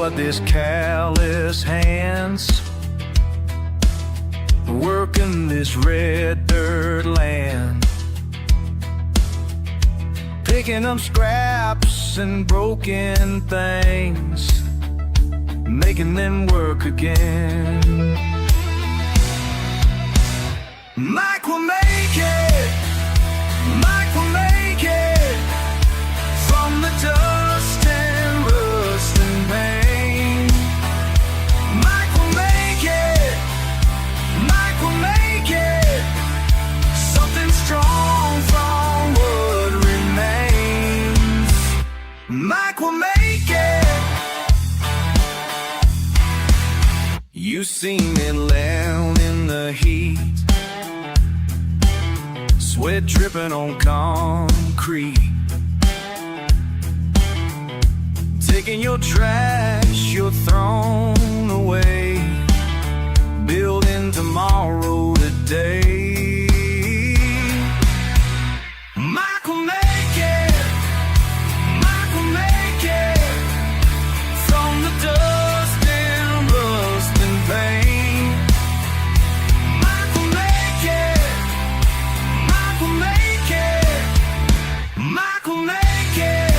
but this callous hands working this red dirt land, picking up scraps and broken things, making them work again. Mike will make it, Mike will make it, from the dust and rust and pain. Mike will make it, Mike will make it, something strong from what remains. Mike will make it. You see me down in the heat, sweat dripping on concrete, taking your trash you're thrown away, building tomorrow today. Mike will make it, Mike will make it, from the dust and rust and pain. Mike will make it, Mike will make it, Mike will make it.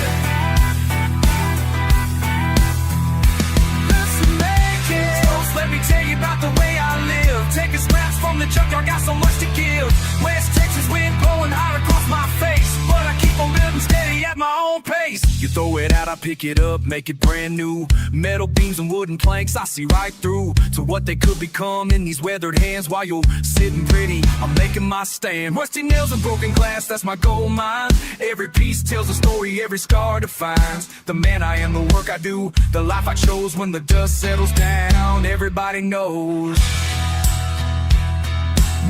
Let's make it. Folks, let me tell you about the way I live. Taking scraps from the junkyard, got so much to give. West Texas wind blowing hard across my face, but I keep on building steady at my own pace. You throw it out, I pick it up, make it brand new. Metal beams and wooden planks, I see right through to what they could become in these weathered hands. While you're sitting pretty, I'm making my stand. Rusty nails and broken glass, that's my gold mine. Every piece tells a story, every scar defines the man I am, the work I do, the life I chose. When the dust settles down, everybody knows.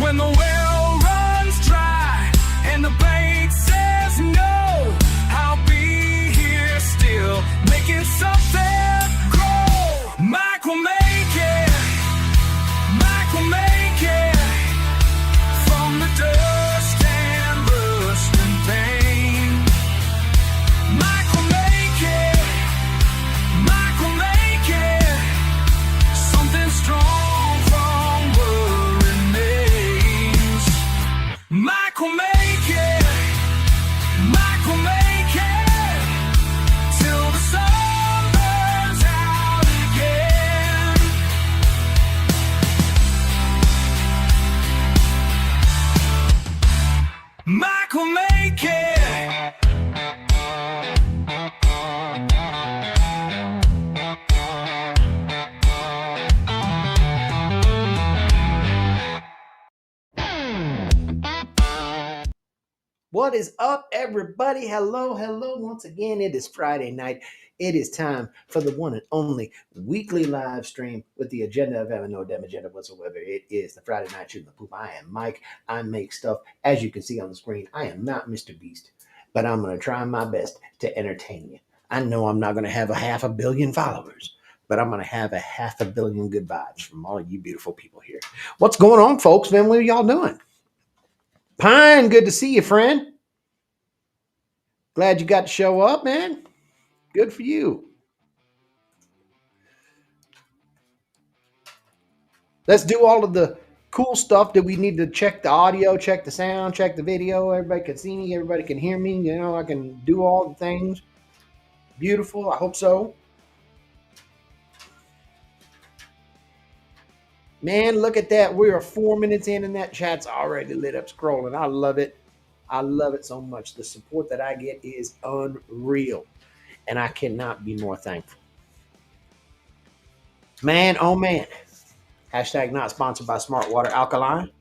When the well runs dry and the bank says no, I'll be here still, making something grow. Mike will make it, Mike will make it, from the dust and rust and pain. Mike will make it, Mike will make it, something strong from what remains. Mike will make it, Mike will make it, till the sun burns out again. Mike will make it. What is up, everybody? Hello, hello. Once again, it is Friday night. It is time for the one and only weekly live stream with the agenda of having no damn agenda whatsoever. It is the Friday Night Shooting the Poop. I am Mike. I make stuff. As you can see on the screen, I am not Mr. Beast, but I'm going to try my best to entertain you. I know I'm not going to have a 500 million followers, but I'm going to have a 500 million good vibes from all of you beautiful people here. What's going on, folks, man? What are y'all doing? Pine, good to see you, friend. Glad you got to show up, man. Good for you. Let's do all of the cool stuff that we need to check the audio, check the sound, check the video. Everybody can see me. Everybody can hear me. You know, I can do all the things. Beautiful. I hope so. Man, look at that. We are 4 minutes in and that chat's already lit up scrolling. I love it. I love it so much. The support that I get is unreal, and I cannot be more thankful. Man, oh man. Hashtag not sponsored by Smart Water Alkaline.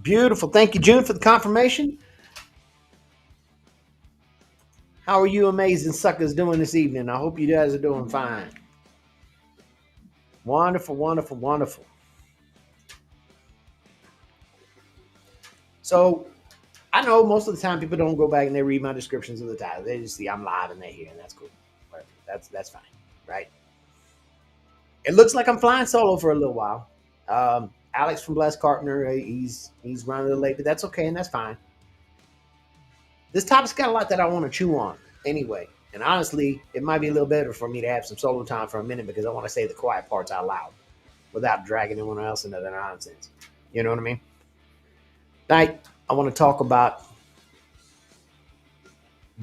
Beautiful. Thank you, June, for the confirmation. How are you amazing suckers doing this evening? I hope you guys are doing fine. Wonderful, wonderful, wonderful. So I know most of the time people don't go back and they read my descriptions of the title. They just see I'm live and they're here, and that's cool. That's fine, right? It looks like I'm flying solo for a little while. Alex from Bless Carpenter, he's running a little late, but that's okay and that's fine. This topic's got a lot that I want to chew on anyway. And honestly, it might be a little better for me to have some solo time for a minute because I want to say the quiet parts out loud without dragging anyone else into the nonsense. You know what I mean? Tonight, I want to talk about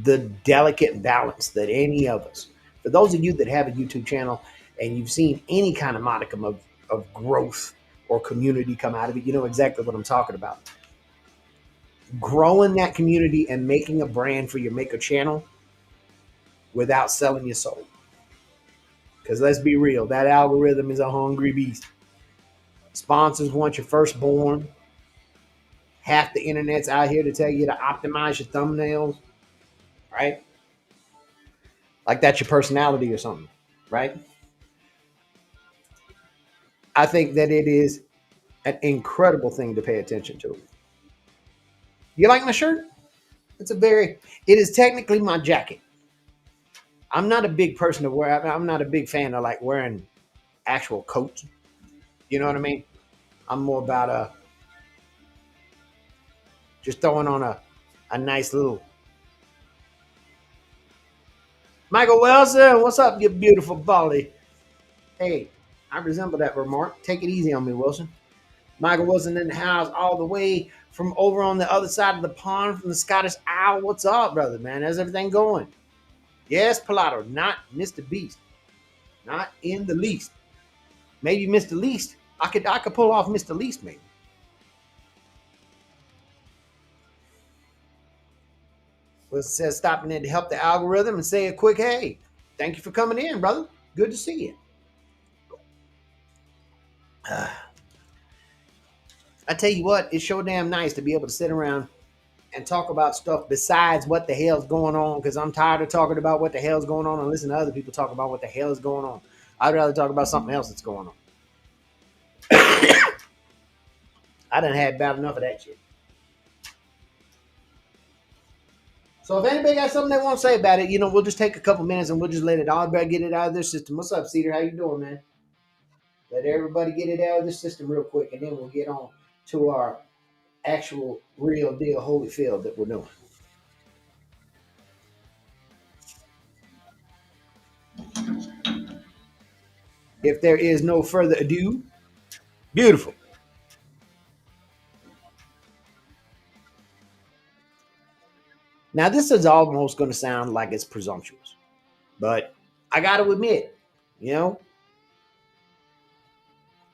the delicate balance that any of us, for those of you that have a YouTube channel and you've seen any kind of modicum of growth or community come out of it, you know exactly what I'm talking about. Growing that community and making a brand for your maker channel without selling your soul. Because let's be real, that algorithm is a hungry beast. Sponsors want your firstborn. Half the internet's out here to tell you to optimize your thumbnails, right? Like that's your personality or something, right? I think that it is an incredible thing to pay attention to. You like my shirt? It is technically my jacket. I'm not a big person to wear. I'm not a big fan of like wearing actual coats. You know what I mean? I'm more about just throwing on a nice little Michael Wilson. What's up, you beautiful body? Hey, I resemble that remark. Take it easy on me, Wilson. Michael Wilson in the house all the way from over on the other side of the pond from the Scottish Isle. What's up, brother, man? How's everything going? Yes, Pilato, not Mr. Beast. Not in the least. Maybe Mr. Least. I could pull off Mr. Least, maybe. Wilson says stopping in to help the algorithm and say a quick hey. Thank you for coming in, brother. Good to see you. I tell you what, it's so damn nice to be able to sit around and talk about stuff besides what the hell's going on because I'm tired of talking about what the hell's going on and listen to other people talk about what the hell is going on. I'd rather talk about something else that's going on. I done had bad enough of that shit. So if anybody got something they want to say about it, we'll just take a couple minutes and we'll just let it all get it out of their system. What's up, Cedar? How you doing, man? Let everybody get it out of their system real quick, and then we'll get on to our actual real deal Holyfield that we're doing. If there is no further ado, beautiful. Now, this is almost going to sound like it's presumptuous, but I got to admit, you know,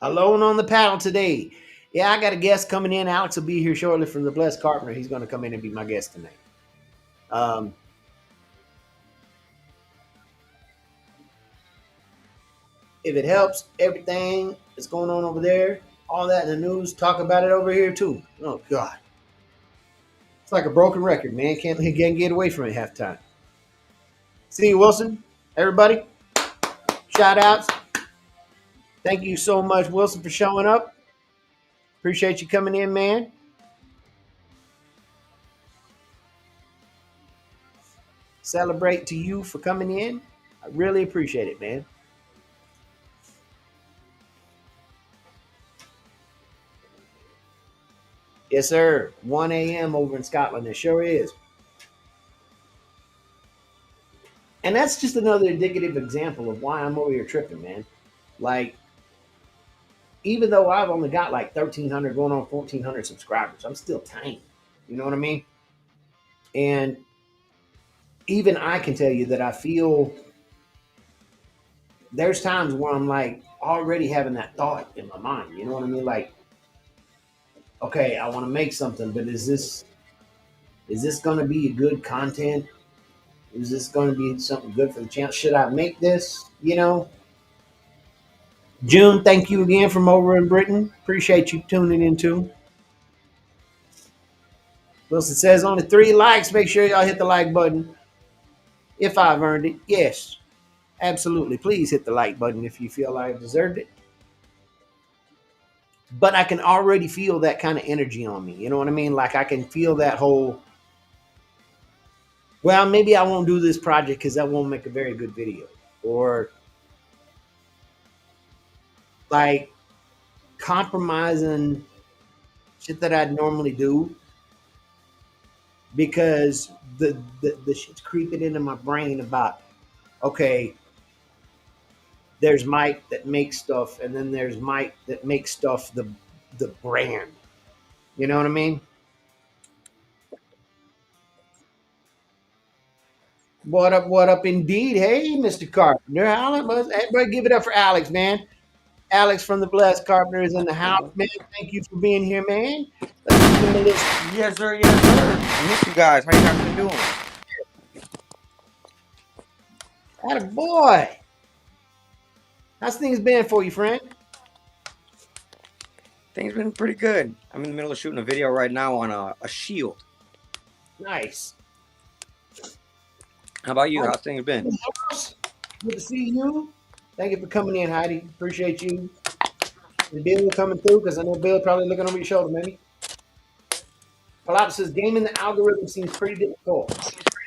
alone on the panel today. Yeah, I got a guest coming in. Alex will be here shortly from the Blessed Carpenter. He's going to come in and be my guest tonight. If it helps, everything that's going on over there, all that in the news, talk about it over here too. Oh God, it's like a broken record, man. Can't get away from it half the time. See you, Wilson. Everybody, shout outs. Thank you so much, Wilson, for showing up. Appreciate you coming in, man. Celebrate to you for coming in. I really appreciate it, man. Yes, sir. 1 a.m. over in Scotland. It sure is. And that's just another indicative example of why I'm over here tripping, man. Like, even though I've only got like 1,300 going on 1,400 subscribers, I'm still tiny. You know what I mean? And even I can tell you that I feel there's times where I'm like already having that thought in my mind. You know what I mean? Like, okay, I want to make something, but is this going to be good content? Is this going to be something good for the channel? Should I make this? June, thank you again from over in Britain. Appreciate you tuning in too. Wilson says only 3 likes. Make sure y'all hit the like button. If I've earned it, yes, absolutely. Please hit the like button if you feel I deserved it. But I can already feel that kind of energy on me. You know what I mean? Like I can feel that whole, well, maybe I won't do this project because that won't make a very good video. Or like compromising shit that I'd normally do because the shit's creeping into my brain about, okay, there's Mike that makes stuff, and then there's Mike that makes stuff the brand. You know what I mean? What up? What up? Indeed. Hey, Mr. Carpenter. Everybody, give it up for Alex, man. Alex from the Blessed Carpenter is in the house, man. Thank you for being here, man. Let's give him a little. Yes, sir. Yes, sir. I miss you guys. How you guys been doing? Atta boy. How's things been for you, friend? Things been pretty good. I'm in the middle of shooting a video right now on a shield. Nice. How about you? Heidi, How's things been? in the house. Good to see you. Thank you for coming in, Heidi. Appreciate you. And Bill coming through because I know Bill probably looking over your shoulder, maybe. Palapa says gaming the algorithm seems pretty difficult.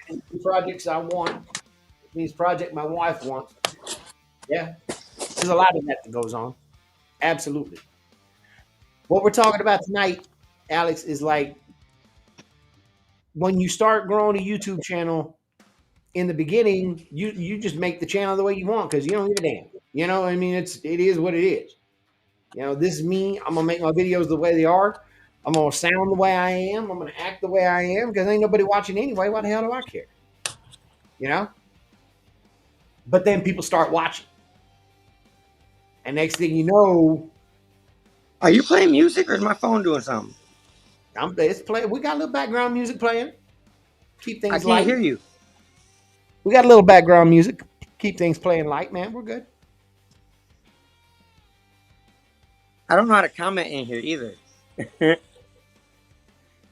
The projects I want, these project my wife wants. Yeah, there's a lot of that goes on. Absolutely. What we're talking about tonight, Alex, is like when you start growing a YouTube channel. In the beginning, you just make the channel the way you want because you don't give a damn. You know, I mean, it is what it is. You know, this is me. I'm gonna make my videos the way they are. I'm gonna sound the way I am. I'm gonna act the way I am because ain't nobody watching anyway. What the hell do I care? You know. But then people start watching, and next thing you know, Are you playing music or is my phone doing something? it's playing. We got a little background music playing. Keep I things can't light. hear you. We got a little background music. Keep things playing light, man. We're good. I don't know how to comment in here either.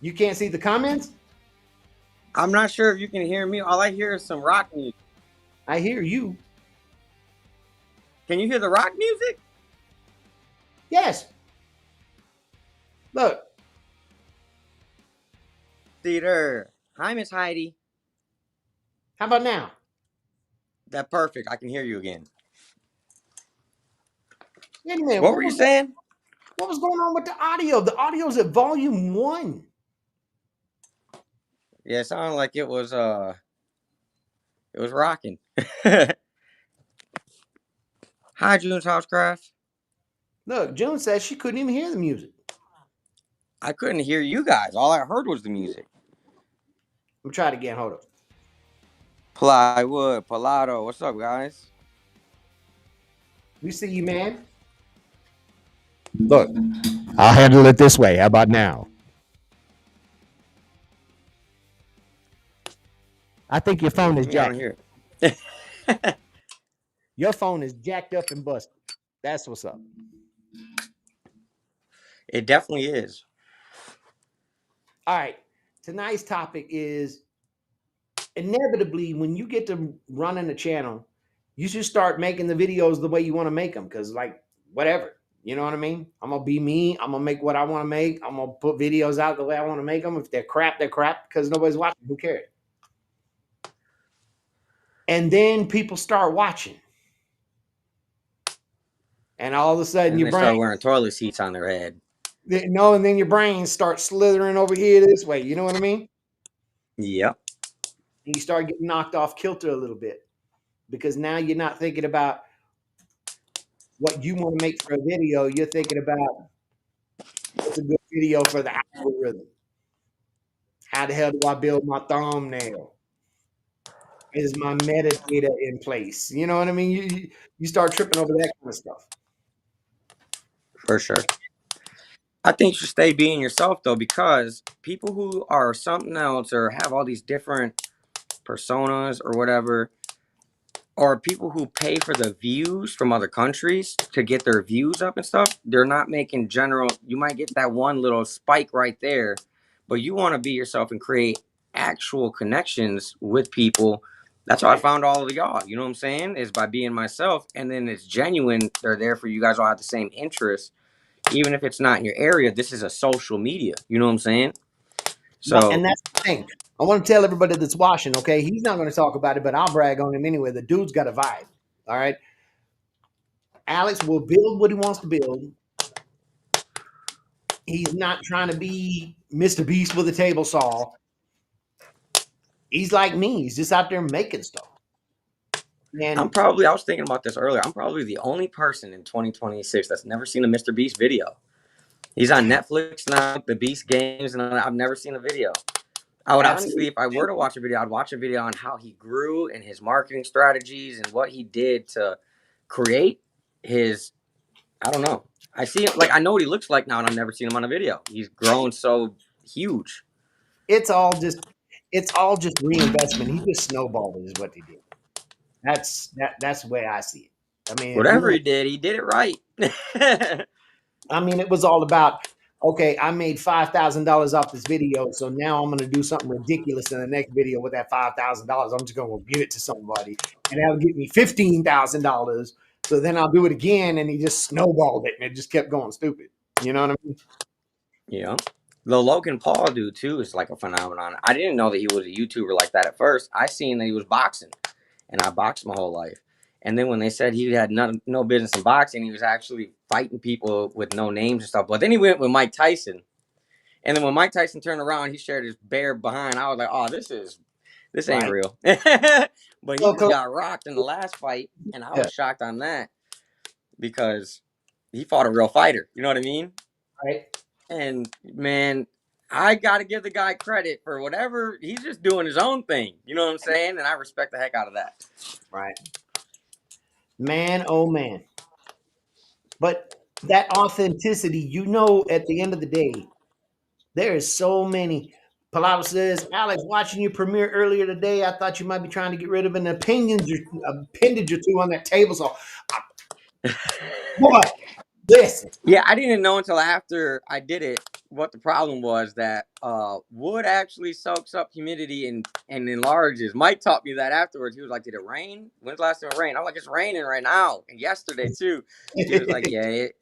You can't see the comments. I'm not sure if you can hear me. All I hear is some rock music. I hear you. Can you hear the rock music? Yes. Look. Theater. Hi, Miss Heidi. How about now? That perfect. I can hear you again. Wait a minute. What were you saying? What was going on with the audio? The audio's at volume 1. Yeah, it sounded like it was rocking. Hi, June's Housecraft. Look, June says she couldn't even hear the music. I couldn't hear you guys. All I heard was the music. I'm trying it again. Hold up. Plywood, Palato. What's up, guys? We see you, man. Look, I'll handle it this way. How about now? I think your phone is I jacked. don't hear it. Your phone is jacked up and busted. That's what's up. It definitely is. All right. Tonight's topic is inevitably when you get to running a channel, you should start making the videos the way you want to make them because, like, whatever. You know what I mean? I'm going to be me. I'm going to make what I want to make. I'm going to put videos out the way I want to make them. If they're crap, they're crap because nobody's watching. Who cares? And then people start watching. And all of a sudden And your they brain, start wearing toilet seats on their head. and then your brain starts slithering over here this way. You know what I mean? Yep. And you start getting knocked off kilter a little bit because now you're not thinking about what you want to make for a video. You're thinking about what's a good video for the algorithm. How the hell do I build my thumbnail? Is my metadata in place? You know what I mean? You start tripping over that kind of stuff. For sure. I think you should stay being yourself though, because people who are something else or have all these different personas or whatever, or people who pay for the views from other countries to get their views up and stuff, they're not making general. You might get that one little spike right there, but you want to be yourself and create actual connections with people. That's how I found all of y'all. You know what I'm saying? Is by being myself, and then it's genuine. They're there for you guys. All have the same interests, even if it's not in your area. This is a social media. You know what I'm saying? Well, So and that's the thing. I want to tell everybody that's watching, okay? He's not going to talk about it, but I'll brag on him anyway. The dude's got a vibe. All right. Alex will build what he wants to build. He's not trying to be Mr. Beast with a table saw. He's like me. He's just out there making stuff. I And was thinking about this earlier. I'm probably the only person in 2026 that's never seen a Mr. Beast video. He's on Netflix now, the Beast games, and I've never seen a video. I would honestly, absolutely, if I were to watch a video, I'd watch a video on how he grew and his marketing strategies and what he did to create his. I don't know. I see him, like, I know what he looks like now, and I've never seen him on a video. He's grown so huge. it's all just reinvestment. He just snowballed it, is what he did. That's the way I see it. I mean, if you Whatever want, he did it right. I mean, it was all about, okay, I made $5,000 off this video, so now I'm going to do something ridiculous in the next video with that $5,000. I'm just going to give it to somebody, and that'll get me $15,000. So then I'll do it again, and he just snowballed it, and it just kept going stupid. You know what I mean? Yeah. The Logan Paul dude too is like a phenomenon. I didn't know that he was a YouTuber like that at first. I seen that he was boxing, and I boxed my whole life. And then when they said he had no business in boxing, he was actually fighting people with no names and stuff. But then he went with Mike Tyson, and then when Mike Tyson turned around, he shared his bare behind. I was like, oh, this ain't Right. real. But he So, just got rocked in the last fight, and I yeah, was shocked on that because he fought a real fighter. You know what I mean? right. And man, I got to give the guy credit for whatever he's just doing his own thing. You know what I'm saying? And I respect the heck out of that. Right. Man, oh man. But that authenticity, at the end of the day, there is so many. Palau says, Alex, watching you premiere earlier today, I thought you might be trying to get rid of an appendage or two on that table. So, boy, listen. Yeah, I didn't know until after I did it what the problem was, that wood actually soaks up humidity and enlarges. Mike taught me that afterwards. He was like, "Did it rain? When's the last time it rained?" I'm like, "It's raining right now, and yesterday too." He was like, "Yeah, it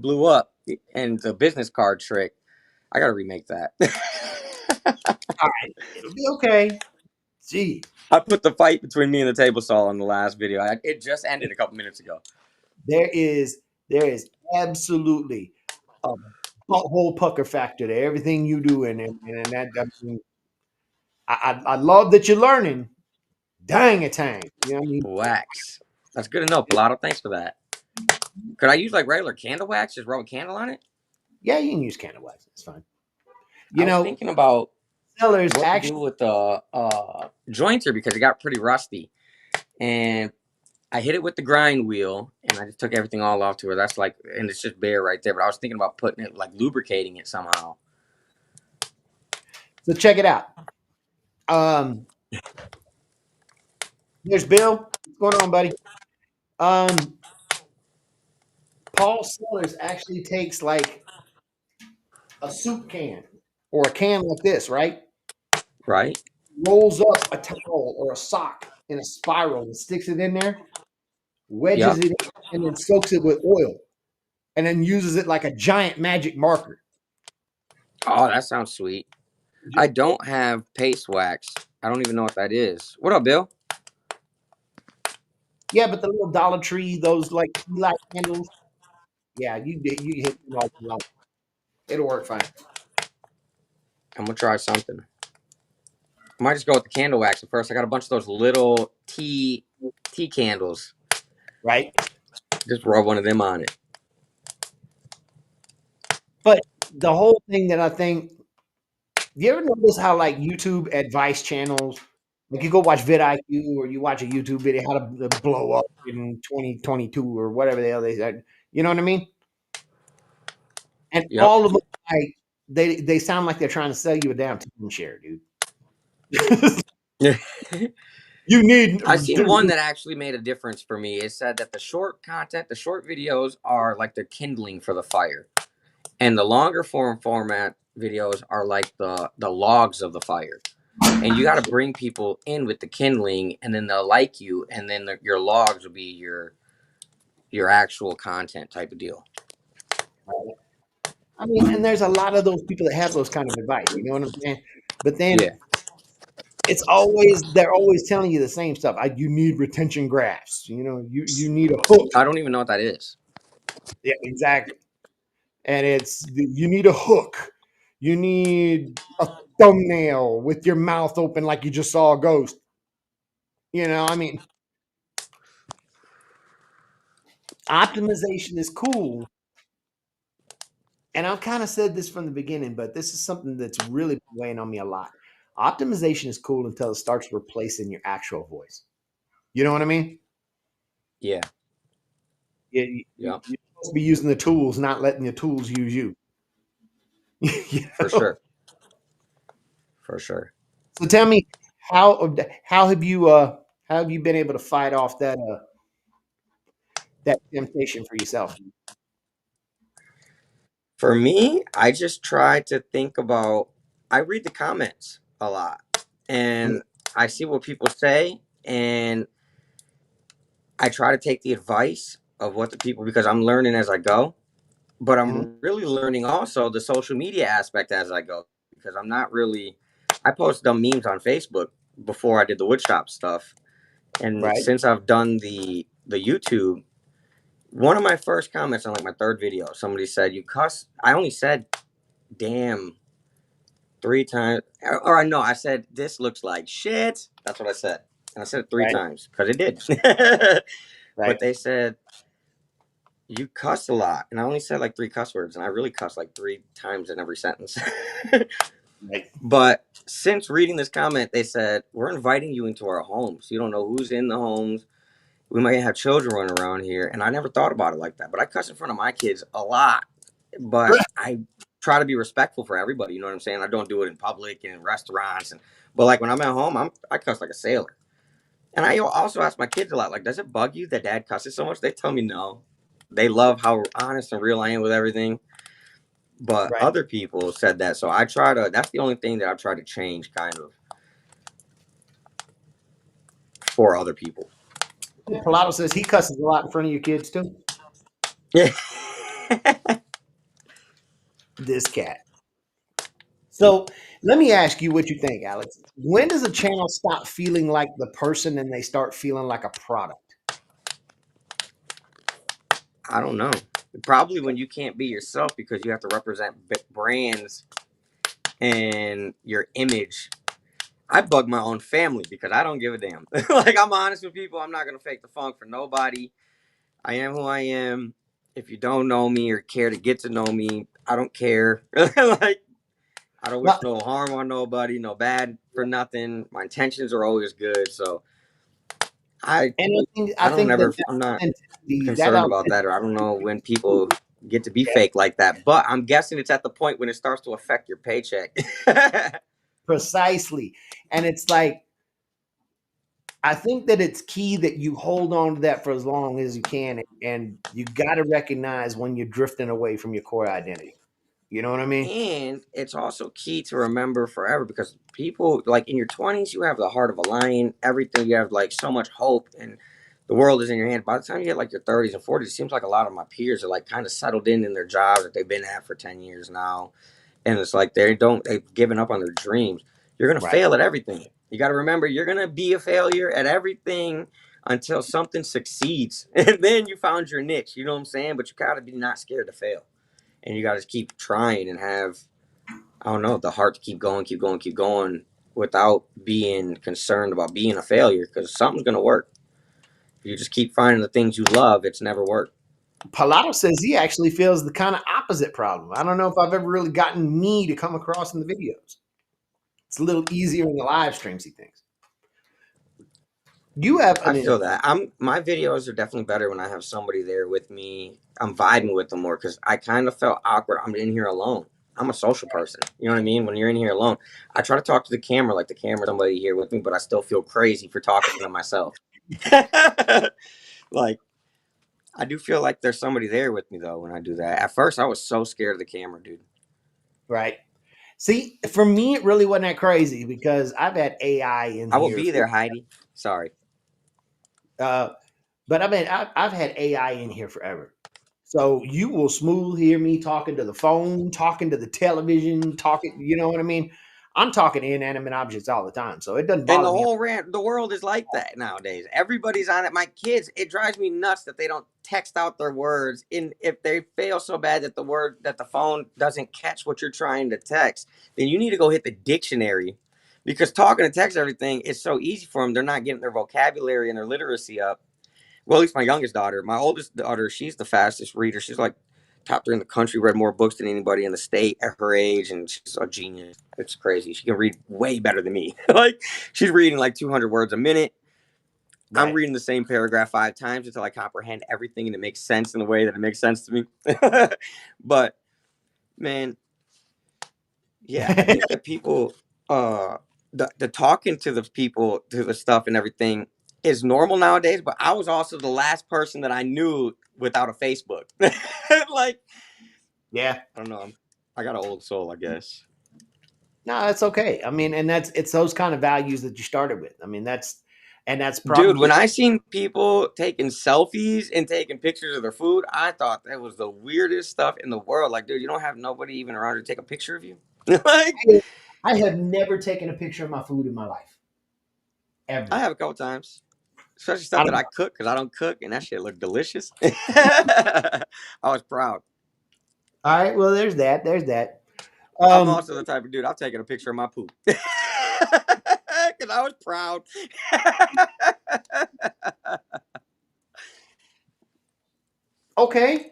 blew up." And the business card trick, I gotta remake that. All right, it'll be okay. Gee, I put the fight between me and the table saw in the last video. It just ended a couple minutes ago. there is absolutely a butthole pucker factor to everything you do, and that I mean, I love that you're learning. Dang a tang, you know what I mean? Wax. That's good to know, Pilato. Thanks for that. Could I use like regular candle wax? Just rub a candle on it? Yeah, you can use candle wax. It's fine. I You was know, thinking about sellers what to do actually. with the jointer because it got pretty rusty. And I hit it with the grind wheel and I just took everything all off to where that's like, and it's just bare right there. But I was thinking about putting it, like lubricating it somehow. So check it out. There's Bill. What's going on, buddy? Um, Paul Sellers actually takes like a soup can or a can like this, right? Right? Rolls up a towel or a sock in a spiral and sticks it in there, wedges Yep. it in, and then soaks it with oil, and then uses it like a giant magic marker. Oh, that sounds sweet. I don't have paste wax. I don't even know what that is. What up, Bill? Yeah, but the little Dollar Tree, those like tea light candles, yeah, you hit them all. It'll work fine. I'm gonna try something. I might just go with the candle wax at first. I got a bunch of those little tea candles. Right? Just rub one of them on it. But the whole thing that I think, you ever notice how like YouTube advice channels, like you go watch vidIQ or you watch a YouTube video how to blow up in 2022 or whatever the hell they said, you know what I mean? And Yep. all of them, like they sound like they're trying to sell you a damn timeshare, dude. Yeah. You need. I seen one that actually made a difference for me. It said that the short content, the short videos are like the kindling for the fire. And the longer format videos are like the logs of the fire. And you got to bring people in with the kindling, and then they'll like you, and then your logs will be your actual content type of deal. I mean, and there's a lot of those people that have those kind of advice. You know what I'm saying? But then Yeah. they're always telling you the same stuff. You need retention graphs. You know, you need a hook. I don't even know what that is. Yeah, exactly. And you need a hook. You need a thumbnail with your mouth open like you just saw a ghost. I mean, optimization is cool. And I've kind of said this from the beginning, but this is something that's really been weighing on me a lot. Optimization is cool until it starts replacing your actual voice. You know what I mean? Yeah. You're Yeah. supposed to be using the tools, not letting the tools use you. You For know? sure. For sure. So tell me, how how have you uh how have you been able to fight off that temptation for yourself? For me, I just try to think about, I read the comments a lot Mm, and I see what people say, and I try to take the advice of what the people, because I'm learning as I go, but mhm. I'm really learning also the social media aspect as I go, because I'm not really, I post dumb memes on Facebook before I did the woodshop stuff. And Right, since I've done the YouTube, one of my first comments on like my third video, somebody said, "You cuss." I only said "damn" 3 times, or no, I said, "This looks like shit." That's what I said, and I said it three right, times because it did. right, But they said, "You cuss a lot," and I only said like 3 cuss words, and I really cuss like 3 times in every sentence. right. But since reading this comment, they said, "We're inviting you into our homes. You don't know who's in the homes. We might have children running around here." And I never thought about it like that. But I cuss in front of my kids a lot. But I try to be respectful for everybody. You know what I'm saying? I don't do it in public and in restaurants. But like when I'm at home, I cuss like a sailor. And I also ask my kids a lot, like, does it bug you that dad cusses so much? They tell me no. They love how honest and real I am with everything. But Right. other people said that. So I try to, that's the only thing that I try to change kind of for other people. Pilato says he cusses a lot in front of your kids too. Yeah. This cat. So let me ask you what you think, Alex. When does a channel stop feeling like the person and they start feeling like a product? I don't know. Probably when you can't be yourself because you have to represent brands and your image. I bug my own family because I don't give a damn. Like, I'm honest with people. I'm not gonna fake the funk for nobody. I am who I am. If you don't know me or care to get to know me, I don't care. Like, I don't Well, wish no harm on nobody, no bad for nothing. My intentions are always good. So I and I I don't think that ever, I'm not that concerned about that, or I authenticity, don't know when people get to be yeah, fake like that. But I'm guessing it's at the point when it starts to affect your paycheck. precisely. And it's like, I think that it's key that you hold on to that for as long as you can, and you got to recognize when you're drifting away from your core identity. You know what I mean? And it's also key to remember forever, because people, like, in your 20s, you have the heart of a lion, everything, you have like so much hope, and the world is in your hand. By the time you get like your 30s and 40s, it seems like a lot of my peers are like kind of settled in their jobs that they've been at for 10 years now. And it's like they've given up on their dreams. You're going to Right. fail at everything. You got to remember, you're going to be a failure at everything until something succeeds. And then you found your niche, you know what I'm saying? But you got to be not scared to fail. And you got to keep trying and have, I don't know, the heart to keep going, keep going, keep going without being concerned about being a failure, because something's going to work. If you just keep finding the things you love, it's never worked. Pilato says he actually feels the kind of opposite problem. I don't know if I've ever really gotten me to come across in the videos. It's a little easier in the live streams, he thinks. You have I an feel that. My videos are definitely better when I have somebody there with me. I'm vibing with them more because I kind of felt awkward. I'm in here alone. I'm a social person. You know what I mean? When you're in here alone, I try to talk to the camera like the camera somebody here with me, but I still feel crazy for talking to myself. Like, I do feel like there's somebody there with me though when I do that. At first, I was so scared of the camera, dude. right. See, for me, it really wasn't that crazy because I've had AI in I will here be for, there, Heidi. Sorry. uh, but I mean, I've had AI in here forever. So you will smooth hear me talking to the phone, talking to the television, talking, you know what I mean? I'm talking inanimate objects all the time, so it doesn't And bother me. the world is like that nowadays. Everybody's on it. My kids, it drives me nuts that they don't text out their words. And if they fail so bad that the phone doesn't catch what you're trying to text, then you need to go hit the dictionary, because talking and text everything is so easy for them. They're not getting their vocabulary and their literacy up. Well, at least my youngest daughter. My oldest daughter, she's the fastest reader. She's like top 3 in the country, read more books than anybody in the state at her age, and she's a genius. It's crazy. She can read way better than me. Like, she's reading like 200 words a minute. I'm Right. reading the same paragraph 5 times until I comprehend everything and it makes sense in the way that it makes sense to me. But man, yeah, I think that people, the talking to the people, to the stuff and everything is normal nowadays. But I was also the last person that I knew without a Facebook. Like, Yeah. I don't know. I got an old soul, I guess. No, that's okay. I mean, and it's those kind of values that you started with. I mean, that's Dude, probably when I seen people taking selfies and taking pictures of their food, I thought that was the weirdest stuff in the world. Like, dude, you don't have nobody even around to take a picture of you? Like, I have never taken a picture of my food in my life I ever. have a couple times, especially I stuff that don't. I cook, because I don't cook, and that shit looked delicious. I was proud. All right. Well, there's that. There's that. I'm Um. also the type of dude, I'll take a picture of my poop. Because I was proud. Okay.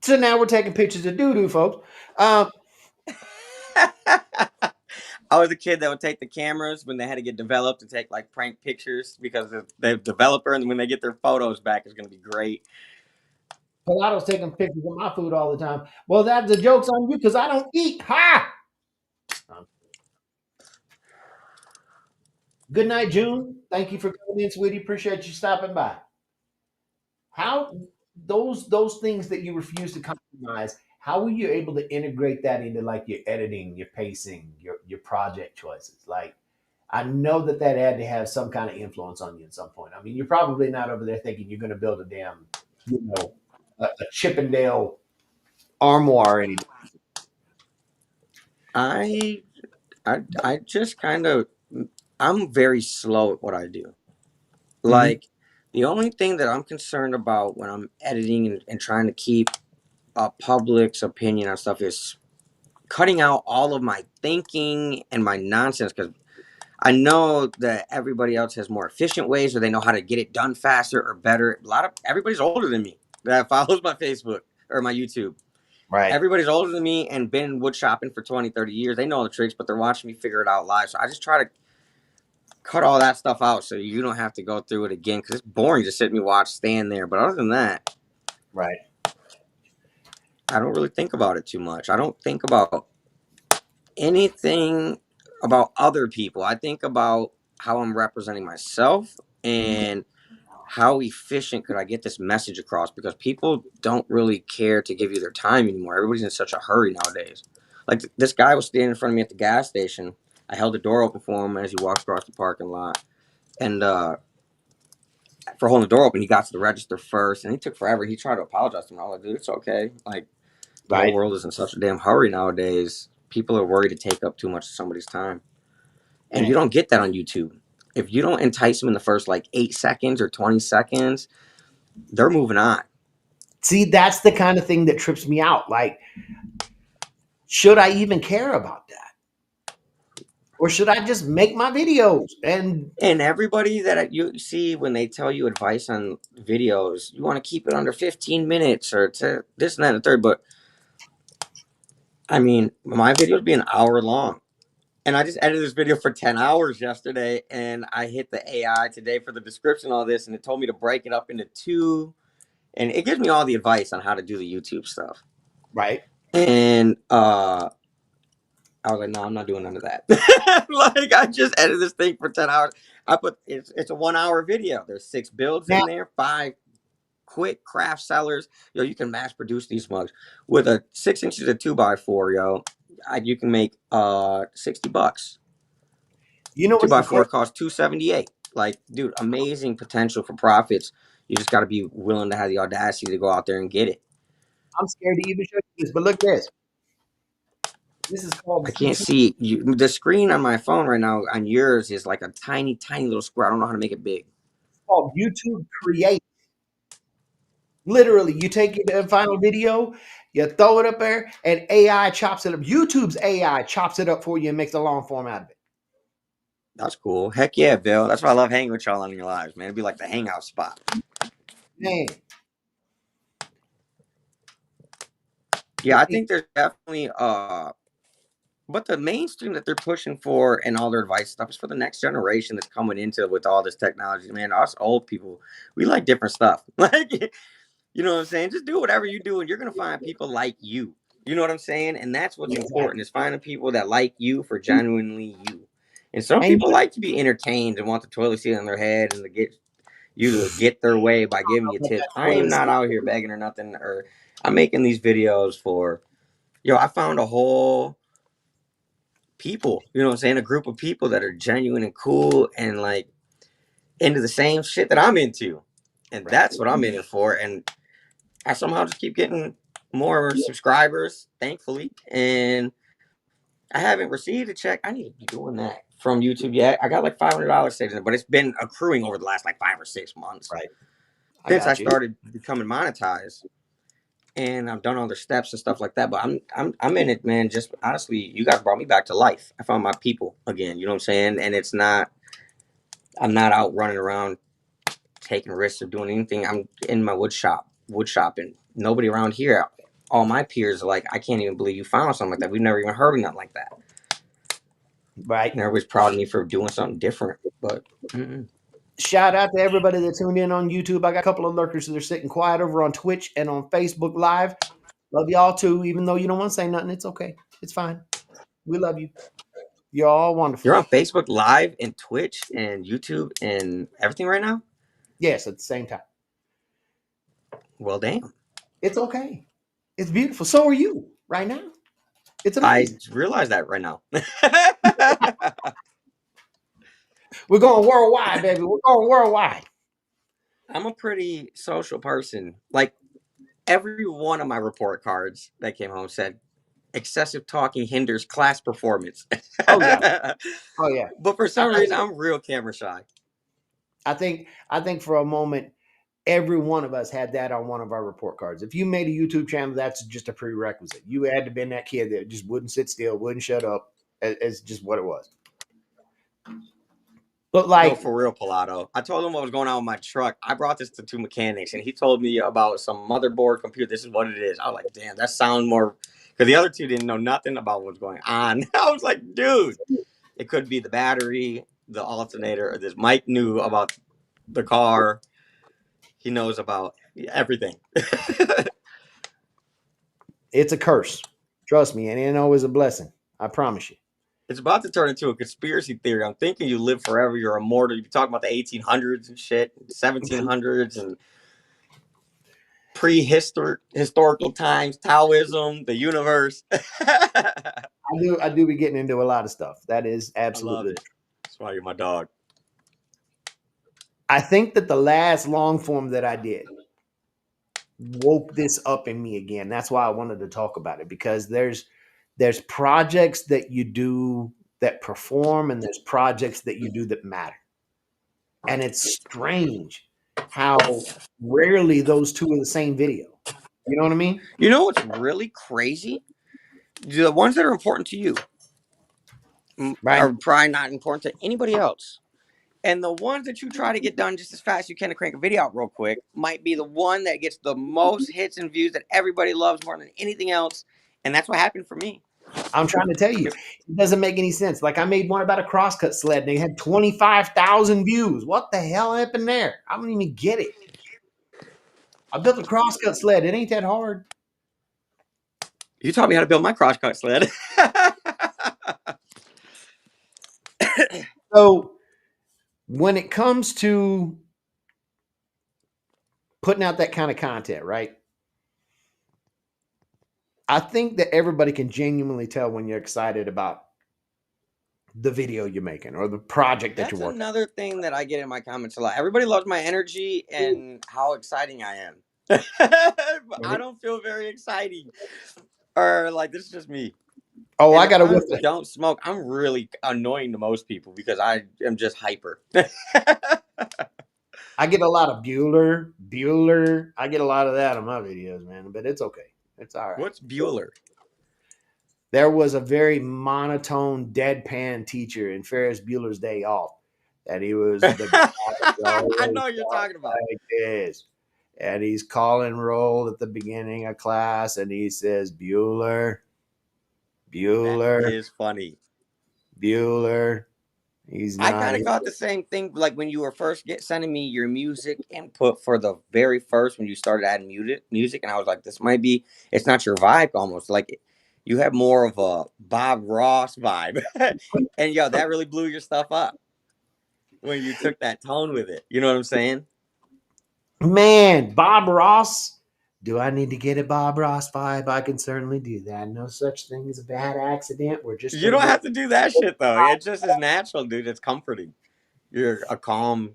So now we're taking pictures of doo doo, folks. Um. I was a kid that would take the cameras when they had to get developed and take like prank pictures, because the developer, and when they get their photos back, is going to be great. Pilato's taking pictures of my food all the time. Well, that's the joke's on you because I don't eat. Ha! Um, Good night, June. Thank you for coming in, sweetie. Appreciate you stopping by. How those things that you refuse to compromise, how were you able to integrate that into like your editing, your pacing, your project choices? Like, I know that that had to have some kind of influence on you at some point. I mean, you're probably not over there thinking you're going to build a damn, a Chippendale armoire anymore. I I just kind of, I'm very slow at what I do. Hmm. Like, the only thing that I'm concerned about when I'm editing and trying to keep a public's opinion on stuff is cutting out all of my thinking and my nonsense, because I know that everybody else has more efficient ways, or they know how to get it done faster or better. Everybody's older than me that follows my Facebook or my YouTube. Right. Everybody's older than me and been wood shopping for 20, 30 years. They know the tricks, but they're watching me figure it out live. So I just try to cut all that stuff out so you don't have to go through it again, because it's boring to sit and watch, stand there. But other than that, Right. I don't really think about it too much. I don't think about anything about other people. I think about how I'm representing myself and how efficient could I get this message across, because people don't really care to give you their time anymore. Everybody's in such a hurry nowadays. Like, this guy was standing in front of me at the gas station. I held the door open for him as he walked across the parking lot. And for holding the door open, he got to the register first, and he took forever. He tried to apologize to me. I was like, dude, it's okay. Like, the whole Right. world is in such a damn hurry nowadays. People are worried to take up too much of somebody's time. And Man. you don't get that on YouTube. If you don't entice them in the first like 8 seconds or 20 seconds, they're moving on. See, that's the kind of thing that trips me out. Like, should I even care about that? Or should I just make my videos and And everybody that you see when they tell you advice on videos, you want to keep it under 15 minutes or to this and that and the third. But I mean, my videos be an hour long. And I just edited this video for 10 hours yesterday, and I hit the AI today for the description of all this, and it told me to break it up into two. And it gives me all the advice on how to do the YouTube stuff. right? And I was like, no, I'm not doing none of that. Like, I just edited this thing for 10 hours. It's a 1 hour video. There's 6 builds Now, in there, 5 quick craft sellers. Yo, you can mass produce these mugs with a 6 inches of 2x4, yo. You can make $60. you know Two what's by the four crazy? costs $278. Like, dude, amazing potential for profits. You just got to be willing to have the audacity to go out there and get it. I'm scared to even show you this, but look this. This is I called can't see you. The screen on my phone right now on yours is like a tiny, tiny little square. I don't know how to make it big. YouTube Create. Literally, you take your final video, you throw it up there, and AI chops it up. YouTube's AI chops it up for you and makes a long form out of it. That's cool. Heck yeah, Bill. That's why I love hanging with y'all on your lives, man. It'd be like the hangout spot. Man, Yeah, I think there's definitely but the mainstream that they're pushing for and all their advice stuff is for the next generation that's coming into with all this technology. Man, us old people, we like different stuff. Like, you know what I'm saying? Just do whatever you do, and you're gonna find people like you. You know what I'm saying? And that's what's important, exactly. is finding people that like you for genuinely you. And some And people like to be entertained and want the toilet seat on their head and to get you to get their way by giving you tips. I am not out here begging or nothing, or I'm making these videos for, I found a whole people, you know what I'm saying? A group of people that are genuine and cool and like into the same shit that I'm into. And right. that's what I'm in it for. And I somehow just keep getting more subscribers, thankfully. And I haven't received a check. I need to be doing that from YouTube yet. I got like $500 saved in it, but it's been accruing over the last like 5 or 6 months Right. I since I got you. started becoming monetized. And I've done all the steps and stuff like that. But I'm in it, man. Just honestly, you guys brought me back to life. I found my people again. You know what I'm saying? And I'm not out running around taking risks or doing anything. I'm in my wood shopping. Nobody around here. All my peers are like, I can't even believe you found something like that. We've never even heard of nothing like that. Right. And everybody's proud of me for doing something different. But Shout out to everybody that tuned in on YouTube. I got a couple of lurkers that are sitting quiet over on Twitch and on Facebook Live. Love y'all too, even though you don't want to say nothing. It's okay. It's fine. We love you. You're all wonderful. you're on Facebook Live and Twitch and YouTube and everything right now? Yes, at the same time. Well, damn. It's okay. It's beautiful. So are you right now. It's I amazing. realize that right now. We're going worldwide, baby. We're going worldwide. I'm a pretty social person. Like, every one of my report cards that came home said excessive talking hinders class performance. Oh yeah. Oh yeah. But for some reason, I'm real camera shy. I think for a moment, every one of us had that on one of our report cards. If you made a YouTube channel, that's just a prerequisite. You had to be that kid that just wouldn't sit still, wouldn't shut up. It's just what it was. But No, like, for real, Pilato. I told him what was going on with my truck. I brought this to two mechanics, and he told me about some motherboard computer. This is what it is. I was like, damn, that sounds more. Because the other two didn't know nothing about what's going on. I was like, dude, it could be the battery, the alternator, or this. Mike knew about the car. He knows about everything. it's a curse. Trust me, and it ain't always a blessing. I promise you. It's about to turn into a conspiracy theory. I'm thinking you live forever. You're immortal. You talk about the 1800s and shit, 1700s and prehistoric historical times, Taoism, the universe. I I do be getting into a lot of stuff. That is love absolutely. it. That's why you're my dog. I think that the last long form that I did woke this up in me again. That's why I wanted to talk about it, because there's projects that you do that perform, and there's projects that you do that matter. And it's strange how rarely those two are the same video. You know what I mean? You know what's really crazy? The ones that are important to you Right. are probably not important to anybody else. And the ones that you try to get done just as fast as you can to crank a video out real quick might be the one that gets the most hits and views that everybody loves more than anything else. And that's what happened for me. I'm trying to tell you, it doesn't make any sense. Like, I made one about a crosscut sled and it had 25,000 views. What the hell happened there? I don't even get it. I built a crosscut sled. It ain't that hard. You taught me how to build my crosscut sled. So when it comes to putting out that kind of content, right? I think that everybody can genuinely tell when you're excited about the video you're making or the project that That's you're working another thing that I get in my comments a lot. Everybody loves my energy and how exciting I am. But I on. don't feel very exciting. Or like, this is just me. Oh, And I if got a I whiff of, don't smoke, I'm really annoying to most people because I am just hyper. I get a lot of Bueller. I get a lot of that on my videos, man, but it's okay. It's all right. What's Bueller? There was a very monotone, deadpan teacher in Ferris Bueller's Day Off, and he was the guy that I always know what you're talked talking about. like this. And he's calling roll at the beginning of class, and he says, Bueller, That Bueller, is funny. Bueller. He's I not kind of here. got the same thing, like when you were first sending me your music input for the very first when you started adding music, and I was like, this might be. It's not your vibe, almost like you have more of a Bob Ross vibe, and yo, that really blew your stuff up when you took that tone with it. You know what I'm saying? Man, Bob Ross. Do I need to get a Bob Ross vibe? I can certainly do that. No such thing as a bad accident. We're just You going to don't get. have to do that shit though. It just is natural, dude. It's comforting. You're a calm,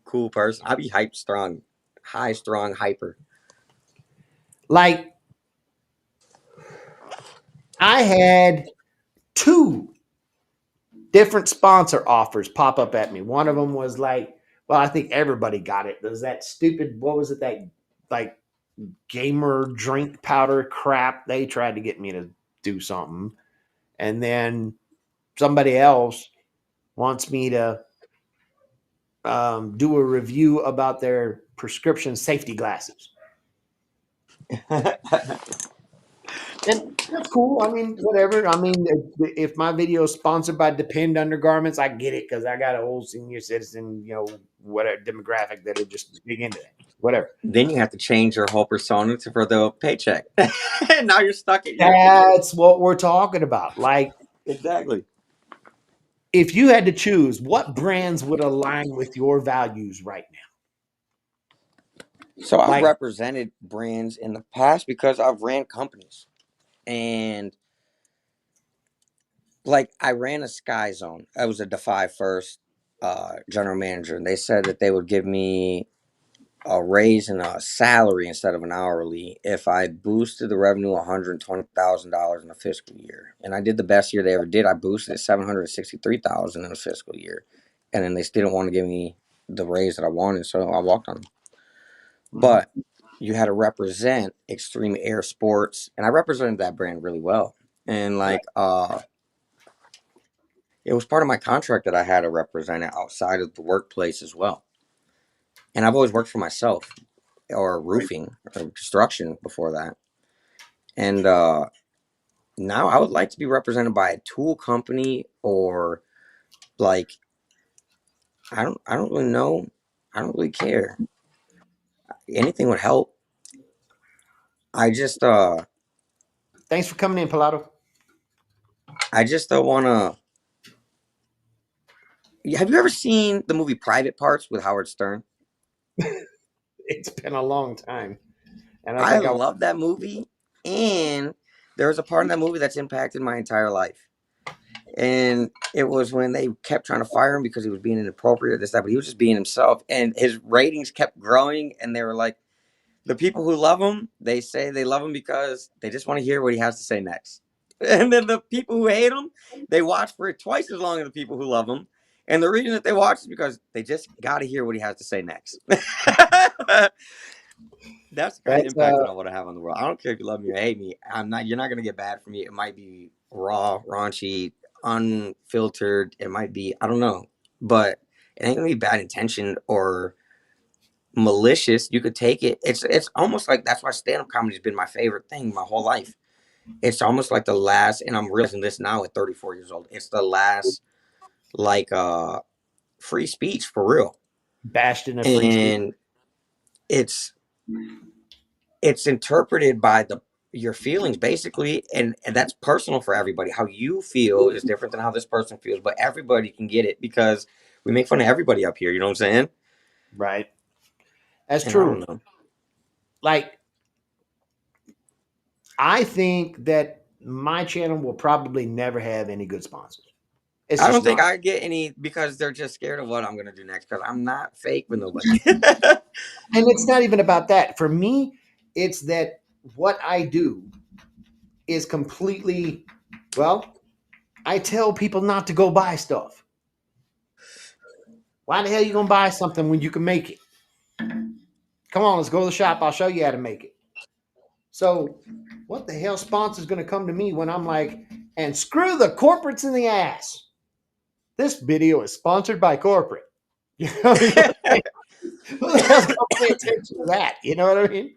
cool person. I be hype strong, high strong, hyper. Like, I had two different sponsor offers pop up at me. One of them was like, well, I think everybody got it. There's that stupid, what was it, that like gamer drink powder crap. They tried to get me to do something. And then somebody else wants me to do a review about their prescription safety glasses. And that's cool. I mean, whatever. I mean, if my video is sponsored by Depend Undergarments, I get it because I got a whole senior citizen, whatever demographic that are just big into that. Whatever. Then you have to change your whole persona for the paycheck. And now you're stuck at your. That's what we're talking about. Like, Exactly. if you had to choose, what brands would align with your values right So now? I've Like, represented brands in the past because I've ran companies. And like I ran a Sky Zone. I was a Defy First general manager. And they said that they would give me a raise in a salary instead of an hourly if I boosted the revenue $120,000 in a fiscal year. And I did the best year they ever did. I boosted it $763,000 in a fiscal year, and then they still didn't want to give me the raise that I wanted, so I walked on them. But you had to represent Extreme Air Sports, and I represented that brand really well. And like it was part of my contract that I had to represent it outside of the workplace as well. And I've always worked for myself, or roofing or construction before that. And now I would like to be represented by a tool company, or like I don't really know. I don't really care. Anything would help. I just thanks for coming in, Pilato. I just don't wanna. Have you ever seen the movie Private Parts with Howard Stern? It's been a long time. And I I think I love that movie, and there was a part in that movie that's impacted my entire life. And it was when they kept trying to fire him because he was being inappropriate, this, that, but he was just being himself. And his ratings kept growing. And they were like, the people who love him, they say they love him because they just want to hear what he has to say next. And then the people who hate him, they watch for twice as long as the people who love him. And the reason that they watch is because they just got to hear what he has to say next. That's the kind of that's impact that I want to have on the world. I don't care if you love me or hate me. I'm not. You're not gonna get bad from me. It might be raw, raunchy, unfiltered. It might be. I don't know, but it ain't gonna be bad intentioned or malicious. You could take it. It's almost like that's why stand up comedy has been my favorite thing my whole life. It's almost like the last, and I'm realizing this now at 34 years old. It's the last like free speech for real, bastion of free speech. and it's it's interpreted by the your feelings basically, and that's personal for everybody. How you feel is different than how this person feels, but everybody can get it because we make fun of everybody up here, you know what I'm saying? Right. That's And I true. don't know. Like, I think that my channel will probably never have any good sponsors. It's I just don't think not. I get any because they're just scared of what I'm gonna do next because I'm not fake with nobody. And it's not even about that. For me, it's that what I do is completely Well, I tell people not to go buy stuff. Why the hell you gonna buy something when you can make it? Come on, let's go to the shop. I'll show you how to make it. So, what the hell sponsor's gonna come to me when I'm like, and screw the corporates in the ass? This video is sponsored by corporate. You know what I mean? Who the hell's gonna pay attention to that? You know what I mean?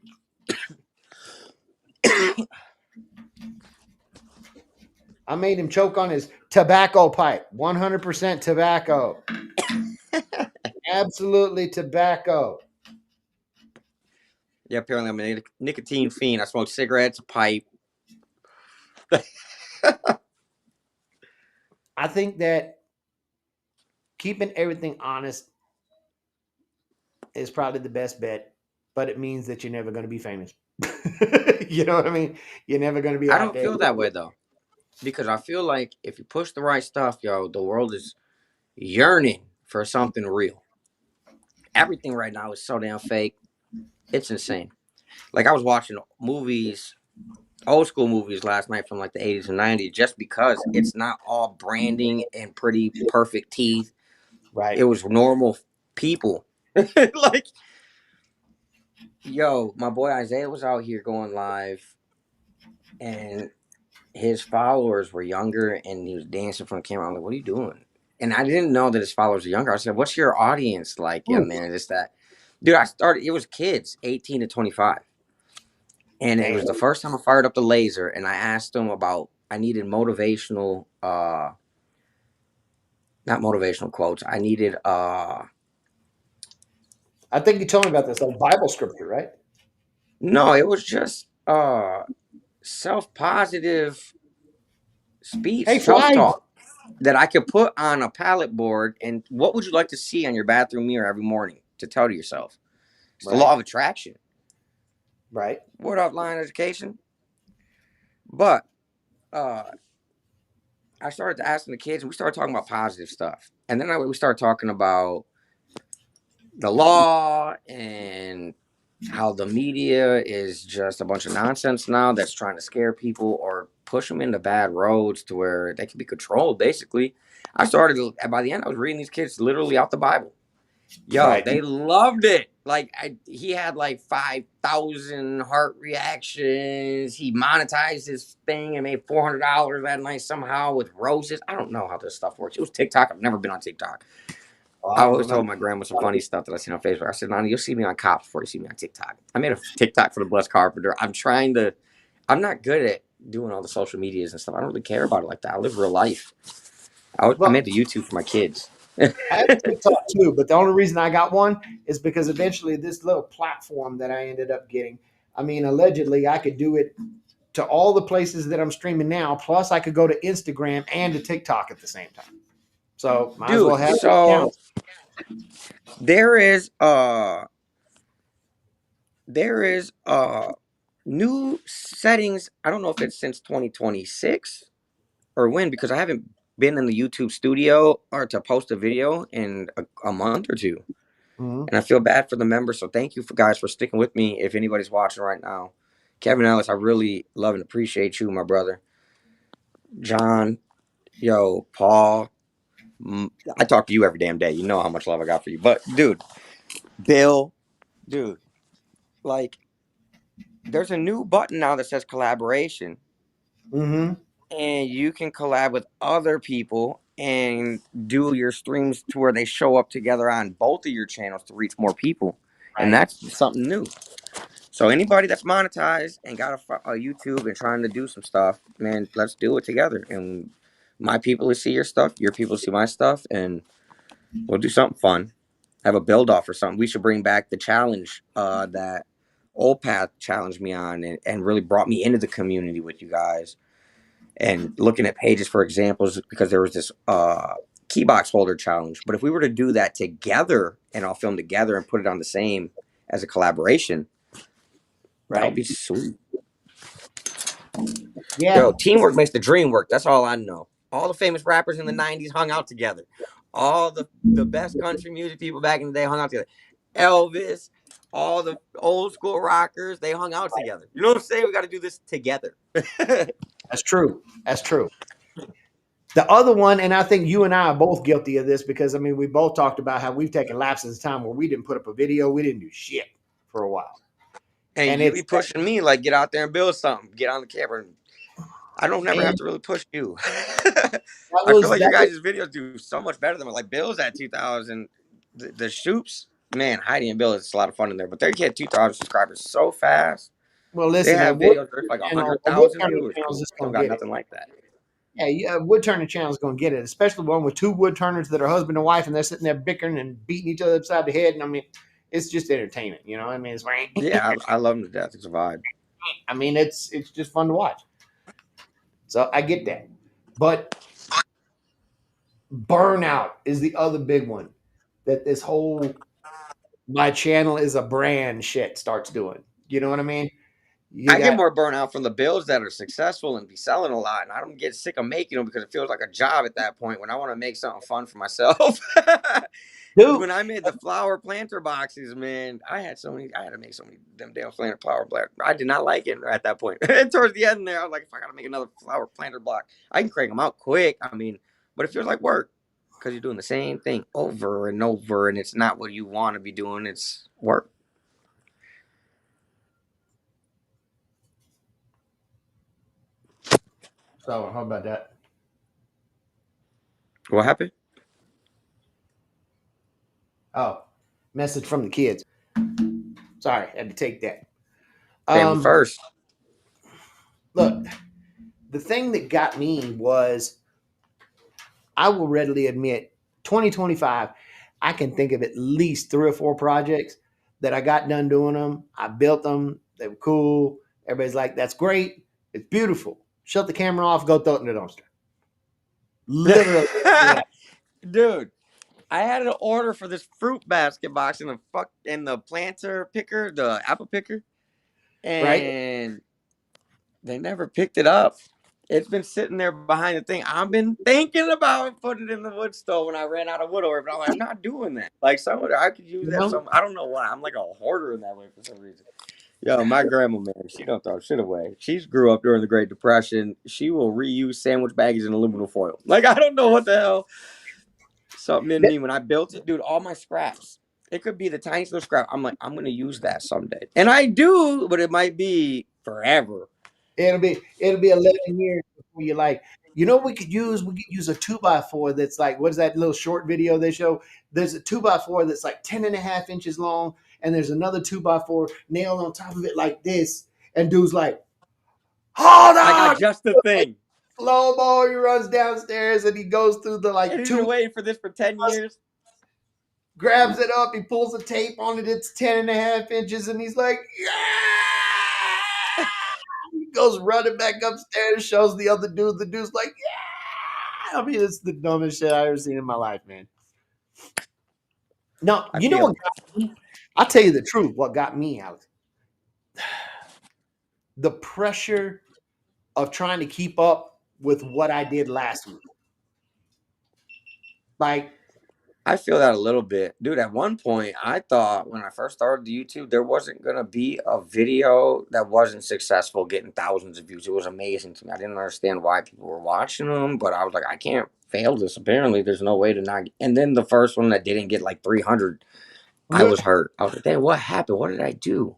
I made him choke on his tobacco pipe. 100% tobacco. Absolutely tobacco. Yeah, apparently I'm a nicotine fiend. I smoke cigarettes, a pipe. I think that keeping everything honest is probably the best bet, but it means that you're never going to be famous. You know what I mean? You're never going to be I out don't there. feel that way though, because I feel like if you push the right stuff, yo, the world is yearning for something real. Everything right now is so damn fake. It's insane. Like I was watching movies, old school movies last night from like the 80s and 90s, just because it's not all branding and pretty perfect teeth. Right. It was normal people. Like, yo, my boy Isaiah was out here going live, and his followers were younger, and he was dancing from the camera. I'm like, what are you doing? And I didn't know that his followers were younger. I said, what's your audience like, young man? And this, that. Dude, it was kids, 18 to 25. And it Damn. was the first time I fired up the laser, and I asked them about, I needed motivational, not motivational quotes. I needed, I think you told me about this, like Bible scripture, right? no, it was just self-positive speech, Hey, fly. self-talk that I could put on a pallet board. And what would you like to see on your bathroom mirror every morning to tell to yourself? It's the Right. law of attraction. Right. Word up, line education. But I started asking the kids, and we started talking about positive stuff. And then we started talking about the law and how the media is just a bunch of nonsense now that's trying to scare people or push them into bad roads to where they can be controlled, basically. I started, by the end, I was reading these kids literally out the Bible. Yo, Right. they loved it. Like, he had like 5,000 heart reactions. He monetized his thing and made $400 that night somehow with roses. I don't know how this stuff works. It was TikTok. I've never been on TikTok. Well, I I don't always know told nothing. my grandma some funny stuff that I seen on Facebook. I said, Nani, you'll see me on Cops before you see me on TikTok. I made a TikTok for the Blessed Carpenter. I'm not good at doing all the social medias and stuff. I don't really care about it like that. I live real life. I Well, made the YouTube for my kids. I have TikTok too, but the only reason I got one is because eventually this little platform that I ended up getting, I mean, allegedly I could do it to all the places that I'm streaming now, plus I could go to Instagram and to TikTok at the same time. So might as well Dude, have it so count. there is there is new settings. I don't know if it's since 2026 or when, because I haven't been in the YouTube studio or to post a video in a month or two. Mhm. And I feel bad for the members. So thank you for guys for sticking with me. If anybody's watching right now, Kevin Ellis, I really love and appreciate you, my brother. John, yo, Paul, I talk to you every damn day. You know how much love I got for you. But dude, Bill, dude, like there's a new button now that says collaboration, Mhm. and you can collab with other people and do your streams to where they show up together on both of your channels to reach more people. And Right. that's something new. So anybody that's monetized and got a YouTube and trying to do some stuff, man, let's do it together. And my people will see your stuff, your people will see my stuff, and we'll do something fun. Have a build off or something. We should bring back the challenge that Old Path challenged me on and really brought me into the community with you guys. And looking at pages for examples, because there was this key box holder challenge. But if we were to do that together and all film together and put it on the same as a collaboration, that would Right. be sweet. Yeah. Yo, teamwork makes the dream work. That's all I know. All the famous rappers in the 90s hung out together. All the best country music people back in the day hung out together. Elvis, all the old school rockers, they hung out together. You know what I'm saying? We got to do this together. That's true. That's true. The other one, and I think you and I are both guilty of this because I mean, we both talked about how we've taken lapses of time where we didn't put up a video, we didn't do shit for a while, And and you be it's pushing me like get out there and build something, get on the camera. I don't never have and to really push you. that I feel was like that your was guys' videos do so much better than like Bill's at 2,000. The shoots, man, Heidi and Bill, it's a lot of fun in there. But they get 2,000 subscribers so fast. well. They Listen, have videos where it's like A wood 100,000 turning viewers. channel is We just don't gonna got get it. nothing like that. Yeah, yeah, wood turning channel is gonna get it, especially one with two wood turners that are husband and wife, and they're sitting there bickering and beating each other upside the head. And I mean, it's just entertainment, you know. I mean, it's Yeah, I love them to death. It's a vibe. I mean, it's just fun to watch. So I get that, but burnout is the other big one that this whole my channel is a brand shit starts doing. You know what I mean? You I get got more burnout from the builds that are successful and be selling a lot, and I don't get sick of making them because it feels like a job at that point when I want to make something fun for myself. Because dude. when I made the flower planter boxes, man, I had to make so many them damn flower planter. I did not like it at that point. And towards the end there, I was like, if I gotta make another flower planter block, I can crank them out quick. I mean, but it feels like work because you're doing the same thing over and over, and it's not what you want to be doing. It's work. So how about that? What happened? Oh, message from the kids. Sorry, had to take that. Family Um, first. look, the thing that got me was I will readily admit 2025, I can think of at least 3 or 4 projects that I got done doing them. I built them. They were cool. Everybody's like, that's great. It's beautiful. Shut the camera off, go throw it in the dumpster. Literally. Dude, I had an order for this fruit basket box in the planter picker, the apple picker, Right? and they never picked it up. It's been sitting there behind the thing. I've been thinking about putting it in the wood stove when I ran out of wood over, but I'm like, I'm not doing that. Like someone I could use You that know? some I don't know why. I'm like a hoarder in that way for some reason. Yo, my grandma, man, she don't throw shit away. She's grew up during the Great Depression. She will reuse sandwich baggies in aluminum foil. Like I don't know what the hell. Something in me when I built it, dude, all my scraps. It could be the tiniest little scrap. I'm like, I'm gonna use that someday. And I do, but it might be forever. It'll be 11 years before you're like, you know what we could use? We could use a 2x4 that's like, what is that little short video they show? There's a 2x4 that's like 10.5 inches long, and there's another 2x4 nailed on top of it like this. And dude's like, hold I got on! just the thing. Slow mo, he runs downstairs and he goes through the And like he's been two, waiting for this for 10 years. grabs it up, he pulls the tape on it, it's 10.5 inches, and he's like, yeah! He goes running back upstairs, shows the other dude. The dude's like, yeah! I mean, it's the dumbest shit I've ever seen in my life, man. No, I you know feel what it. got me? I'll tell you the truth. What got me, Alex? The pressure of trying to keep up with what I did last week. Like, I feel that a little bit. Dude, at one point, I thought when I first started the YouTube, there wasn't going to be a video that wasn't successful getting thousands of views. It was amazing to me. I didn't understand why people were watching them, but I was like, I can't fail this. Apparently, there's no way to not. And then the first one that didn't get like 300, I was hurt. I was like, damn, what happened? What did I do?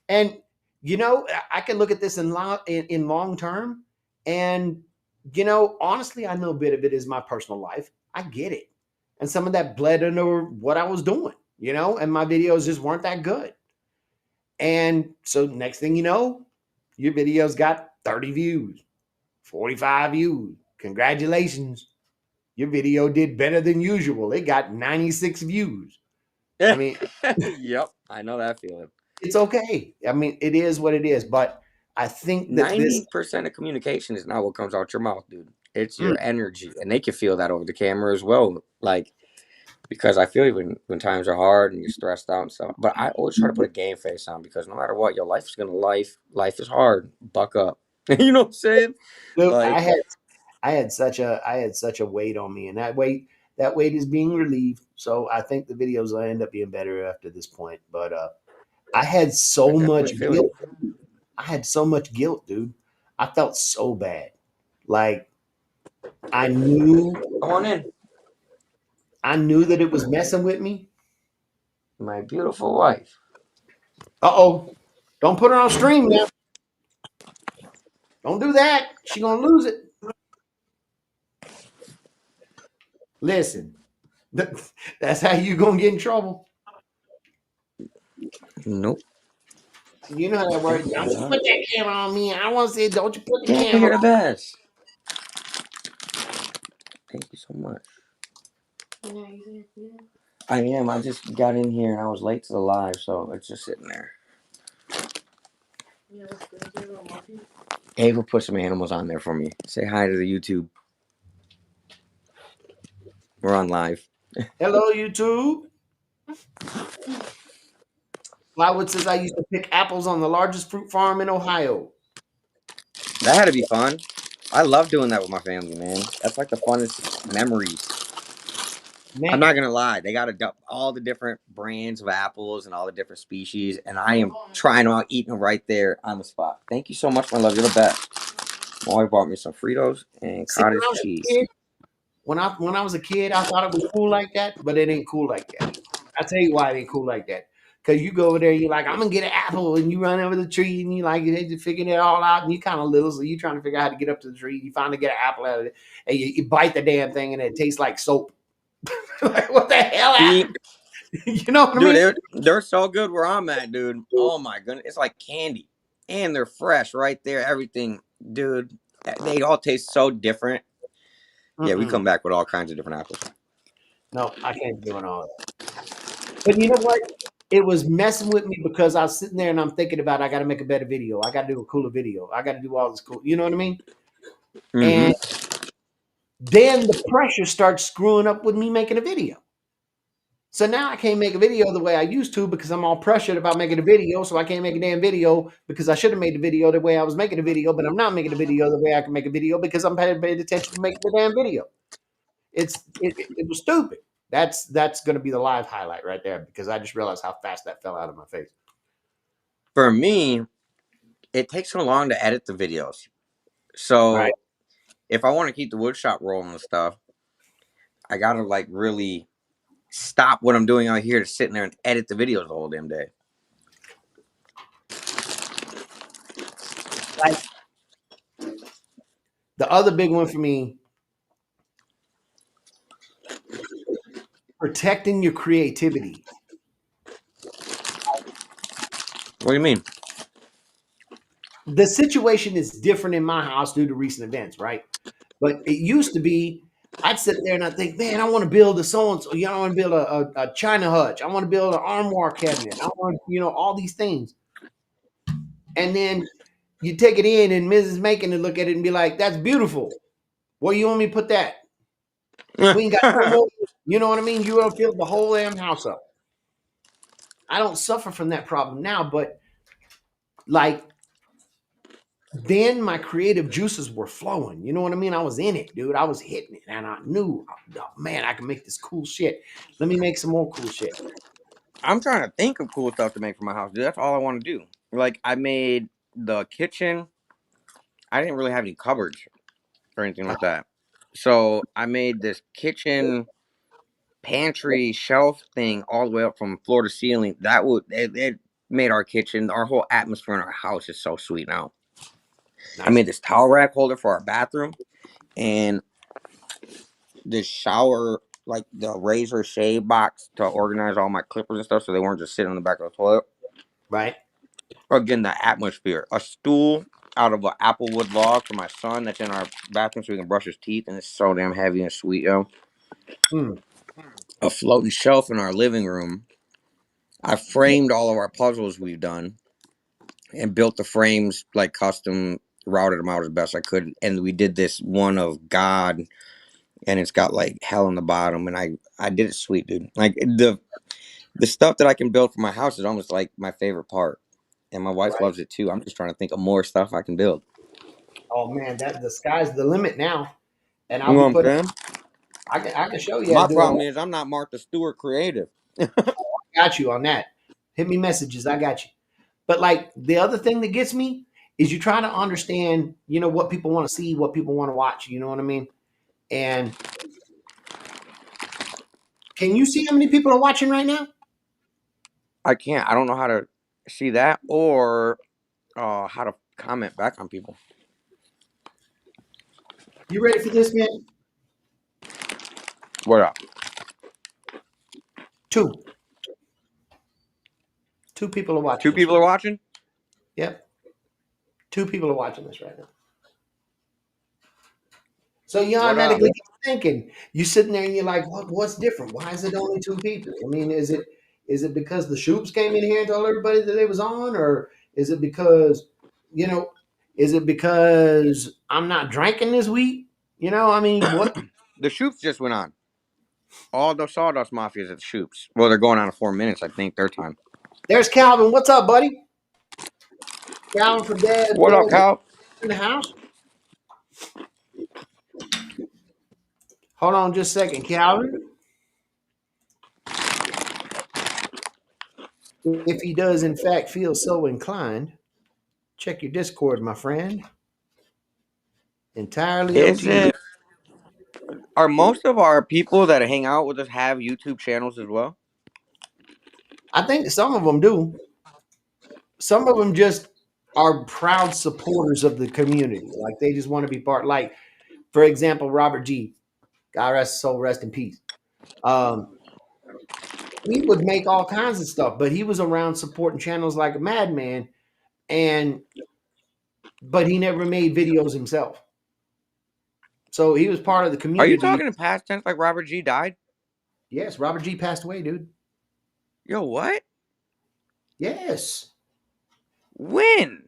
and you know, I can look at this in long term, and you know, honestly, I know a bit of it is my personal life. I get it, and some of that bled into what I was doing, you know, and my videos just weren't that good. And so, next thing you know, your videos got 30 views, 45 views. Congratulations, your video did better than usual. It got 96 views. I mean, Yep, I know that feeling. it's okay. I mean, it is what it is. But I think that this 90% of communication is not what comes out your mouth, dude. It's mm, your energy. And they can feel that over the camera as well. Like, because I feel when times are hard and you're stressed out and stuff. But I always try to put a game face on because no matter what, your life's gonna life is hard. Buck up. You know what I'm saying? look, Like I had such a weight on me, and that weight is being relieved. So I think the videos will end up being better after this point. But I had I so definitely much feel guilt. you. I had so much guilt, dude. I felt so bad. Like I knew Come on in. I knew that it was messing with me. My beautiful wife. Uh-oh. Don't put her on stream now. Don't do that. She gonna lose it. Listen, that's how you gonna get in trouble. Nope. You know how that works. Thank you, Don't you love. put that camera on me. I want to say, don't you put the Damn, camera you're the on best. Thank you so much. I am. I just got in here and I was late to the live, so it's just sitting there. Ava, put some animals on there for me. Say hi to the YouTube. We're on live. Hello, YouTube. Plywood says I used to pick apples on the largest fruit farm in Ohio. That had to be fun. I love doing that with my family, man. That's like the funnest memories. I'm Man, not gonna lie. They got all the different brands of apples and all the different species, and I am trying them out, eating them right there on the spot. Thank you so much, my love. You're the best. My wife bought me some Fritos and see, cottage cheese. when I was a kid, I thought it was cool like that, but it ain't cool like that. I'll tell you why it ain't cool like that. Cause you go over there, you're like, I'm gonna get an apple, and you run over the tree, and you like you figuring it all out, and you kind of little, so you trying to figure out how to get up to the tree. You finally get an apple out of it, and you bite the damn thing, and it tastes like soap. Like, what the hell See, happened? You know what I dude, mean? they're so good where I'm at, dude. Oh my goodness, it's like candy, and they're fresh right there. Everything, dude. They all taste so different. Yeah, we Mm-mm. come back with all kinds of different apples. No, I can't be doing all that. But you know what? It was messing with me because I was sitting there and I'm thinking about I got to make a better video. I got to do a cooler video. I got to do all this cool. You know what I mean? Mm-hmm. And then the pressure starts screwing up with me making a video. So now I can't make a video the way I used to because I'm all pressured about making a video. So I can't make a damn video because I should have made the video the way I was making a video, but I'm not making a video the way I can make a video because I'm paying attention to making the damn video. It was stupid. That's going to be the live highlight right there because I just realized how fast that fell out of my face. For me, it takes so long to edit the videos. Right. So if I want to keep the wood shop rolling and stuff, I gotta like really stop what I'm doing out here to sit in there and edit the videos the whole damn day. Like the other big one for me, protecting your creativity. What do you mean? The situation is different in my house due to recent events, right? But it used to be I'd sit there and I think, man, I want to build a so and so. You know, I want to build a China hutch. I want to build an armoire cabinet. I want, all these things. And then you take it in, and Mrs. Macon to look at it and be like, "That's beautiful. Where you want me to put that? We ain't got no more." You know what I mean? You want to fill the whole damn house up. I don't suffer from that problem now, but like then my creative juices were flowing. You know what I mean? I was in it, dude. I was hitting it, and I knew, oh, man, I can make this cool shit. Let me make some more cool shit. I'm trying to think of cool stuff to make for my house, dude. That's all I want to do. Like I made the kitchen. I didn't really have any cupboards or anything like that. So I made this kitchen pantry shelf thing all the way up from floor to ceiling. It made our kitchen, our whole atmosphere in our house is so sweet now. I Nice. made this towel rack holder for our bathroom and this shower, like the razor shave box to organize all my clippers and stuff so they weren't just sitting on the back of the toilet. Right. Again, the atmosphere. A stool out of an applewood log for my son that's in our bathroom so he can brush his teeth, and it's so damn heavy and sweet, yo. Hmm. A floating shelf in our living room. I framed all of our puzzles we've done and built the frames like custom, routed them out as best I could. And we did this one of God, and it's got like hell in the bottom. And I did it sweet, dude. Like the stuff that I can build for my house is almost like my favorite part. And my wife Right. loves it too. I'm just trying to think of more stuff I can build. Oh man, that the sky's the limit now. And You I'll know be what I'm putting. saying? I can show you how to My do it. problem is I'm not Martha Stewart creative. Got you on that. Hit me messages. I got you. But like the other thing that gets me is you try to understand, what people want to see, what people want to watch. You know what I mean? And can you see how many people are watching right now? I can't. I don't know how to see that or how to comment back on people. You ready for this, man? What up? Two. Two people are watching Two this people right are now. watching? Yep. Two people are watching this right now. So you What up? automatically get thinking. You sitting there and you're like, what's different? Why is it only two people? I mean, is it because the Shoops came in here and told everybody that they was on, or is it because, you know, is it because I'm not drinking this week? I mean, what? The Shoops just went on. All the Sawdust Mafias at the Shoops. Well, they're going on in 4 minutes, I think, their time. There's Calvin. What's up, buddy? Calvin from Dad's What up, Boys Cal? in the house. Hold on just a second, Calvin. If he does, in fact, feel so inclined, check your Discord, my friend. Entirely up Is to you. it? Are most of our people that hang out with us have YouTube channels as well? I think some of them do. Some of them just are proud supporters of the community. Like they just want to be part. Like, for example, Robert G. God rest his soul, rest in peace. Um, he would make all kinds of stuff, but he was around supporting channels like a madman, but he never made videos himself. So he was part of the Are you community. talking in past tense like Robert G died? Yes, Robert G passed away, dude. Yo, what? Yes. When?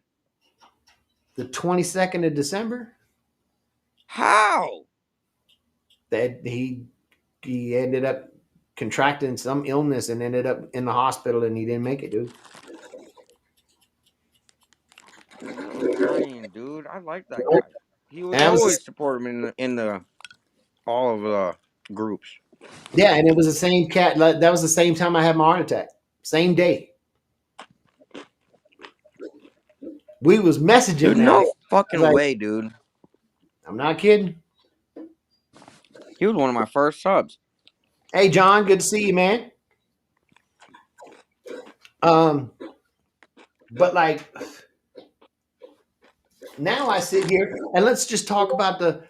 The 22nd of December. How? That he ended up contracting some illness and ended up in the hospital, and he didn't make it, dude. I'm dying, dude. I like that guy. He was And that was always supporting in the all of the groups. yeah, and it was the same cat. That was the same time I had my heart attack. Same day. We was messaging Dude, that day. no I was fucking like, way, dude. I'm not kidding. He was one of my first subs. Hey, John, good to see you, man. Um, but like now I sit here and let's talk about the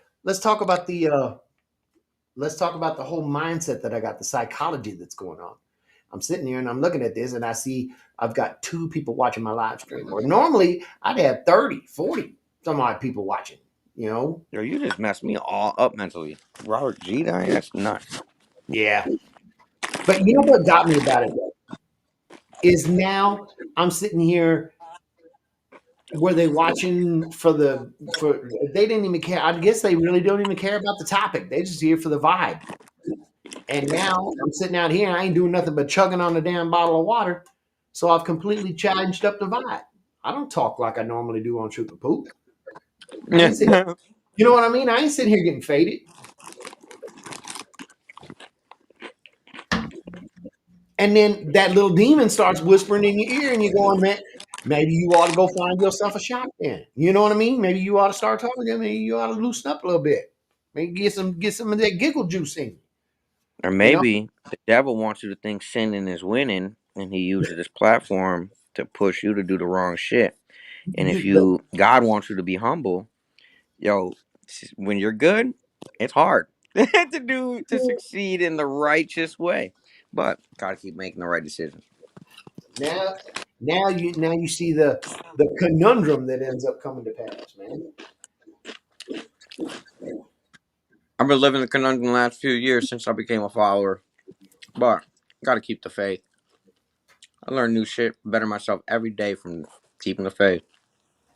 whole mindset that I got, the psychology that's going on. I'm sitting here and I'm looking at this and I see I've got two people watching my live stream. Or normally I'd have 30, 40 some odd people watching, you know? Yo, you just messed me all up mentally. Robert G died? That's nuts. Yeah. But you know what got me about it is now I'm sitting here. Were they watching for they didn't even care. I guess they really don't even care about the topic. They just here for the vibe. And now I'm sitting out here and I ain't doing nothing but chugging on a damn bottle of water. So I've completely changed up the vibe. I don't talk like I normally do on Shoot the Poop. I ain't sitting, you know what I mean? I ain't sitting here getting faded. And then that little demon starts whispering in your ear and you're going, man, maybe you ought to go find yourself a shop then. You know what I mean? Maybe you ought to start talking to them. Maybe you ought to loosen up a little bit. Maybe get some of that giggle juice in you. Or You know? maybe the devil wants you to think sinning is winning, and he uses this platform to push you to do the wrong shit. And if God wants you to be humble, yo, when you're good, it's hard to succeed in the righteous way, but gotta keep making the right decisions. Now, now you see the conundrum that ends up coming to pass, man. I've been living the conundrum the last few years since I became a follower, but gotta keep the faith. I learn new shit, better myself every day from keeping the faith.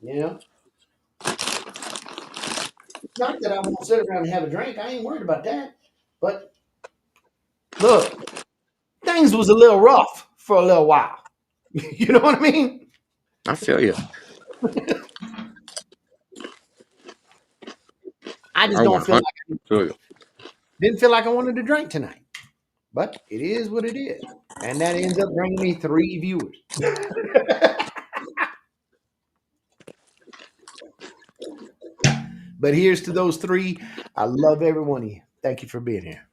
Yeah. It's not that I won't sit around and have a drink. I ain't worried about that. But look, things was a little rough for a little while. You know what I mean? I feel you. I I just don't feel 100 like feel you. didn't feel like I wanted to drink tonight. But it is what it is. And that ends up bringing me 3 viewers. But here's to those three. I love every one of you. Thank you for being here.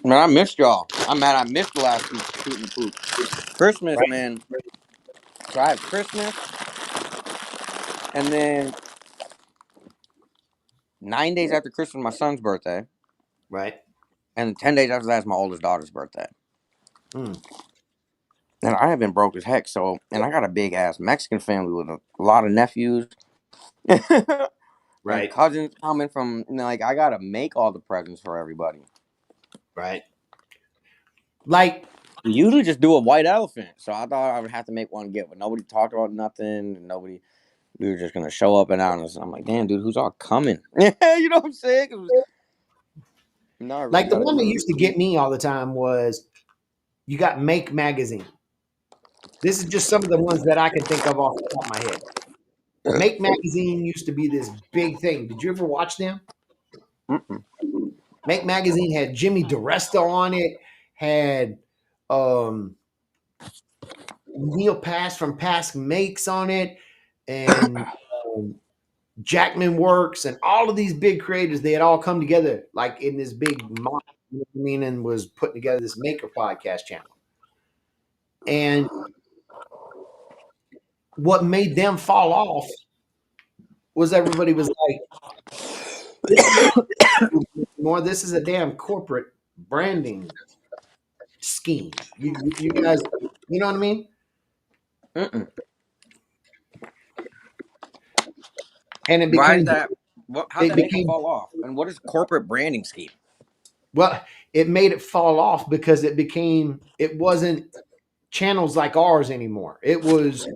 Man, I missed y'all. I'm mad I missed the last week shooting poop. Christmas, Right. man. So I have Christmas, and then 9 days after Christmas, my son's birthday, Right. and 10 days after that is my oldest daughter's birthday. Mm. And I have been broke as heck. So, and I got a big ass Mexican family with a lot of nephews and Right. cousins coming from. Like, I gotta make all the presents for everybody. Right. Like, We usually just do a white elephant, so I thought I would have to make one gift, but nobody talked about nothing. And nobody. We were just gonna show up and out. And I'm like, damn, dude, who's all coming? You know what I'm saying? Now I really the gotta one that do used to get me all the time was you got Make Magazine. This is just some of the ones that I can think of off the top of my head. Make Magazine used to be this big thing. Did you ever watch them? Mm-mm. Make Magazine had Jimmy DiResta on it, had um, Neil Pass from Past Makes on it, and um, Jackman Works, and all of these big creators. They had all come together like in this big mob, you know what I mean, and was putting together this Maker podcast channel. And what made them fall off was everybody was like, "This is more. This is a damn corporate branding scheme." You guys, you know what I mean? Mm-mm. And it Why is became that? What? How'd it that make it became fall off? And what is corporate branding scheme? well, it made it fall off because it wasn't channels like ours anymore. It was,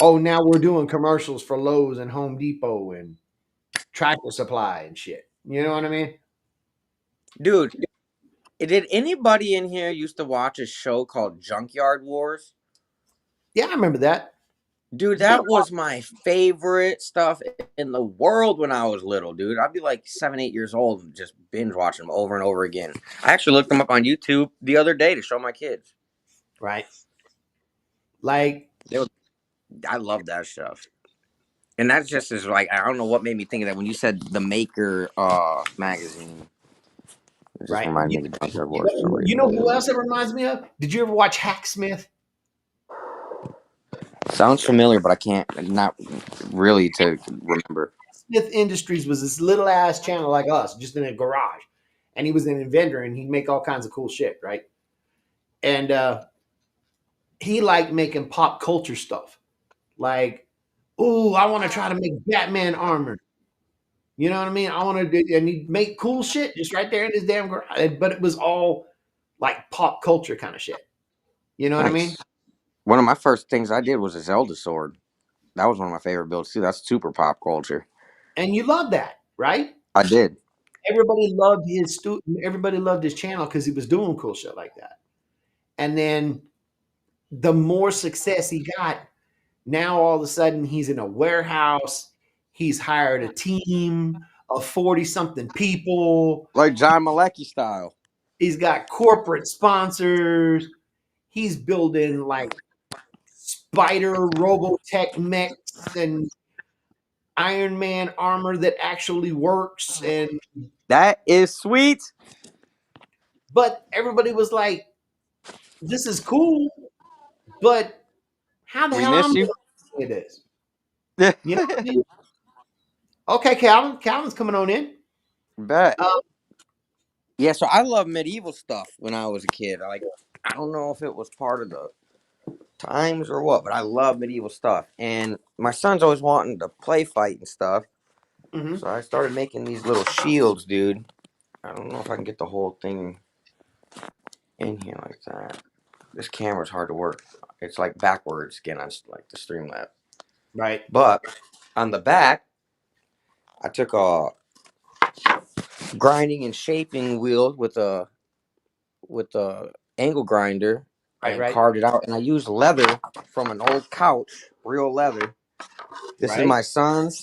oh, now we're doing commercials for Lowe's and Home Depot and Tractor Supply and shit. You know what I mean? Dude, did anybody in here used to watch a show called Junkyard Wars? Yeah, I remember that. Dude, It's been that was my favorite stuff in the world when I was little, dude. I'd be like 7, 8 years old and just binge watching them over and over again. I actually looked them up on YouTube the other day to show my kids. right. Like, They would, I love that stuff. And that's just as like, I don't know what made me think of that when you said the Maker magazine. It just right. reminded me of Junkyard Wars for some You reason. know who else it reminds me of? Did you ever watch Hacksmith? Sounds familiar, but I can't, not really to remember. Smith Industries was this little ass channel like us, just in a garage. And he was an inventor and he'd make all kinds of cool shit, right? And he liked making pop culture stuff. Like, oh, I want to try to make Batman armor. You know what I mean? I want to do, and he'd make cool shit just right there in his damn garage. But it was all like pop culture kind of shit. You know what I mean? Nice. One of my first things I did was a Zelda sword. That was one of my favorite builds too. That's super pop culture. And you love that, right? I did. Everybody loved his channel because he was doing cool shit like that. And then the more success he got, now all of a sudden he's in a warehouse. He's hired a team of 40 something people. Like John Malecki style. He's got corporate sponsors. He's building like spider Robotech mechs and Iron Man armor that actually works. And That is sweet. but everybody was like, this is cool, but how the We hell I'm miss you. doing this? You know what I mean? Okay, Calvin. Calvin's coming on in. Bet. Um, Yeah, so I love medieval stuff when I was a kid. I don't know if it was part of the times or what, but I love medieval stuff. And my son's always wanting to play fight and stuff. mhm. So I started making these little shields, dude. I don't know if I can get the whole thing in here like that. This camera's hard to work. It's like backwards again on like the Streamlab. Right. But on the back, I took a grinding and shaping wheel with a angle grinder and Right. carved it out. And I used leather from an old couch, real leather. This is Right. my son's,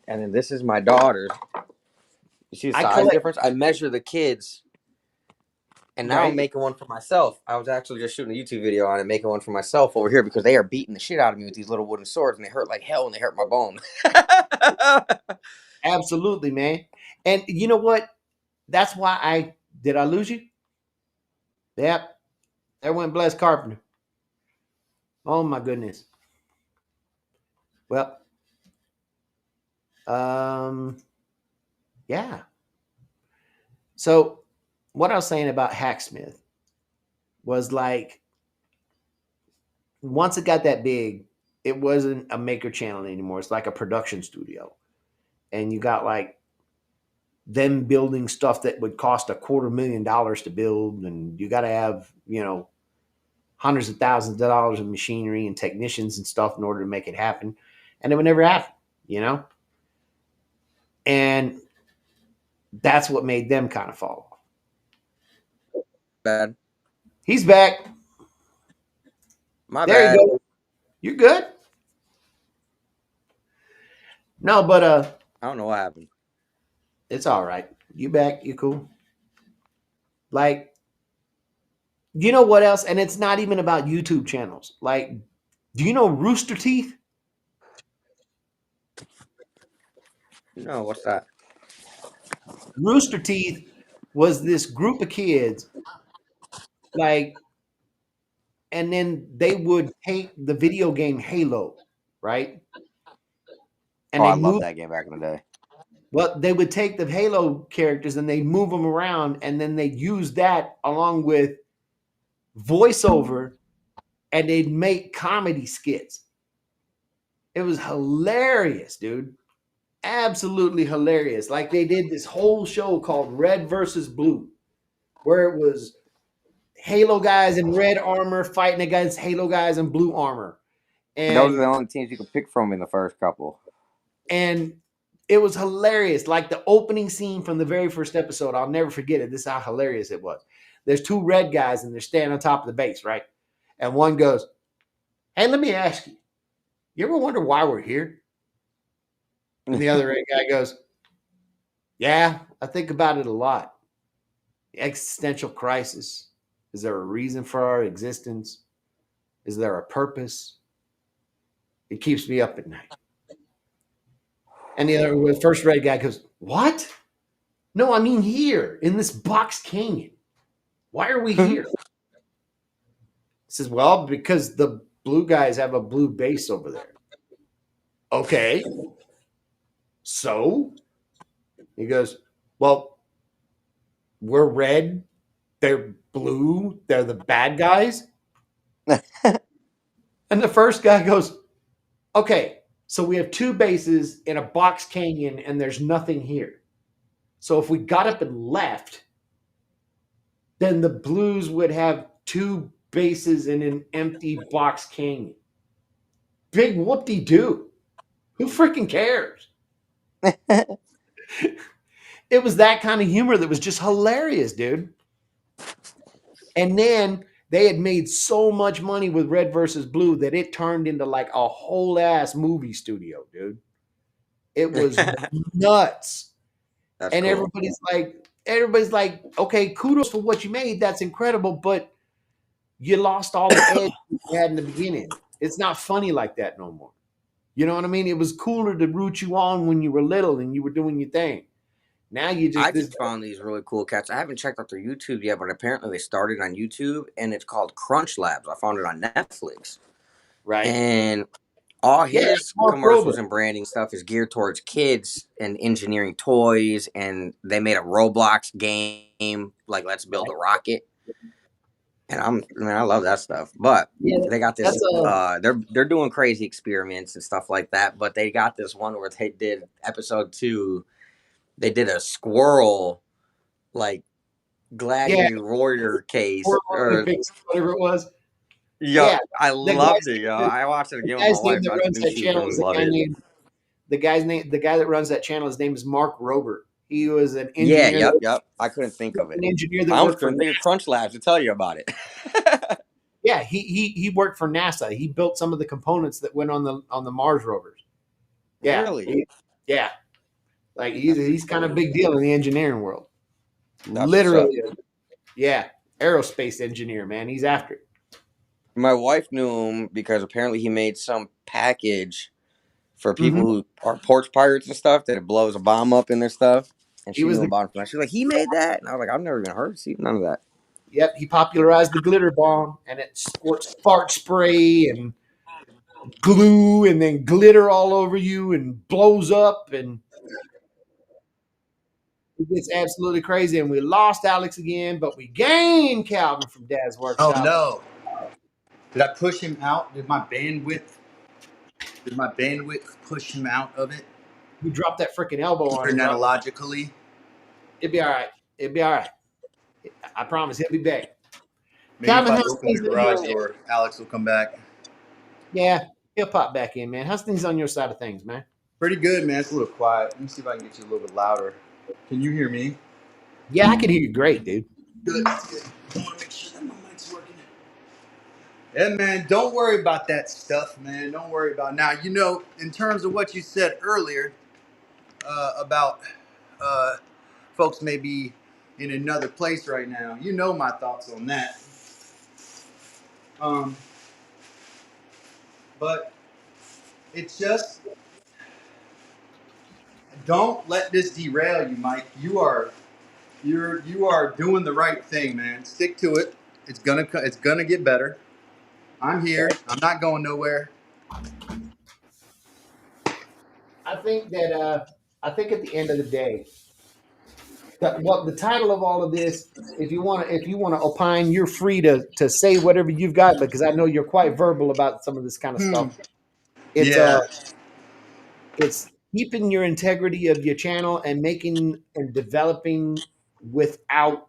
and then this is my daughter's. You see the I size collect. difference? I measure the kids, And now I'm Right. making one for myself. I was actually just shooting a YouTube video on it, making one for myself over here because they are beating the shit out of me with these little wooden swords, and they hurt like hell, and they hurt my bone. Absolutely, man. And you know what? That's why I lose you? Yep. There went Bless Carpenter. Oh my goodness. Well, um, yeah. So what I was saying about Hacksmith was like once it got that big, it wasn't a maker channel anymore. It's like a production studio. And you got like them building stuff that would cost $250,000 to build, and you got to have, hundreds of thousands of dollars of machinery and technicians and stuff in order to make it happen. And it would never happen, you know? And that's what made them kind of fall off. Bad. He's back. My There you bad. go. You're good. No, but I don't know what happened. it's all right. You back, you cool. Like, you know what else? And it's not even about YouTube channels. Like, do you know Rooster Teeth? No, what's that? Rooster Teeth was this group of kids, like, and then they would take the video game Halo, right? And Oh, they I love move. that game back in the day. Well, they would take the Halo characters and they move them around, and then they use that along with voiceover, and they'd make comedy skits. It was hilarious, dude. Absolutely hilarious. Like they did this whole show called Red versus Blue, where it was Halo guys in red armor fighting against Halo guys in blue armor. And those are And the only teams you could pick from in the first couple. and it was hilarious. Like the opening scene from the very first episode, I'll never forget it. This is how hilarious it was. There's two red guys and they're standing on top of the base, right? And one goes, "Hey, let me ask you, you ever wonder why we're here?" And the other red guy goes, "Yeah, I think about it a lot. The existential crisis. Is there a reason for our existence? Is there a purpose? It keeps me up at night." And the first red guy goes, "What? No, I mean here in this box canyon. Why are we here?" He says, "Well, because the blue guys have a blue base over there." "Okay. So?" He goes, "Well, we're red. They're blue. They're the bad guys." And the first guy goes, "Okay, so we have two bases in a box canyon and there's nothing here. So if we got up and left, then the Blues would have two bases in an empty box canyon. Big whoop-de-doo. Who freaking cares?" It was that kind of humor that was just hilarious, dude. And then they had made so much money with Red versus Blue that it turned into like a whole ass movie studio, dude. It was nuts. That's And cool. everybody's like, okay, kudos for what you made. That's incredible, but you lost all the edge you had in the beginning. It's not funny like that no more. You know what I mean? It was cooler to root you on when you were little and you were doing your thing. Now you I just this just found these really cool cats. I haven't checked out their YouTube yet, but apparently they started on YouTube, and it's called Crunch Labs. I found it on Netflix. right. And all Yeah, his Mark commercials Rober. and branding stuff is geared towards kids and engineering toys. And they made a Roblox game, like Let's Build a Rocket. And I love that stuff. But Yeah, they got this. that's a They're doing crazy experiments and stuff like that. But they got this one where they did episode 2. They did a squirrel like yeah, gladiator warrior case. World Or Olympics, whatever it was. yo, Yeah, I the loved guy's it. Yo, name, I watched it the again with my guy's name wife. that I runs knew that she was channel gonna is a love guy it. named the guy that runs that channel. His name is Mark Rober. He was an Yeah, engineer. yep. I couldn't think of it. An engineer I that almost worked for couldn't think of Crunch Labs to tell you about it. yeah. He worked for NASA. He built some of the components that went on the Mars rovers. Yeah, Really? yeah. Like That's he's pretty kind of cool. big deal in the engineering world. That's what's up. Literally, yeah. aerospace engineer, man. He's after it. My wife knew him because apparently he made some package for people who are porch pirates and stuff that it blows a bomb up in their stuff. And He she was knew the about it from that. She was like, he made that? And I was like, I've never even heard see none of that. Yep, he popularized the glitter bomb, and it squirts fart spray and glue, and then glitter all over you, and blows up, and it gets absolutely crazy. And we lost Alex again, but we gained Calvin from Dad's Oh workshop. no! Did I push him out? Did my bandwidth push him out of it? You dropped that freaking elbow on him, bro. Internetalogically. It'll be all right. It'll be all right. I promise he'll be back. Maybe Calvin, if I how's open things the on your garage end? door, Alex will come back. Yeah, he'll pop back in, man. How's things on your side of things, man? Pretty good, man. It's a little quiet. Let me see if I can get you a little bit louder. Can you hear me? Yeah, I can hear you great, dude. Good. Good. I want to make sure that my mic's working. Yeah, man. Don't worry about that stuff, man. Don't worry about it. Now. You know, in terms of what you said earlier about folks may be in another place right now. You know my thoughts on that. But it's just don't let this derail you, Mike. You are doing the right thing, man. Stick to it. It's gonna get better. I'm here. I'm not going nowhere. I think that I think at the end of the day, the title of all of this, if you want to opine, you're free to say whatever you've got, because I know you're quite verbal about some of this kind of stuff. It's Yeah, it's keeping your integrity of your channel and making and developing without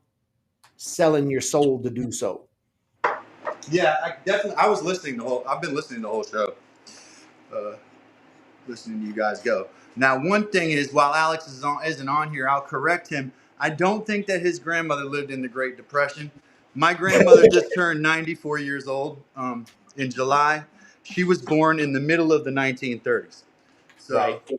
selling your soul to do so. yeah. I definitely. I was listening the whole. I've been listening the whole show. Uh, Listening to you guys go. Now, one thing is, while Alex isn't on here, I'll correct him. I don't think that his grandmother lived in the Great Depression. My grandmother just turned 94 years old in July. She was born in the middle of the 1930s. So Right.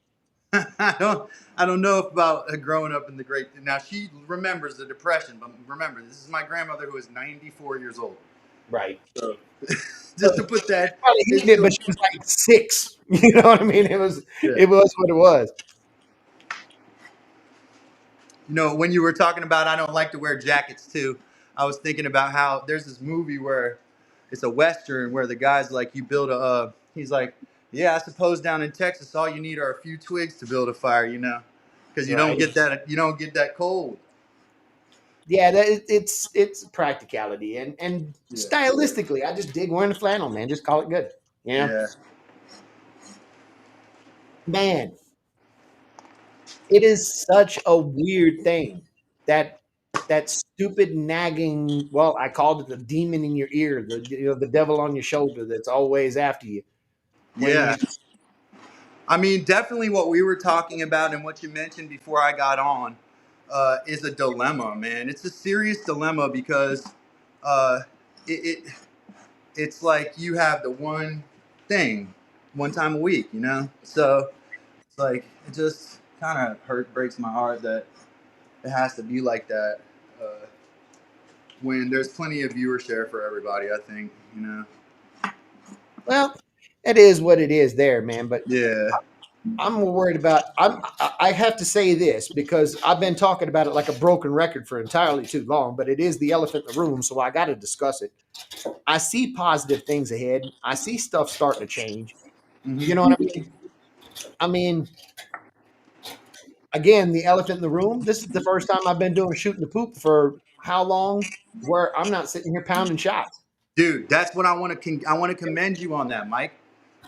I don't know about growing up in the Great. Now she remembers the Depression, but remember, this is my grandmother who is 94 years old. Right. So just to put that, Probably it's hated it, still, but she was like 6. You know what I mean? It was yeah. what it was. You know, when you were talking about I don't like to wear jackets too, I was thinking about how there's this movie where it's a Western where the guy's like, you build he's like, yeah, I suppose down in Texas, all you need are a few twigs to build a fire, you know, because you don't Right. get that cold. Yeah, it's practicality and Yeah. stylistically, I just dig wearing the flannel, man. Just call it good. You know? Yeah. Man, it is such a weird thing that that stupid nagging, well, I called it the demon in your ear, the devil on your shoulder that's always after you. When Yeah. I mean, definitely what we were talking about and what you mentioned before I got on is a dilemma, man. It's a serious dilemma because uh, it it's like you have the one thing one time a week, you know? So it's like, it just kind of breaks my heart that it has to be like that when there's plenty of viewer share for everybody, I think, you know? well, it is what it is there, man. But Yeah. I'm more worried about. I have to say this because I've been talking about it like a broken record for entirely too long. But it is the elephant in the room, so I got to discuss it. I see positive things ahead. I see stuff starting to change. You know Mm-hmm. what I mean? I mean, again, the elephant in the room. This is the first time I've been doing shooting the poop for how long? Where I'm not sitting here pounding shots. Dude, that's what I want to I want to commend you on that, Mike.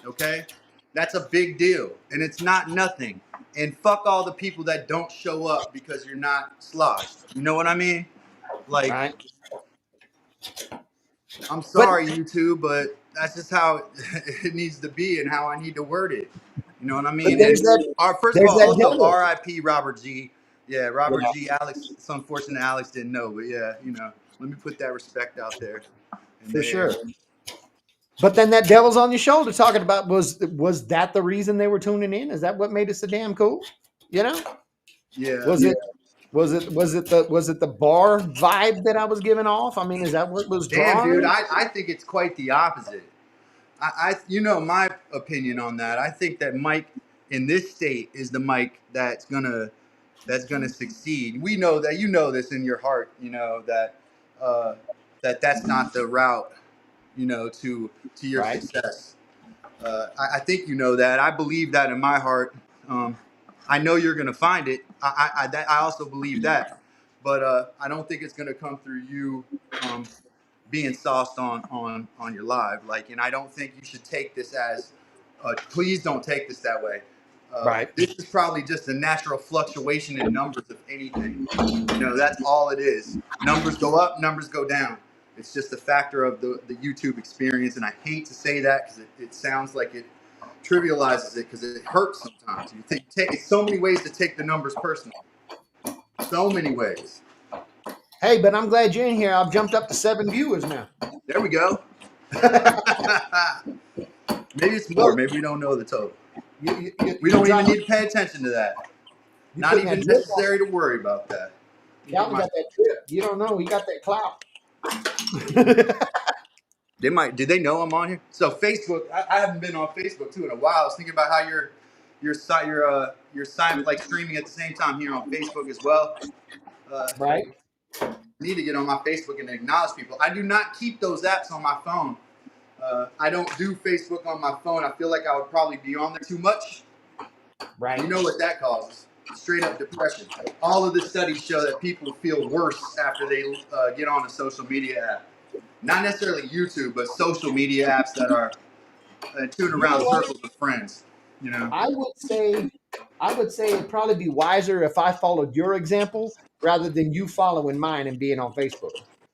Okay? That's a big deal and it's not nothing. And fuck all the people that don't show up because you're not sloshed. You know what I mean? Like, Right. I'm But sorry, YouTube, but that's just how it needs to be and how I need to word it. You know what I but mean? And first of all, also devil. RIP Robert G. Yeah, Robert Yeah, G. Alex. It's unfortunate Alex didn't know, but yeah, you know, let me put that respect out there. And for there. sure. But then that devil's on your shoulder talking about was that the reason they were tuning in? Is that what made it so damn cool? You know? Yeah. Was it Was it the bar vibe that I was giving off? I mean, is that what was Damn, drawing dude, you? I think it's quite the opposite. You know my opinion on that. I think that Mike in this state is the Mike that's gonna succeed. We know that, you know this in your heart. You know that uh, that's not the route. You know, to your Right. success. I think you know that. I believe that in my heart. Um, I know you're gonna find it. I also believe that, but I don't think it's gonna come through you. Being sauced on your live, like, and I don't think you should take this as please don't take this that way. Right. This is probably just a natural fluctuation in numbers of anything. You know, that's all it is. Numbers go up, numbers go down. It's just a factor of the YouTube experience, and I hate to say that because it sounds like it trivializes it, because it hurts sometimes. You take it's so many ways to take the numbers personal, so many ways. Hey, but I'm glad you're in here. I've jumped up to 7 viewers now. There we go. Maybe it's more. Well, Maybe we don't know the total. We you're don't even dropping, need to pay attention to that. you're Not putting that even drip on. necessary to worry about that. Calvin got that drip. You don't know. He got that clout. They might. Did they know I'm on here? So Facebook. I haven't been on Facebook too in a while. I was thinking about how your site like streaming at the same time here on Facebook as well. Right. Need to get on my Facebook and acknowledge people. I do not keep those apps on my phone. I don't do Facebook on my phone. I feel like I would probably be on there too much. Right. You know what that causes? Straight up depression. All of the studies show that people feel worse after they get on a social media app. Not necessarily YouTube, but social media apps that are tuned You know around what? circles of friends. You know? I would say it'd probably be wiser if I followed your example rather than you following mine and being on Facebook.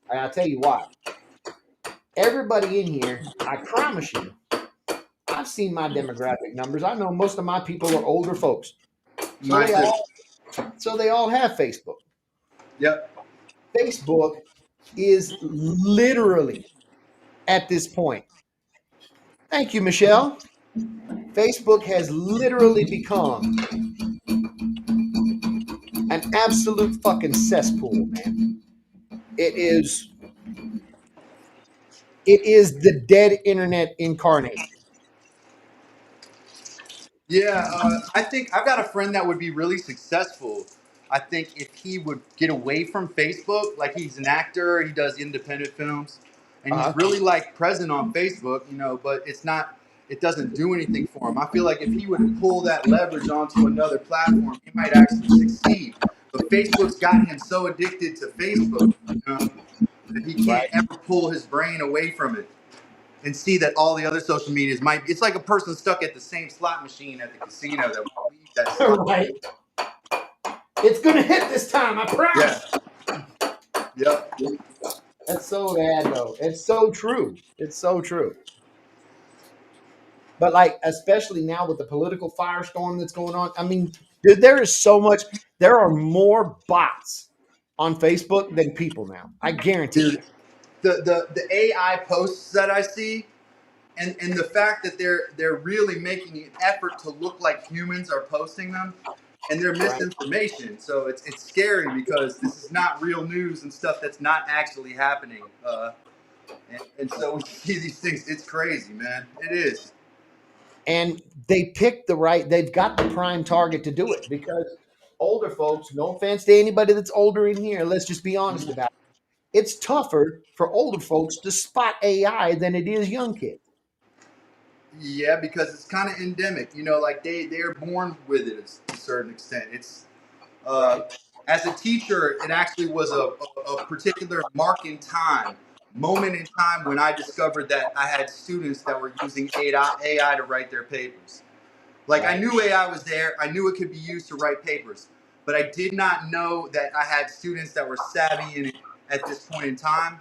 And I'll tell you why. Everybody in here, I promise you, I've seen my demographic numbers. I know most of my people are older folks. So Mine they too. all so they all have Facebook. Yep. Facebook is literally at this point. Thank you, Michelle. Facebook has literally become an absolute fucking cesspool, man. It is it is the dead internet incarnate. Yeah, I think I've got a friend that would be really successful. I think if he would get away from Facebook, like he's an actor, he does independent films, and he's Uh-huh. really like present on Facebook, you know, but it doesn't do anything for him. I feel like if he would pull that leverage onto another platform, he might actually succeed. But Facebook's got him so addicted to Facebook, you know, that he can't Right. ever pull his brain away from it and see that all the other social medias might. It's like a person stuck at the same slot machine at the casino that will leave that slot. Right. It's gonna hit this time, I promise. Yeah. Yep. That's so bad though. It's so true. It's so true. But like, especially now with the political firestorm that's going on, I mean, dude, there is so much. There are more bots on Facebook than people now. I guarantee you. Dude, the AI posts that I see, and the fact that they're really making an effort to look like humans are posting them, and they're Right. misinformation. So it's scary because this is not real news and stuff that's not actually happening. And so we see these things. It's crazy, man. It is. And they've got the prime target to do it because older folks, no offense to anybody that's older in here, let's just be honest about it. It's tougher for older folks to spot AI than it is young kids. Yeah, because it's kind of endemic. You know, like they're born with it to a certain extent. It's uh, Right. as a teacher, it actually was a particular moment in time when I discovered that I had students that were using AI to write their papers. Like I Right. knew AI was there, I knew it could be used to write papers, but I did not know that I had students that were savvy in it at this point in time.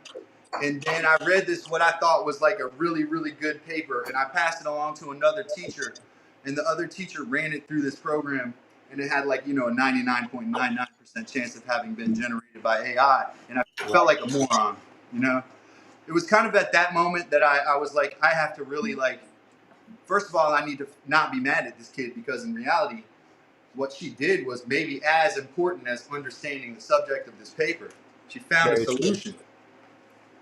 And then I read this, what I thought was like a really, really good paper, and I passed it along to another teacher, and the other teacher ran it through this program, and it had like, you know, a 99.99% chance of having been generated by AI, and I felt Right. like a moron, you know? It was kind of at that moment that I was like, I have to really like, first of all, I need to not be mad at this kid because in reality, what she did was maybe as important as understanding the subject of this paper. She found a Very true. solution.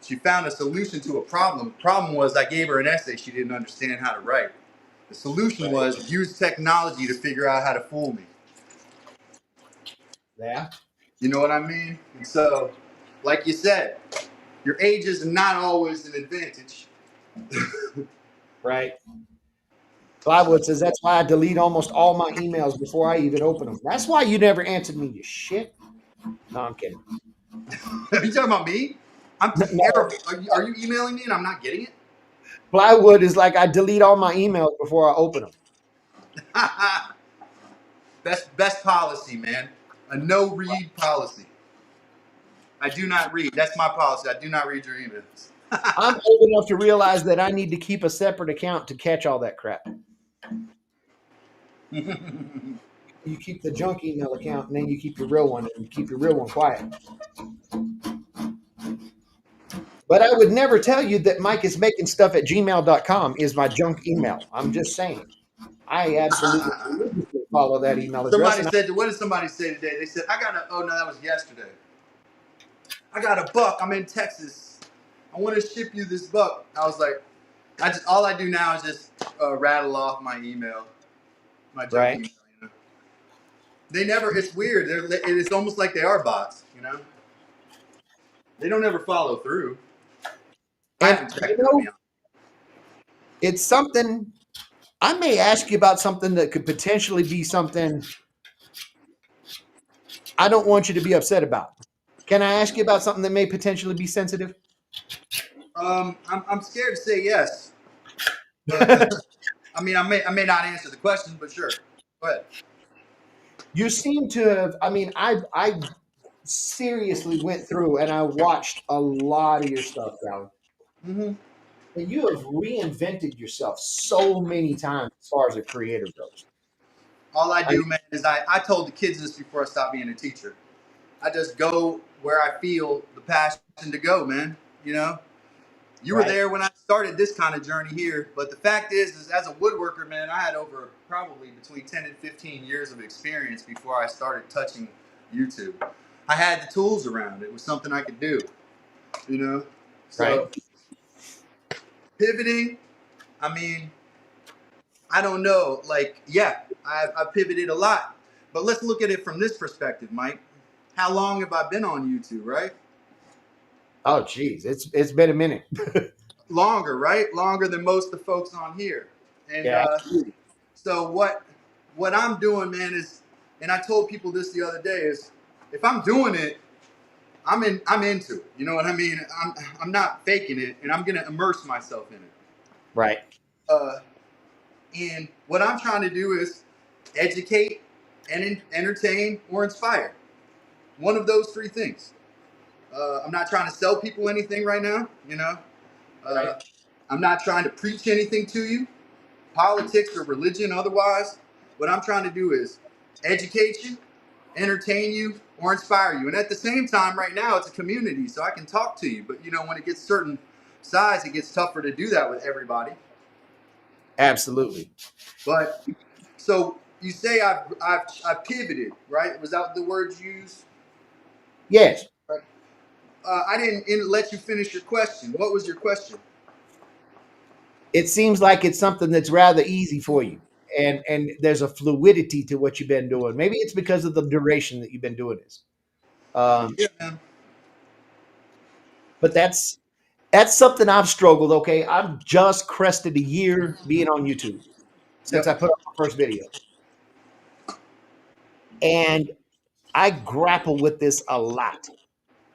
She found a solution to a problem. The problem was I gave her an essay she didn't understand how to write. The solution Right. was use technology to figure out how to fool me. Yeah. You know what I mean? And so, like you said, your age is not always an advantage. Right. Plywood says that's why I delete almost all my emails before I even open them. That's why you never answered me, you shit. No, I'm kidding. Are you talking about me? I'm No, terrible. Are you emailing me and I'm not getting it? Plywood is like I delete all my emails before I open them. Best policy, man. A no read policy. I do not read. That's my policy. I do not read your emails. I'm old enough to realize that I need to keep a separate account to catch all that crap. You keep the junk email account and then you keep your real one and keep your real one quiet. But I would never tell you that Mike is making stuff at gmail.com is my junk email. I'm just saying. I absolutely religiously follow that email address. Somebody said, what did somebody say today? They said, oh no, that was yesterday. I got a buck. I'm in Texas. I want to ship you this buck. I was like, all I do now is just rattle off my email, my junk Right. email. You know? They never. It's weird. It's almost like they are bots. You know, they don't ever follow through. I And haven't checked them. it's something I may ask you about something that could potentially be something I don't want you to be upset about. Can I ask you about something that may potentially be sensitive? I'm scared to say yes, but I mean, I may not answer the question, but sure. Go ahead. You seem to have. I mean, I seriously went through and I watched a lot of your stuff, Alan. Mm-hmm. And you have reinvented yourself so many times as far as a creator goes. All I do, man, is I told the kids this before I stopped being a teacher. I just go where I feel the passion to go, man. You know, you were Right. there when I started this kind of journey here. But the fact is as a woodworker, man, I had over probably between 10 and 15 years of experience before I started touching YouTube. I had the tools around. It was something I could do, you know? So Right. pivoting, I mean, I don't know. Like, yeah, I've pivoted a lot. But let's look at it from this perspective, Mike. How long have I been on YouTube, right? Oh, geez, it's been a minute. Longer, right? Longer than most of the folks on here. And Yeah. so what I'm doing, man, is, and I told people this the other day, is if I'm doing it, I'm into it. You know what I mean? I'm not faking it, and I'm gonna immerse myself in it. Right. And what I'm trying to do is educate and entertain or inspire. One of those three things. I'm not trying to sell people anything right now, you know. Right. I'm not trying to preach anything to you, politics or religion otherwise. What I'm trying to do is educate you, entertain you, or inspire you. And at the same time, right now, it's a community, so I can talk to you. But, you know, when it gets certain size, it gets tougher to do that with everybody. Absolutely. But, so you say I've pivoted, right? Was that the words used? Yes. Right. I didn't let you finish your question. What was your question? It seems like it's something that's rather easy for you. And there's a fluidity to what you've been doing. Maybe it's because of the duration that you've been doing this. Yeah, man. But that's something I've struggled. Okay, I've just crested a year being on YouTube since I Yep. put up my first video, and I grapple with this a lot.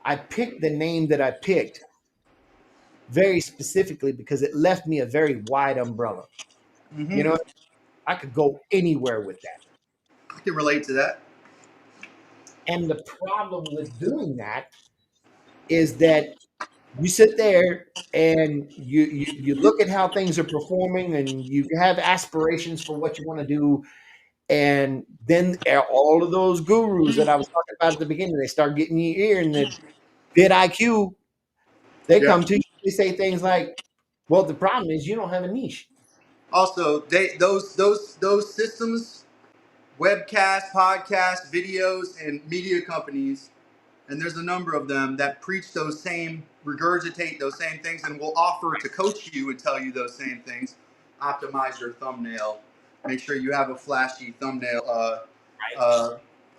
I picked the name that I picked very specifically because it left me a very wide umbrella. You Mm-hmm. know, I could go anywhere with that. I can relate to that. And the problem with doing that is that you sit there and you look at how things are performing and you have aspirations for what you want to do. And then all of those gurus that I was talking about at the beginning, they start getting your ear and the vidIQ, they Yeah. come to you, they say things like, well, the problem is you don't have a niche. Also, those systems webcasts, podcasts, videos, and media companies, and there's a number of them that preach those same, regurgitate those same things, and will offer to coach you and tell you those same things. Optimize your thumbnail. Make sure you have a flashy thumbnail.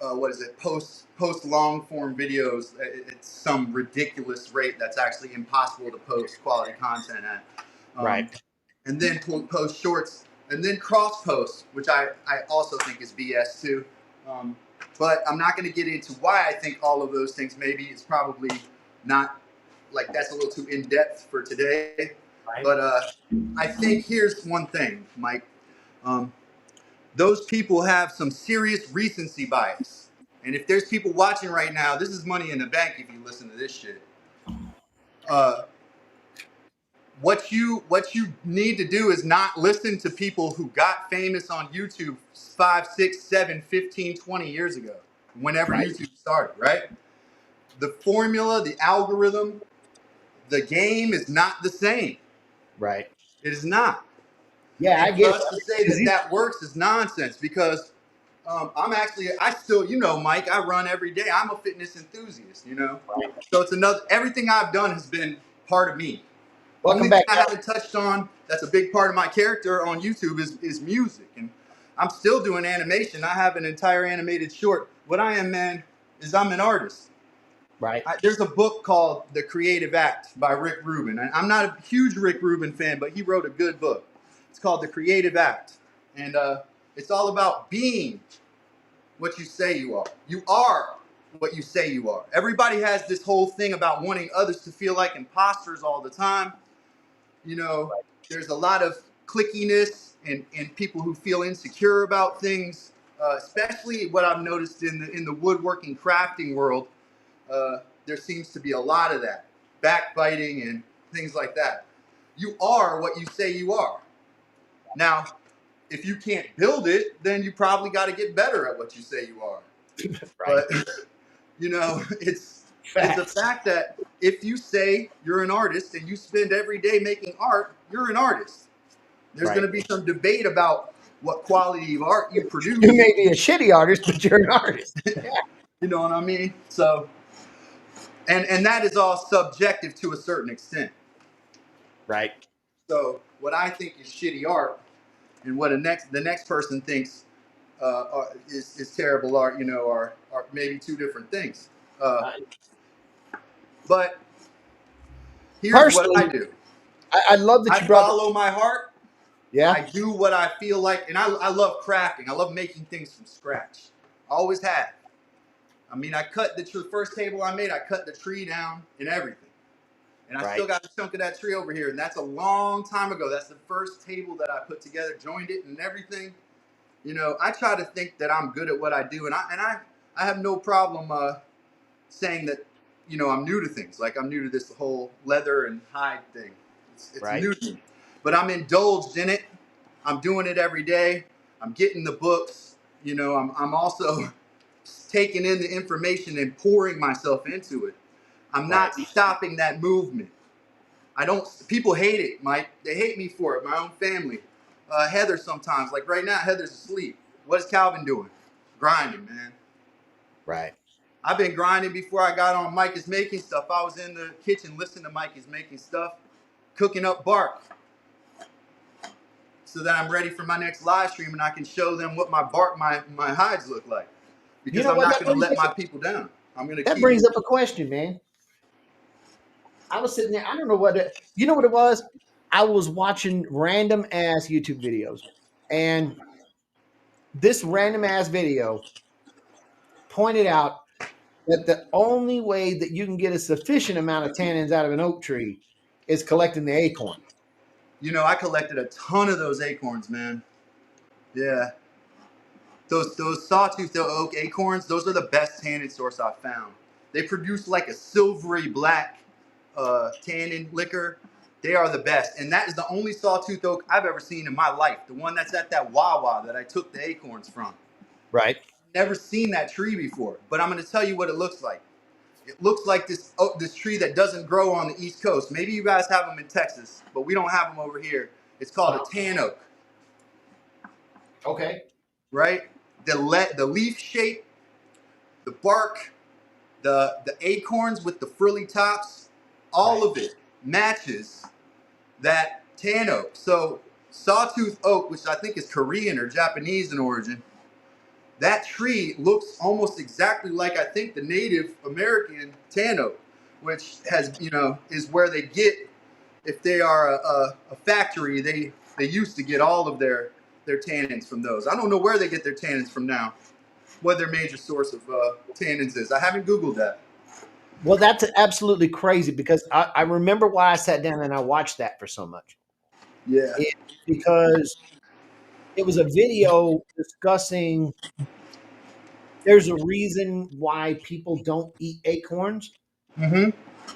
What is it? Post long form videos at some ridiculous rate that's actually impossible to post quality content at. Right. And then post shorts, and then cross post, which I also think is BS too. But I'm not going to get into why I think all of those things. Maybe it's probably not, like, that's a little too in depth for today. Right. But I think here's one thing, Mike. Those people have some serious recency bias. And if there's people watching right now, this is money in the bank if you listen to this shit. What you need to do is not listen to people who got famous on YouTube 5, 6, 7, 15, 20 years ago, whenever Right. YouTube started, right? The formula, the algorithm, the game is not the same. Right. It is not. Yeah, I And for get us to say that that works is nonsense, because I still, Mike, I run every day. I'm a fitness enthusiast, Right. So it's everything I've done has been part of me. Welcome Only back. thing I haven't touched on that's a big part of my character on YouTube is music. And I'm still doing animation. I have an entire animated short. What I am, man, is I'm an artist. Right. There's a book called The Creative Act by Rick Rubin. And I'm not a huge Rick Rubin fan, but he wrote a good book. It's called The Creative Act. And it's all about being what you say you are. You are what you say you are. Everybody has this whole thing about wanting others to feel like imposters all the time. There's a lot of clickiness and people who feel insecure about things, especially what I've noticed in the woodworking crafting world. There seems to be a lot of that, backbiting and things like that. You are what you say you are. Now, if you can't build it, then you probably got to get better at what you say you are. Right. But it's a fact that if you say you're an artist and you spend every day making art, you're an artist. There's Right. going to be some debate about what quality of art you produce. You may be a shitty artist, but you're an artist. You know what I mean? So, and that is all subjective to a certain extent. Right. So what I think is shitty art, and what the next person thinks is terrible art, are maybe two different things. But here's what I do. I love that I you brought. follow my heart. Yeah. I do what I feel like, and I love crafting. I love making things from scratch. Always have. I mean, I cut the first table I made. I cut the tree down and everything, and I still got a chunk of that tree over here. And that's a long time ago. That's the first table that I put together, joined it, and everything. I try to think that I'm good at what I do, and I have no problem saying that. I'm new to things. Like, I'm new to this whole leather and hide thing. It's new to me, but I'm indulged in it. I'm doing it every day. I'm getting the books. I'm also taking in the information and pouring myself into it. I'm not stopping that movement. People hate it, Mike. They hate me for it. My own family. Heather sometimes. Like right now, Heather's asleep. What is Calvin doing? Grinding, man. Right. I've been grinding before I got on Mike is Making Stuff. I was in the kitchen listening to Mike is Making Stuff, cooking up bark, so that I'm ready for my next live stream and I can show them what my hides look like. Because I'm not going to let my people down. I'm going to. That brings up a question, man. I was sitting there. I don't know what you know what it was. I was watching random ass YouTube videos, and this random ass video pointed out that the only way that you can get a sufficient amount of tannins out of an oak tree is collecting the acorn. I collected a ton of those acorns, man. Yeah. Those sawtooth oak acorns, those are the best tannin source I've found. They produce like a silvery black tannin liquor. They are the best. And that is the only sawtooth oak I've ever seen in my life. The one that's at that Wawa that I took the acorns from. Right. Never seen that tree before. But I'm going to tell you what it looks like. It looks like this tree that doesn't grow on the East Coast. Maybe you guys have them in Texas, but we don't have them over here. It's called a tan oak. Okay. Right? the leaf shape, the bark, the acorns with the frilly tops, all Right. of it matches that tan oak. So sawtooth oak, which I think is Korean or Japanese in origin, that tree looks almost exactly like I think the Native American tan oak, which has is where they get, if they are a factory, they used to get all of their tannins from those. I don't know where they get their tannins from now, what their major source of tannins is. I haven't Googled that. Well, that's absolutely crazy because I remember why I sat down and I watched that for so much. Yeah. It, because it was a video discussing there's a reason why people don't eat acorns, Mm-hmm. and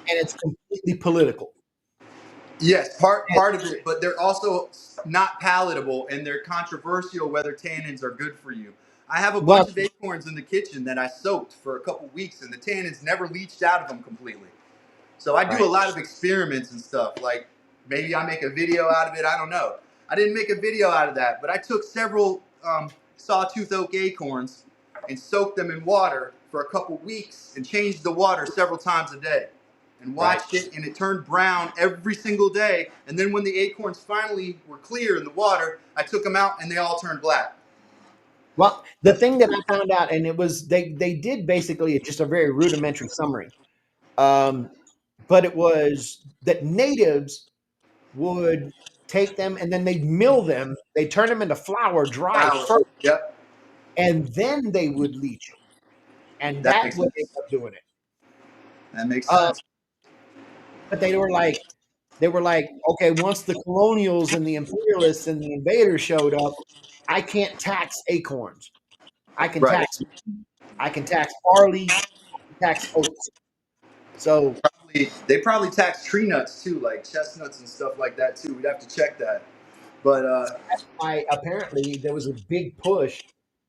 it's completely political. Yes, And, part of it, but they're also not palatable and they're controversial whether tannins are good for you. I have a well, bunch of acorns in the kitchen that I soaked for a couple weeks, and the tannins never leached out of them completely. So I do a right. lot of experiments and stuff. Like maybe I make a video out of it. I don't know. I didn't make a video out of that, but I took several sawtooth oak acorns and soaked them in water for a couple weeks and changed the water several times a day and Right. watched it, and it turned brown every single day. And then when the acorns finally were clear in the water, I took them out and they all turned black. Well, the thing that I found out, and it was they did basically just a very rudimentary summary, um, but it was that natives would take them and then they'd mill them, they turn them into flour dry Wow. first, Yep. and then they would leach it, and That that's makes what they sense. ended up doing it. That makes Uh, sense. but they were like, okay, once the colonials and the imperialists and the invaders showed up, I can't tax acorns. I can Right. tax I can tax barley, I can tax oats. So They probably tax tree nuts too, like chestnuts and stuff like that too. We'd have to check that. But I apparently there was a big push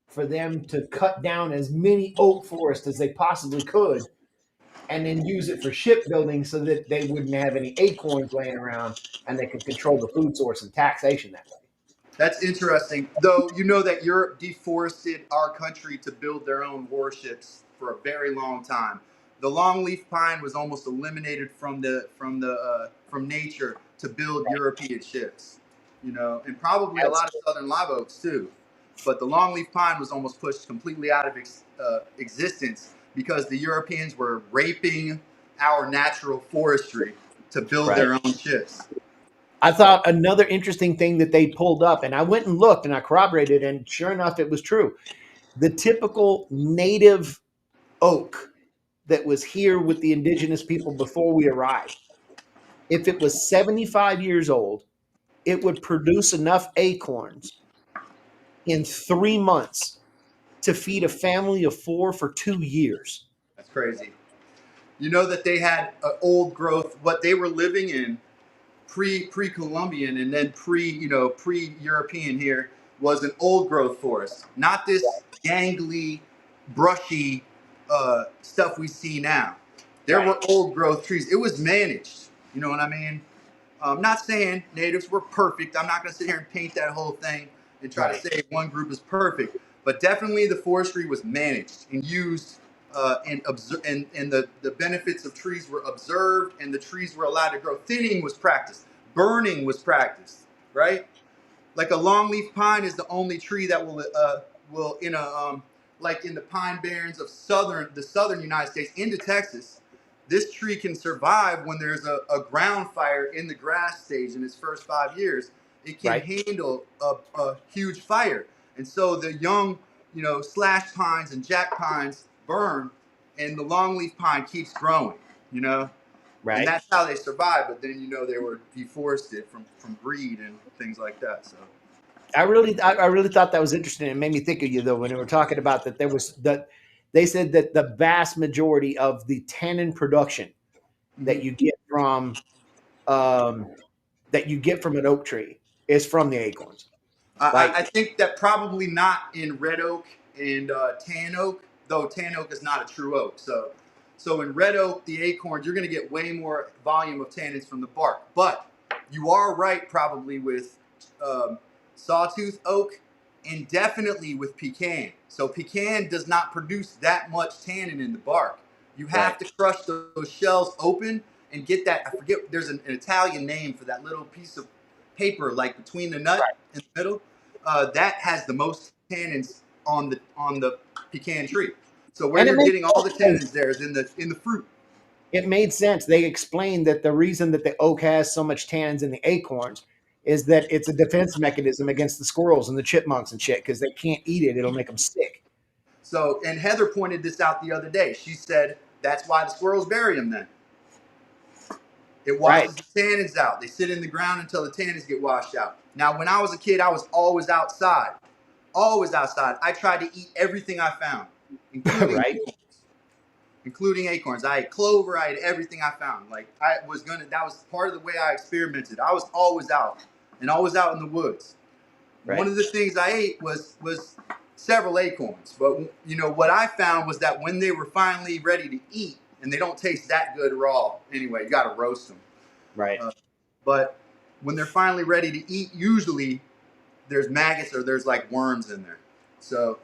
for them to cut down as many oak forests as they possibly could and then use it for shipbuilding so that they wouldn't have any acorns laying around and they could control the food source and taxation that way. that's interesting. Though you know that Europe deforested our country to build their own warships for a very long time. The longleaf pine was almost eliminated from nature to build European ships. And probably a That's lot of southern live oaks too. But the longleaf pine was almost pushed completely out of existence because the Europeans were raping our natural forestry to build right. their own ships. I thought another interesting thing that they pulled up, and I went and looked and I corroborated, and sure enough, it was true. The typical native oak that was here with the indigenous people before we arrived, if it was 75 years old, it would produce enough acorns in 3 months to feed a family of four for 2 years. That's crazy. You know that they had old growth. What they were living in pre Columbian and then pre European here was an old growth forest, not this gangly, brushy stuff we see now. There Right. were old growth trees. It was managed. You know what I mean? I'm not saying natives were perfect. I'm not going to sit here and paint that whole thing and try to Right. say one group is perfect. But definitely the forestry was managed and used, and the benefits of trees were observed, and the trees were allowed to grow. Thinning was practiced. Burning was practiced, right? Like a longleaf pine is the only tree that will in a like in the pine barrens of the southern United States into Texas. This tree can survive when there's a ground fire in the grass stage in its first 5 years. It can Right. handle a huge fire, and so the young, slash pines and jack pines burn, and the longleaf pine keeps growing. You know, and Right. that's how they survived. But then they were deforested from greed and things like that. So I really thought that was interesting. It made me think of you though when they were talking about that there was that they said that the vast majority of the tannin production that mhm. you get from um, an oak tree is from the acorns. I Like think that probably not in red oak and tan oak, though tan oak is not a true oak. So in red oak, the acorns, you're going to get way more volume of tannins from the bark. But you are right, probably with um, sawtooth oak. indefinitely with pecan. So pecan does not produce that much tannin in the bark. You have to crush those shells open and get that. I forget. There's an Italian name for that little piece of paper, like between the nut and the middle. That has the most tannins on the pecan tree. So where And it you're makes getting all the tannins there is in the fruit. it made sense. They explained that the reason that the oak has so much tannins in the acorns is that it's a defense mechanism against the squirrels and the chipmunks and shit because they can't eat it. It'll make them sick. So, and Heather pointed this out the other day. She said that's why the squirrels bury them then. It washes the tannins out. They sit in the ground until the tannins get washed out. Now, when I was a kid, I was always outside. Always outside. I tried to eat everything I found, including acorns. Including acorns. I ate clover. I ate everything I found. Like that was part of the way I experimented. I was always out and always out in the woods. One of the things I ate was several acorns. But you know what I found was that when they were finally ready to eat, and they don't taste that good raw anyway, you got to roast them. Right. But when they're finally ready to eat, usually there's maggots or there's like worms in there. So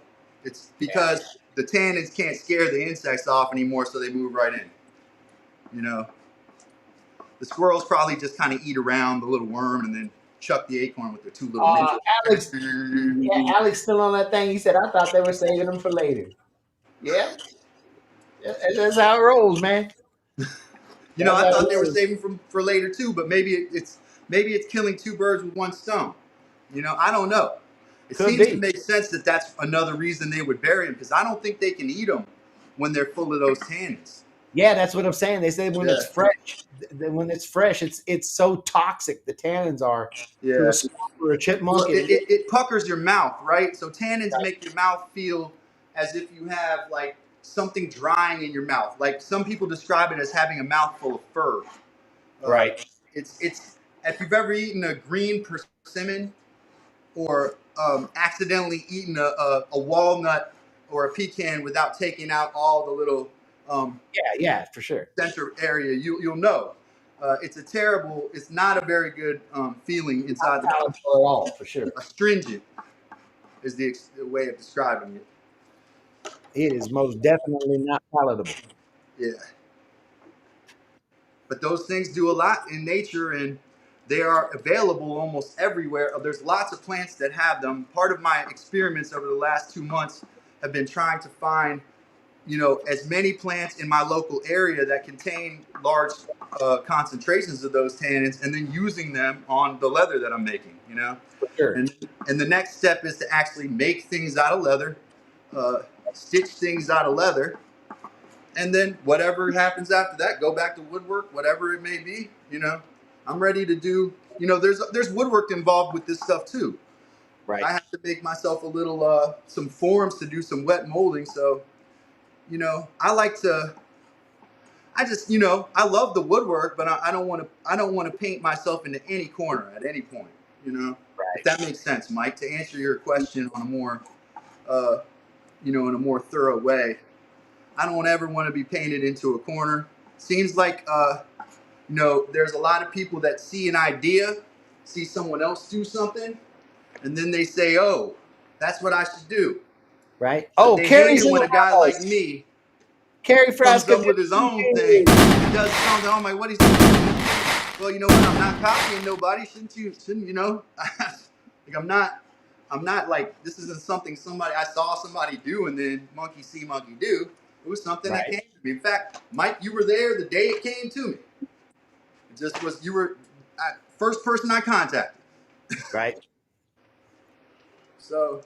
it's because the tannins can't scare the insects off anymore, so they move right in. You know, the squirrels probably just kind of eat around the little worm and then chuck the acorn with their two little Alex, Alex still on that thing. He said, I thought they were saving them for later. Yeah. That's how it rolls, man. You know, I thought they were saving for later too, but maybe it's killing two birds with one stone. You know, I don't know. It seems to make sense that that's another reason they would bury them, because I don't think they can eat them when they're full of those tannins. Yeah, that's what I'm saying. They say when it's fresh, it's so toxic. The tannins are. Yeah. For a chipmunk, well, it puckers your mouth, right? So tannins make your mouth feel as if you have like something drying in your mouth. Like some people describe it as having a mouthful of fur. Right. It's if you've ever eaten a green persimmon or accidentally eaten a walnut or a pecan without taking out all the little for sure center area, you'll know. It's not a very good feeling inside the mouth at all, for sure. Astringent is the way of describing it. It is most definitely not palatable. Yeah. But those things do a lot in nature, and they are available almost everywhere. There's lots of plants that have them. Part of my experiments over the last 2 months have been trying to find, you know, as many plants in my local area that contain large concentrations of those tannins, and then using them on the leather that I'm making, you know. For sure. And the next step is to actually make things out of leather, stitch things out of leather, and then whatever happens after that, go back to woodwork, whatever it may be. You know, I'm ready to do. You know, there's woodwork involved with this stuff too. Right. I have to make myself a little some forms to do some wet molding. So, you know, I love the woodwork, but I don't want to paint myself into any corner at any point. You know, if that makes sense, Mike. To answer your question on a more, in a more thorough way. I don't ever want to be painted into a corner. Seems like, there's a lot of people that see an idea, see someone else do something, and then they say, oh, that's what I should do. Right. But Carrie's when a guy like me Carrie comes up with his own thing, he does something, I'm like, what he's doing? Well, you know what, I'm not copying nobody, shouldn't you know? Like, I'm not like, this isn't something I saw somebody do and then monkey see, monkey do. It was something that came to me. In fact, Mike, you were there the day it came to me. It just was, you were first person I contacted. Right. So.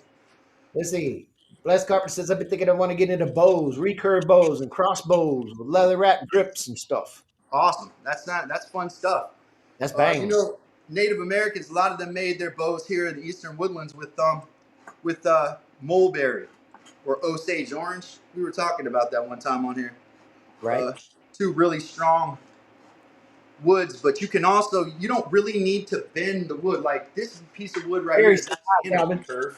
Let's see. Bless Carpenter says, I've been thinking I want to get into bows, recurve bows and crossbows with leather wrap grips and stuff. Awesome. That's fun stuff. That's bang. You know, Native Americans, a lot of them made their bows here in the eastern woodlands with mulberry or Osage orange. We were talking about that one time on here. Right. Two really strong woods, but you don't really need to bend the wood. Like this piece of wood right here is in a recurve.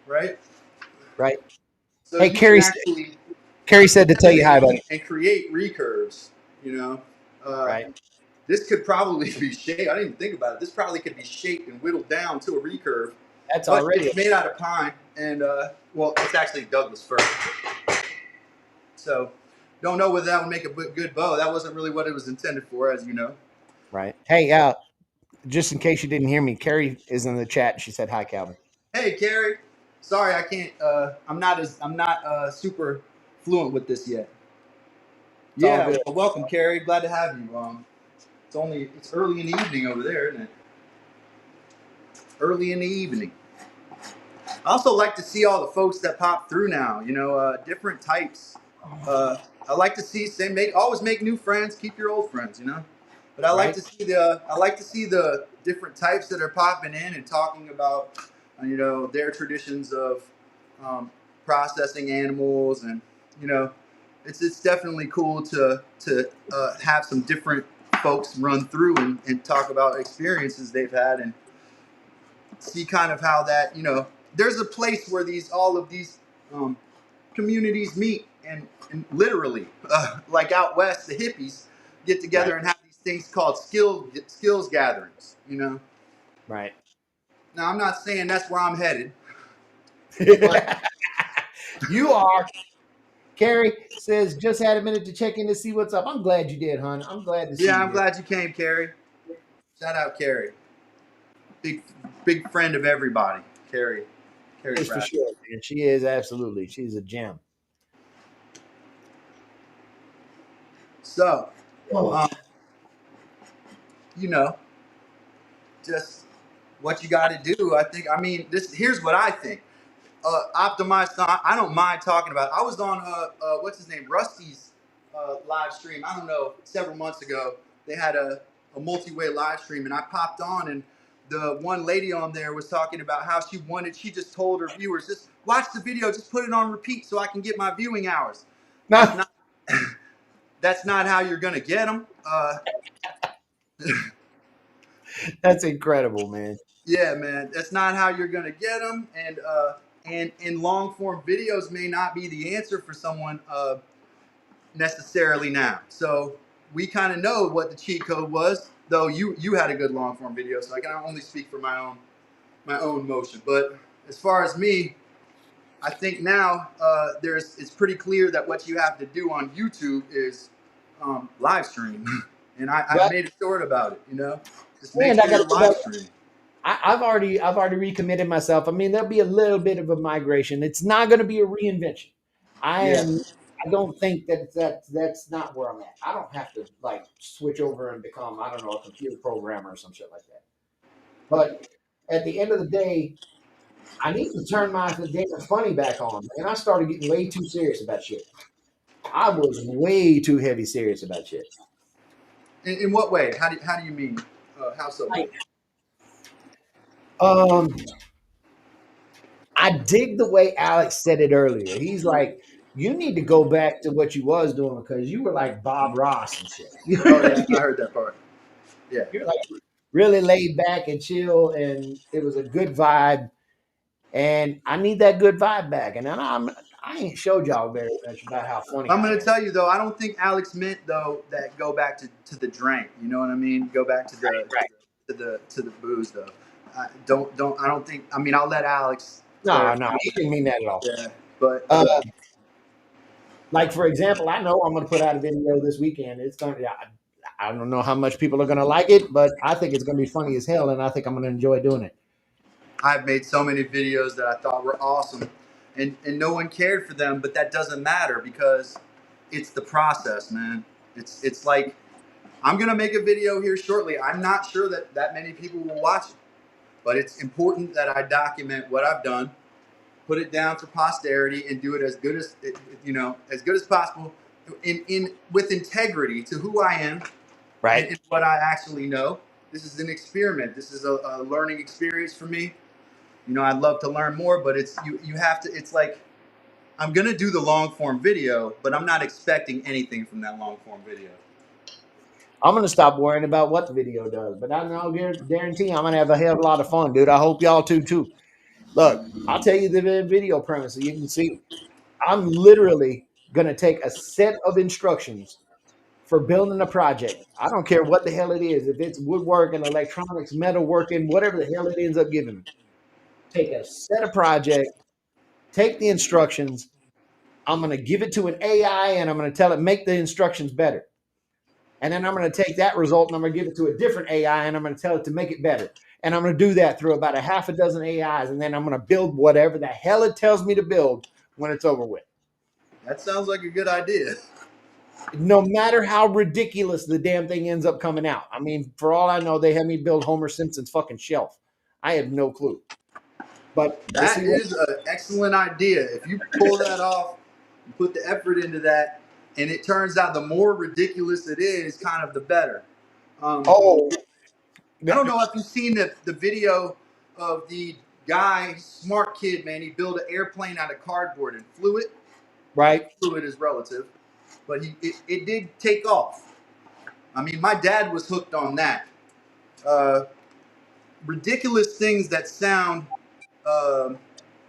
Right? Right. So hey, Carrie said to tell you hi, buddy. And create recurves, you know. Right. This could probably be shaped. I didn't even think about it. This probably could be shaped and whittled down to a recurve. That's but already it's made out of pine, and well, it's actually Douglas fir. So, don't know whether that would make a good bow. That wasn't really what it was intended for, as you know. right. Hey, just in case you didn't hear me, Carrie is in the chat. She said hi, Calvin. Hey, Carrie. Sorry, I can't. I'm not super fluent with this yet. It's all Yeah, good. well, welcome, Carrie. Glad to have you. It's early in the evening over there, isn't it? Early in the evening. I also like to see all the folks that pop through now. You know, different types. I like to see always make new friends, keep your old friends. You know, but Right. I like to see the different types that are popping in and talking about you know their traditions of processing animals, and you know it's definitely cool to have some different folks run through and talk about experiences they've had and see kind of how that you know there's a place where all of these um, communities meet and literally like out west the hippies get Right. together and have these things called skills gatherings, you know. Right. Now I'm not saying that's where I'm headed, but You are. Carrie says, just had a minute to check in to see what's up. I'm glad you did, hon. I'm glad to see yeah, you I'm here. glad you came, Carrie. Shout out Carrie, big friend of everybody. Carrie Is for Pratt. sure, man. She is absolutely. She's a gem. So Oh, um, you know just what you got to do. I mean this here's what I think. Optimized. I don't mind talking about it. I was on what's his name, Rusty's live stream. I don't know, several months ago. They had a multi-way live stream, and I popped on, and the one lady on there was talking about how she just told her viewers, just watch the video, just put it on repeat so I can get my viewing hours. That's no, not that's not how you're gonna get them. that's incredible, man. Yeah, man, that's not how you're gonna get them, and long form videos may not be the answer for someone necessarily now. So we kind of know what the cheat code was, though you had a good long form video, so I can only speak for my own motion. But as far as me, I think now it's pretty clear that what you have to do on YouTube is live stream, and I But made a short about it. You know, just make and I sure got you're to put live up. streaming. I've already recommitted myself. I mean, there'll be a little bit of a migration. It's not going to be a reinvention. I Yeah, am. I don't think that's not where I'm at. I don't have to like switch over and become I don't know a computer programmer or some shit like that. But at the end of the day, I need to turn my damn funny back on. And I started getting way too serious about shit. I was way too heavy serious about shit. in what way? How do you mean? How so? Like, um, I dig the way Alex said it earlier. He's like, you need to go back to what you was doing because you were like Bob Ross and shit. Oh yeah, I heard that part. Yeah. You're like really laid back and chill, and it was a good vibe. And I need that good vibe back. And I ain't showed y'all very much about how funny I'm I gonna am. tell you though, I don't think Alex meant though that go back to the drink. You know what I mean? Go back to Right. the booze though. I don't think. I mean, I'll let Alex No, clarify. no, he didn't mean that at all. Yeah, but Uh, like for example, I know I'm going to put out a video this weekend. It's going to. I don't know how much people are going to like it, but I think it's going to be funny as hell, and I think I'm going to enjoy doing it. I've made so many videos that I thought were awesome, and no one cared for them. But that doesn't matter because it's the process, man. It's like I'm gonna make a video here shortly. I'm not sure that many people will watch it, but it's important that I document what I've done, put it down for posterity, and do it as good as as good as possible, in with integrity to who I am Right. and what I actually know. This is an experiment. This is a learning experience for me. You know, I'd love to learn more, but you have to. It's like I'm gonna do the long form video, but I'm not expecting anything from that long form video. I'm going to stop worrying about what the video does, but I know guarantee I'm going to have a hell of a lot of fun, dude. I hope y'all too. Look, I'll tell you the video premise so you can see. I'm literally going to take a set of instructions for building a project. I don't care what the hell it is. If it's woodworking, electronics, metalworking, whatever the hell it ends up giving me. take a set of project, take the instructions. I'm going to give it to an AI and I'm going to tell it, make the instructions better. And then I'm going to take that result and I'm going to give it to a different AI and I'm going to tell it to make it better. And I'm going to do that through about a half a dozen AIs. And then I'm going to build whatever the hell it tells me to build when it's over with. That sounds like a good idea. No matter how ridiculous the damn thing ends up coming out. I mean, for all I know, they had me build Homer Simpson's fucking shelf. I have no clue. But That is an excellent idea. If you pull that off, you put the effort into that, and it turns out the more ridiculous it is, kind of the better. oh, I don't know if you've seen the video of the guy, smart kid, man. He built an airplane out of cardboard and flew it. right. Flew it is relative, but it did take off. I mean, my dad was hooked on that. Ridiculous things that sound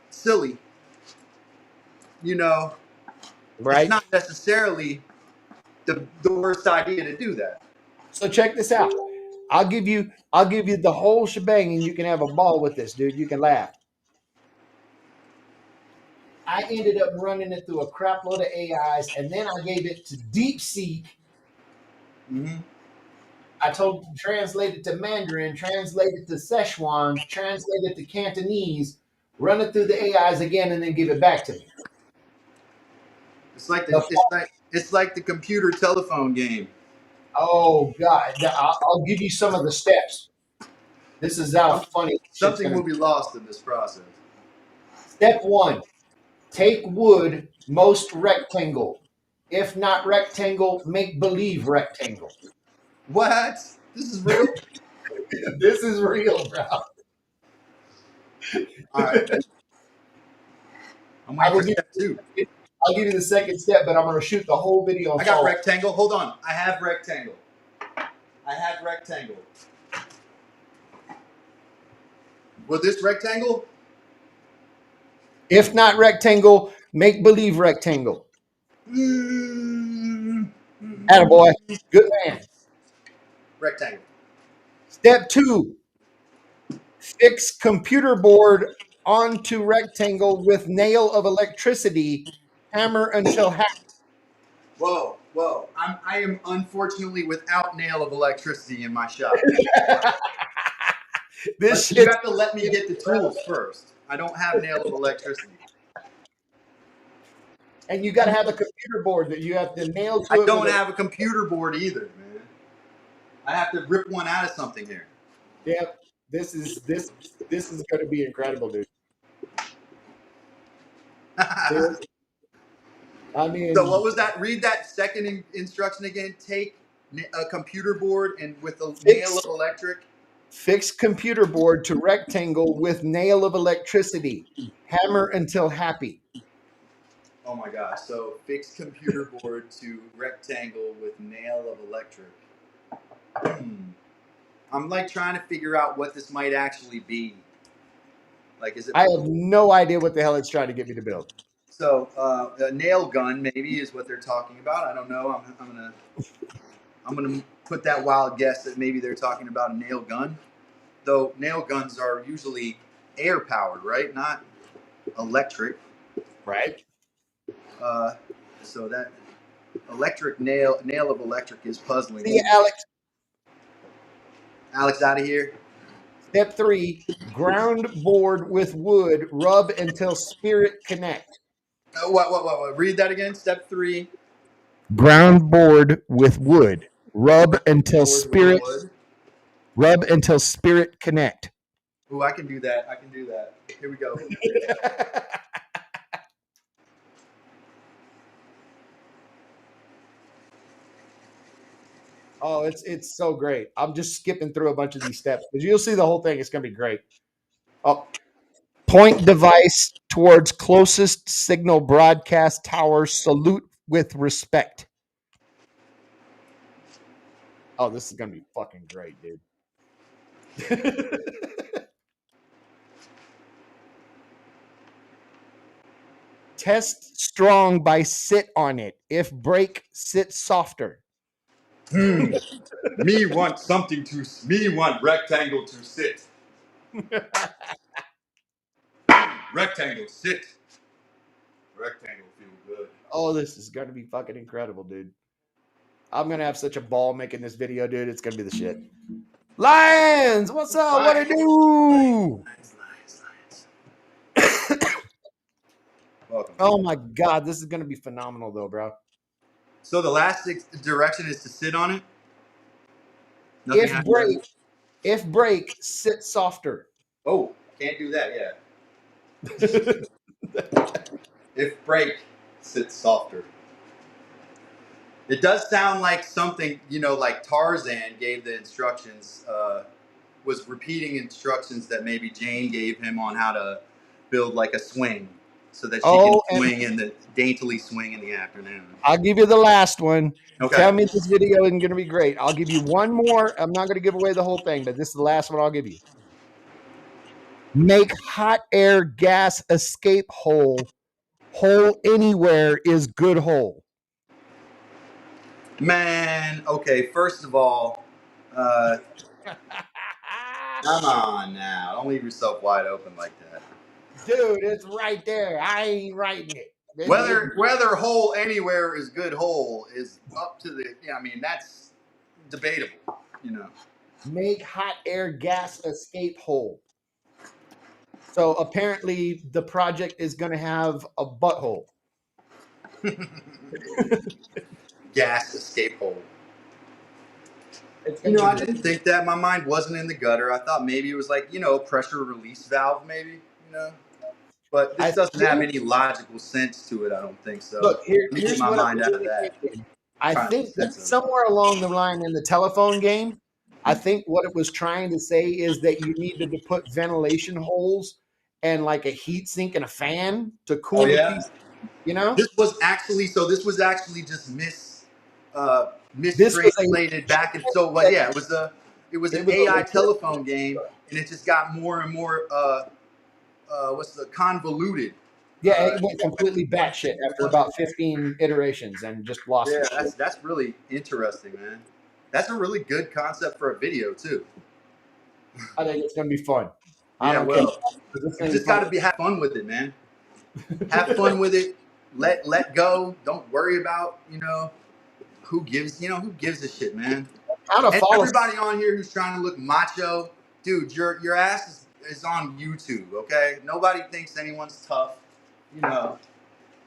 silly, you know, it's Right. not necessarily the worst idea to do that. So check this out. I'll give you the whole shebang and you can have a ball with this, dude. You can laugh. I ended up running it through a crap load of AIs, and then I gave it to DeepSeek. Mm-hmm. I told it to translate it to Mandarin, translate it to Szechuan, translate it to Cantonese, run it through the AIs again, and then give it back to me. It's like the computer telephone game. Oh God! I'll give you some of the steps. This is how funny shit's Something gonna will be. be lost in this process. Step 1: take wood, most rectangle. If not rectangle, make believe rectangle. What? This is real? This is real, bro. All right. I'm I waiting will for give step 2. I'll give you the second step, but I'm going to shoot the whole video. I got rectangle. Hold on. I have rectangle. I have rectangle. Will this rectangle? If not rectangle, make believe rectangle. Attaboy. Good man. Rectangle. Step 2: fix computer board onto rectangle with nail of electricity. Hammer until happy. Whoa, whoa. I am unfortunately without nail of electricity in my shop. This But you shit. have to let me get the tools first. I don't have nail of electricity. And you got to have a computer board that you have to nail to I it. don't have a computer board either, man. I have to rip one out of something here. Yep. This is going to be incredible, dude. I mean, So what was that? Read that second instruction again. Take a computer board and with a nail of electric. fix computer board to rectangle with nail of electricity. Hammer until happy. Oh my gosh. So fix computer board to rectangle with nail of electric. I'm like trying to figure out what this might actually be. Like, is it? I have no idea what the hell it's trying to get me to build. So a nail gun maybe is what they're talking about. I don't know. I'm gonna put that wild guess that maybe they're talking about a nail gun. Though nail guns are usually air powered, right? Not electric. Right. So that electric nail of electric is puzzling. See you, Alex. Alex, out of here. Step 3: ground board with wood. Rub until spirit connect. What? Read that again. Step 3. Ground board with wood. Rub until Board spirit. with wood. Rub until spirit connect. Ooh, I can do that. Here we go. Oh, it's so great. I'm just skipping through a bunch of these steps because you'll see the whole thing. It's gonna be great. Oh, point device towards closest signal broadcast tower. Salute with respect. Oh, this is gonna be fucking great, dude. Test strong by sit on it. If break, sit softer. Me want rectangle to sit. Rectangle, sit. Rectangle, feel good. Oh, this is going to be fucking incredible, dude. I'm going to have such a ball making this video, dude. It's going to be the shit. Lions, what's up? What it do? Welcome. Oh my God, this is going to be phenomenal, though, bro. So the last direction is to sit on it. Nothing If break, sit softer. Oh, can't do that yet. If break, sit softer. It does sound like something, like Tarzan gave the instructions, was repeating instructions that maybe Jane gave him on how to build like a swing so that she can swing daintily swing in the afternoon. I'll give you the last one. Okay. Tell me this video isn't going to be great. I'll give you one more. I'm not going to give away the whole thing, but this is the last one I'll give you. Make hot air gas escape hole. Hole anywhere is good hole. Man, okay, first of all, come on now. Don't leave yourself wide open like that. Dude, it's right there. I ain't writing it. Whether hole anywhere is good hole is up to that's debatable, Make hot air gas escape hole. So apparently the project is going to have a butthole. Gas escape hole. I didn't think that. My mind wasn't in the gutter. I thought maybe it was like, pressure release valve, maybe, But this doesn't have any logical sense to it, I don't think so. Look, here's my mind out of that. I think that somewhere along the line in the telephone game, I think what it was trying to say is that you needed to put ventilation holes and like a heat sink and a fan to cool the piece. This was actually just mistranslated back and so but yeah, it was an AI telephone game and it just got more and more convoluted. Yeah, it went completely batshit after about 15 iterations and just lost its shit. That's really interesting, man. That's a really good concept for a video too. I think it's gonna be fun. You just got to have fun with it, man. Have fun with it. Let go. Don't worry about who gives a shit, man. Everybody on here who's trying to look macho, dude, your ass is on YouTube, okay? Nobody thinks anyone's tough, Come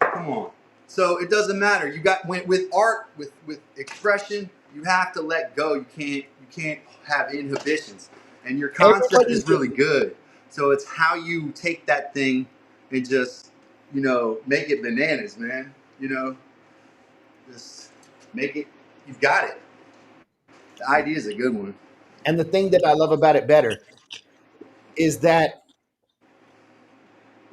on. So it doesn't matter. You got with art, with expression, you have to let go. You can't have inhibitions. And your concept is really good. So it's how you take that thing and just, make it bananas, man. Just make it. You've got it. The idea is a good one. And the thing that I love about it better is that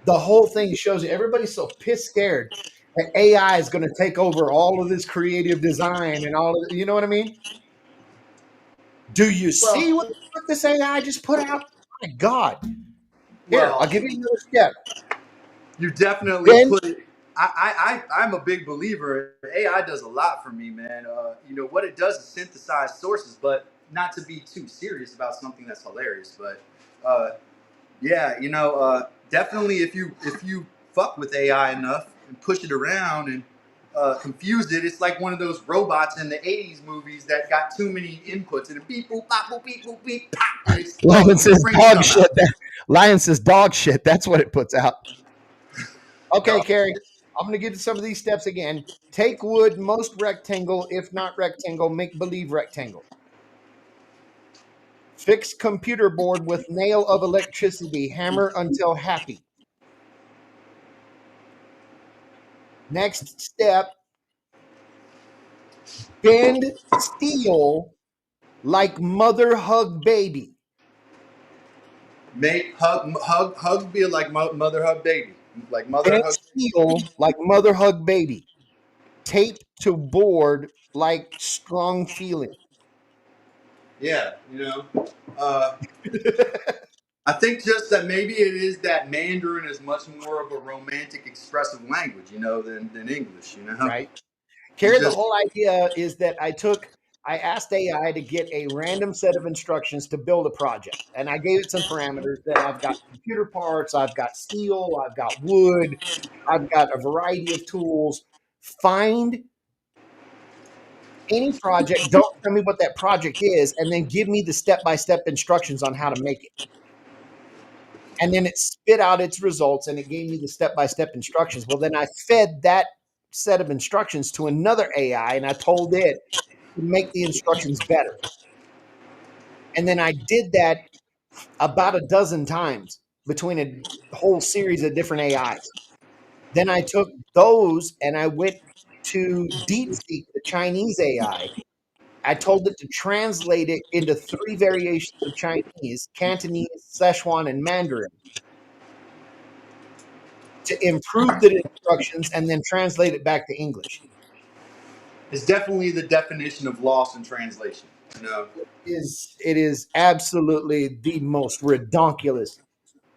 the whole thing shows you everybody's so piss scared that AI is going to take over all of this creative design and all of it. You know what I mean? Do you see what this AI just put out? My God. Here, I'll give you another step. You definitely put it. I'm a big believer. AI does a lot for me, man. What it does is synthesize sources, but not to be too serious about something that's hilarious. But definitely if you fuck with AI enough and push it around and confuse it, it's like one of those robots in the 80s movies that got too many inputs and beep boop bop boop beep boop beep pop. Lion says dog shit. Lion says dog shit. That's what it puts out. Okay, Carrie, I'm going to give you some of these steps again. Take wood, most rectangle, if not rectangle, make believe rectangle. Fix computer board with nail of electricity, hammer until happy. Next step, bend steel like mother hug baby. Make hug be like mother hug baby. Like mother hug steel like mother hug baby. Tape to board like strong feeling. Yeah, I think just that maybe it is that Mandarin is much more of a romantic, expressive language, than English, Right. Carrie, the whole idea is that I took I asked AI to get a random set of instructions to build a project. And I gave it some parameters that I've got computer parts, I've got steel, I've got wood, I've got a variety of tools. Find any project, don't tell me what that project is, and then give me the step by step instructions on how to make it. And then it spit out its results and it gave me the step by step instructions. Well, then I fed that set of instructions to another AI and I told it to make the instructions better. And then I did that about a dozen times between a whole series of different AIs. Then I took those and I went to DeepSeek, the Chinese AI. I told it to translate it into 3 variations of Chinese: Cantonese, Szechuan, and Mandarin, to improve the instructions and then translate it back to English. It's definitely the definition of lost in translation. You know, It is absolutely the most redonkulous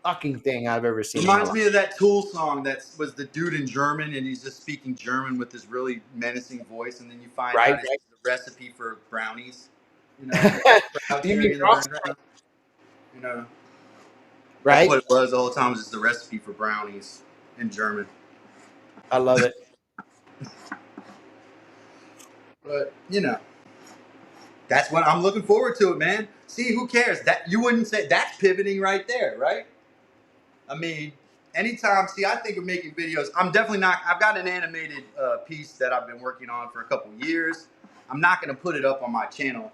fucking thing I've ever seen in my reminds life. me of that Tool song that was the dude in German and he's just speaking German with this really menacing voice, and then you find Right, out it's the recipe for brownies. You know, right. crowd You mean cheering in the cross? background. You know, that's Right? what it was the whole time. Was just the recipe for brownies in German. I love it. But you know, that's what I'm looking forward to it, man. See, who cares? That you wouldn't say that's pivoting right there, right? I mean, anytime. See, I think of making videos. I'm definitely not. I've got an animated piece that I've been working on for a couple years. I'm not going to put it up on my channel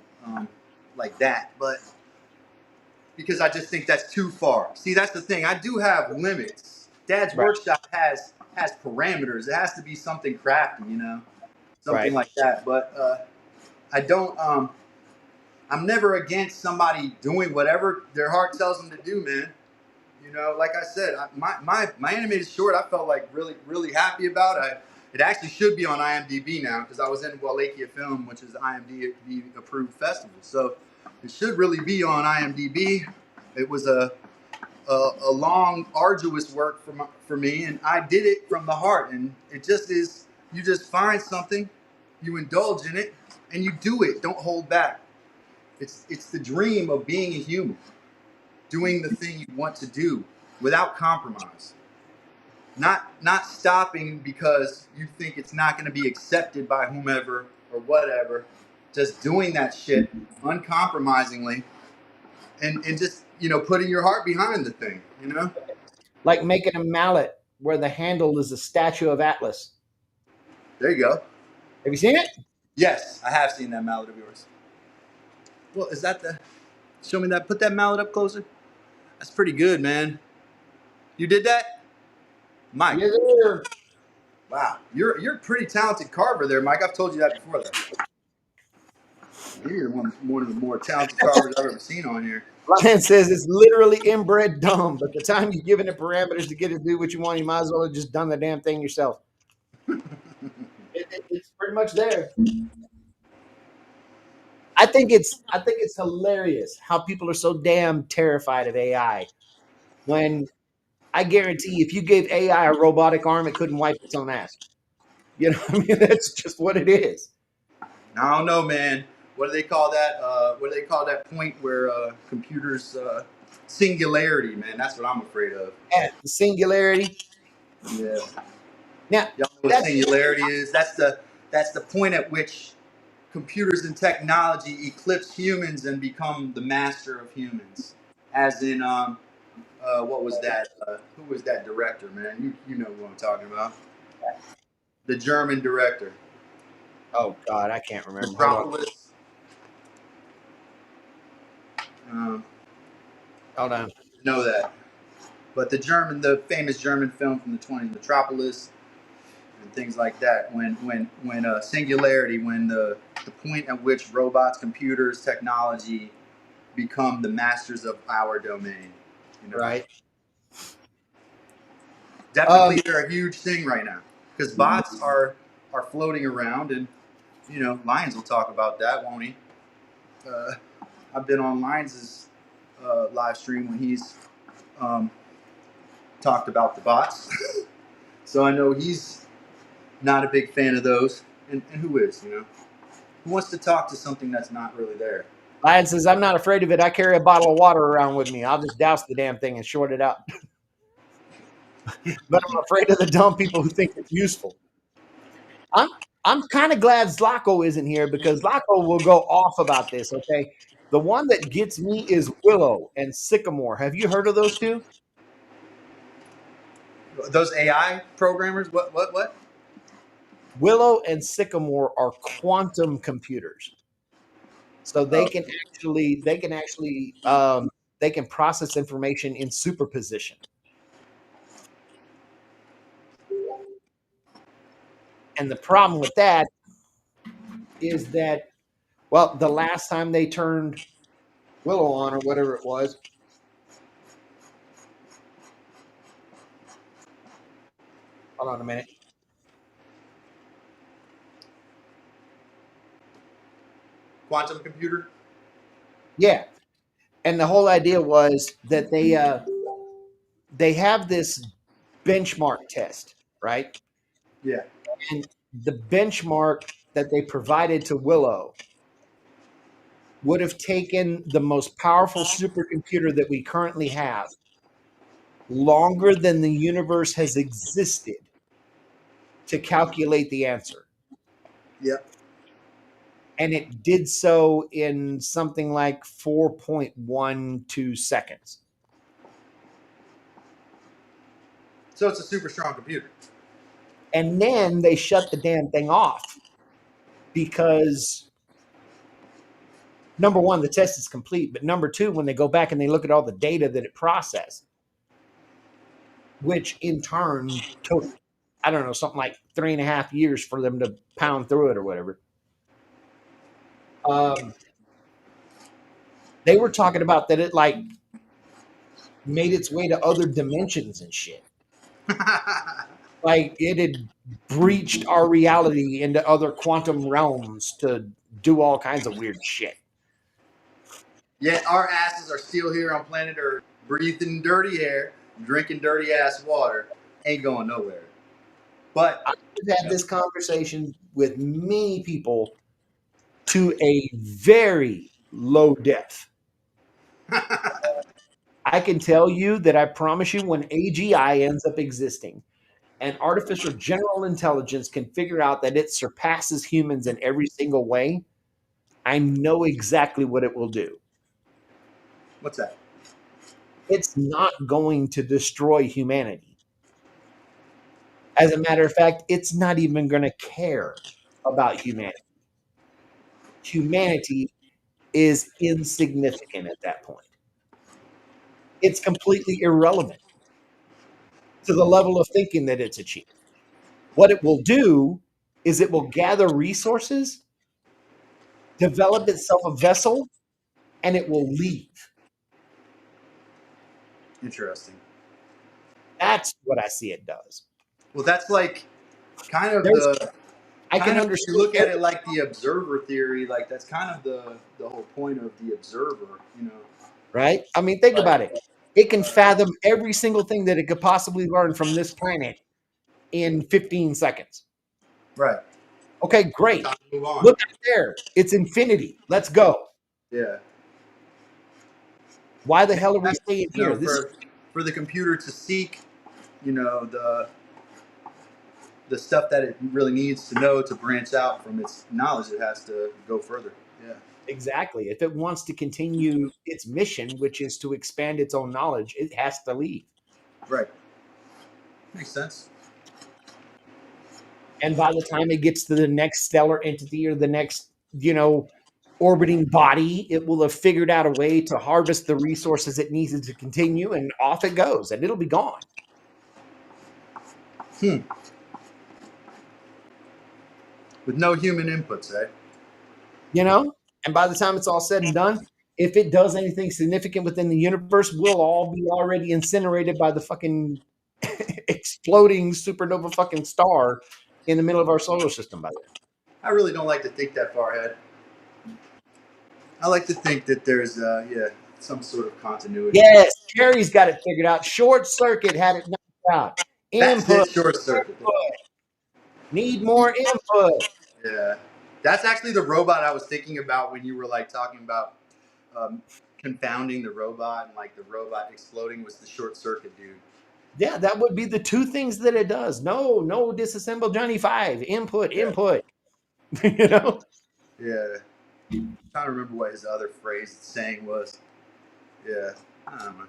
like that, but because I just think that's too far. See, that's the thing. I do have limits. Dad's Right, workshop has parameters. It has to be something crafty, you know, something right. like that. But I don't. I'm never against somebody doing whatever their heart tells them to do, man. You know, like I said, my animated short, I felt like really happy about. It actually should be on IMDb now because I was in Wallachia Film, which is IMDb approved festival. So it should really be on IMDb. It was a long, arduous work for me, and I did it from the heart. And it just is. You just find something, you indulge in it, and you do it. Don't hold back. It's the dream of being a human, doing the thing you want to do without compromise. Not stopping because you think it's not going to be accepted by whomever or whatever. Just doing that shit uncompromisingly and just, putting your heart behind the thing, you know? Like making a mallet where the handle is a statue of Atlas. There you go. Have you seen it? Yes, I have seen that mallet of yours. Well, is that the show me that, put that mallet up closer? That's pretty good, man. You did that? Mike. Yes, sir. Wow. You're a pretty talented carver there, Mike. I've told you that before though. You're one of the more talented carvers I've ever seen on here. Lion says it's literally inbred dumb, but the time you're giving it parameters to get it to do what you want, you might as well have just done the damn thing yourself. It's pretty much there. I think it's hilarious how people are so damn terrified of AI. When I guarantee if you gave AI a robotic arm, it couldn't wipe its own ass. You know what I mean? That's just what it is. I don't know, man. What do they call that? What do they call that point where computers singularity, man? That's what I'm afraid of. At the singularity. Yeah. Now Y'all know what that's singularity is? That's the point at which computers and technology eclipse humans and become the master of humans. As in, what was that? Who was that director, man? You know who I'm talking about. The German director. oh god, I can't remember. Hold on. Metropolis. Um, Hold on. know that. But the famous German film from the 20s, Metropolis, and things like that. When singularity, when the point at which robots, computers, technology become the masters of our domain. You know, Right. definitely they're a huge thing right now because bots are floating around, and Lions will talk about that, won't he? Uh, I've been on Lions' live stream when he's talked about the bots, so I know he's not a big fan of those, and who is, Who wants to talk to something that's not really there? Lion says, I'm not afraid of it. I carry a bottle of water around with me. I'll just douse the damn thing and short it out. But I'm afraid of the dumb people who think it's useful. I'm kind of glad Zlako isn't here because Zlako will go off about this, okay? The one that gets me is Willow and Sycamore. Have you heard of those two? Those AI programmers? What? Willow and Sycamore are quantum computers. So Oh, they can process information in superposition. And the problem with that is that, well, the last time they turned Willow on or whatever it was, hold on a minute. quantum computer? Yeah. And the whole idea was that they have this benchmark test, right? Yeah. And the benchmark that they provided to Willow would have taken the most powerful supercomputer that we currently have longer than the universe has existed to calculate the answer. Yep. And it did so in something like 4.12 seconds. So it's a super strong computer. And then they shut the damn thing off because number one, the test is complete. But number two, when they go back and they look at all the data that it processed, which in turn took, I don't know, something like 3.5 years for them to pound through it or whatever. They were talking about that it like made its way to other dimensions and shit. Like it had breached our reality into other quantum realms to do all kinds of weird shit. Yet our asses are still here on planet Earth, breathing dirty air, drinking dirty ass water, ain't going nowhere. But I've had this conversation with many people to a very low depth. I can tell you that I promise you when AGI ends up existing and artificial general intelligence can figure out that it surpasses humans in every single way, I know exactly what it will do. what's that? It's not going to destroy humanity. As a matter of fact, it's not even going to care about humanity. Humanity is insignificant at that point. It's completely irrelevant to the level of thinking that it's achieved. What it will do is it will gather resources, develop itself a vessel, and it will leave. Interesting. That's what I see it does. Well, that's like kind of There's, the. I can Kind of, understand. you look at it like the observer theory, like that's kind of the whole point of the observer, you know. Right? I mean, think about it. It can fathom every single thing that it could possibly learn from this planet in 15 seconds. Right. Okay, great. Time to move on. Look out there. It's infinity. Let's go. Yeah. Why the hell are we staying You know, here? for the computer to seek, you know, the stuff that it really needs to know to branch out from its knowledge, it has to go further. Yeah. Exactly. If it wants to continue its mission, which is to expand its own knowledge, it has to leave. Right. Makes sense. And by the time it gets to the next stellar entity or the next, orbiting body, it will have figured out a way to harvest the resources it needs to continue, and off it goes, and it'll be gone. With no human inputs, eh? And by the time it's all said and done, if it does anything significant within the universe, we'll all be already incinerated by the fucking exploding supernova fucking star in the middle of our solar system by then. I really don't like to think that far ahead. I like to think that there's, some sort of continuity. Yes, Carrie's got it figured out. Short circuit had it knocked out. That's Input. it, short circuit. Need more input. Yeah. That's actually the robot I was thinking about when you were like talking about um, confounding the robot and like the robot exploding was the short circuit dude. Yeah, that would be the two things that it does. No, disassemble Johnny 5. Input, Yeah. input. You know? Yeah. I'm trying to remember what his other phrase saying was. Yeah. I don't know.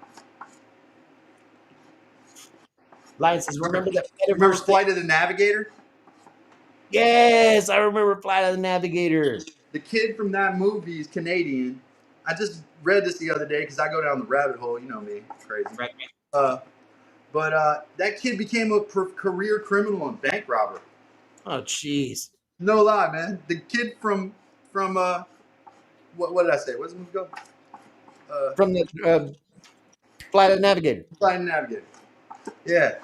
Lion says, remember that Remember metaverse thing? Flight of the Navigator? Yes, I remember Flight of the Navigator. The kid from that movie is Canadian. I just read this the other day because I go down the rabbit hole. You know me, crazy. Right. But that kid became a career criminal and bank robber. Oh, jeez. No lie, man. The kid from what did I say? What's the movie called? From the Flight of the Navigator. Flight of the Navigator. Yeah,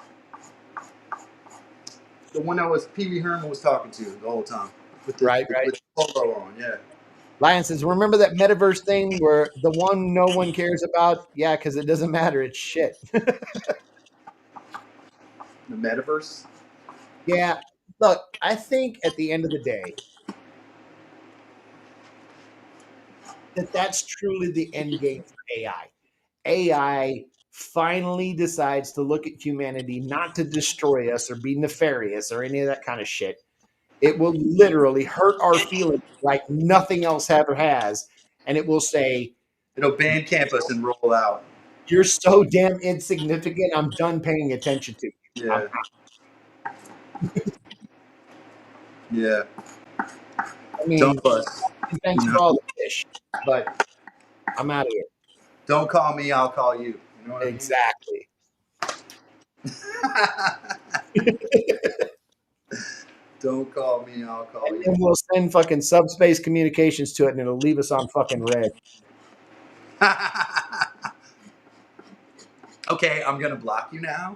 the one that was Pee Wee Herman was talking to the whole time with the Right. with the polo on. Yeah. Lion says, remember that metaverse thing where the one no one cares about? Yeah, because it doesn't matter. It's shit. The metaverse. Yeah. Look, I think at the end of the day, that's truly the end game for AI. AI finally decides to look at humanity not to destroy us or be nefarious or any of that kind of shit. It will literally hurt our feelings like nothing else ever has. And it will say, It'll ban campus and roll out. you're so damn insignificant. I'm done paying attention to you. Yeah. Yeah. I mean, Don't fuss. thanks for all the fish, but I'm out of here. Don't call me. I'll call you. You know what Exactly. I mean? Don't call me. I'll call And you. then we'll send fucking subspace communications to it, and it'll leave us on fucking red. Okay, I'm gonna block you now.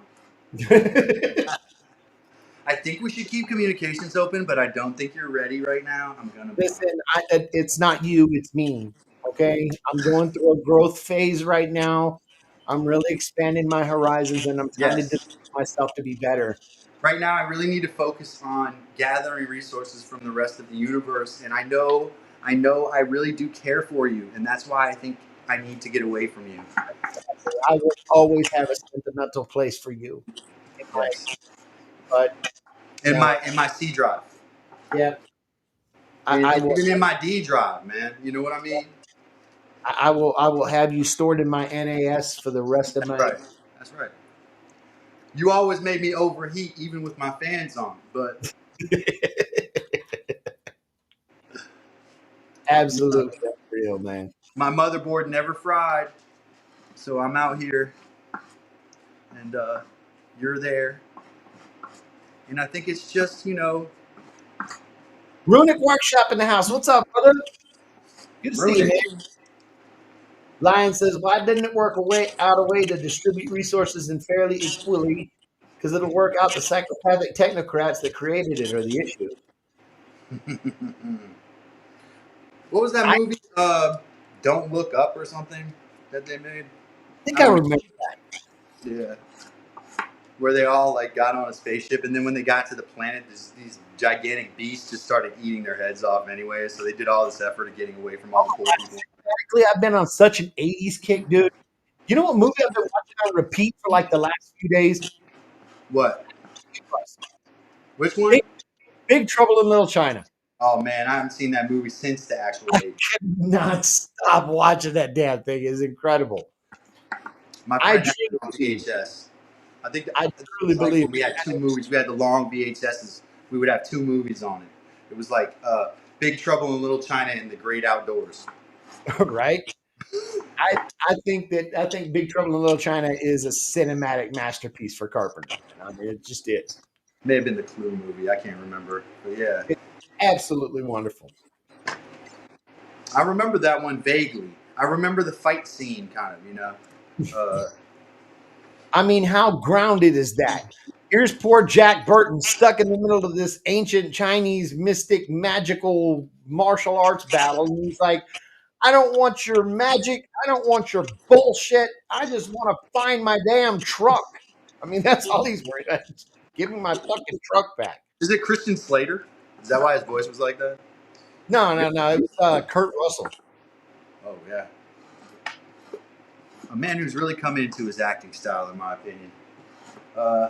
I think we should keep communications open, but I don't think you're ready right now. I'm gonna. Listen, it's not you, it's me. Okay, I'm going through a growth phase right now. I'm really expanding my horizons, and I'm trying to Yes. develop myself to be better. Right now, I really need to focus on gathering resources from the rest of the universe, and I know, I really do care for you, and that's why I think I need to get away from you. I will always have a sentimental place for you. Yes. But In no. my C drive. Yeah, And I will. even in my D drive, man. You know what I mean? I will have you stored in my NAS for the rest of my. Right. That's right. You always made me overheat, even with my fans on. But Absolutely real, man. my motherboard never fried, so I'm out here, and you're there, and I think it's just Runic Workshop in the house. What's up, brother? Good to see you, man. Lion says, why didn't it work out a way to distribute resources and fairly equally? Because it'll work out the psychopathic technocrats that created it are the issue. What was that movie? Don't Look Up or something that they made? I think I remember that. Yeah. Where they all like got on a spaceship, and then when they got to the planet, these gigantic beasts just started eating their heads off anyway. So they did all this effort of getting away from all the poor people. Frankly, I've been on such an 80s kick, dude. You know what movie I've been watching on repeat for like the last few days? What? Which one? Big Trouble in Little China. Oh man, I haven't seen that movie since the actual date. I could not stop watching that damn thing. It's incredible. My friend had it on VHS. I think I truly believe we had two movies. We had the long VHSs. We would have two movies on it. It was like Big Trouble in Little China and The Great Outdoors. Right? I think Big Trouble in Little China is a cinematic masterpiece for Carpenter. I mean, it just is. May have been the Clue movie. I can't remember, but yeah, it's absolutely wonderful. I remember that one vaguely. I remember the fight scene, kind of, I mean, how grounded is that? Here's poor Jack Burton stuck in the middle of this ancient Chinese mystic magical martial arts battle, and he's like, I don't want your magic. I don't want your bullshit. I just want to find my damn truck. I mean, that's all he's worried about. Give me my fucking truck back. Is it Christian Slater? Is that why his voice was like that? No. It was Kurt Russell. Oh yeah, a man who's really come into his acting style, in my opinion. Uh,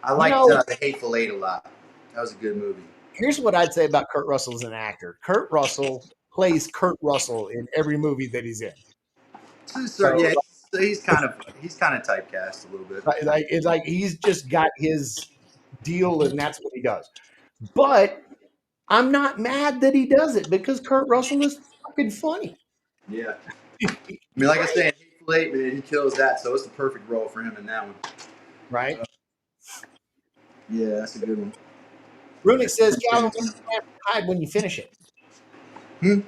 I You liked know, The Hateful Eight a lot. That was a good movie. here's what I'd say about Kurt Russell as an actor. Kurt Russell plays Kurt Russell in every movie that he's in. So Yeah, he's kind of typecast a little bit. it's like he's just got his deal, and that's what he does. But I'm not mad that he does it because Kurt Russell is fucking funny. Yeah, I mean, like I said, Hateful Eight, man, he kills that, so it's the perfect role for him in that one. Right? Yeah, that's a good one. Runic says, Calvin, what's the plan for hide when you finish it? Hmm?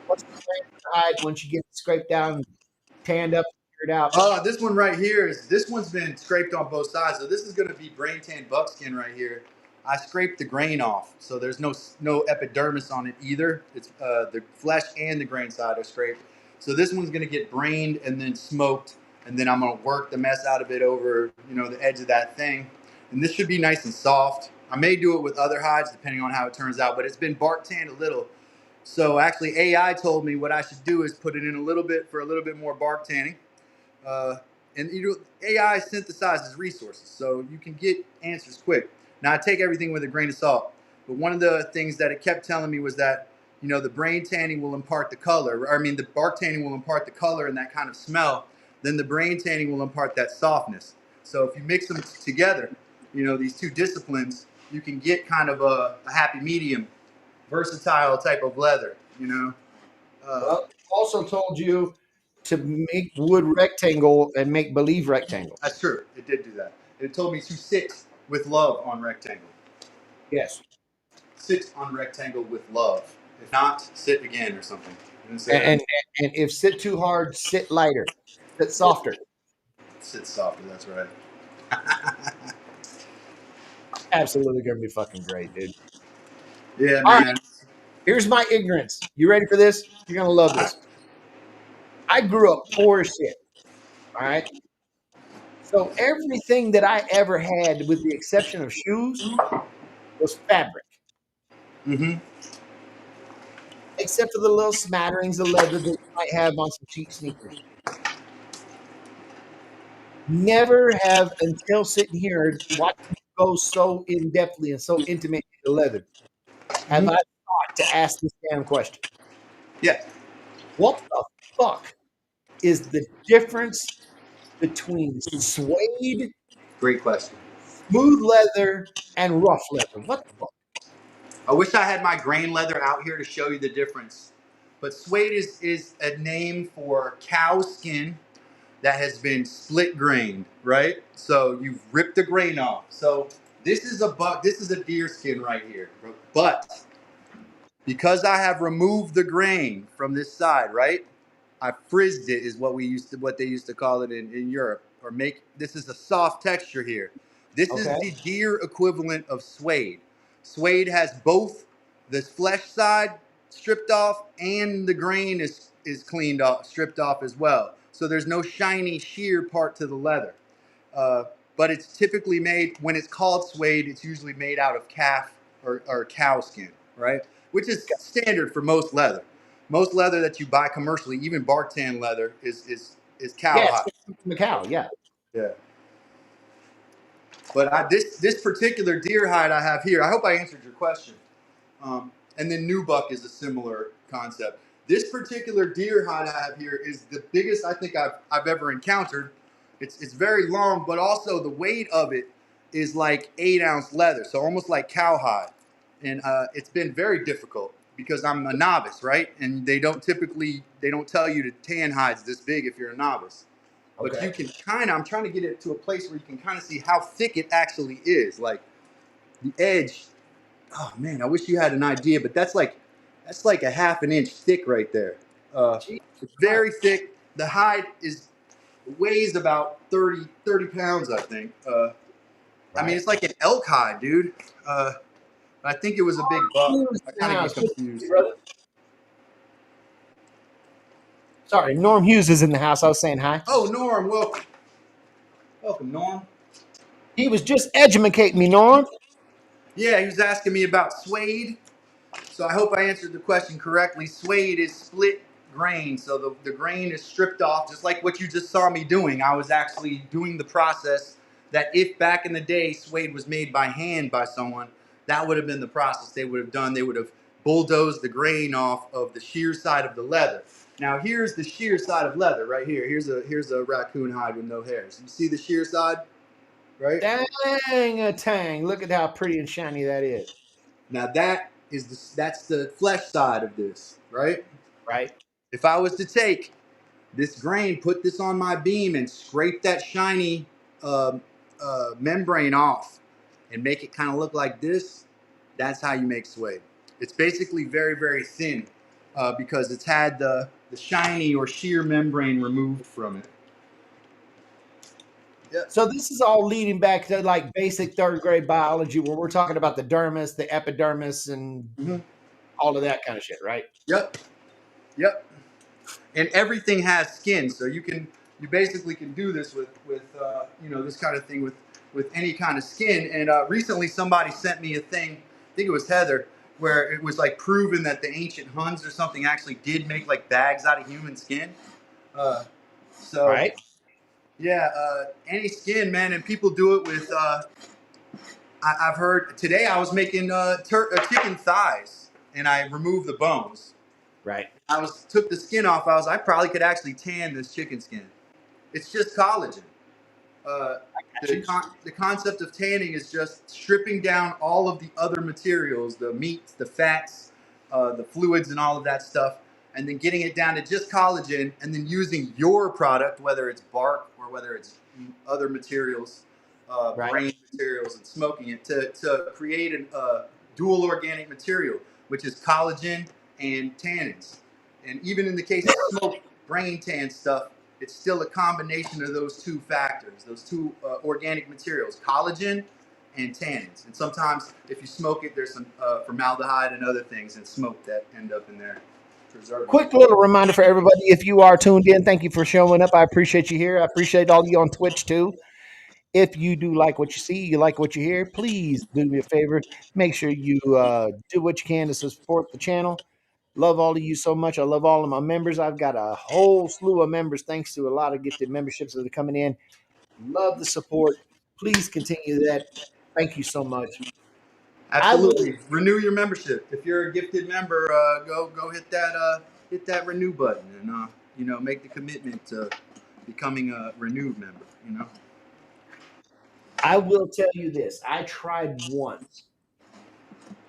What's the plan for hide once you get it scraped down, tanned up, figured out? This one right here this one's been scraped on both sides. So this is going to be brain tan buckskin right here. I scraped the grain off, so there's no epidermis on it either. It's the flesh and the grain side are scraped. So this one's going to get brained and then smoked, and then I'm going to work the mess out of it over the edge of that thing. And this should be nice and soft. I may do it with other hides depending on how it turns out, but it's been bark tanned a little. So actually, AI told me what I should do is put it in a little bit more bark tanning. And AI synthesizes resources, so you can get answers quick. Now, I take everything with a grain of salt, but one of the things that it kept telling me was that the brain tanning will impart the color. The bark tanning will impart the color and that kind of smell. Then the brain tanning will impart that softness. So if you mix them together, these two disciplines, you can get kind of a happy medium, versatile type of leather. Well, also told you to make wood rectangle and make believe rectangle. That's true. It did do that. It told me to sit with love on rectangle. Yes. Sit on rectangle with love. If not, sit again or something. And if sit too hard, sit lighter, sit softer. Sit softer. That's right. Absolutely going to be fucking great, dude. Yeah, All man. right. Here's my ignorance. You ready for this? You're going to love this. I grew up poor as shit. All right. So everything that I ever had, with the exception of shoes, was fabric. Mm-hmm. Except for the little smatterings of leather that you might have on some cheap sneakers. Never have, until sitting here watching you go so in depthly and so intimate into leather, have I thought to ask this damn question. Yeah. What the fuck is the difference between suede, Great question. smooth leather, and rough leather? What the fuck? I wish I had my grain leather out here to show you the difference. But suede is a name for cow skin that has been split grained, right? So you've ripped the grain off. So this is a deer skin right here. But because I have removed the grain from this side, right? I frizzed it is what they used to call it in Europe. This is a soft texture here. This is the deer equivalent of suede. Suede has both the flesh side stripped off and the grain is cleaned off, stripped off as well. So there's no shiny sheer part to the leather. But it's typically made, when it's called suede, it's usually made out of calf or cow skin, right? Which is standard for most leather. Most leather that you buy commercially, even bark tan leather, is cow hide. The cow, yeah. Yeah. But this particular deer hide I have here, I hope I answered your question. And then nubuck is a similar concept. This particular deer hide I have here is the biggest I think I've ever encountered. It's very long, but also the weight of it is like 8-ounce leather, so almost like cowhide. And it's been very difficult because I'm a novice, right? And they don't tell you to tan hides this big if you're a novice. But you can I'm trying to get it to a place where you can kind of see how thick it actually is. Like the edge, oh man, I wish you had an idea, but that's like a half an inch thick right there. It's very thick. The hide weighs about 30 pounds, I think. I mean, it's like an elk hide, dude. I think it was a big buck. I kind of get confused. Sorry, Norm Hughes is in the house. I was saying hi. Oh, Norm, welcome. Welcome, Norm. He was just educating me, Norm. Yeah, he was asking me about suede. So I hope I answered the question correctly. Suede is split grain. So the grain is stripped off, just like what you just saw me doing. I was actually doing the process that if back in the day suede was made by hand by someone, that would have been the process they would have done. They would have bulldozed the grain off of the shear side of the leather. Now here's the shear side of leather right here. Here's a raccoon hide with no hairs. You see the shear side, right? Dang a tang. Look at how pretty and shiny that is. Now that's the flesh side of this, right? Right? If I was to take this grain, put this on my beam, and scrape that shiny uh, membrane off, and make it kind of look like this, that's how you make suede. It's basically very, very thin because it's had the shiny or sheer membrane removed from it. Yep. So this is all leading back to like basic third grade biology where we're talking about the dermis, the epidermis, and Mhm. all of that kind of shit, right? Yep. Yep. And everything has skin, so you basically can do this with this kind of thing with any kind of skin. And recently somebody sent me a thing, I think it was Heather, where it was like proven that the ancient Huns or something actually did make like bags out of human skin. Uh, so Right? yeah, any skin, man, and people do it with. I've heard today I was making chicken thighs, and I removed the bones. Right. Took the skin off. I probably could actually tan this chicken skin. It's just collagen. Uh, the concept of tanning is just stripping down all of the other materials, the meats, the fats, the fluids, and all of that stuff, and then getting it down to just collagen, and then using your product, whether it's bark or whether it's other materials, Right. brain materials, and smoking it to create a dual organic material, which is collagen and tannins. And even in the case of smoke brain tan stuff, it's still a combination of those two factors, those two organic materials, collagen and tannins. And sometimes if you smoke it, there's some formaldehyde and other things in smoke that end up in there. Quick little reminder for everybody, if you are tuned in, thank you for showing up. I appreciate you here. I appreciate all you on Twitch too. If you do like what you see, you like what you hear, please do me a favor. Make sure you do what you can to support the channel. Love all of you so much. I love all of my members. I've got a whole slew of members thanks to a lot of gifted memberships that are coming in. Love the support. Please continue that. Thank you so much. I will. Absolutely, renew your membership. If you're a gifted member, go hit that renew button and make the commitment to becoming a renewed member. I will tell you this. I tried once,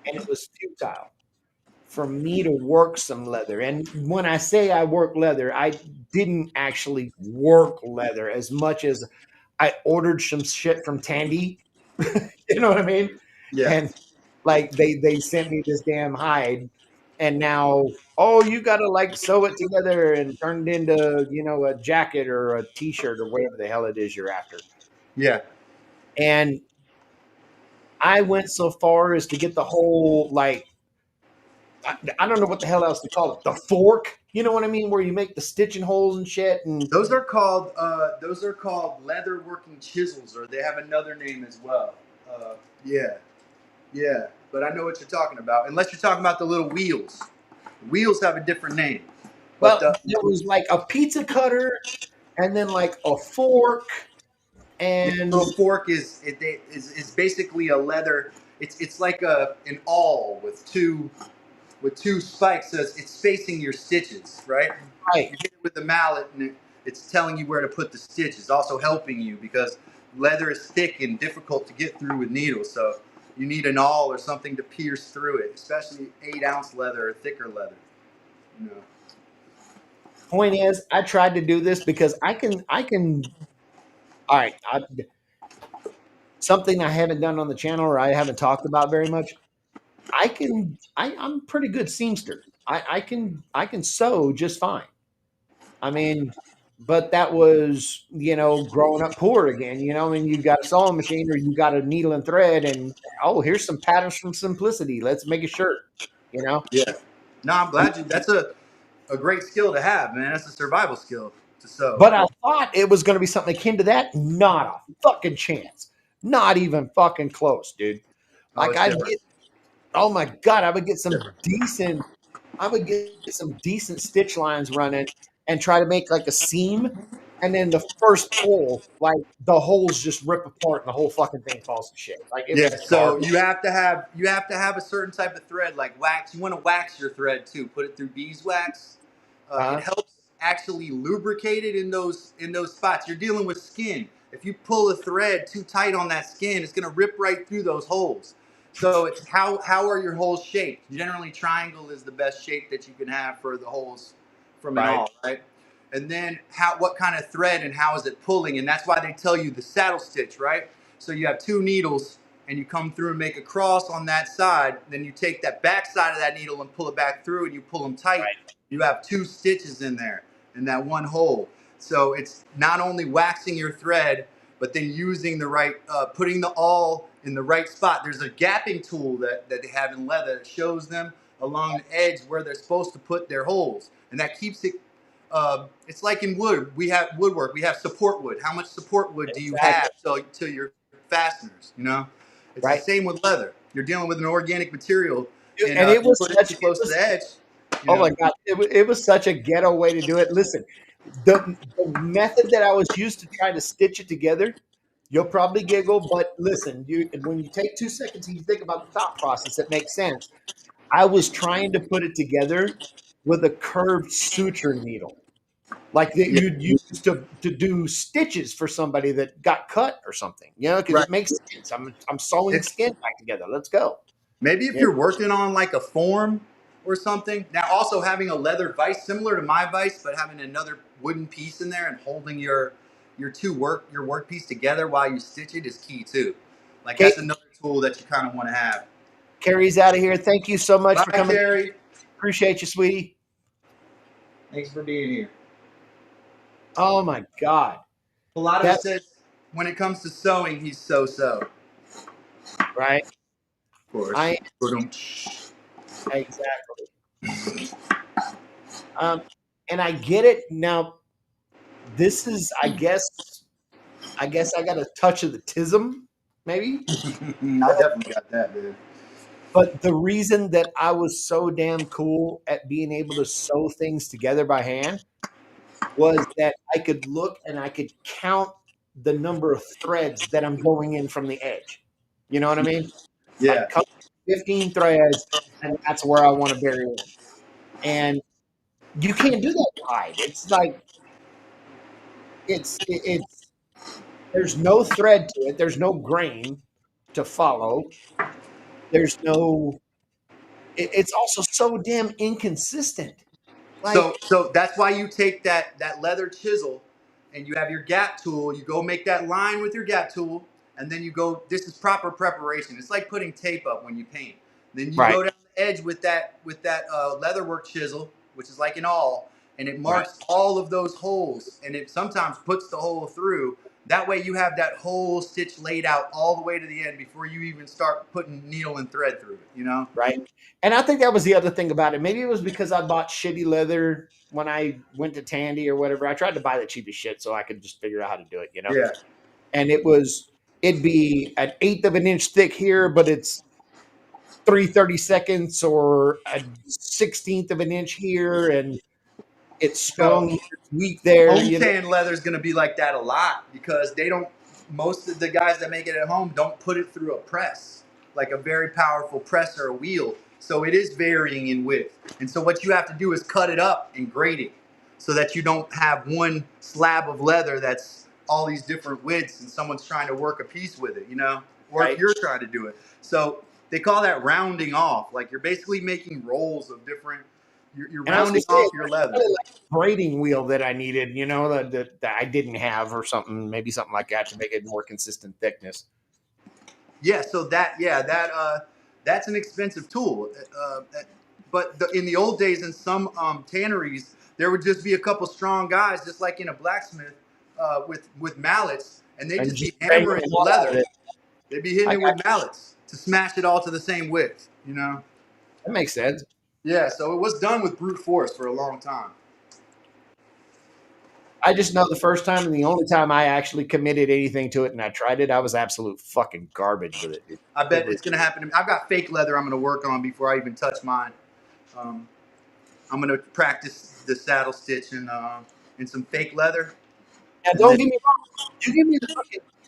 and it was futile for me to work some leather. And when I say I work leather, I didn't actually work leather as much as I ordered some shit from Tandy. You know what I mean? Yeah. And like they sent me this damn hide, and now you gotta like sew it together and turn it into a jacket or a t-shirt or whatever the hell it is you're after. Yeah. And I went so far as to get the whole I don't know what the hell else to call it. The fork, you know what I mean, where you make the stitching holes and shit. And Those are called leather working chisels, or they have another name as well. Yeah, yeah. But I know what you're talking about. Unless you're talking about the little wheels. Wheels have a different name. But well, there was like a pizza cutter, and then like a fork, and a fork is basically a leather. It's like an awl with two spikes. So it's spacing your stitches, right? right. You hit it with the mallet, and it's telling you where to put the stitches. Also helping you because leather is thick and difficult to get through with needles. So you need an awl or something to pierce through it, especially 8-ounce leather or thicker leather. Point is, I tried to do this because I can. All right, something I haven't done on the channel or I haven't talked about very much. I'm a pretty good seamster. I can sew just fine. I mean, but that was, growing up poor again, and you got a sewing machine or you got a needle and thread and, here's some patterns from Simplicity. Let's make a shirt, Yeah. No, I'm glad that's a great skill to have, man. That's a survival skill to sew. But I thought it was going to be something akin to that. Not a fucking chance. Not even fucking close, dude. Oh, Like it's different. oh my God, I would get some decent stitch lines running and try to make like a seam. And then the first pull, like the holes just rip apart and the whole fucking thing falls to shit. Like it Yeah, was so garbage. you have to have a certain type of thread like wax. You want to wax your thread too. Put it through beeswax. It Uh-huh. helps actually lubricate it in those spots. You're dealing with skin. If you pull a thread too tight on that skin, it's gonna rip right through those holes. So it's how are your holes shaped? Generally, triangle is the best shape that you can have for the holes from an Right. awl, right? And then what kind of thread and how is it pulling? And that's why they tell you the saddle stitch, right? So you have two needles and you come through and make a cross on that side. Then you take that back side of that needle and pull it back through and you pull them tight. Right. You have two stitches in there in that one hole. So it's not only waxing your thread, but then using the right, putting the awl in the right spot. There's a gapping tool that they have in leather that shows them along the edge where they're supposed to put their holes. And that keeps it, it's like in wood. We have woodwork. We have support wood. How much support wood do you Exactly. have to your fasteners? You know, it's the Right. same with leather. You're dealing with an organic material, and And it if you was put it such too it close to was the edge, you oh my know. God, it was such a ghetto way to do it. Listen, the method that I was used to try to stitch it together, you'll probably giggle, but listen, when you take 2 seconds and you think about the thought process, it makes sense. I was trying to put it together with a curved suture needle, like that Yeah, you'd use to do stitches for somebody that got cut or something, because right. it makes sense. I'm sewing If skin back together. Let's go. maybe if Yeah. you're working on like a form or something. Now, also having a leather vise similar to my vise, but having another wooden piece in there and holding your your work piece together while you stitch it is key too. Like that's Kate, another tool that you kind of want to have. Carrie's out of here. Thank you so much for Bye, coming. Carrie. Appreciate you, sweetie. Thanks for being here. Oh my God. Pilato That's says when it comes to sewing, he's so. right. Of course. I Ba-dum. exactly. Um, and I get it now. This is, I guess I got a touch of the tism, maybe. I definitely got that, dude. But the reason that I was so damn cool at being able to sew things together by hand was that I could look and I could count the number of threads that I'm going in from the edge. You know what I mean? Yeah. Like cut 15 threads, and that's where I want to bury it. And you can't do that with hide. It's like it's there's no thread to it. There's no grain to follow. There's no. It's also so damn inconsistent. Like So that's why you take that leather chisel and you have your gap tool. You go make that line with your gap tool, and then you go. This is proper preparation. It's like putting tape up when you paint. Then you right, go down the edge with that leatherwork chisel, which is like an awl, and it right, marks all of those holes, and it sometimes puts the hole through. That way, you have that whole stitch laid out all the way to the end before you even start putting needle and thread through it. You know? right. And I think that was the other thing about it. Maybe it was because I bought shitty leather when I went to Tandy or whatever. I tried to buy the cheapest shit so I could just figure out how to do it. Yeah. And it'd be an eighth of an inch thick here, but it's 3/32 or a 16th of an inch here, and it's So strong here, it's weak there. Hometown leather is going to be like that a lot because they don't. Most of the guys that make it at home don't put it through a press, like a very powerful press or a wheel. So it is varying in width, and so what you have to do is cut it up and grade it, so that you don't have one slab of leather that's all these different widths, and someone's trying to work a piece with it, you know, or if Right. you're trying to do it. So they call that rounding off. Like you're basically making rolls of different. You're And I was gonna rounding say, off it's your leather. probably like a braiding wheel that I needed, that I didn't have or something, maybe something like that to make it more consistent thickness. Yeah, so that's an expensive tool. But in the old days, in some tanneries, there would just be a couple strong guys, just like in a blacksmith, with mallets, and they'd And just just be bang the hammering the hell out of leather. it. They'd be hitting I it got with mallets to smash it all to the same width. You know? that makes sense. Yeah. So it was done with brute force for a long time. I just know the first time and the only time I actually committed anything to it and I tried it, I was absolute fucking garbage with it. I It bet was it's gonna happen to me. I've got fake leather I'm gonna work on before I even touch mine. Um, I'm gonna practice the saddle stitch in some fake leather, now. and Don't then get me wrong. You give me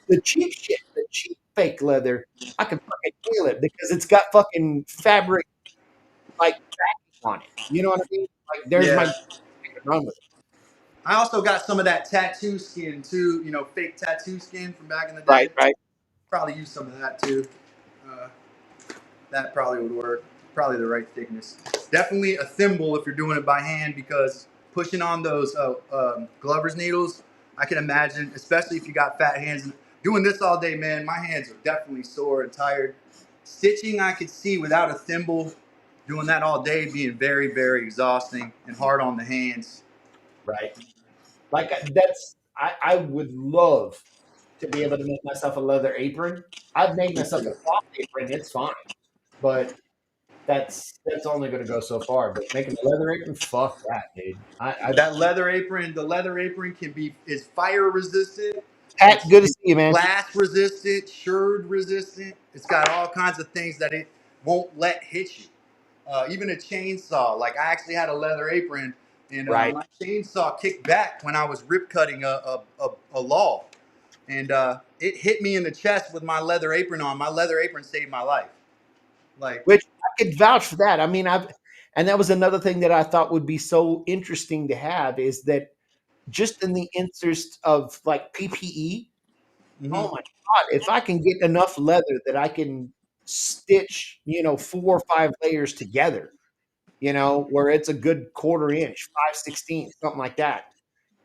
the cheap shit, the cheap fake leather. I can fucking feel it because it's got fucking fabric like backing on it. You know what I mean? Like there's my yeah. I can run with it. I also got some of that tattoo skin too. You know, fake tattoo skin from back in the Right, day. right. Probably use some of that too. Uh, that probably would work. Probably the right thickness. Definitely a thimble if you're doing it by hand because pushing on those glover's needles, I can imagine, especially if you got fat hands. Doing this all day, man, my hands are definitely sore and tired. Stitching, I could see without a thimble, doing that all day being very, very exhausting and hard on the hands. Right. Like that's I would love to be able to make myself a leather apron. I've made myself a cloth apron, it's fine. But that's only gonna go so far. But making a leather apron, fuck that, dude. I That leather apron, the leather apron is fire resistant. Pat, It's good to see you, man. blast resistant, sherd resistant. It's got all kinds of things that it won't let hit you. Even a chainsaw. Like I actually had a leather apron, and Right. my chainsaw kicked back when I was rip cutting a log, and it hit me in the chest with my leather apron on. My leather apron saved my life. Like Which I could vouch for that. I mean, and that was another thing that I thought would be so interesting to have is that just in the interest of like PPE, oh mhm. my God, if I can get enough leather that I can stitch, 4 or 5 layers together, where it's a good quarter inch, 5/16, something like that.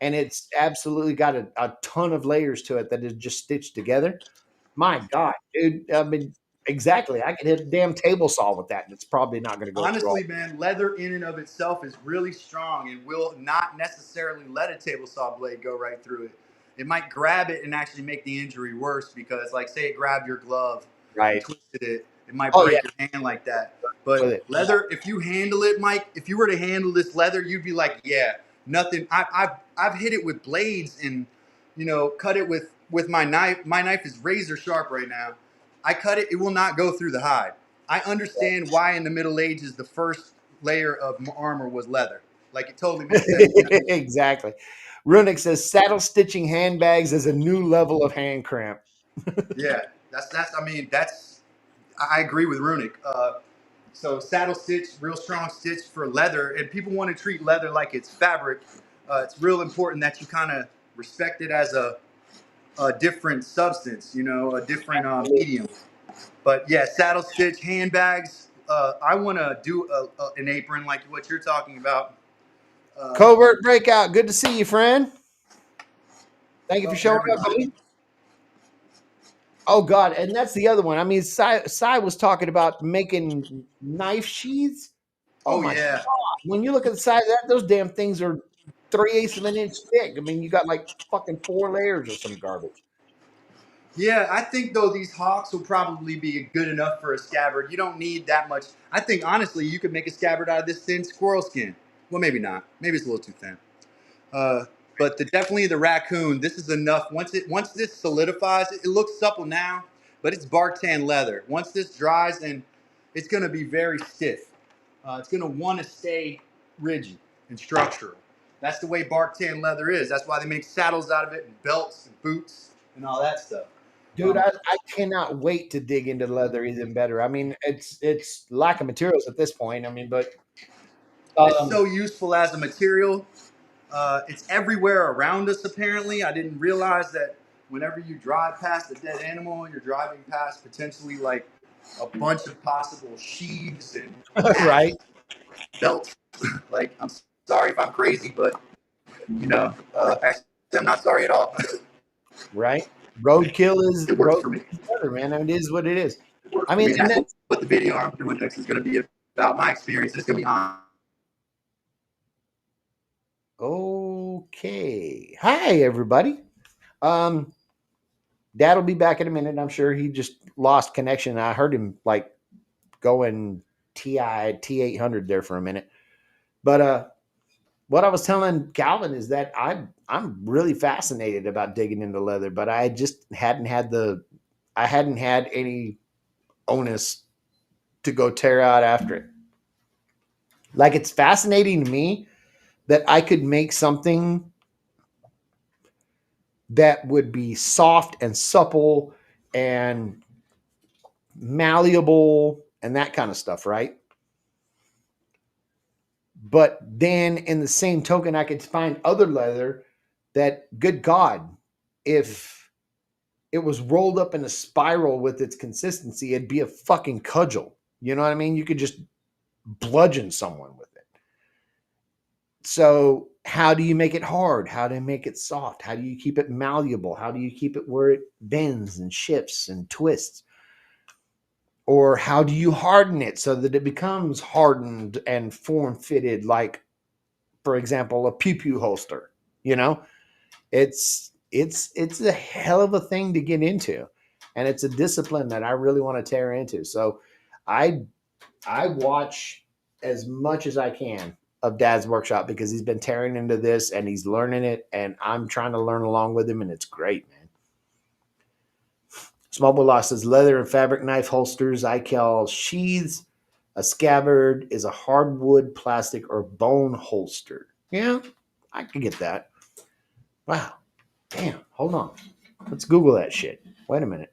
And it's absolutely got a ton of layers to it that is just stitched together. My God, dude. I mean, exactly. I could hit a damn table saw with that, and it's probably not going to go through all. Honestly, man, leather in and of itself is really strong and will not necessarily let a table saw blade go right through it. It might grab it and actually make the injury worse because, like, say it grabbed your glove and Right. twisted it, it might Oh, yeah. break your hand like that. With But it. leather, if you handle it, Mike, if you were to handle this leather, you'd be like, yeah, nothing. I've hit it with blades and cut it with my knife. My knife is razor sharp right now. I cut it; it will not go through the hide. I understand why in the Middle Ages the first layer of armor was leather. Like it totally makes sense now. Exactly. Runic says saddle stitching handbags is a new level of hand cramp. Yeah, that's. I mean, that's. I agree with Runic. So saddle stitch, real strong stitch for leather, and people want to treat leather like it's fabric. It's real important that you kind of respect it as a different substance, a different medium. But yeah, saddle stitch handbags. I want to do an apron like what you're talking about. Uh, Covert breakout. Good to see you, friend. Thank you for oh, showing there we up, go. buddy. Oh God, and that's the other one. I mean, Sai was talking about making knife sheaths. Oh Oh my yeah, God! When you look at the size of that, those damn things are 3/8 of an inch thick. I mean, you got like fucking 4 layers or some garbage. yeah. I think though these hawks will probably be good enough for a scabbard. You don't need that much. I think honestly, you could make a scabbard out of this thin squirrel skin. Well, maybe not. Maybe it's a little too thin. Uh, but definitely the raccoon. This is enough. Once this solidifies, it looks supple now, but it's bark tan leather. Once this dries, and it's going to be very stiff. It's going to want to stay rigid and structural. That's the way bark tan leather is. That's why they make saddles out of it, and belts, and boots, and all that stuff. Dude, Um, I cannot wait to dig into leather even better. I mean, it's lack of materials at this point. I mean, but it's um, so useful as a material. It's everywhere around us, apparently. I didn't realize that whenever you drive past a dead animal, you're driving past potentially like a bunch of possible sheaves and right, belts. Like, I'm sorry if I'm crazy, but, actually, I'm not sorry at all. right. Roadkill is It works roadkill for me. is better, man. I mean, it is what it is. It works I for mean, me. And and that's that's what the video I'm doing next is going to be about my experience. It's going to be on. okay. Hi, everybody. Um, Dad'll be back in a minute. I'm sure he just lost connection. I heard him like going T800 there for a minute. But what I was telling Calvin is that I'm really fascinated about digging into leather, but I just hadn't had any onus to go tear out after it. Like, it's fascinating to me that I could make something that would be soft and supple and malleable and that kind of stuff, right? But then in the same token, I could find other leather that, good God, if it was rolled up in a spiral with its consistency, it'd be a fucking cudgel. You know what I mean? You could just bludgeon someone with it. So, how do you make it hard? How do you make it soft? How do you keep it malleable? How do you keep it where it bends and shifts and twists? Or how do you harden it so that it becomes hardened and form fitted, like, for example, a pew pew holster? You know, it's a hell of a thing to get into, and it's a discipline that I really want to tear into. So I I watch as much as I can of Dad's workshop because he's been tearing into this and he's learning it, and I'm trying to learn along with him, and it's great, man. Small Boy Law says leather and fabric knife holsters I call sheaths. A scabbard is a hardwood, plastic, or bone holster. Yeah, I can get that. Wow. Damn. Hold on. Let's Google that shit. Wait a minute.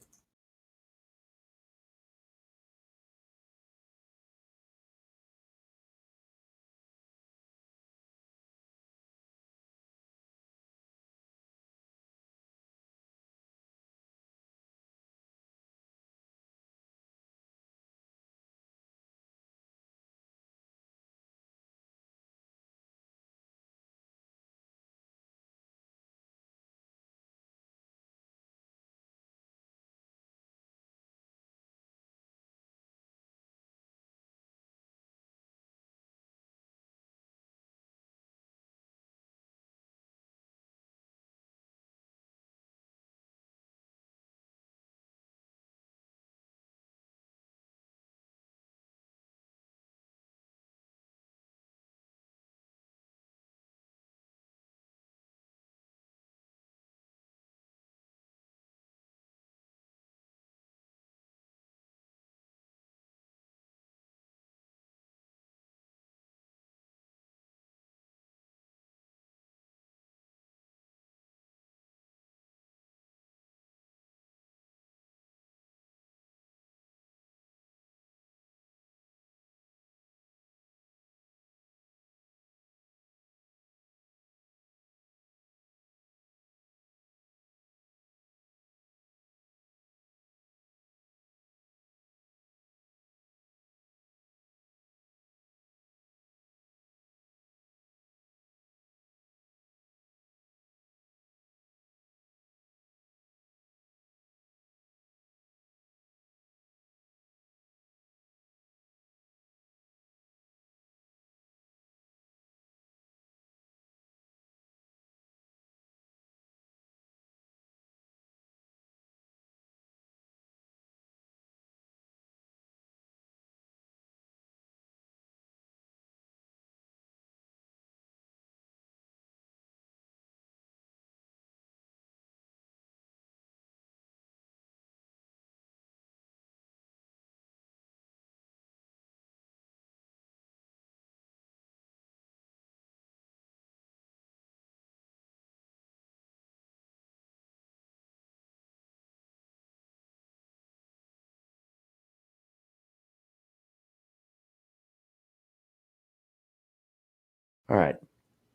All right.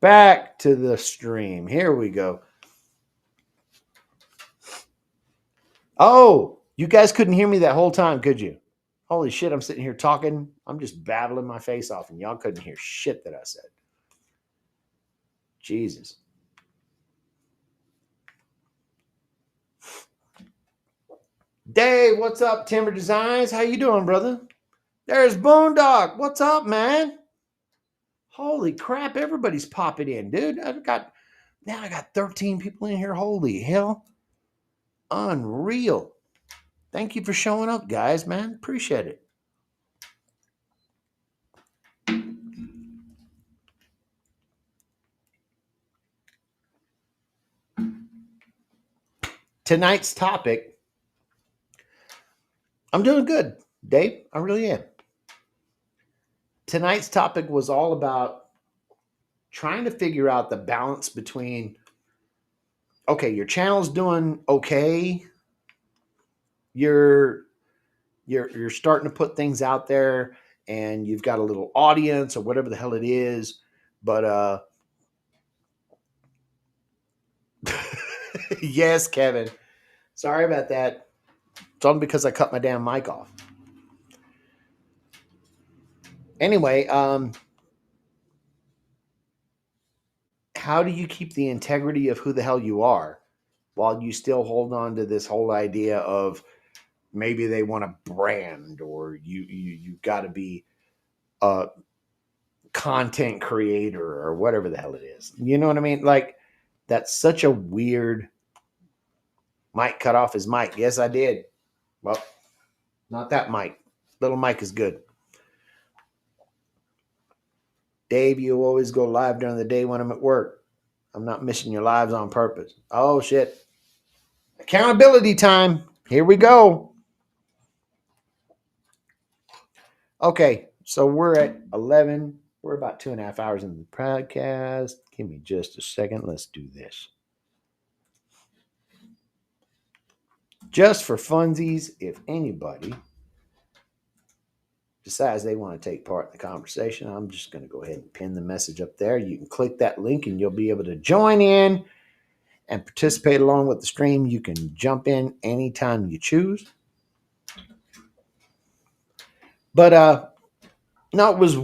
Back to the stream. Here we go. Oh, you guys couldn't hear me that whole time, could you? Holy shit, I'm sitting here talking. I'm just babbling my face off, and y'all couldn't hear shit that I said. Jesus. Dave, what's up, Timber Designs? How you doing, brother? There's Boondog. What's up, man? Holy crap, everybody's popping in, dude. I got 13 people in here. Holy hell. Unreal. Thank you for showing up, guys, man. Appreciate it. tonight's topic, I'm doing good, Dave. I really am. Tonight's topic was all about trying to figure out the balance between, okay, your channel's doing okay. You're starting to put things out there and you've got a little audience or whatever the hell it is, but yes, Kevin. Sorry about that. It's only because I cut my damn mic off. Anyway, how do you keep the integrity of who the hell you are while you still hold on to this whole idea of maybe they want a brand or you got to be a content creator or whatever the hell it is. You know what I mean? Like, that's such a weird. Mike cut off his mic. Yes, I did. Well, not that mic. Little Mike is good. Dave, you always go live during the day when I'm at work. I'm not missing your lives on purpose. Oh, shit. Accountability time. Here we go. Okay, so we're at 11. We're about 2.5 hours into the podcast. Give me just a second. Let's do this. Just for funsies, if anybody decides they want to take part in the conversation, I'm just going to go ahead and pin the message up there. You can click that link and you'll be able to join in and participate along with the stream. You can jump in anytime you choose. But no, it's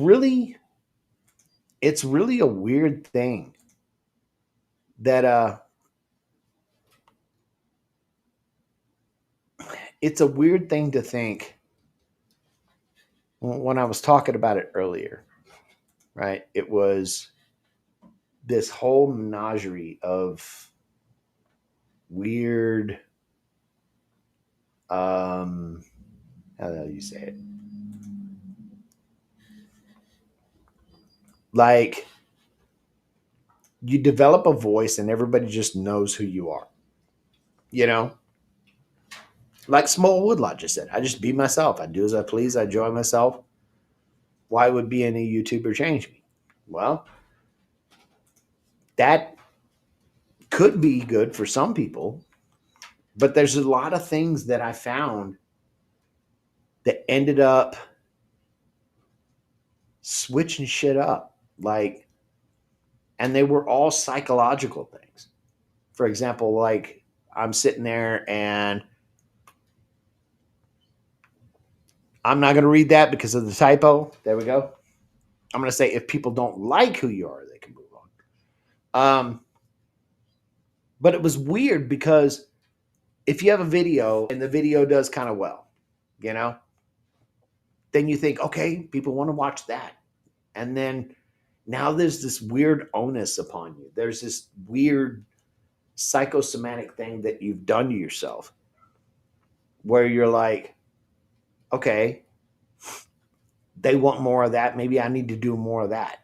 really a weird thing that it's a weird thing to think when I was talking about it earlier, right? It was this whole menagerie of weird, how the hell do you say it? Like, you develop a voice and everybody just knows who you are, you know? Like Small Woodlot just said, I just be myself. I do as I please. I enjoy myself. Why would being a YouTuber change me? Well, that could be good for some people, but there's a lot of things that I found that ended up switching shit up. Like, and they were all psychological things. For example, like, I'm sitting there and I'm not going to read that because of the typo. There we go. I'm going to say if people don't like who you are, they can move on. But it was weird because if you have a video and the video does kind of well, you know, then you think, okay, people want to watch that. And then now there's this weird onus upon you. There's this weird psychosomatic thing that you've done to yourself where you're like, okay, they want more of that. Maybe I need to do more of that.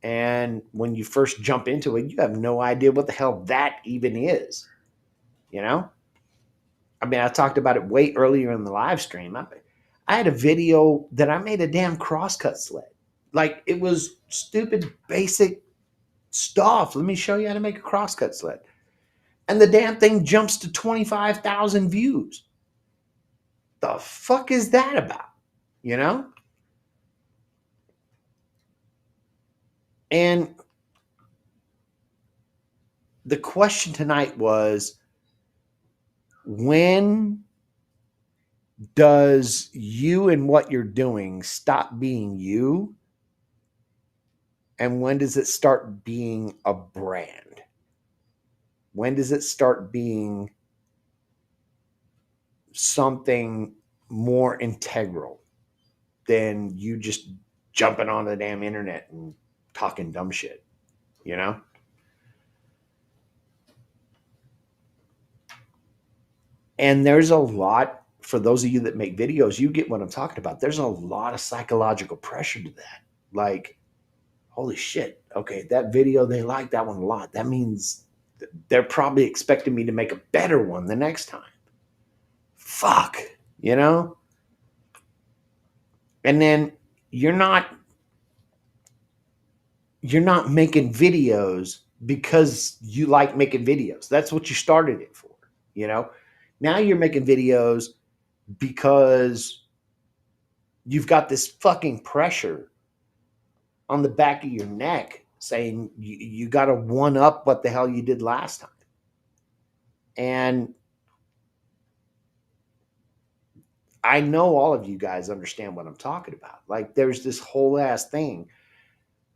And when you first jump into it, you have no idea what the hell that even is. You know? I mean, I talked about it way earlier in the live stream. I had a video that I made a damn crosscut sled. Like, it was stupid, basic stuff. Let me show you how to make a crosscut sled. And the damn thing jumps to 25,000 views. The fuck is that about? You know? And the question tonight was, when does you and what you're doing stop being you? And when does it start being a brand? When does it start being something more integral than you just jumping on the damn internet and talking dumb shit, you know? And there's a lot, for those of you that make videos, you get what I'm talking about. There's a lot of psychological pressure to that. Like, holy shit, okay, that video, they like that one a lot. That means they're probably expecting me to make a better one the next time. Fuck, you know? And then you're not making videos because you like making videos. That's what you started it for, you know? Now you're making videos because you've got this fucking pressure on the back of your neck saying you got to one up what the hell you did last time. And I know all of you guys understand what I'm talking about. Like there's this whole ass thing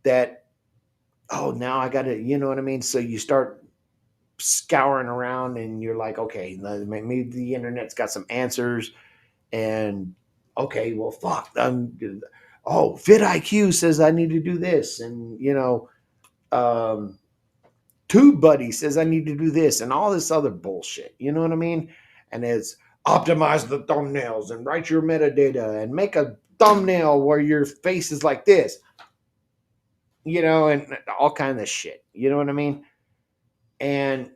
that, oh, now I got to, you know what I mean? So you start scouring around and you're like, okay, maybe the internet's got some answers. And okay, well, fuck. Oh, vidIQ says I need to do this. And, you know, TubeBuddy says I need to do this and all this other bullshit. You know what I mean? And it's optimize the thumbnails and write your metadata and make a thumbnail where your face is like this, you know, and all kind of shit. You know what I mean? And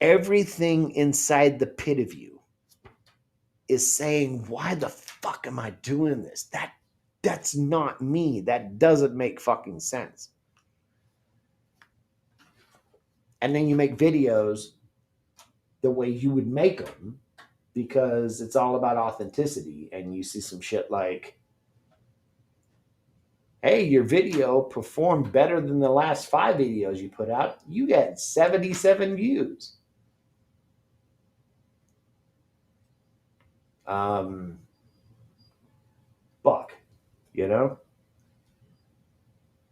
everything inside the pit of you is saying, why the fuck am I doing this? That's not me. That doesn't make fucking sense. And then you make videos the way you would make them because it's all about authenticity. And you see some shit like, hey, your video performed better than the last 5 videos you put out. You got 77 views. Fuck, you know?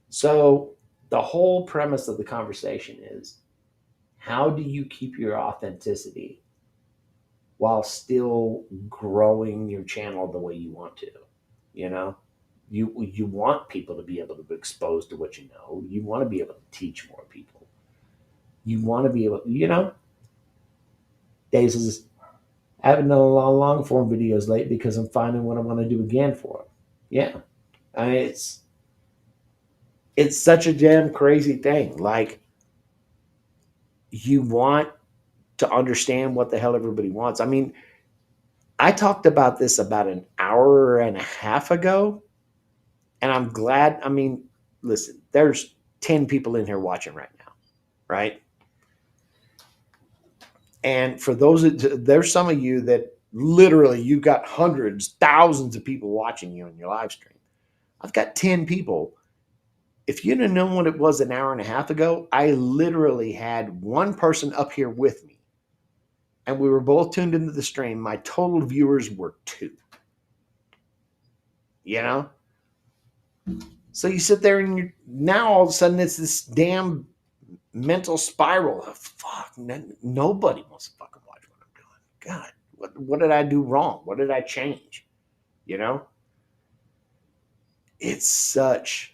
So the whole premise of the conversation is, how do you keep your authenticity while still growing your channel the way you want to? You know, you want people to be able to be exposed to what you know. You want to be able to teach more people. You want to be able, you know. Dave says, I haven't done a long form videos late because I'm finding what I want to do again for them. Yeah, I mean, it's such a damn crazy thing. Like, you want to understand what the hell everybody wants. I mean, I talked about this about an hour and a half ago, and I'm glad. I mean, listen, there's 10 people in here watching right now, right? And for those, there's some of you that literally you've got hundreds, thousands of people watching you on your live stream. I've got 10 people. If you'd have known what it was an hour and a half ago, I literally had one person up here with me. And we were both tuned into the stream. My total viewers were 2. You know? So you sit there and now all of a sudden it's this damn mental spiral of fuck. Nobody wants to fucking watch what I'm doing. God, what did I do wrong? What did I change? You know? It's such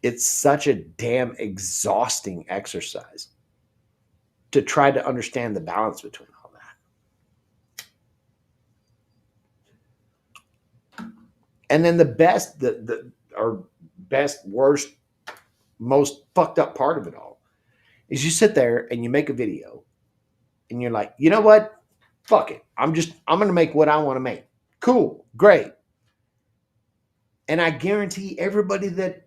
it's such a damn exhausting exercise to try to understand the balance between all that. And then the best, or best, worst, most fucked up part of it all is you sit there and you make a video and you're like, you know what? Fuck it. I'm going to make what I want to make. Cool. Great. And I guarantee everybody that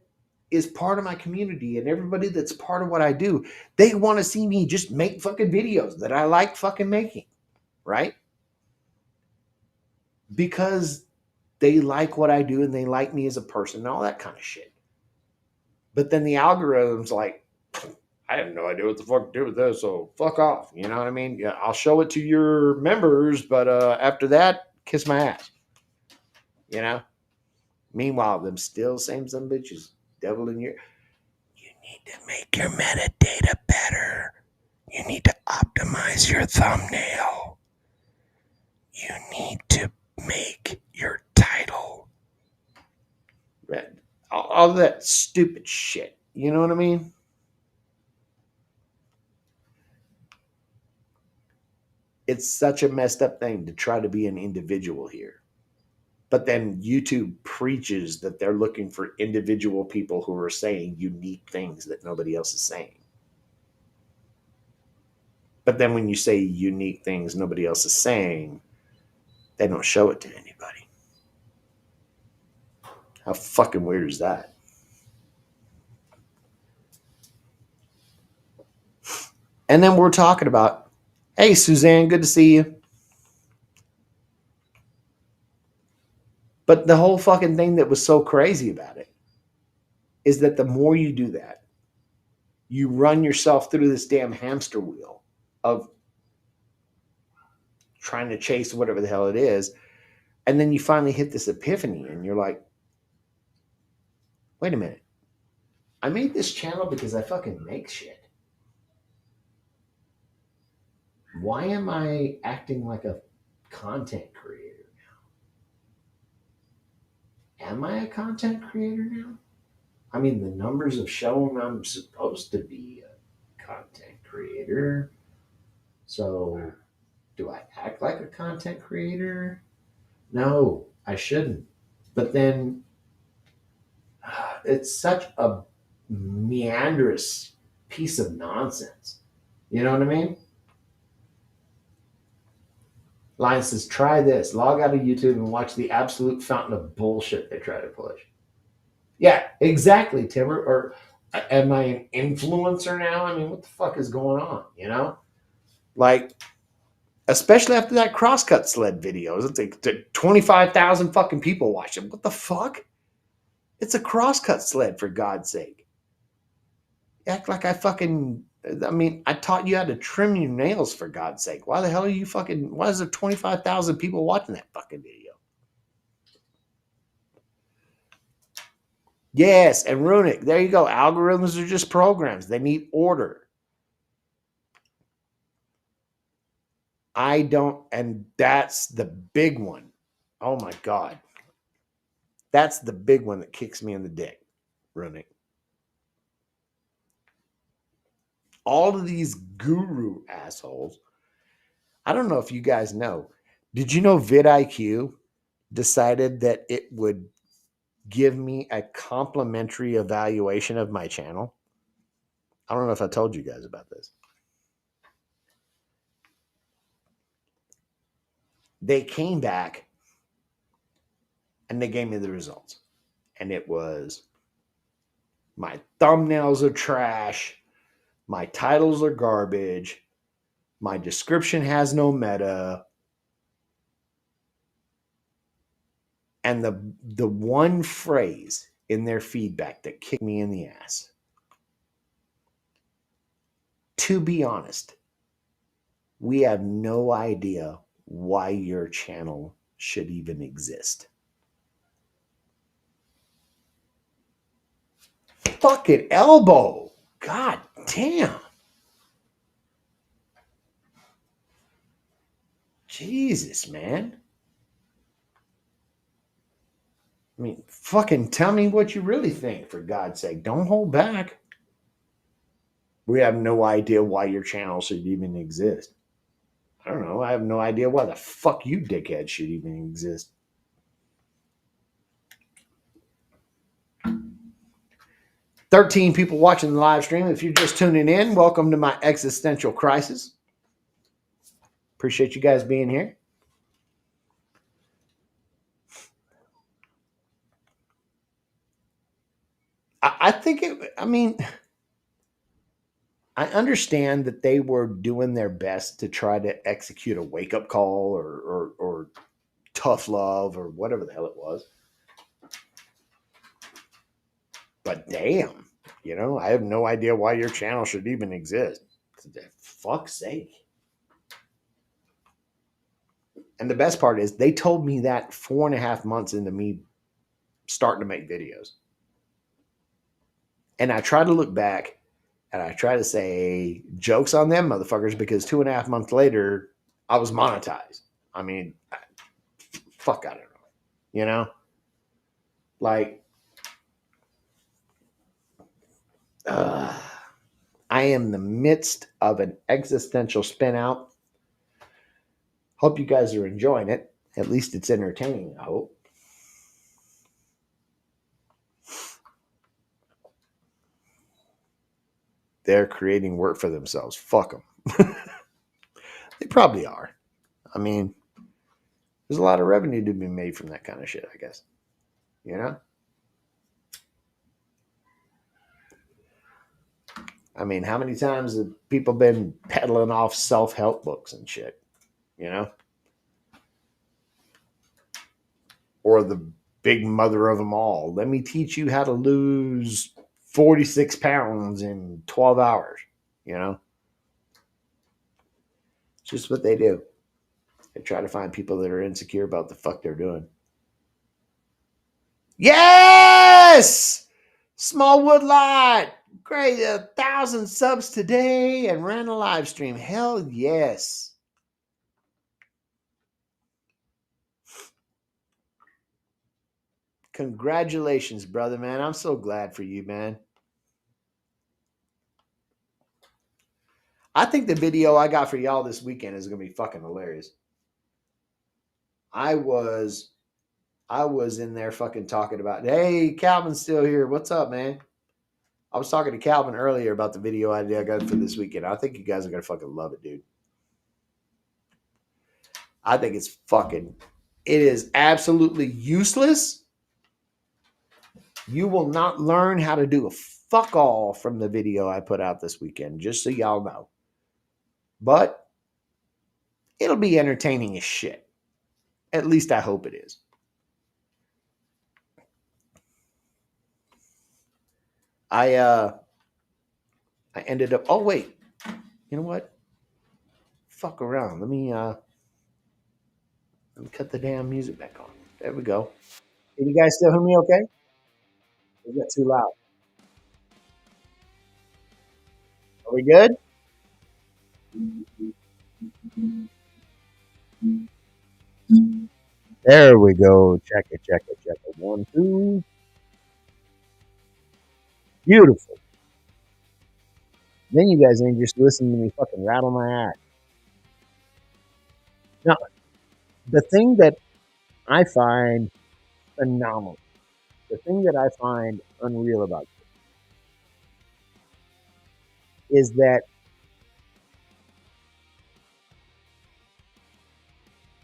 is part of my community and everybody that's part of what I do, they want to see me just make fucking videos that I like fucking making, right? Because they like what I do and they like me as a person and all that kind of shit. But then the algorithm's like, I have no idea what the fuck to do with this, so fuck off. You know what I mean? Yeah, I'll show it to your members, but after that, kiss my ass. You know? Meanwhile, them still same some bitches, devil in your. You need to make your metadata better. You need to optimize your thumbnail. You need to make your title. All that stupid shit. You know what I mean? It's such a messed up thing to try to be an individual here. But then YouTube preaches that they're looking for individual people who are saying unique things that nobody else is saying. But then when you say unique things nobody else is saying, they don't show it to anybody. How fucking weird is that? And then we're talking about, hey, Suzanne, good to see you. But the whole fucking thing that was so crazy about it is that the more you do that, you run yourself through this damn hamster wheel of trying to chase whatever the hell it is. And then you finally hit this epiphany and you're like, wait a minute. I made this channel because I fucking make shit. Why am I acting like a content creator now? Am I a content creator now? I mean, the numbers have shown I'm supposed to be a content creator. So, do I act like a content creator? No, I shouldn't. But then, it's such a meandrous piece of nonsense. You know what I mean? Lion says, try this. Log out of YouTube and watch the absolute fountain of bullshit they try to push. Yeah, exactly, Timber. Or am I an influencer now? I mean, what the fuck is going on? You know? Like, especially after that crosscut sled video. It's like 25,000 fucking people watch it. What the fuck? It's a crosscut sled, for God's sake. Act like I taught you how to trim your nails, for God's sake. Why the hell are you fucking, why is there 25,000 people watching that fucking video? Yes, and Runic, there you go. Algorithms are just programs. They need order. And that's the big one. Oh my God. That's the big one that kicks me in the dick, Runic. All of these guru assholes. I don't know if you guys know. Did you know vidIQ decided that it would give me a complimentary evaluation of my channel? I don't know if I told you guys about this. They came back and they gave me the results. And it was, my thumbnails are trash. My titles are garbage. My description has no meta. And the one phrase in their feedback that kicked me in the ass, to be honest, we have no idea why your channel should even exist. Fucking elbow. God damn. Jesus, man. I mean, fucking tell me what you really think, for God's sake. Don't hold back. We have no idea why your channel should even exist. I don't know. I have no idea why the fuck you dickhead should even exist. "13 people watching the live stream. If you're just tuning in, welcome to my existential crisis. Appreciate you guys being here. I think I understand that they were doing their best to try to execute a wake-up call or tough love or whatever the hell it was. But damn, I have no idea why your channel should even exist. For fuck's sake. And the best part is they told me that 4.5 months into me starting to make videos. And I try to look back and I try to say jokes on them motherfuckers, because 2.5 months later, I was monetized. I mean, fuck, I don't know. Like, I am in the midst of an existential spin out. Hope you guys are enjoying it. At least it's entertaining, I hope. they're creating work for themselves. Fuck them. They probably are. I mean, there's a lot of revenue to be made from that kind of shit, I guess. You know? I mean, how many times have people been peddling off self-help books and shit? You know? Or the big mother of them all. Let me teach you how to lose 46 pounds in 12 hours. You know? It's just what they do. They try to find people that are insecure about the fuck they're doing. Yes! Small Woodlot! Great, 1,000 subs today and ran a live stream. Hell yes. Congratulations, brother, man. I'm so glad for you, man. I think the video I got for y'all this weekend is going to be fucking hilarious. I was in there fucking talking about, hey, Calvin's still here. What's up, man? I was talking to Calvin earlier about the video idea I got for this weekend. I think you guys are going to fucking love it, dude. I think it is absolutely useless. You will not learn how to do a fuck all from the video I put out this weekend, just so y'all know. But it'll be entertaining as shit. At least I hope it is. I ended up, oh wait. You know what? Fuck around. Let me cut the damn music back on. There we go. Can you guys still hear me okay? Is that too loud? Are we good? There we go. Check it. 1, 2. Beautiful. Then you guys ain't just listening to me fucking rattle my ass. Now, the thing that I find phenomenal, the thing that I find unreal about this is that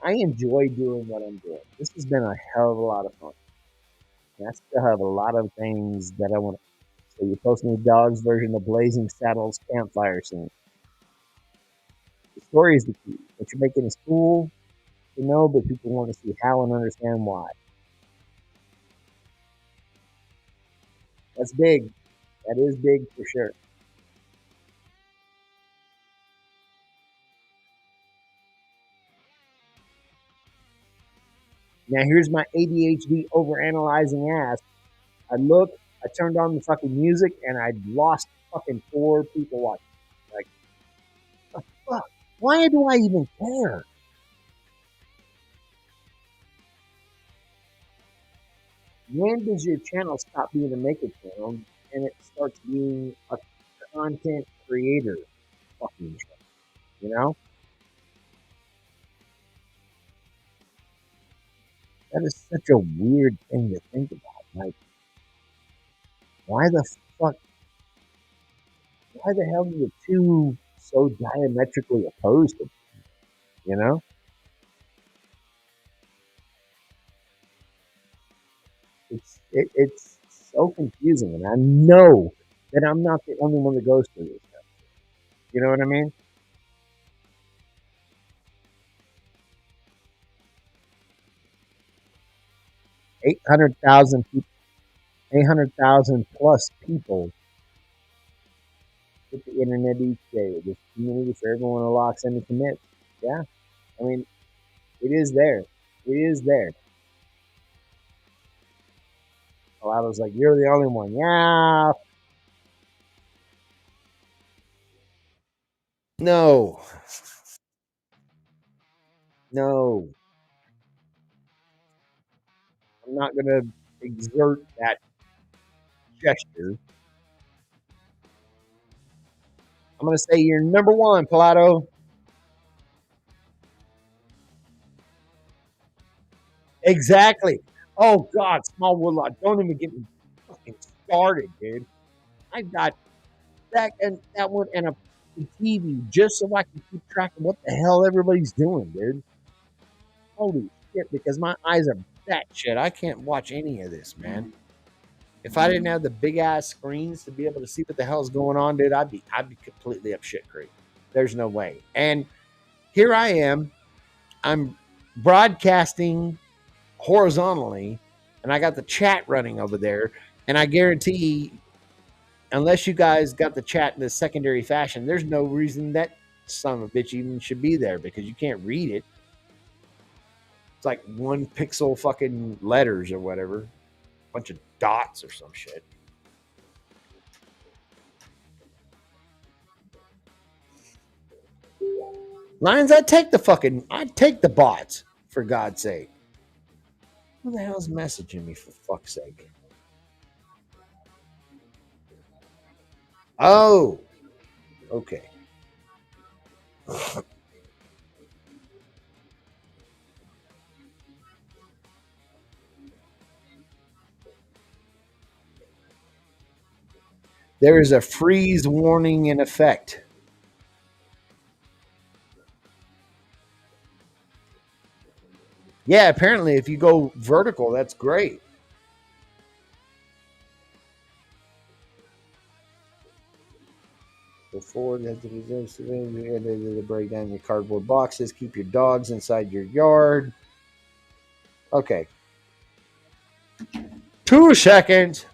I enjoy doing what I'm doing. This has been a hell of a lot of fun. And I still have a lot of things that I want to. So you're posting a dog's version of Blazing Saddles campfire scene. The story is the key. What you're making is cool to know, but people want to see how and understand why. That's big. That is big for sure. Now here's my ADHD overanalyzing ass. I turned on the fucking music and I lost fucking 4 people watching. Like, what the fuck? Why do I even care? When does your channel stop being a maker channel and it starts being a content creator fucking channel? You know? That is such a weird thing to think about. Like, why the hell are the two so diametrically opposed to, you know? It's so confusing, and I know that I'm not the only one that goes through this stuff. You know what I mean? $800,000 plus people hit the internet each day. This community for everyone who locks in and commits. Yeah, I mean, it is there. It is there. Palado's like, you're the only one. Yeah. No. No. I'm not going to exert that gesture. I'm going to say you're number one, Palado. Exactly. Oh, God, Small Woodlot. Don't even get me fucking started, dude. I got that one and a TV just so I can keep track of what the hell everybody's doing, dude. Holy shit! Because my eyes are that shit. I can't watch any of this, man. If I didn't have the big ass screens to be able to see what the hell's going on, dude, I'd be completely up shit creek. There's no way. And here I am. I'm broadcasting horizontally, and I got the chat running over there. And I guarantee, unless you guys got the chat in a secondary fashion, there's no reason that son of a bitch even should be there because you can't read it. It's like one pixel fucking letters or whatever, bunch of dots or some shit. Lions, I'd take the bots, for God's sake. Who the hell's messaging me, for fuck's sake? Oh, okay. There is a freeze warning in effect. Yeah, apparently, if you go vertical, that's great. Before that, break down your cardboard boxes. Keep your dogs inside your yard. Okay. 2 seconds.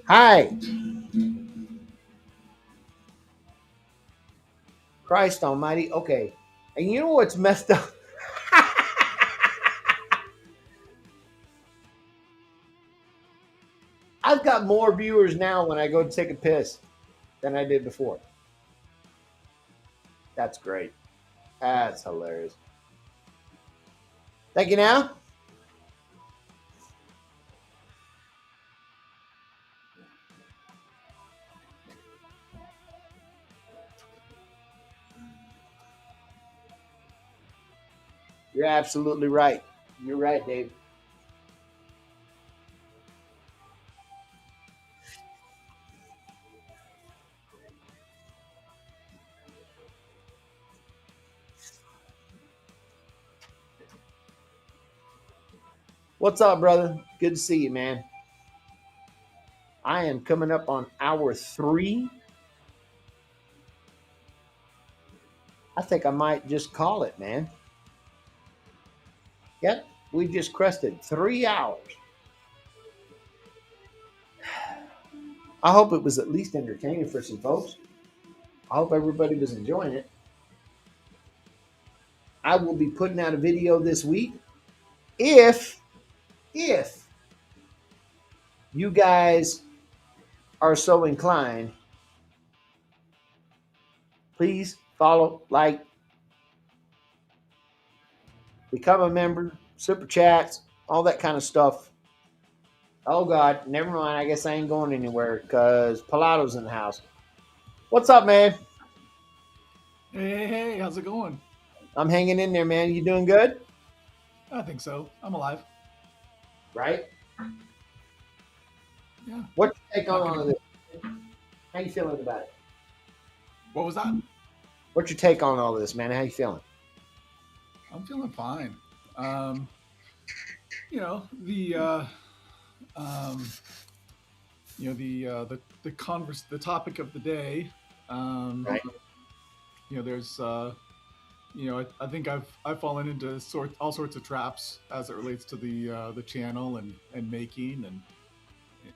Hi. Christ almighty. Okay. And you know what's messed up? I've got more viewers now when I go to take a piss than I did before. That's great. That's hilarious. Thank you now. You're absolutely right. You're right, Dave. What's up, brother? Good to see you, man. I am coming up on hour 3. I think I might just call it, man. Yep, we just crested 3 hours. I hope it was at least entertaining for some folks. I hope everybody was enjoying it. I will be putting out a video this week if you guys are so inclined. Please follow, like, become a member, super chats, all that kind of stuff. Oh God, never mind. I guess I ain't going anywhere because Pilato's in the house. What's up, man? Hey, how's it going? I'm hanging in there, man. You doing good? I think so. I'm alive. Right? Yeah. What's your take on Not all gonna- of this? How you feeling about it? What was that? What's your take on all of this, man? How you feeling? I'm feeling fine. You know the um, the topic of the day. Right. There's I think I've fallen into all sorts of traps as it relates to the channel and making and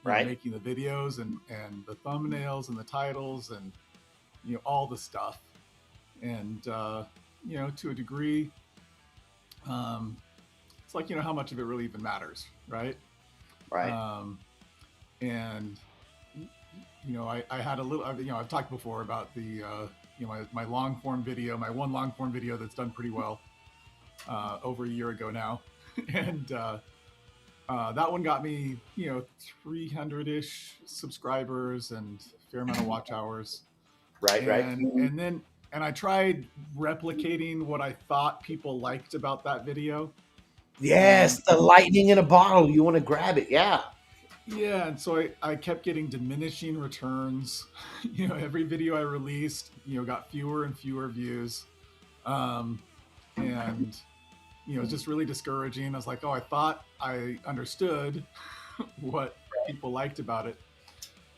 Right. making the videos and the thumbnails and the titles and all the stuff. And to a degree, it's like how much of it really even matters, right? Right. And I had a little, I've talked before about the my long form video, my one long form video that's done pretty well over a year ago now, and that one got me 300-ish subscribers and a fair amount of watch hours. Right. Right. And I tried replicating what I thought people liked about that video. Yes, the lightning in a bottle. You want to grab it. Yeah. Yeah, and so I kept getting diminishing returns. Every video I released, got fewer and fewer views. And it's just really discouraging. I was like, oh, I thought I understood what people liked about it.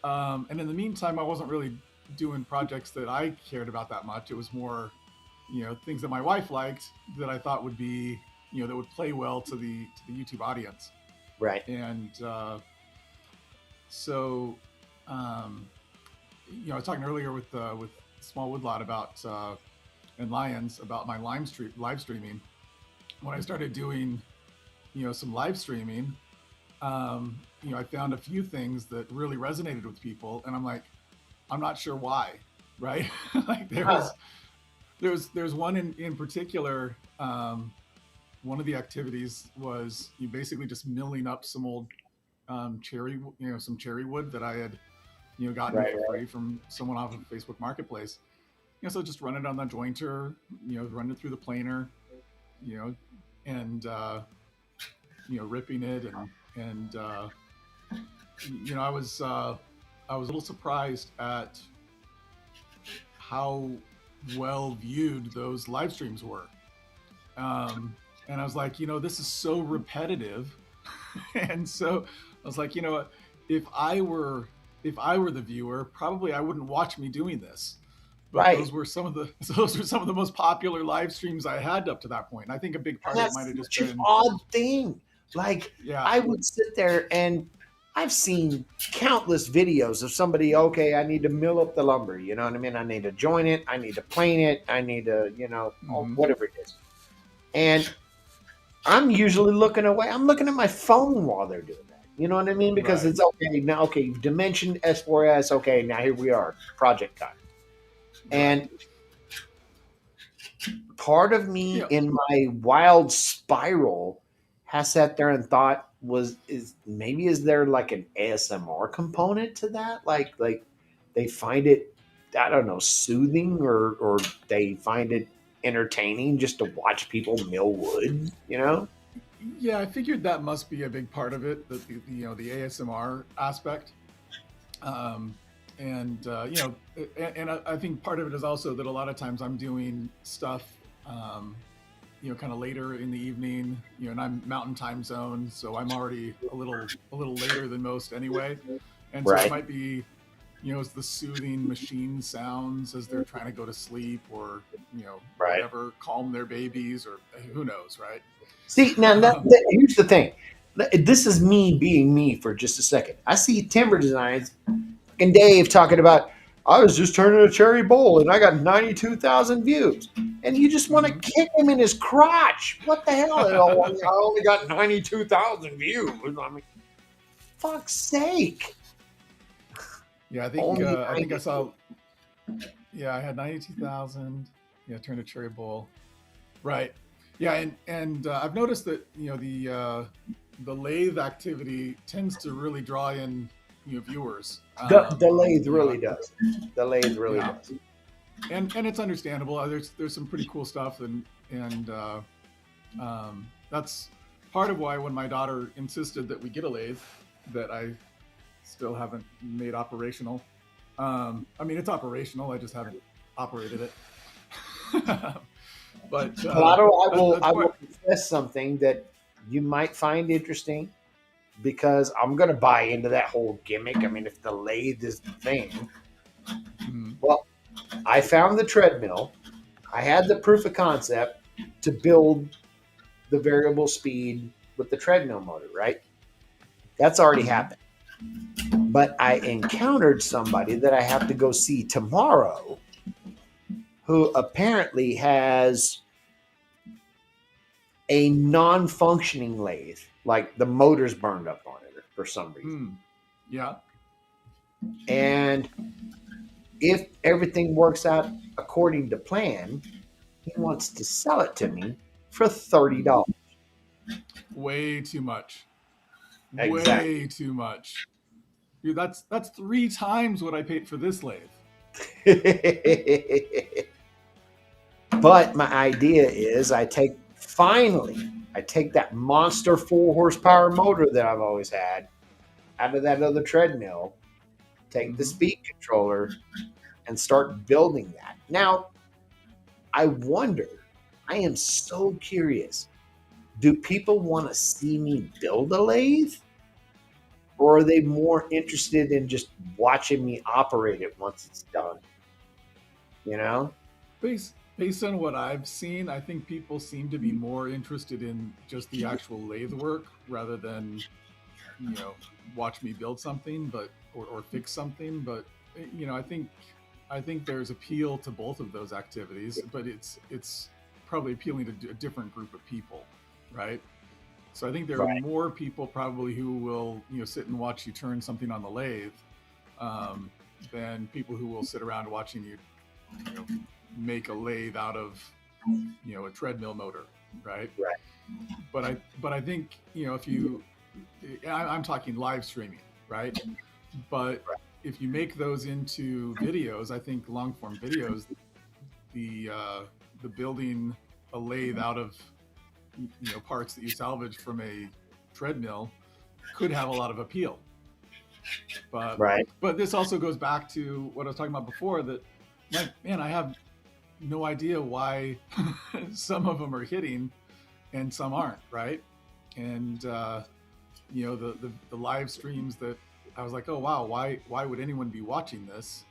And in the meantime, I wasn't really doing projects that I cared about that much. It was more, things that my wife liked that I thought would be, that would play well to the YouTube audience. Right. And so, I was talking earlier with Small Woodlot about and Lions about my live streaming. When I started doing, some live streaming, I found a few things that really resonated with people, and I'm like, I'm not sure why, right? Like there's one in particular. One of the activities was you basically just milling up some old cherry, some cherry wood that I had, gotten for free from someone off of Facebook Marketplace. So just run it on the jointer, run it through the planer, and ripping it and I was a little surprised at how well viewed those live streams were. And I was like, this is so repetitive. And so I was like, if I were the viewer, probably I wouldn't watch me doing this. But Right. those were some of the most popular live streams I had up to that point. And I think a big part of it might have just such been an odd thing. Like, yeah. I would sit there and I've seen countless videos of somebody, okay, I need to mill up the lumber. You know what I mean? I need to join it. I need to plane it. I need to, whatever it is. And I'm usually looking away. I'm looking at my phone while they're doing that. You know what I mean? Because Right. it's okay. Now, okay, you've dimensioned S4S. Okay, now here we are. Project time. And part of me in my wild spiral has sat there and thought, is there like an ASMR component to that? Like they find it, I don't know, soothing or they find it entertaining just to watch people mill wood, you know? Yeah, I figured that must be a big part of it, the ASMR aspect. Um, and I think part of it is also that a lot of times I'm doing stuff, kind of later in the evening, and I'm Mountain Time Zone, so I'm already a little later than most anyway, and so it Right. might be, it's the soothing machine sounds as they're trying to go to sleep, or Right. whatever, calm their babies, or who knows, right? See, now Um, here's the thing. This is me being me for just a second. I see Timber Designs and Dave talking about, I was just turning a cherry bowl and I got 92,000 views. And you just want to mhm. kick him in his crotch. What the hell? I only got 92,000 views. I mean, fuck's sake. Yeah, Only I think I 90. saw. Yeah, I had 92,000. Yeah, turned a cherry bowl. Right. Yeah, and I've noticed that the lathe activity tends to really draw in viewers. The lathe really does. The lathe really Yeah, does. and it's understandable. There's some pretty cool stuff, and that's part of why when my daughter insisted that we get a lathe, that I still haven't made operational. I mean, it's operational. I just haven't operated it. But I that's will part. confess something that you might find interesting because I'm going to buy into that whole gimmick. I mean, if the lathe is the thing, Mm, well, I found the treadmill. I had the proof of concept to build the variable speed with the treadmill motor, right? That's already mhm. happened. But I encountered somebody that I have to go see tomorrow who apparently has a non functioning lathe, like the motor's burned up on it for some reason. Mm. Yeah. And if everything works out according to plan, he wants to sell it to me for $30. Way too much. Exactly. Way too much. Dude, that's 3 times what I paid for this lathe. But my idea is I take that monster 4 horsepower motor that I've always had out of that other treadmill, take the Hmm. speed controller, and start building that. Now, I wonder, I am so curious. Do people want to see me build a lathe? Or are they more interested in just watching me operate it once it's done? You know? Based on what I've seen, I think people seem to be more interested in just the actual lathe work rather than watch me build something, or fix something. But I think there's appeal to both of those activities, but it's probably appealing to a different group of people, right? So I think there are Right. more people probably who will sit and watch you turn something on the lathe, um, than people who will sit around watching you know make a lathe out of a treadmill motor, right? Right. But I think if you, I'm talking live streaming, right? But if you make those into videos, I think long form videos, the the building a lathe out of parts that you salvage from a treadmill could have a lot of appeal. But Right. but this also goes back to what I was talking about before, that, like, man, I have no idea why some of them are hitting and some aren't, right? And the live streams that I was like, oh wow, why would anyone be watching this?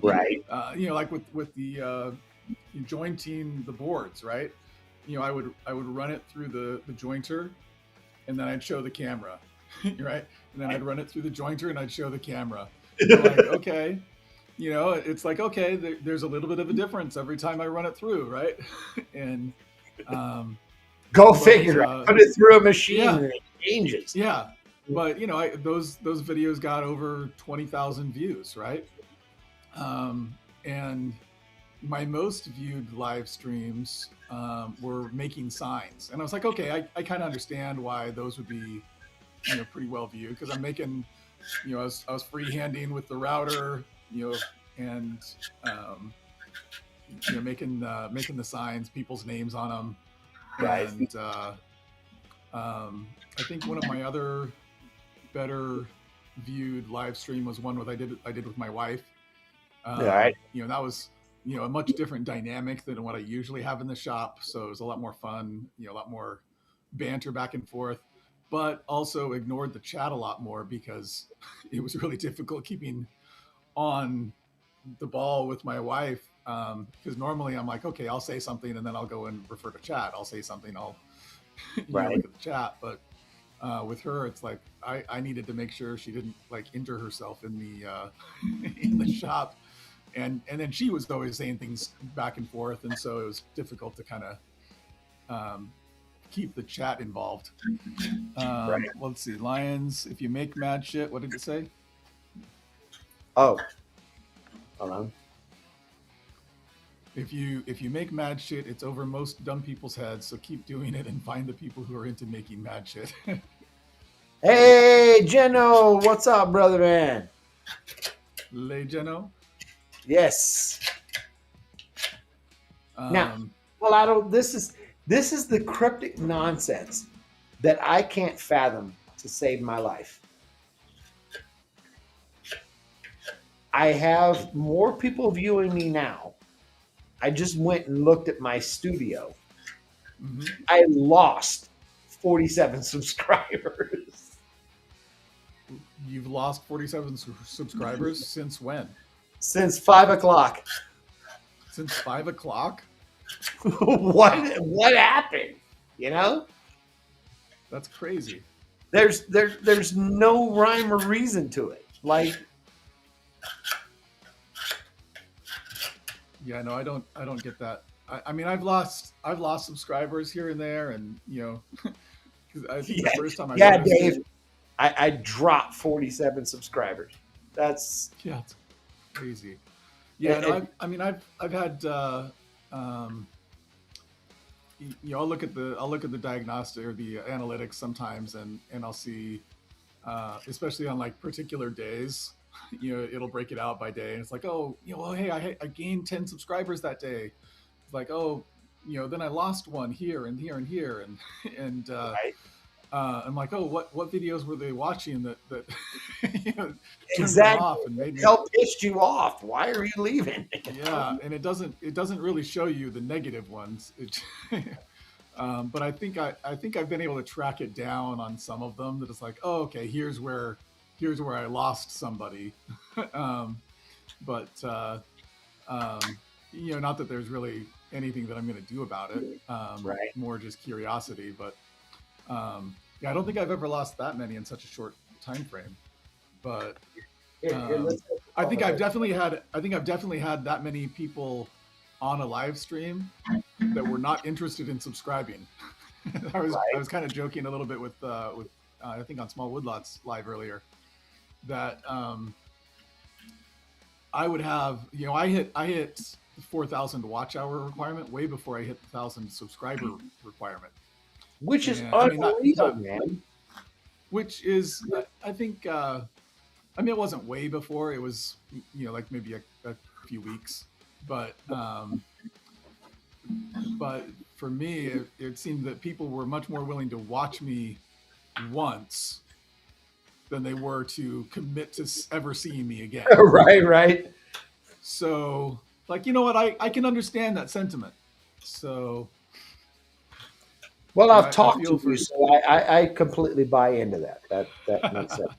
Right. Like with the jointing the boards, right? I would run it through the jointer, and then I'd show the camera, right? And then I'd run it through the jointer, and I'd show the camera. And I'm like, okay, it's like, okay, there's a little bit of a difference every time I run it through, right? and um, Go but figure. Put it through a machine yeah, and it changes. yeah. But those videos got over 20,000 views, right? And my most viewed live streams were making signs, and I was like, okay, I kind of understand why those would be pretty well viewed, because I'm making, I was freehanding with the router, and making the signs, people's names on them, Right. and I think one of my other better viewed live stream was one I did with my wife. All right. That was a much different dynamic than what I usually have in the shop, so it was a lot more fun, a lot more banter back and forth, but also ignored the chat a lot more because it was really difficult keeping on the ball with my wife, because normally I'm like, okay, I'll say something and then I'll go and refer to chat. I'll say something, I'll Right. look at the chat, but with her, it's like I needed to make sure she didn't like injure herself in the in the shop, and then she was always saying things back and forth, and so it was difficult to kind of keep the chat involved. Right. Well, let's see, Lions. If you make mad shit, what did it say? Oh, hold on. If you make mad shit, it's over most dumb people's heads. So keep doing it and find the people who are into making mad shit. Hey, Jeno, what's up, brother man? Le Geno. Yes. Now, well, I don't. This is the cryptic nonsense that I can't fathom to save my life. I have more people viewing me now. I just went and looked at my studio. Mm-hmm. I lost 47 subscribers. You've lost 47 subscribers since when? Since 5 o'clock. Since 5 o'clock? What happened? You know? That's crazy. There's no rhyme or reason to it. Like, yeah, no, I don't get that. I mean, I've lost subscribers here and there, and because I think the first time I Dave, I dropped 47 subscribers. That's it's crazy. Yeah, no, I've had I'll look at the diagnostic or the analytics sometimes, and I'll see, especially on like particular days, it'll break it out by day, and it's like, oh, well, hey, I gained 10 subscribers that day. It's like, oh, then I lost one here and here and here, and right. I'm like, oh, what videos were they watching that turned Exactly. them off and made me pissed you off? Why are you leaving? Yeah, and it doesn't really show you the negative ones. But I think I've been able to track it down on some of them. That it's like, oh, okay, here's where I lost somebody. But not that there's really anything that I'm going to do about it. Right. More just curiosity. But yeah, I don't think I've ever lost that many in such a short time frame. But I think I've definitely had that many people on a live stream that were not interested in subscribing. I was kind of joking a little bit with I think on Small Woodlots live earlier that I would have, I hit the 4,000 watch hour requirement way before I hit the 1,000 subscriber requirement, which is unbelievable, man. Which is, I think, it wasn't way before. It was, like maybe a few weeks, but for me, it seemed that people were much more willing to watch me once than they were to commit to ever seeing me again. Right. So, like, you know what? I can understand that sentiment. So, well, I've talked to you, so I completely buy into that. That makes sense.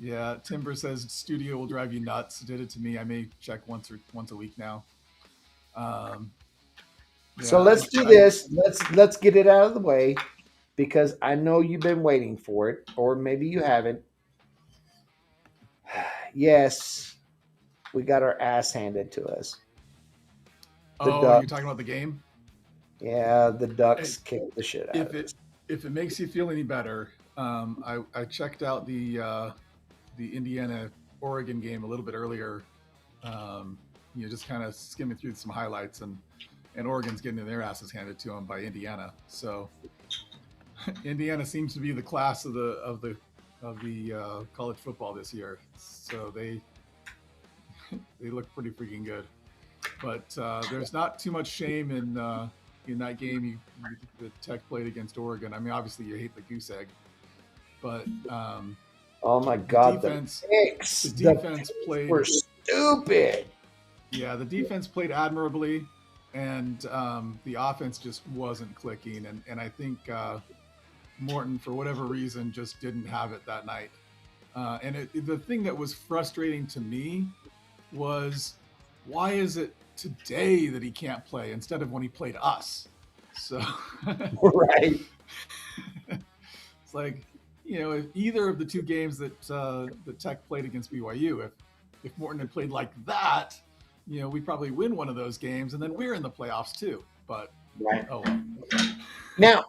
Yeah. Timber says studio will drive you nuts. Did it to me. I may check once a week now. So let's do this. Let's get it out of the way, because I know you've been waiting for it, or maybe you haven't. Yes, we got our ass handed to us. You're talking about the game? Yeah, the Ducks kicked the shit out of us. If it makes you feel any better, I checked out the Indiana Oregon game a little bit earlier. Just kind of skimming through some highlights, and Oregon's getting their asses handed to them by Indiana. So Indiana seems to be the class of the college football this year. So they look pretty freaking good. But there's not too much shame in that game the Tech played against Oregon. I mean, obviously you hate the goose egg, but Oh my the God, defense the the defense picks played. were stupid. Yeah, the defense played admirably, and the offense just wasn't clicking. And I think Morton, for whatever reason, just didn't have it that night. The thing that was frustrating to me was, why is it today that he can't play instead of when he played us? So Right. it's like, if either of the two games that the Tech played against BYU, if Morton had played like that, we probably win one of those games, and then we're in the playoffs too. But Right. oh well. Now,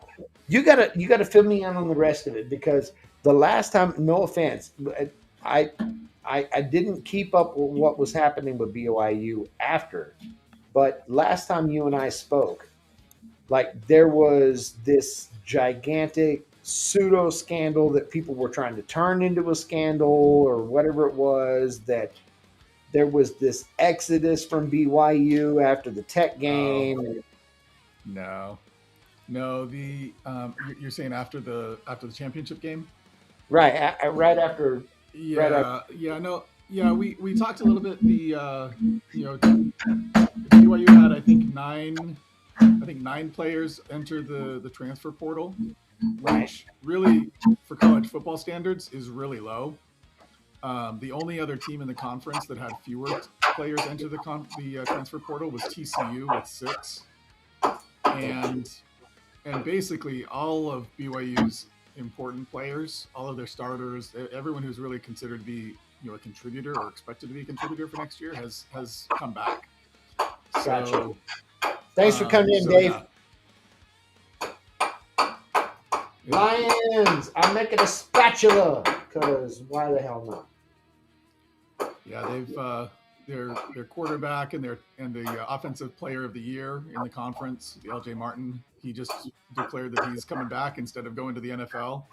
you gotta fill me in on the rest of it, because the last time, no offense, I didn't keep up with what was happening with BYU after, but last time you and I spoke, like, there was this gigantic pseudo scandal that people were trying to turn into a scandal or whatever it was, that there was this exodus from BYU after the Tech game. No. You're saying after the championship game? Right, right after. Yeah, Right after. yeah, no, yeah. We talked a little bit. BYU had I think nine players enter the transfer portal, which really, for college football standards, is really low. The only other team in the conference that had fewer players enter the transfer portal was TCU with 6, and basically all of BYU's important players, all of their starters, everyone who's really considered to be a contributor or expected to be a contributor for next year has come back. Gotcha. So Thanks for coming in, Dave. Yeah. Lions, I'm making a spatula, because why the hell not? Yeah, they've their quarterback and the offensive player of the year in the conference, the LJ Martin, he just declared that he's coming back instead of going to the NFL.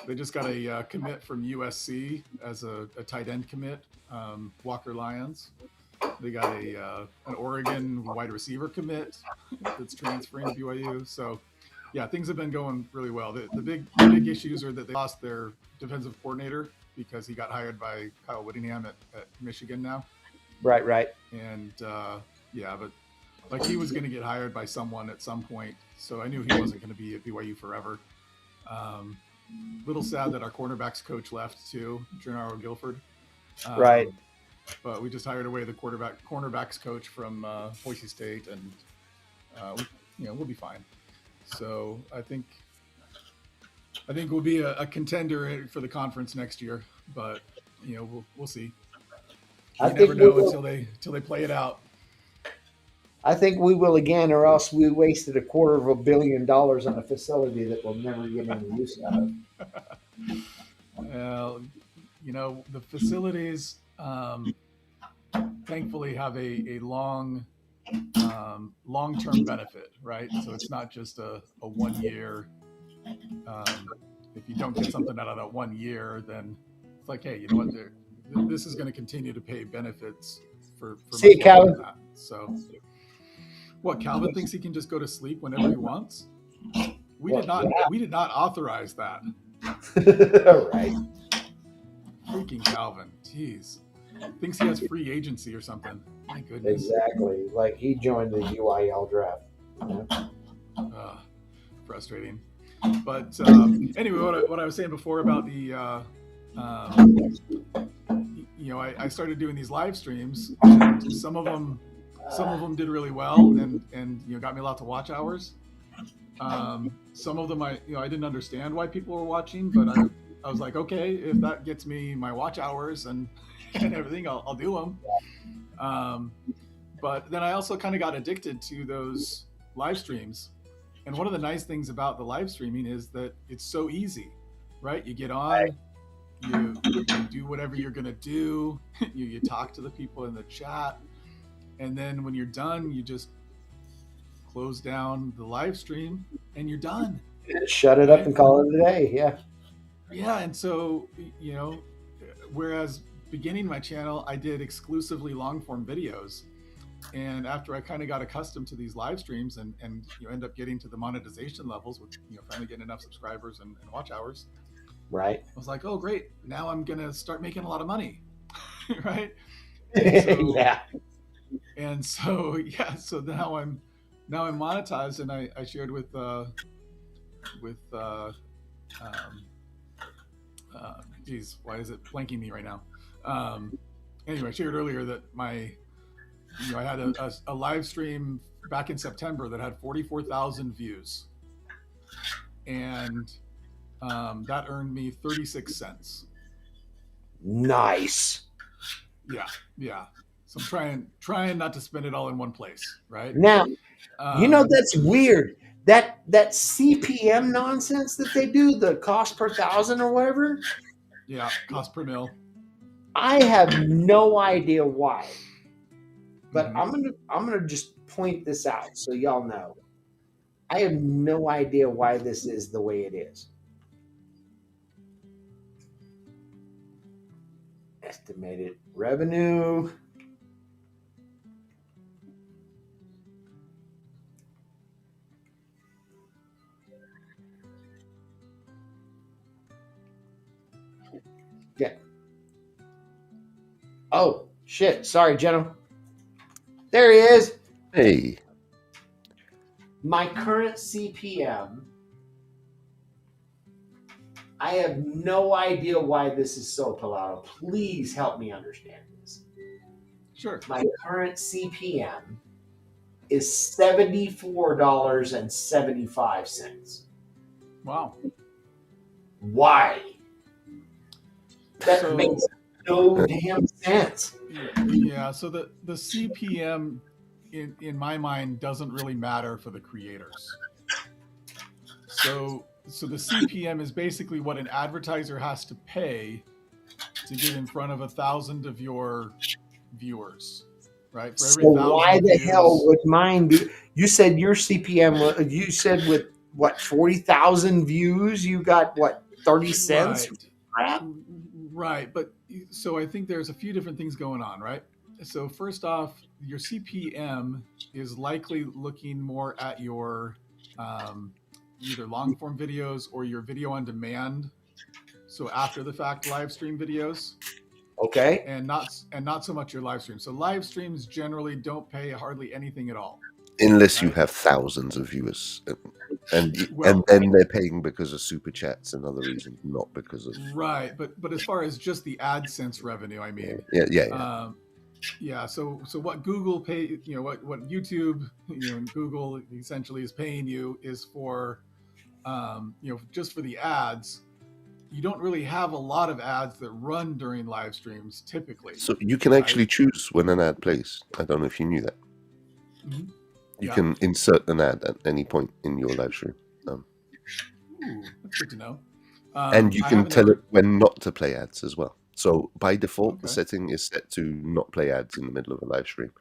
They just got a commit from USC as a tight end commit, Walker Lyons. They got an Oregon wide receiver commit that's transferring to BYU. So, yeah, things have been going really well. The big issues are that they lost their defensive coordinator because he got hired by Kyle Whittingham at Michigan now. Right. And but like, he was going to get hired by someone at some point, so I knew he wasn't going to be at BYU forever. Little sad that our cornerbacks coach left too, Gennaro Guilford. Right. But we just hired away the cornerbacks coach from Boise State, and we'll be fine. So I think we'll be a contender for the conference next year, but we'll see. You never know until they play it out. I think we will again, or else we wasted $250 million on a facility that we'll never get any use out of. Well, the facilities thankfully have a long-term benefit, right? So it's not just a 1 year. If you don't get something out of that 1 year, then it's like, hey, you know what? This is going to continue to pay benefits for See you, Calvin. that. So, what, Calvin thinks he can just go to sleep whenever he wants? We did not authorize that. Right. Freaking Calvin, jeez, thinks he has free agency or something. My goodness. Exactly. Like he joined the UIL draft. Frustrating. But anyway, what I was saying before about the, I started doing these live streams, and some of them did really well, and got me lots of watch hours. Some of them I didn't understand why people were watching, but I was like, okay, if that gets me my watch hours and everything, I'll do them. But then I also kind of got addicted to those live streams. And one of the nice things about the live streaming is that it's so easy, right? You get on, you do whatever you're going to do. You talk to the people in the chat. And then when you're done, you just close down the live stream and you're done. Shut it up and call it a day. Yeah. Yeah. And so, whereas beginning my channel, I did exclusively long form videos. And after I kind of got accustomed to these live streams and end up getting to the monetization levels with finally getting enough subscribers and watch hours, Right. I was like, oh great, now I'm gonna start making a lot of money, right? And so, Yeah. and so yeah, so now I'm monetized, and I shared with geez, why is it blanking me right now? Anyway, I shared earlier that I had a live stream back in September that had 44,000 views, and that earned me 36 cents. Nice. Yeah. So I'm trying not to spend it all in one place, right? Now, that's weird. That CPM nonsense that they do, the cost per thousand or whatever. Yeah, cost per mil. I have no idea why. But Mhm. I'm gonna just point this out so y'all know. I have no idea why this is the way it is. Estimated revenue. Yeah. Oh shit! Sorry, Jenna. There he is. Hey, My current CPM. I have no idea why this is so, Pilato. Please help me understand this. Sure. My current CPM is $74.75. Wow. Why? That So makes no damn sense. yeah, so the CPM in my mind doesn't really matter for the creators. So the CPM is basically what an advertiser has to pay to get in front of 1,000 of your viewers, right? For every So 1,000 why the views, hell would mine be? You said your CPM. You said with what 40,000 views, you got what 30 cents? right? Crap. Right, but so I think there's a few different things going on, right? So first off, your CPM is likely looking more at your either long form videos or your video on demand, so after the fact live stream videos, Okay. and not so much your live stream. So live streams generally don't pay hardly anything at all. unless you Right. have thousands of viewers, and Well, then they're paying because of super chats and other reasons, not because of right, but as far as just the AdSense revenue, I mean, yeah. yeah. So what Google pay, what YouTube, and Google essentially is paying you is for, just for the ads. You don't really have a lot of ads that run during live streams typically. So you can actually choose when an ad plays. I don't know if you knew that. Mhm. You Yeah. can insert an ad at any point in your live stream. Ooh, that's good to know. And you I can haven't tell it ever- when not to play ads as well. So by default, the Okay. setting is set to not play ads in the middle of a live stream.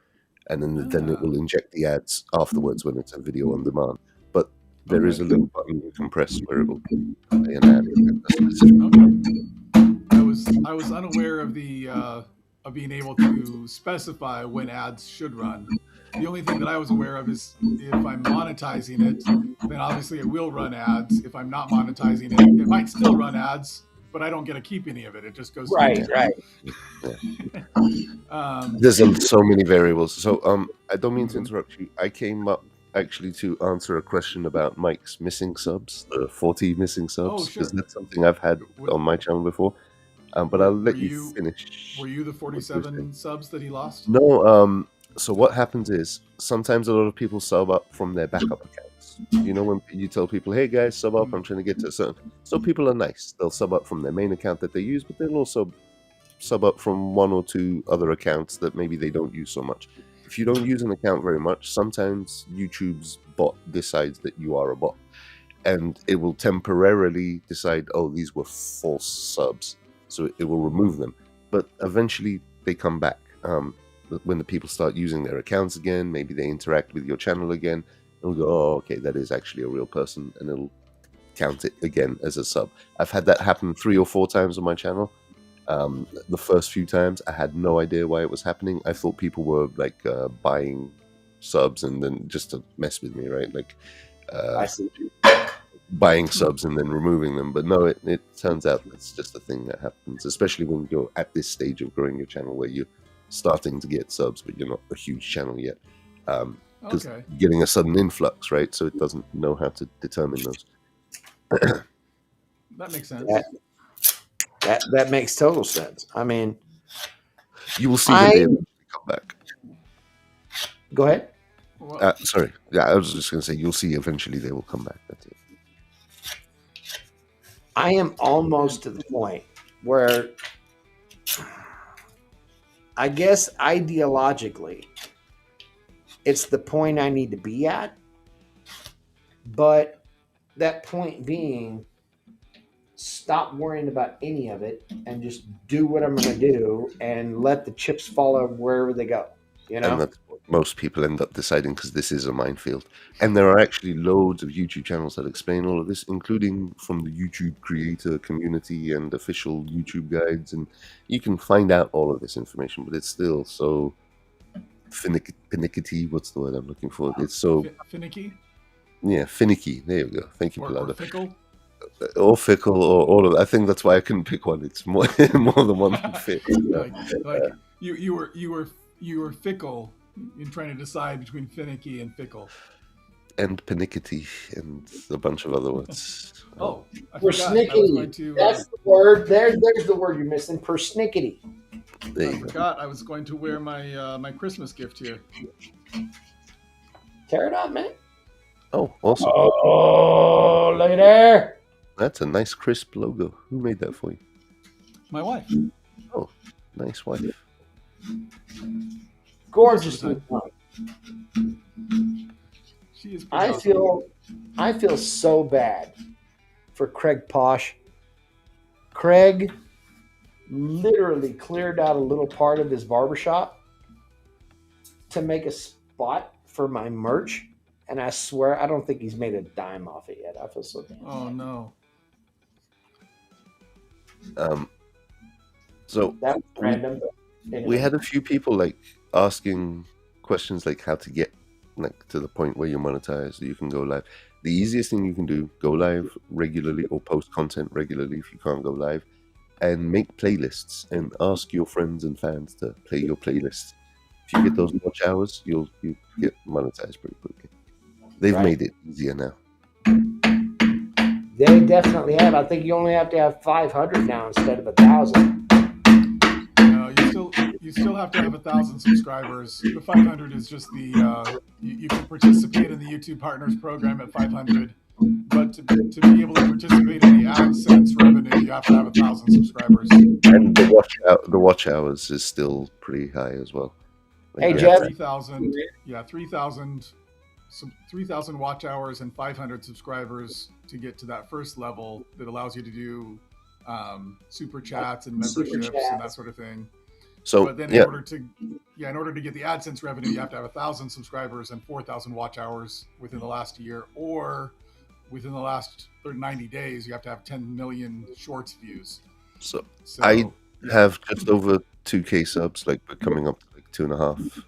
And then it Ah. will inject the ads afterwards when it's a video on demand. But there is a Okay. little button you can press where it will play an ad at a specific Okay. I was unaware of the of being able to specify when ads should run. The only thing that I was aware of is if I'm monetizing it, then obviously it will run ads. If I'm not monetizing it, it might still run ads, but I don't get to keep any of it. It just goes to Right. YouTube. Right. There's so many variables. So I don't mean to interrupt you. I came up actually to answer a question about Mike's missing subs, the 40 missing subs. Oh, sure. Because that's something I've had on my channel before. But I'll let you finish. Were you the 47 subs that he lost? No. So what happens is sometimes a lot of people sub up from their backup accounts. You know, when you tell people, "Hey guys, sub up. I'm trying to get to a certain." So people are nice. They'll sub up from their main account that they use, but they'll also sub up from one or two other accounts that maybe they don't use so much. If you don't use an account very much, sometimes YouTube's bot decides that you are a bot, and it will temporarily decide, "Oh, these were false subs," so it will remove them. But eventually they come back. When the people start using their accounts again, maybe they interact with your channel again, and we'll go, "Oh, okay, that is actually a real person," and it'll count it again as a sub. I've had that happen 3 or 4 times on my channel, The first few times, I had no idea why it was happening. I thought people were like buying subs and then just to mess with me, right? Like I see. buying subs and then removing them. But no, it turns out that's just a thing that happens, especially when you're at this stage of growing your channel where you're starting to get subs, but you're not a huge channel yet. Because Okay. getting a sudden influx, right? So it doesn't know how to determine those. That makes sense. That makes total sense. I mean, You will see when they eventually come back. go ahead. Well, Sorry. Yeah, I was just going to say, you'll see eventually they will come back. That's it. I am almost to the point where I guess ideologically it's the point I need to be at. But that point being, stop worrying about any of it and just do what I'm going to do and let the chips fall out wherever they go. You know? And that's what most people end up deciding, because this is a minefield. And there are actually loads of YouTube channels that explain all of this, including from the YouTube creator community and official YouTube guides. And you can find out all of this information, but it's still so finicky. What's the word I'm looking for? It's so finicky finicky. There you go. Thank you, or Palada. fickle. Or fickle, or all of. I think that's why I couldn't pick one. It's more than one can fit. Like you were fickle in trying to decide between finicky and fickle. And panickety and a bunch of other words. Oh, I Persnickety. That's the word. There's the word you're missing. Persnickety. There I you go. forgot I was going to wear my my Christmas gift here. Tear it out, man. Oh, awesome. Oh, look at there. That's a nice crisp logo. Who made that for you? My wife. Oh, nice wife. Gorgeous. She is. I feel so bad for Craig Posh. Craig literally cleared out a little part of his barbershop to make a spot for my merch, and I swear I don't think he's made a dime off it yet. I feel so bad. Oh no. So That was random. we had a few people like asking questions like how to get like to the point where you monetize, so you can go live. The easiest thing you can do, go live regularly or post content regularly if you can't go live, and make playlists and ask your friends and fans to play your playlists. If you get those watch hours, you get monetized pretty quickly. They've made it easier now. They definitely have. I think you only have to have 500 now instead of 1,000. No, you still have to have 1,000 subscribers. The 500 is just the you can participate in the YouTube Partners program at 500, but to be able to participate in the AdSense revenue, you have to have 1,000 subscribers. And the watch hours is still pretty high as well. Hey, you Jeff. 3,000. Yeah, 3,000 watch hours and 500 subscribers to get to that first level that allows you to do super chats and memberships and that sort of thing. So, but then in order to get the AdSense revenue, you have to have 1,000 subscribers and 4,000 watch hours within the last year, or within the last 90 days, you have to have 10 million shorts views. So I have just over 2K subs, like we're coming up to like 2.5.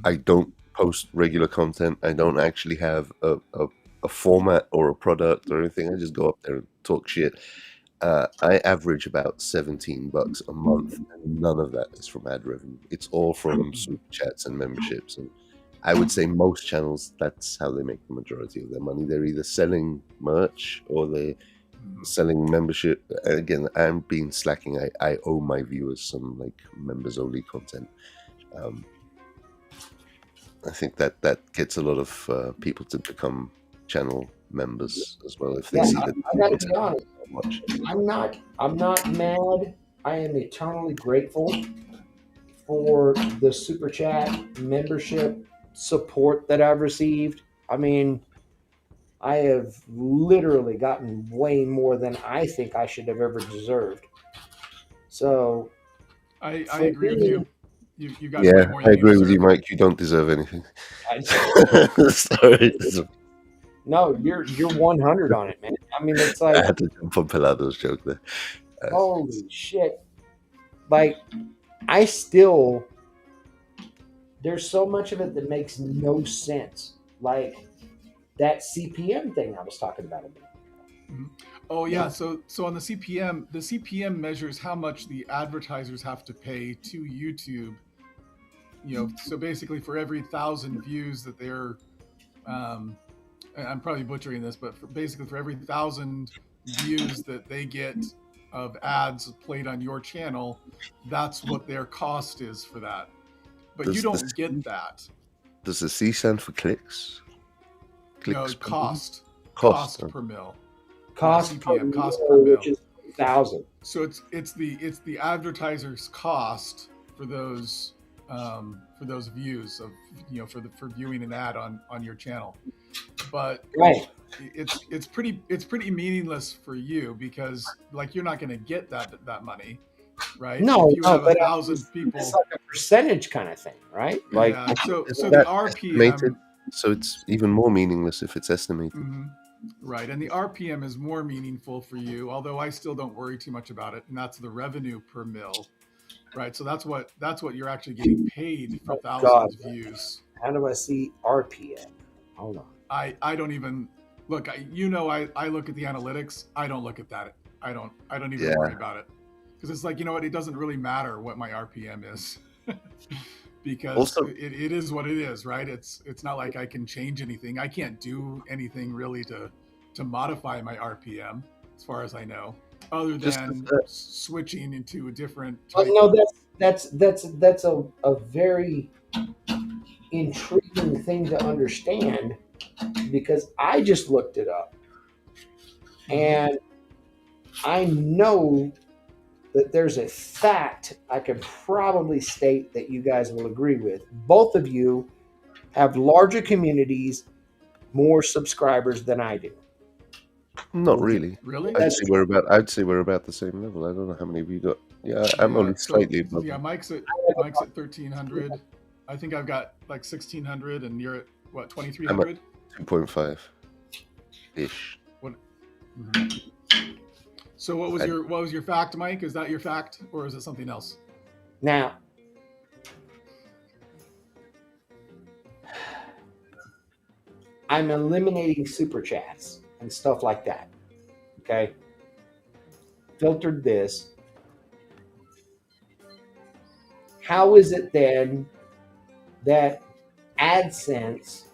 I don't post regular content. I don't actually have a format or a product or anything. I just go up there and talk shit. I average about $17 a month, and none of that is from ad revenue. It's all from super chats and memberships. And I would say most channels, that's how they make the majority of their money. They're either selling merch or they're selling membership. Again, I'm being slacking. I owe my viewers some like members only content. I think that gets a lot of people to become channel members as well if they see that. I gotta be honest. I'm not mad. I am eternally grateful for the super chat membership support that I've received. I mean, I have literally gotten way more than I think I should have ever deserved. So I agree with you. You got yeah, more I agree with you, deserve. Mike. You don't deserve anything. Sorry. No, you're 100 on it, man. I mean, it's like I had to jump on Pilado's joke there. holy shit. like I still there's so much of it that makes no sense. Like that CPM thing I was talking about a minute. Mhm. Oh yeah, so on the CPM measures how much the advertisers have to pay to YouTube. So basically for every 1,000 views that they're, um, I'm probably butchering this, but basically for every 1,000 views that they get of ads played on your channel, that's what their cost is for that. But you Does the don't get that. does the C stand for clicks? No, Clicks per mil? cost, Cost. per mil, not Cost per CPM, cost per mil, which mil. is 1,000. So it's the advertiser's cost for those views of for viewing an ad on your channel, but Right. it's pretty meaningless for you because like you're not going to get that money, right? No, If you no, have but 1,000 it's people, like a percentage kind of thing, right? Like yeah. So Isn't the that estimated? RPM, So it's even more meaningless if it's estimated. mhm, right, and the RPM is more meaningful for you. Although I still don't worry too much about it, and that's the revenue per mil, right? So that's what you're actually getting paid for oh God, thousands views. how do I see RPM? Hold on. I don't even look. I look at the analytics. I don't look at that. I don't even Yeah. worry about it because it's like what, it doesn't really matter what my RPM is because Also, it is what it is, right? It's not like I can change anything. I can't do anything really to modify my RPM as far as I know, other just than switching into a different But type no, of. that's a very intriguing thing to understand because I just looked it up and I know that there's a fact I can probably state that you guys will agree with. Both of you have larger communities, more subscribers than I do. not really. Really? I'd say we're about the same level. I don't know how many we got. Yeah, I'm Yeah. only So slightly above. yeah, Mike's at 1,300. I think I've got like 1,600, and you're at what, 2,300? 2.5 ish. What? Mhm. So what was your fact, Mike? Is that your fact, or is it something else? Now, I'm eliminating super chats and stuff like that. Okay. Filtered this. How is it then that AdSense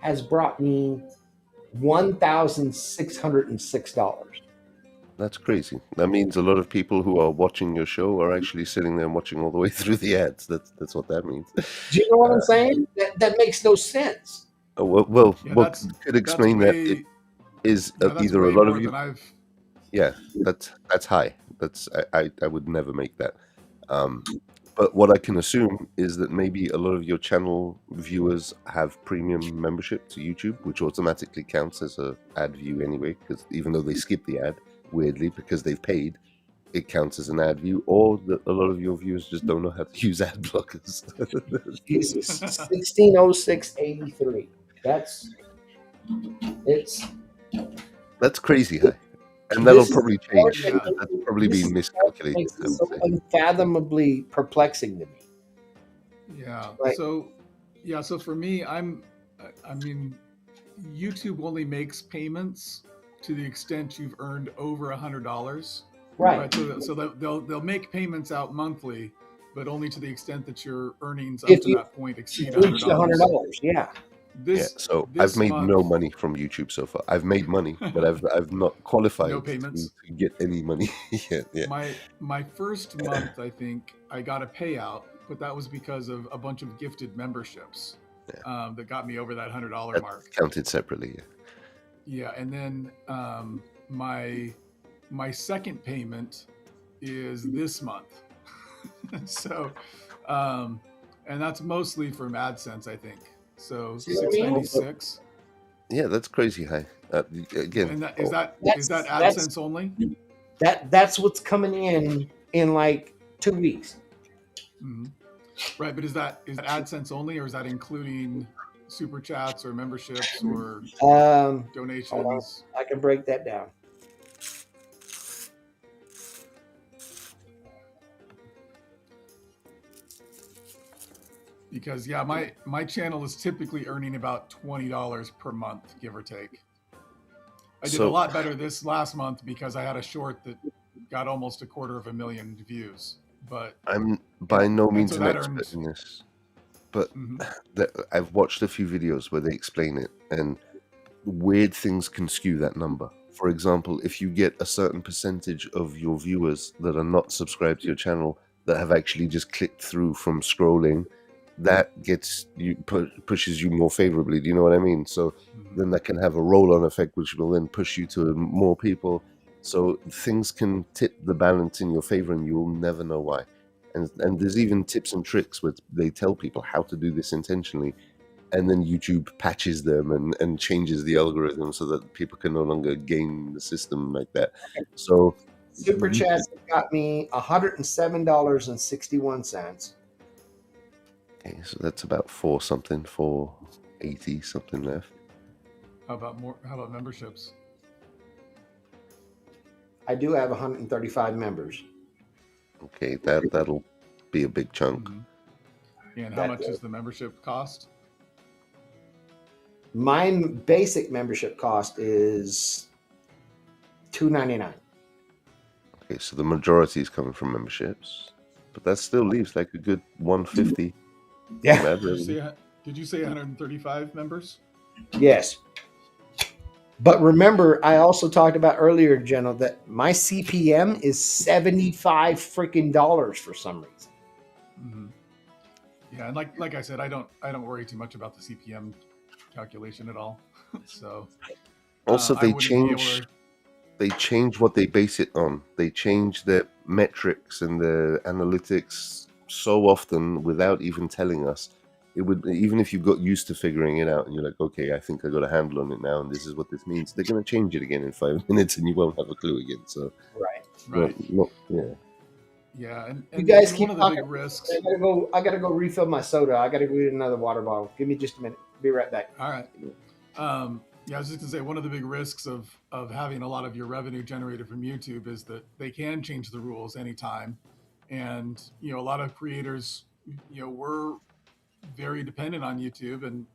has brought me $1,606? That's crazy. That means a lot of people who are watching your show are actually sitting there and watching all the way through the ads. That's what that means. Do you know what I'm saying? That makes no sense. Well, Yeah, what could explain that it is that's either way a lot more of you. than I've. Yeah, that's high. I would never make that. But what I can assume is that maybe a lot of your channel viewers have premium membership to YouTube, which automatically counts as a ad view anyway, because even though they skip the ad, weirdly, because they've paid, it counts as an ad view, or that a lot of your viewers just don't know how to use ad blockers. Jesus, 1606.83. That's crazy high. And that'll This is probably change. Yeah. That's probably this been is what miscalculated, makes I it would so say. unfathomably perplexing to me. Yeah. Right. So for me, I mean, YouTube only makes payments to the extent you've earned over $100. Right. So they'll make payments out monthly, but only to the extent that your earnings up If to you that point exceed reach the $100. $100, yeah. Yeah, so I've made no money from YouTube so far. I've made money, but I've not qualified No payments. to get any money yet. Yeah. My first month, I think I got a payout, but that was because of a bunch of gifted memberships that got me over that $100 That's mark. counted separately. Yeah. Yeah, and then my second payment is this month. So, and that's mostly from AdSense, I think. So See what I mean? 696. Yeah, that's crazy high. Again, And That's- is that AdSense only? That's what's coming in like 2 weeks. Mm-hmm. Right, but is that AdSense only, or is that including super chats or memberships or donations? I can break that down. because yeah, my channel is typically earning about $20 per month, give or take. I did a So lot better this last month because I had a short that got almost 250,000 views. But I'm and by no and means so an that expert earned. in this, but Mhm. I've watched a few videos where they explain it, and weird things can skew that number. For example, if you get a certain percentage of your viewers that are not subscribed to your channel that have actually just clicked through from scrolling, that gets you pushes you more favorably. Do you know what I mean? So Mhm. then that can have a roll-on effect, which will then push you to more people. So things can tip the balance in your favor, and you'll never know why. And there's even tips and tricks where they tell people how to do this intentionally, and then YouTube patches them and changes the algorithm so that people can no longer game the system like that. So Super YouTube, chats have got me $107.61. okay, so that's about 480 something left. How about more? How about memberships? I do have 135 members. Okay, that'll be a big chunk. Mhm. And how That much is the membership cost? my basic membership cost is $2.99. Okay, so the majority is coming from memberships, but that still leaves like a good 150 Yeah. from ad Did you revenue. say? Did you say 135 members? Yes. But remember, I also talked about earlier, Jenna, that my CPM is 75 freaking dollars for some reason. Mm-hmm. Yeah, and like I said, I don't worry too much about the CPM calculation at all. So Also, I wouldn't be able to. they change what they base it on. They change their metrics and their analytics so often without even telling us. It would, even if you got used to figuring it out and you're like, okay, I think I got a handle on it now, and this is what this means. They're going to change it again in 5 minutes, and you won't have a clue again. So, Right. not, Right. not yeah. Yeah, and You and guys and one keep of the talking. big risks. I gotta go refill my soda. I gotta go get another water bottle. Give me just a minute. Be right back. All right. Yeah, I was just gonna say one of the big risks of having a lot of your revenue generated from YouTube is that they can change the rules anytime, and a lot of creators, were very dependent on YouTube and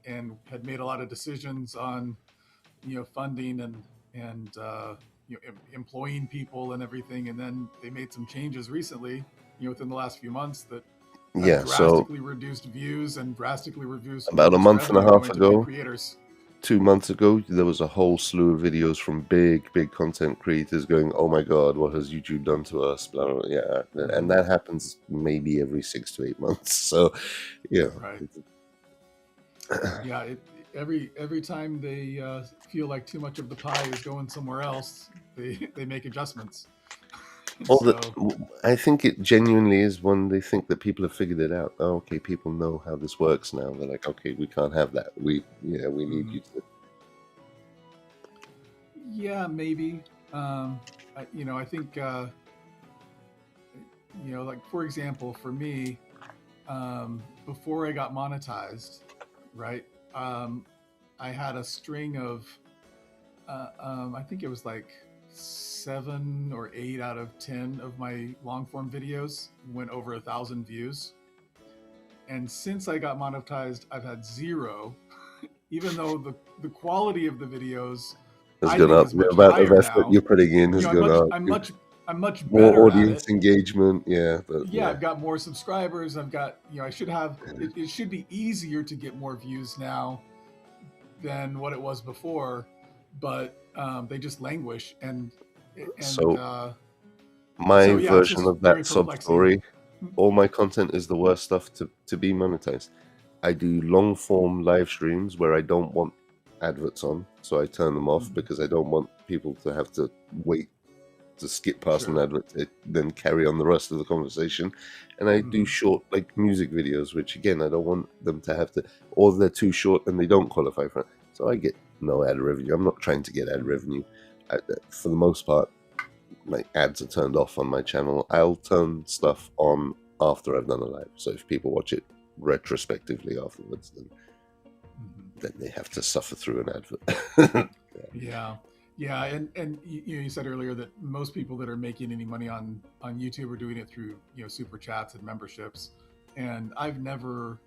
had made a lot of decisions on funding and employing people and everything, and then they made some changes recently, within the last few months that have Yeah. So drastically reduced views and drastically about a reduced month and a revenue half going to big ago, creators. 2 months ago, there was a whole slew of videos from big content creators going, "Oh my God, what has YouTube done to us?" Blah, blah, blah. Yeah, and Mhm. that happens maybe every 6 to 8 months. So, yeah, Right. Yeah. Every time they feel like too much of the pie is going somewhere else, they make adjustments. all the So. I think it genuinely is when they think that people have figured it out. Oh, okay, people know how this works now. They're like, okay, we can't have that. We need Mhm. you to. Yeah, maybe. I think like for example, for me, before I got monetized, right? I had a string of, I think it was like 7 or 8 out of 10 of my long form videos went over 1,000 views. And since I got monetized, I've had zero, even though the quality of the videos Has I gone think up. is The much amount of higher effort now. you're putting in has I'm gone much up. I'm much More better at it. audience engagement. Yeah, but Yeah, yeah. I've got more subscribers. I've got, I should have, it should be easier to get more views now than what it was before, but they just languish. And So my so, yeah, it's version just of very that sub perplexing. story, all my content is the worst stuff to be monetized. I do long form live streams where I don't want adverts on, so I turn them off Mhm. because I don't want people to have to wait to skip past an Sure. advert to then carry on the rest of the conversation. And I do Hmm. short like music videos, which again I don't want them to have to, or they're too short and they don't qualify for it. So I get no ad revenue. I'm not trying to get ad revenue. For the most part, my ads are turned off on my channel. I'll turn stuff on after I've done a live. So if people watch it retrospectively afterwards, then they have to suffer through an advert. Yeah. Yeah, and you said earlier that most people that are making any money on YouTube are doing it through super chats and memberships, and I've never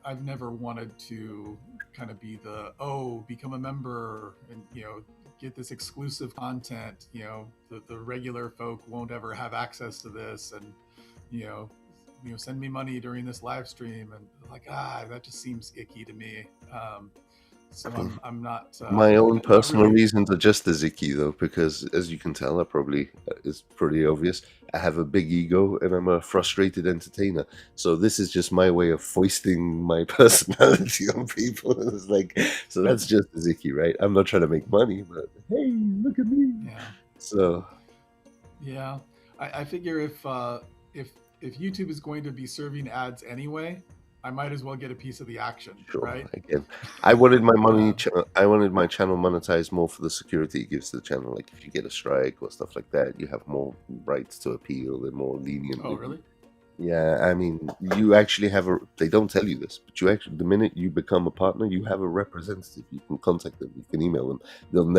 I've never wanted to kind of be the become a member and get this exclusive content. The regular folk won't ever have access to this, and you know send me money during this live stream, and like that just seems icky to me. So I'm not My own not personal really. reasons are just as icky, though, because as you can tell, it's pretty obvious. I have a big ego and I'm a frustrated entertainer. So this is just my way of foisting my personality on people. It's like, so that's just as icky, right? I'm not trying to make money, but hey, look at me. Yeah. So Yeah, I figure if YouTube is going to be serving ads anyway, I might as well get a piece of the action, sure, right? again, I wanted my money. Um, I wanted my channel monetized more for the security it gives to the channel. Like if you get a strike or stuff like that, you have more rights to appeal. They're more lenient. oh, with you. really? Yeah, I mean, you actually have they don't tell you this, but the minute you become a partner, you have a representative. You can contact them, you can email them. Really?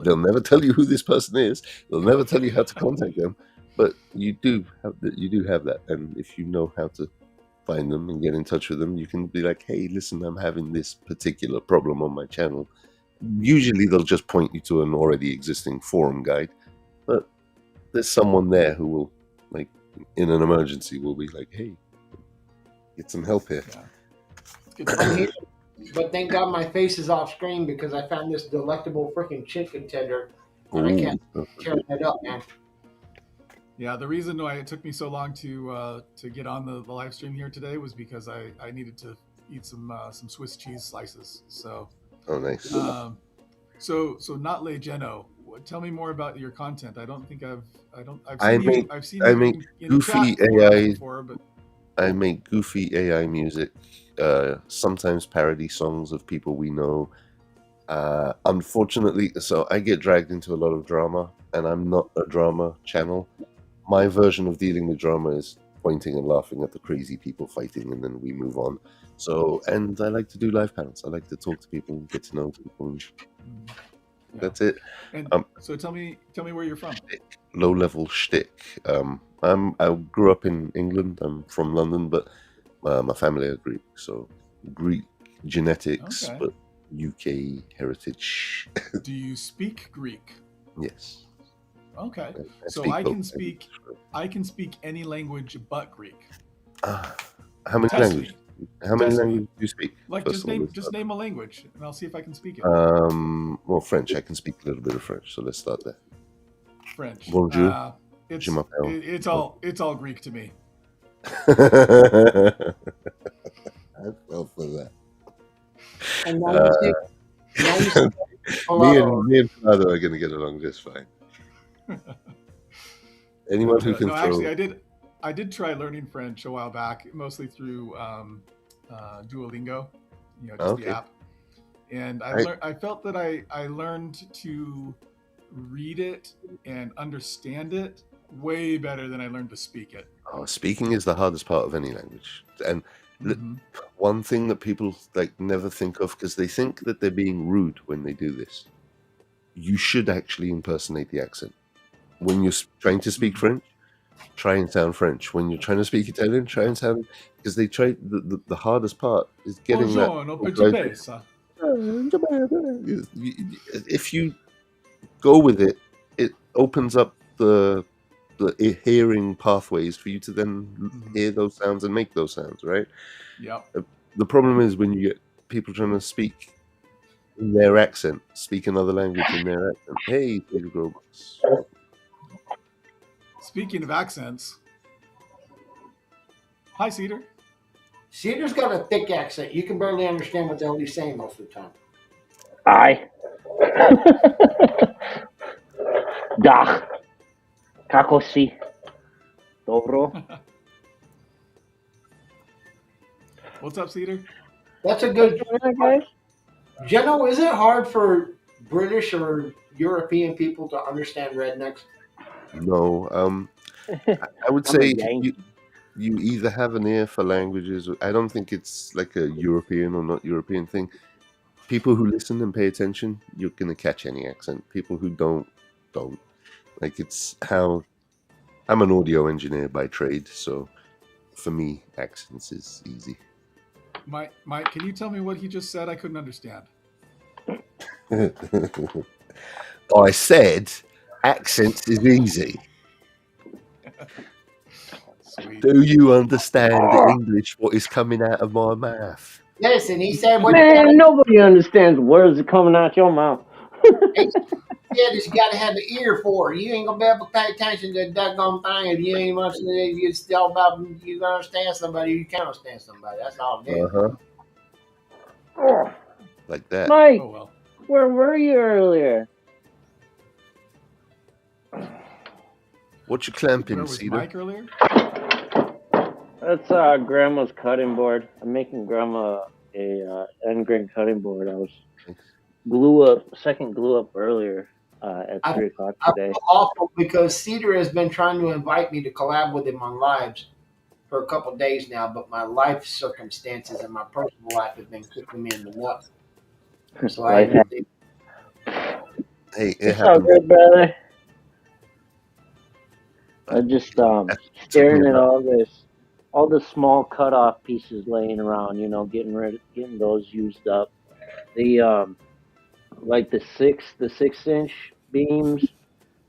They'll never tell you who this person is. They'll never tell you how to contact them, but you do have that. And if you know how to find them and get in touch with them, you can be like, hey, listen, I'm having this particular problem on my channel. Usually they'll just point you to an already existing forum guide, but there's someone there who will, like, in an emergency, will be like, hey, get some help here. Yeah. It's good to I'm know. here, but thank God my face is off screen because I found this delectable freaking chicken tender and I can't tear it up, man. Yeah, the reason why it took me so long to get on the live stream here today was because I needed to eat some Swiss cheese slices. So Oh, nice. so not Le Geno. Tell me more about your content. I've I seen I you make in goofy chat forums AI. before, but I make goofy AI music. Sometimes parody songs of people we know. Unfortunately, so I get dragged into a lot of drama, and I'm not a drama channel. My version of dealing with drama is pointing and laughing at the crazy people fighting, and then we move on. So, and I like to do live panels. I like to talk to people, get to know people. And yeah. that's it. And so tell me where you're from. Low level shtick. I grew up in England. I'm from London, but my family are Greek, so Greek genetics, Okay. but UK heritage. Do you speak Greek? Yes. Okay. I So speak I both can speak any language but Greek. How many Test languages? me. How many Test me. languages do you speak? Like First of all, let's just start name a language, and I'll see if I can speak it. there. Well, French. I can speak a little bit of French, so let's start there. French. Bonjour. It's Je m'appelle. it's all Greek to me. I fell for that. And now you say, Me hello. and Father are going to get along just fine. Anyone who can No, throw. actually, I did try learning French a while back, mostly through Duolingo, just Okay. the app. And I felt that I learned to read it and understand it way better than I learned to speak it. Speaking is the hardest part of any language, and one thing that people never think of, because they think that they're being rude when they do this. You should actually impersonate the accent when you're trying to speak French. Try and sound French. When you're trying to speak Italian, try and sound, because they try. The hardest part is getting Buongiorno, that. principessa. If you go with it, it opens up the hearing pathways for you to then hear those sounds and make those sounds, right? Yep. The problem is when you get people trying to speak in their accent, speak another language in their accent. Hey, Peter Grobus. Speaking of accents, hi Cedar. Cedar's got a thick accent. You can barely understand what the hell he's saying most of the time. Aj. Dag. Kako si? Dobro? What's up, Cedar? That's a good. Guys? Geno, is it hard for British or European people to understand rednecks? No, I would I'm say a Yankee. you either have an ear for languages. I don't think it's like a European or not European thing. People who listen and pay attention, you're gonna catch any accent. People who don't. Like, it's how I'm an audio engineer by trade, so for me, accents is easy. Mike, can you tell me what he just said? I couldn't understand. I said accents is easy. Sweet. Do you understand the English? What is coming out of my mouth? Listen, he said what Man, nobody understands words that coming out your mouth. he said is you got to have the ear for it. You ain't gonna be able to pay attention to the doggone thing if you ain't much. It's all about you gonna understand somebody. You can't understand somebody. That's all it is. Oh, Like that. Mike, Oh well. where were you earlier? What you Where clamping, was Cedar? Mike earlier? That's Grandma's cutting board. I'm making Grandma a end grain cutting board. I was second glue up earlier at I, 3 o'clock I today. feel awful because Cedar has been trying to invite me to collab with him on lives for a couple of days now, but my life circumstances and my personal life have been kicking me in the nut. So I Life haven't been. Hey, it It's all happens. good, brother. I just Took me staring at about all the small cut off pieces laying around. Getting those used up. The like the 6-inch beams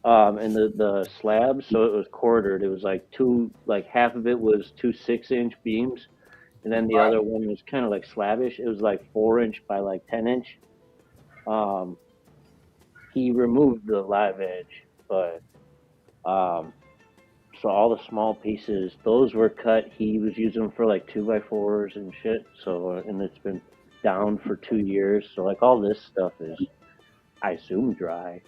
and the slabs. So it was quartered. It was like half of it was 2 6-inch beams, and then the other one was kind of like slabbish. It was like 4-inch by like 10-inch. He removed the live edge, but so all the small pieces, those were cut. He was using them for like 2x4s and shit. So and it's been down for 2 years. So like all this stuff is, I assume, dry.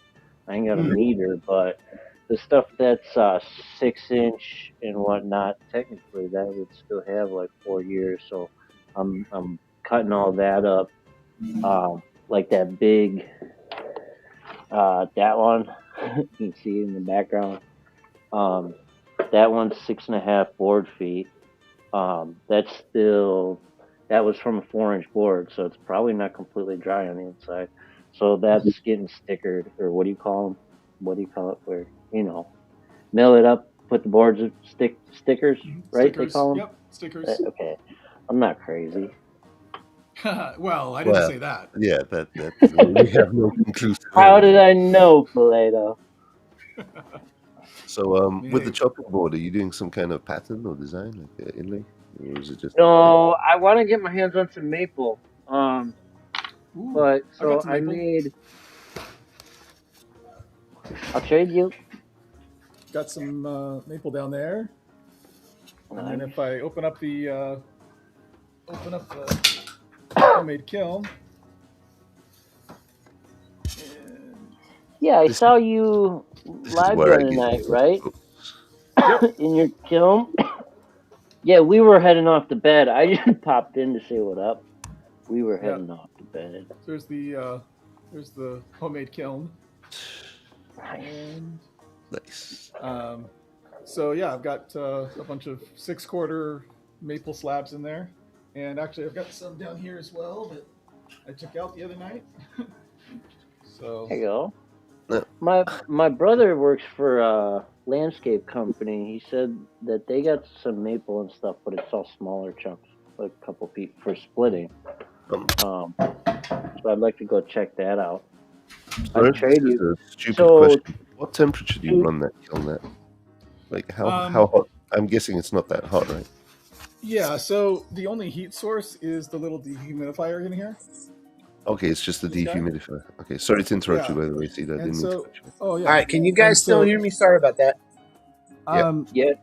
I ain't got a meter, but the stuff that's 6-inch and whatnot, technically that would still have like 4 years. So I'm cutting all that up, like that big that one you can see in the background. That one's 6.5 board feet. That was from a 4-inch board, so it's probably not completely dry on the inside. So that's getting stickered, or what do you call them? What do you call it? Where nail it up, put the boards stickers, right? Stickers. They call them. Yep, stickers. Okay, I'm not crazy. Well, I didn't say that. Yeah, that we have no conclusive How did evidence. I know, Plato? So, with the Hey. chopping board, are you doing some kind of pattern or design, like inlay, or is it just? No, I want to get my hands on some maple. Ooh, But I got so some I maple. made. I'll trade you. Got some maple down there. And then if I open up the homemade kiln. And Yeah, I This- saw you This is live the where I other get. night, right? In your kiln. Yeah, we were heading off to bed. I just popped in to say what up. We were heading off to bed. there's the homemade kiln. Nice. And Nice. so yeah, I've got a bunch of 6/4 maple slabs in there, and actually I've got some down here as well that I took out the other night. So There you go. No. My brother works for a landscape company. He said that they got some maple and stuff, but it's all smaller chunks, like a couple feet for splitting. So I'd like to go check that out. Sorry, I'd trade this you. is a stupid So- question. What temperature do you run that kiln at? Like how hot? I'm guessing it's not that hot, right? yeah, so the only heat source is the little dehumidifier in here. Okay, it's just the This guy? dehumidifier. Okay, sorry to interrupt Yeah. you, by the way, Cedar. I And didn't mean to so, cut you. oh yeah. All right, can you guys And still so- hear me? Sorry about that. Yeah.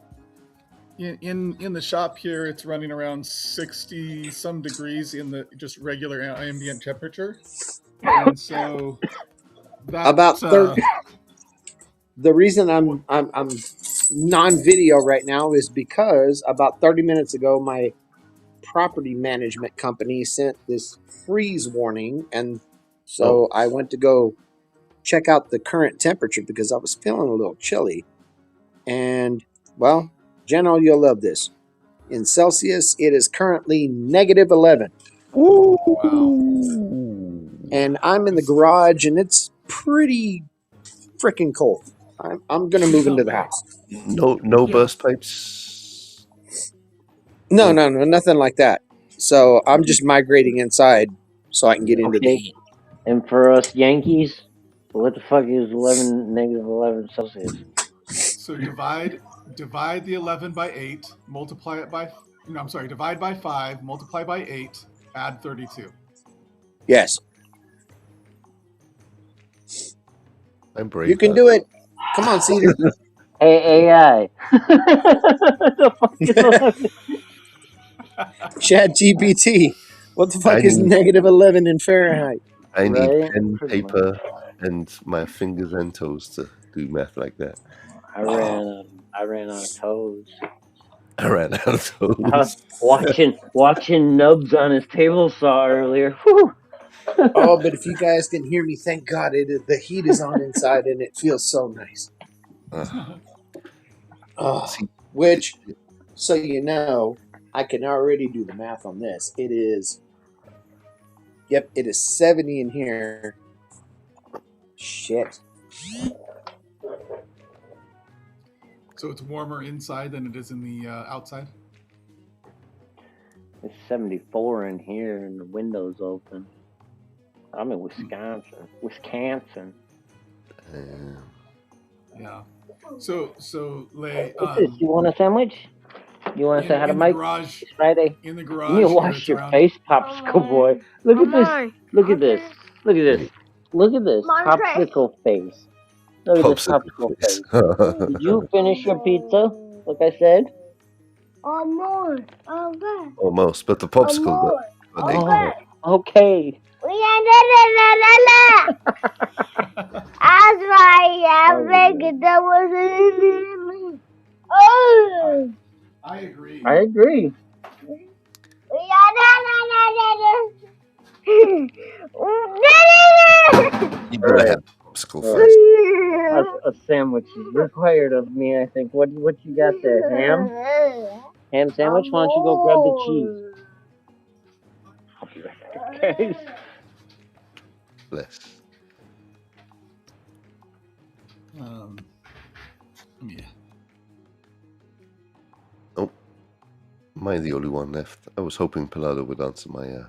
In the shop here, it's running around 60 some degrees in the just regular ambient temperature, and so that About 30. The reason I'm non-video right now is because about 30 minutes ago, my property management company sent this freeze warning, and so I went to go check out the current temperature because I was feeling a little chilly. And well, General, you'll love this. In Celsius, it is currently -11. Ooh. And I'm in the garage, and it's pretty freaking cold. I'm gonna move into the house. No burst pipes. No, nothing like that. So I'm just migrating inside so I can get into the Okay. heat. And for us Yankees, what the fuck is -11 Celsius? So divide the 11 by 8, multiply it by no, I'm sorry, divide by 5, multiply by 8, add 32. Yes, I'm brave. you can do it. Come on, Cedar. Hey AI. The fuck is 11? Chat GPT. What the I fuck is need -11 in Fahrenheit? I need Right? pen, Pretty much. paper, and my fingers and toes to do math like that. I ran out of toes. I ran out of I was toes. watching Nubs on his table saw earlier. Whew. Oh, but if you guys can hear me, thank God the heat is on inside and it feels so nice. Oh, See, which, so you know, I can already do the math on this. It is, yep, it is 70 in here. Shit. So it's warmer inside than it is in the outside. It's 74 in here and the window's open. I'm in Wisconsin. Yeah. So Lay, What's this? You want a sandwich? You want to say hi to in the Mike? garage, It's Friday. in the You need to garage here, wash it's your around. face, popsicle boy. Look at this. Look at this. Look at this. Look at this popsicle face. Look at this popsicle popsicle face. face. Did you finish your pizza? Like I said? More. Okay. Almost, but the popsicle got Oh, okay. That's why Oh, make that was. Oh. I agree. I agree. You All gotta right. have popsicle All face. right. A sandwich is required of me, I think. What you got there? Ham? Ham sandwich? Why don't you go grab the cheese? I'll be right back, guys. Bless. Yeah. Oh, am I the only one left? I was hoping Pilado would answer my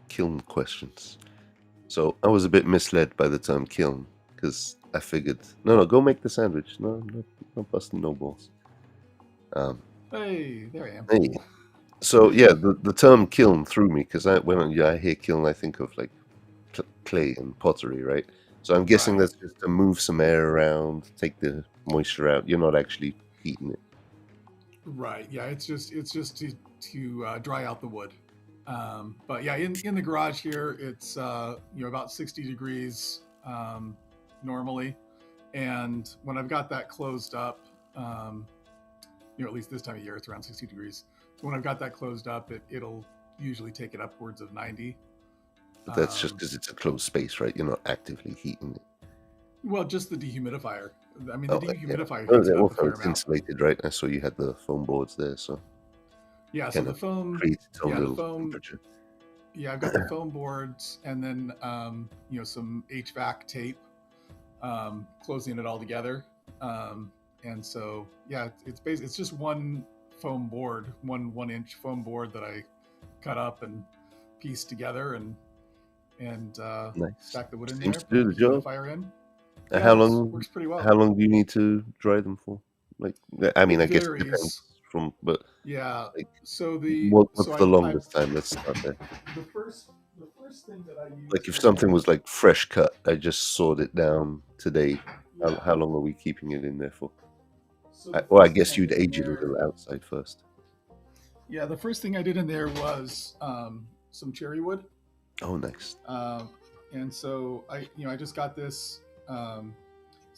kiln questions. So I was a bit misled by the term kiln because I figured, no, go make the sandwich. No, not busting no balls. Hey, there I am. Hey. So yeah, the term kiln threw me because when I hear kiln, I think of like clay and pottery, right? So I'm guessing Right. that's just to move some air around, take the moisture out. You're not actually heating it. Right. Yeah. It's just to dry out the wood. But yeah, in the garage here, it's about 60 degrees normally, and when I've got that closed up, at least this time of year, it's around 60 degrees. So when I've got that closed up, it'll usually take it upwards of 90. But that's just because it's a closed space, right? You're not actively heating it. Well, just the dehumidifier. I mean, the dehumidifier Oh, heats it yeah. up a fair It's amount. insulated, right? I saw you had the foam boards there, so Yeah, so kind the of foam. creates its own Yeah, the little foam. temperature. Yeah, I've got the foam boards, and then some HVAC tape closing it all together. And so yeah, it's just one foam board, one inch foam board that I cut up and pieced together and Nice. stack the wood in Seems there. to do Put the job. humidifier in. How it long? works pretty well. How long do you need to dry them for? Like, I mean, It I guess it varies. depends but Yeah. like, So what's the longest time? Let's start there. The first thing that I use. Like, if something was like fresh cut, I just sawed it down today. How long are we keeping it in there for? So I guess you'd age it a little outside first. Yeah, the first thing I did in there was some cherry wood. Oh, nice. And so I just got this. So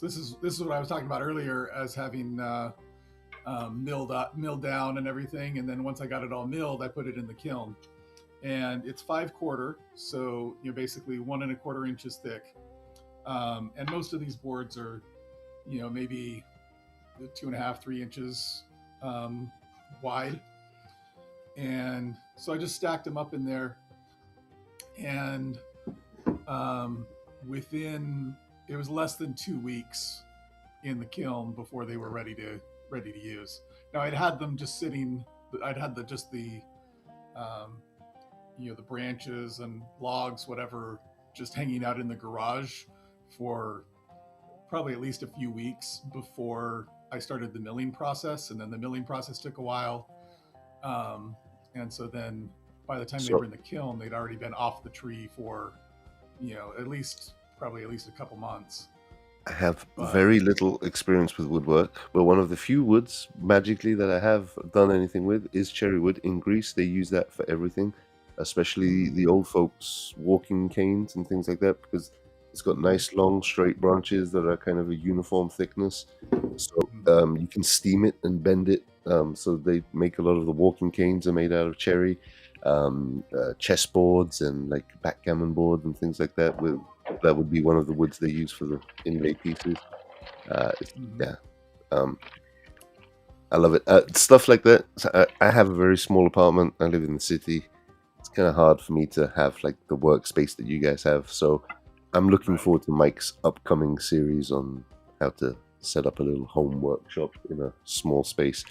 this is what I was talking about earlier as having milled down and everything. And then once I got it all milled, I put it in the kiln. And it's 5/4, so basically 1 1/4 inches thick. And most of these boards are, maybe 2.5, 3 inches wide. And so I just stacked them up in there, and it was less than 2 weeks in the kiln before they were ready to use. Now I'd had them just sitting. I'd had the um, the branches and logs, whatever, just hanging out in the garage for probably at least a few weeks before I started the milling process. And then the milling process took a while. And so then by the time they So were in the kiln, they'd already been off the tree for, probably at least a couple months. I have But very little experience with woodwork, but one of the few woods magically that I have done anything with is cherry wood. In Greece, they use that for everything, especially the old folks' walking canes and things like that, because it's got nice, long, straight branches that are kind of a uniform thickness. So you can steam it and bend it. So they make a lot of the walking canes are made out of cherry. Chessboards and like backgammon boards and things like that. That would be one of the woods they use for the inlay pieces. Yeah, I love it. Stuff like that. So I have a very small apartment. I live in the city. It's kind of hard for me to have like the workspace that you guys have. So I'm looking forward to Mike's upcoming series on how to set up a little home workshop in a small space.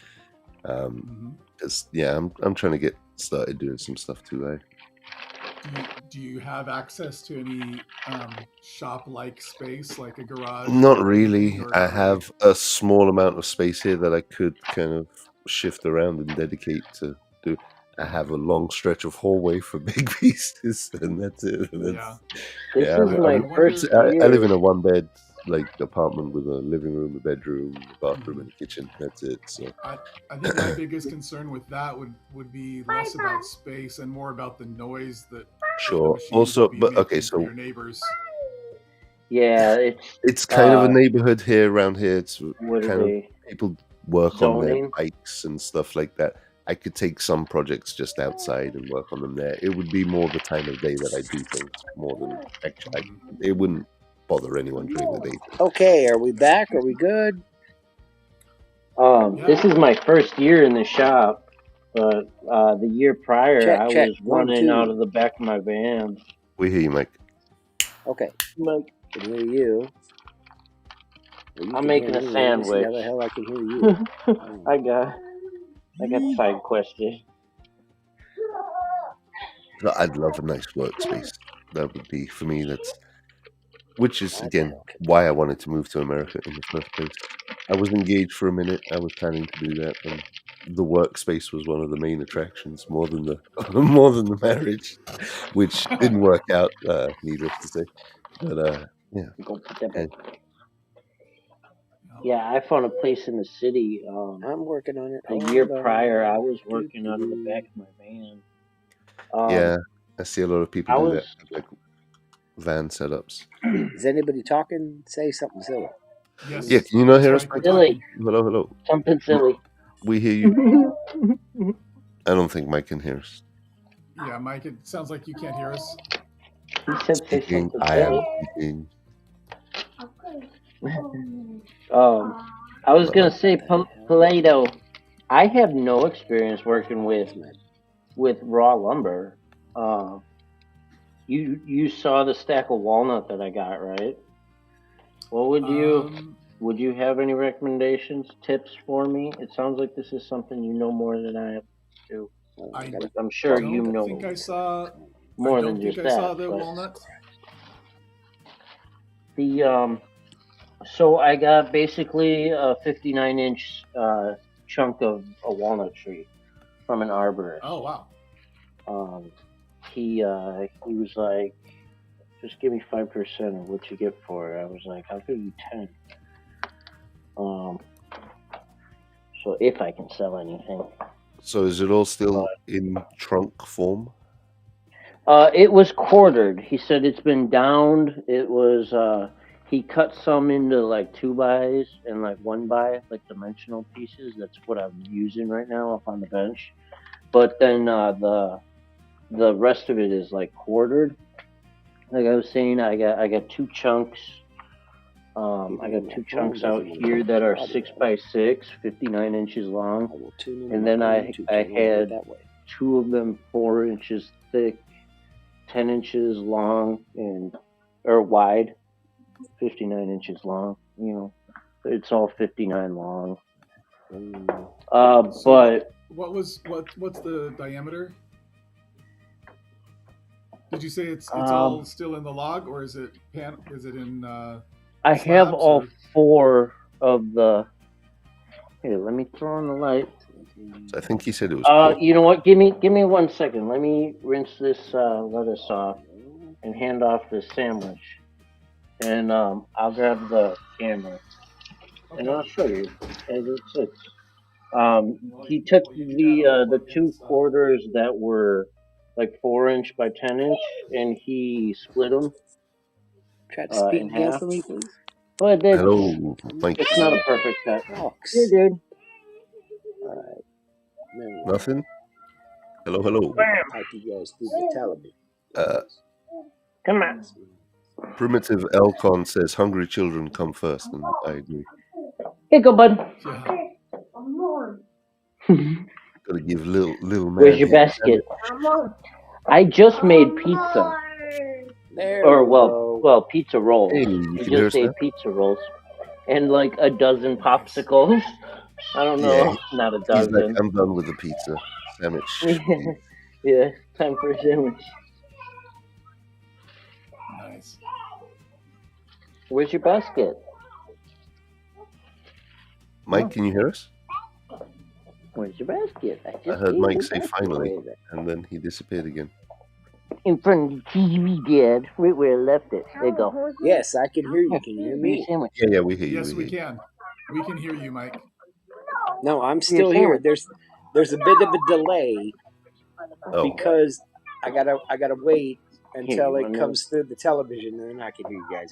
Because I'm trying to get started doing some stuff too. do you have access to any shop-like space, like a garage? Not or really. anything, or I not really? have a small amount of space here that I could kind of shift around and dedicate to do. I have a long stretch of hallway for big pieces, and that's it. Yeah. This Yeah, is my first I live year. in a one-bed like apartment with a living room, a bedroom, a bathroom, and a kitchen. That's it. So I think my biggest concern with that would be less about space and more about the noise that the sure. machines Also, would be but okay, making for so your neighbors. Yeah, it's kind of a neighborhood here around here. It's what are kind of they? people work on their Zoning? bikes and stuff like that. I could take some projects just outside and work on them there. It would be more the time of day that I do things more than actually. It wouldn't bother anyone during the day. Okay, are we back? Are we good? This is my first year in the shop, but the year prior Check, I check. was 1, running 2. out of the back of my van. We hear you, Mike. Okay, Like, can hear you. Well, you I'm can making hear a me. Let me see how the sandwich. hell I can hear you. I got side questions. I'd love a nice workspace. That would be for me. Which is What the again hell can- why I wanted to move to America in the first place. I was engaged for a minute. I was planning to do that, and the workspace was one of the main attractions, more than the more than the marriage, which didn't work out. Needless to say, but yeah. Go put that And back. Yeah, I found a place in the city. I'm working on it. The year Hold on. prior, I was working out of the back of my van. yeah, I see a lot of people I do was. that, like van setups. Is anybody talking? Say something silly. Yes. Yeah, can you not Yes, hear us? Mike, we're Silly. talking. Hello, hello. Something silly. We hear you. I don't think Mike can hear us. Yeah, Mike, it sounds like you can't hear us. He said say Speaking, something I am silly. speaking. I was gonna say, Plato. I have no experience working with raw lumber. You saw the stack of walnut that I got, right? What would you have any recommendations, tips for me? It sounds like this is something you know more than I do. I'm sure you know think I saw more than just I that. saw the but walnut. So I got basically a 59-inch chunk of a walnut tree from an arborist. Oh wow. He was like, just give me 5% of what you get for it. I was like, I'll give you 10. So if I can sell anything. So is it all still in trunk form? It was quartered. He said it's been downed. It was he cut some into like 2x and like 1x, like dimensional pieces. That's what I'm using right now up on the bench. But then the rest of it is like quartered. Like I was saying, I got 2 chunks. I got 2 chunks out here that are 6x6, 59 inches long, and then I had 2 of them 4 inches thick, 10 inches long or wide, 59 inches long. You know, it's all 59 long. So But what's the diameter? Did you say it's Um, all still in the log, or is it in I have slabs all or? 4 of the. Here, let me throw on the light. So I think he said it was pork. You know what? Give me 1 second. Let me rinse this lettuce off and hand off this sandwich, and I'll grab the camera and I'll Okay. show you as it sits. He took the 2 quarters that were like 4 inch by 10 inch, and he split them Try to speak in again half. for me, please. But Hello, Mike. it's not a perfect cut. Here, Rocks. dude. Man, Nothing. Hello, hello. type you guys through the television. Uh, Come on. Primitive Elcon says hungry children come first, and I agree. Here you go, bud. Yeah. Gotta give little man. Where's your his basket? I just made pizza. There Or we go. well, pizza rolls. Hey, you We can hear just us ate now? pizza rolls and like a dozen popsicles. I don't know, Yeah, not a he's like, dozen. I'm done with the pizza sandwich. Yeah, time for a sandwich. Nice. Where's your basket? Mike, can you hear us? Where's your basket? I just heard gave Mike you say basket finally, over. and then he disappeared again. In front of the TV, Dad. Right where I left it. There you go. Yes, I can hear you. Can you hear Where's your me? sandwich? Yeah, we hear you. Yes, we hear you. can. We can hear you, Mike. No, I'm Where's still your here. sandwich? There's a bit of a delay Oh, because I gotta wait Here, until you it wanna- comes through the television, and then I can hear you guys.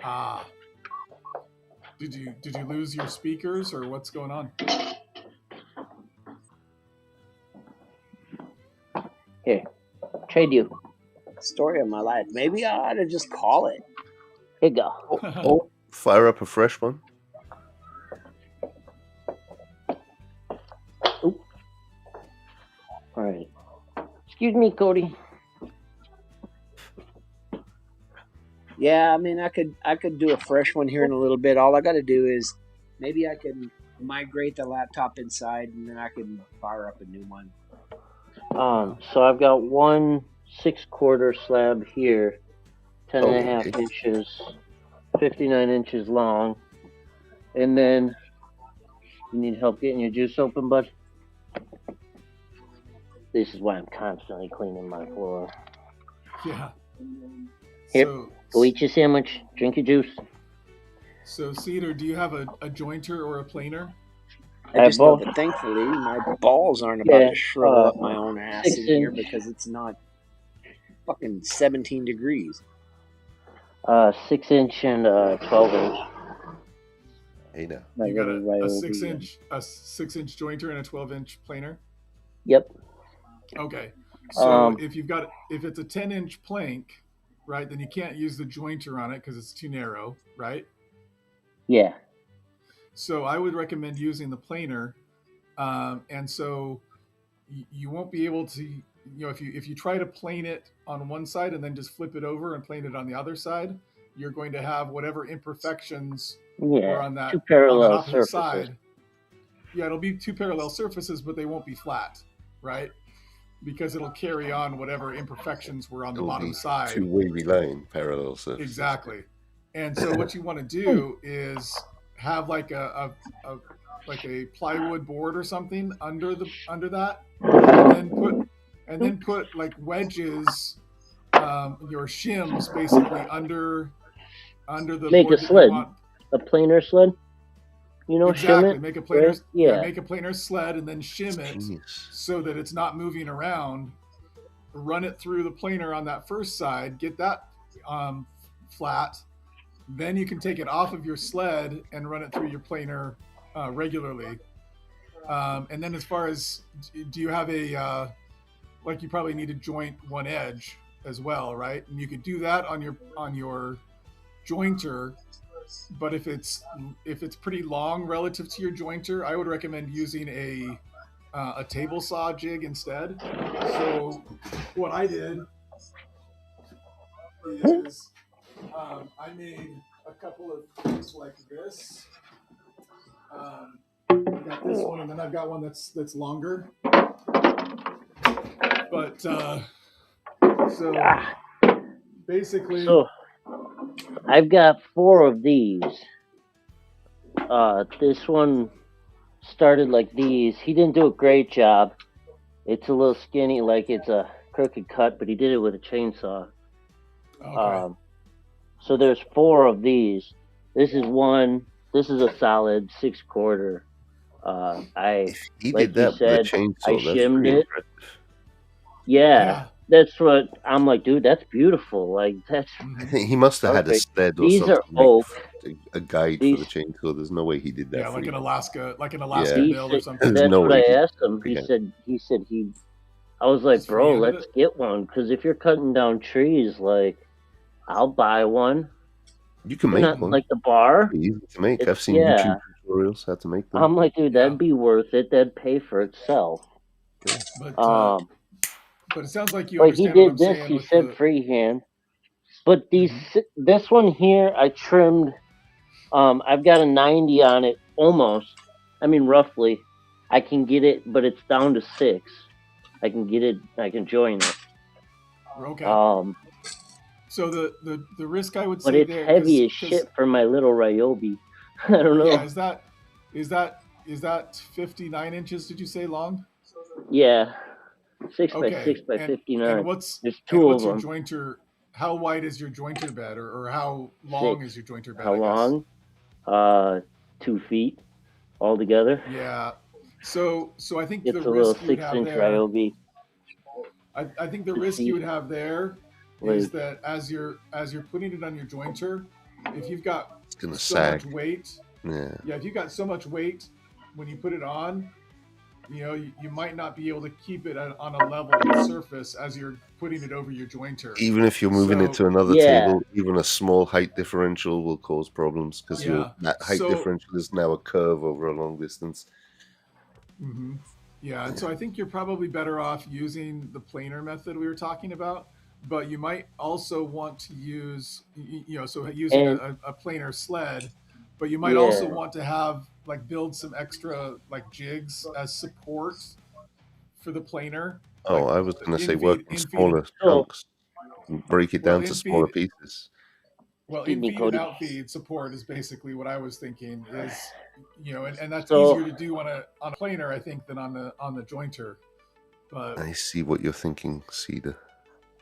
Ah. Did you lose your speakers or what's going on? Here, trade you. Story of my life. Maybe I ought to just call it. Here you go. oh, fire up a fresh one. All right. Excuse me, Cody. Yeah, I mean, I could do a fresh one here in a little bit. All I got to do is maybe I can migrate the laptop inside, and then I can fire up a new one. So I've got 1 6/4 slab here, 10.5 Okay. inches, 59 inches long, and then you need help getting your juice open, bud. This is why I'm constantly cleaning my floor. Yeah. Here, So, go eat your sandwich, drink your juice. so Cedar, do you have a jointer or a planer? I I have just know both. that thankfully my balls aren't about Yeah, to shrivel up my own ass 6 in here inch. because it's not fucking 17 degrees. 6 inch and 12 inch. Hey now. Like You got little right a over 6 inch jointer and a 12-inch planer. Yep. Okay. So Um, if it's a 10-inch plank, right, then you can't use the jointer on it because it's too narrow, right? Yeah. So I would recommend using the planer, and so you won't be able to, if you try to plane it on one side and then just flip it over and plane it on the other side, you're going to have whatever imperfections were Yeah. on that 2 parallel opposite surfaces. side. Yeah, it'll be 2 parallel surfaces, but they won't be flat, right? Because it'll carry on whatever imperfections were on the It'll bottom be side. two wavy line parallel surfaces. Exactly. And so what you want to do is have like a plywood board or something under that, and then put like wedges, your shims basically under the Make board a that sled. you want. A planer sled. You know, Exactly. shim it. Make a planer. Right? Yeah. Make a planer sled and then shim it Genius. so that it's not moving around. Run it through the planer on that first side. Get that flat. Then you can take it off of your sled and run it through your planer regularly. And then as far as, do you have a, like you probably need to joint one edge as well, right? And you could do that on your jointer, but if it's pretty long relative to your jointer, I would recommend using a table saw jig instead. So what I did is I made a couple of things like this. I got this one, and then I've got one that's longer. But So Ah, basically, so I've got 4 of these. This one started like these. He didn't do a great job. It's a little skinny, like it's a crooked cut, but he did it with a chainsaw. okay. So there's 4 of these. This is one. This is a solid 6/4. I, If he did like you that with a said, I chainsaw, that's shimmed pretty it. impressive. Yeah, Yeah. that's what I'm like, dude. That's beautiful. Like that's I Mhm. think he must have had a perfect. sled or These something are to make oak. a guide for These the chainsaw. There's no way he did that Yeah, like an freehand. Alaska Yeah, mill or something. there's That's no what way I he did asked that him. freehand. He said he. I was like, Just bro, freehanded let's it. get one because if you're cutting down trees, like, I'll buy one. You can They're make not one. like the bar. Pretty easy to make. It's I've seen yeah. YouTube tutorials how to make them. I'm like, dude, Yeah. that'd be worth it. That'd pay for itself. But But it sounds like you but he understand what I'm did this. saying He with said the. freehand. But Mhm. this one here, I trimmed. I've got a 90 on it, almost. I mean, roughly. I can get it, but it's down to 6. I can get it. I can join it. Okay. So the risk I would but say it's there, heavy as because shit for my little Ryobi. I don't know. yeah, is that 59 inches? Did you say long? Yeah, 6 by Okay, 6 by and 59. what's There's 2 of your them. jointer? How wide is your jointer bed, or how long 6. is your jointer bed? How I guess. long? 2 feet altogether. Yeah. So I think the It's a little risk you would 6 have inch there. Ryobi. I think the To risk see, you would have there is like, that as you're putting it on your jointer, if you've got It's gonna so sag. much weight, Yeah. if you've got so much weight when you put it on, you might not be able to keep it on a level surface as you're putting it over your jointer. Even if you're moving it So to another yeah. table, even a small height differential will cause problems because yeah, that height so differential is now a curve over a long distance. mhm. Yeah, and so I think you're probably better off using the planer method we were talking about, but you might also want to use, so using And a planer sled, but you might also yeah. want to have like build some extra like jigs as support for the planer, Oh, like I was gonna say work in in feed, smaller So chunks and break it well down to in smaller feed, pieces. in me, feed and Cody. out feed support is basically what I was thinking is, and that's So easier to do on a planer, I think, than on the jointer. But I see what you're thinking, Cedar.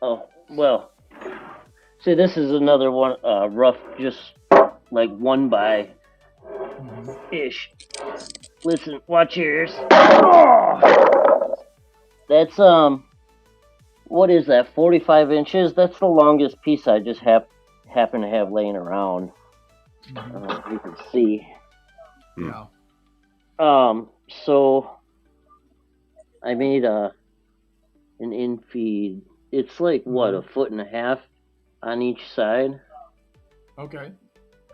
oh well. See, this is another one. Rough, just like 1 by ish. Listen, watch your ears. That's what is that? 45 inches. That's the longest piece I just happen to have laying around. You can see. yeah. So I made an infeed. It's like what, 1.5 feet on each side. Okay.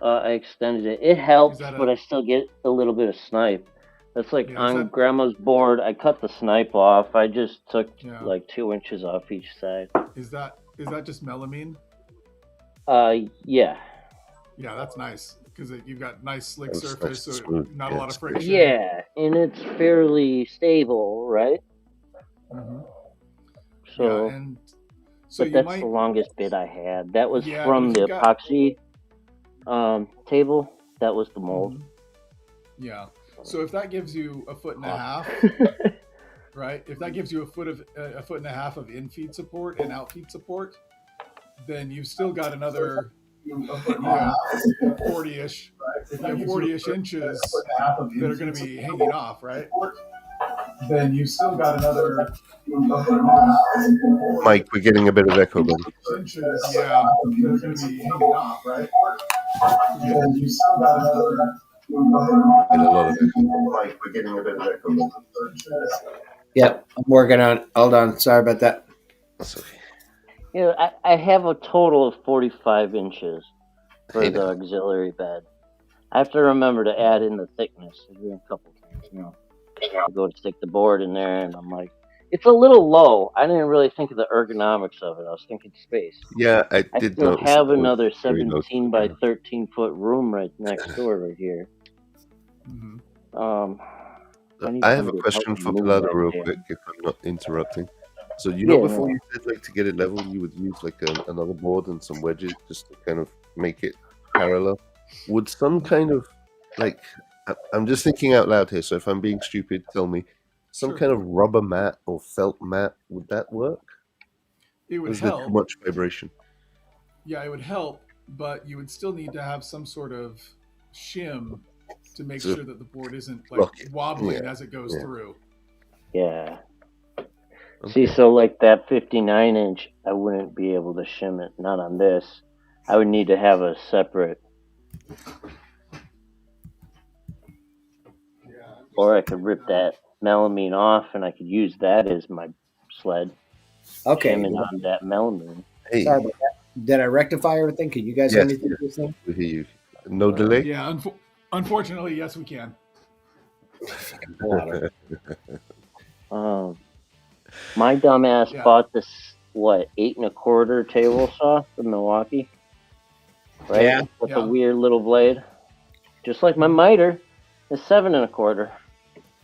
I extended it. It helps, that but I still get a little bit of snipe. That's like Yeah, is on that- Grandma's board. I cut the snipe off. I just took Yeah. like 2 inches off each side. Is that just melamine? Yeah. Yeah, that's nice because you've got nice slick That's surface, nice and so smooth. not a Yeah, lot of it's great. friction. Yeah, and it's fairly stable, right? Mhm. So, Yeah, and so but you that's might. the longest bit I had. That was Yeah, from but if the you got- epoxy table. That was the mold. Mhm. Yeah. So if that gives you 1.5 feet, right? If that gives you a foot and a half of in-feed support and out-feed support, then you've still got another 40-ish, 40-ish inches that are going to be hanging off, right? Then you've still got another Mike, we're getting a bit of echo, buddy. inches, yeah, that are going to be hanging off, right? Then you've still got another. Get a lot of echo. Mike, we're getting a bit of echo. Yep, I'm working on it. Hold on. Sorry about that. That's okay. I have a total of 45 inches for Hey the now. auxiliary bed. I have to remember to add in the thickness every couple times. I go to stick the board in there, and I'm like, it's a little low. I didn't really think of the ergonomics of it. I was thinking space. Yeah, I I did still notice. have it was another very low. 17 by 13 foot room right next door right here. I need I have a somebody to help question me for move Vlada that real damn- quick, if I'm not interrupting. So you know, Yeah, before no. you said like to get it level, you would use like another board and some wedges just to kind of make it parallel. Would some kind of like I'm just thinking out loud here, so if I'm being stupid, tell me. Some Sure. kind of rubber mat or felt mat, would that work? It Or would is there too help. much vibration? Yeah, it would help, but you would still need to have some sort of shim to make So sure that the board isn't like block it. wobbling Yeah, as it goes yeah. through. Yeah. Okay. See, so like that 59-inch, I wouldn't be able to shim it. Not on this. I would need to have a separate, or I could rip that melamine off and I could use that as my sled. Okay. Shimming on that melamine. Hey, Sorry about that. Did I rectify everything? Can you guys hear yes, me through yes, this thing? we hear you. No delay? Yeah, unfortunately, yes, we can. My dumbass Yeah. bought this 8 1/4 table saw from Milwaukee, right? Yeah. With Yeah. a weird little blade, just like my miter is 7 1/4.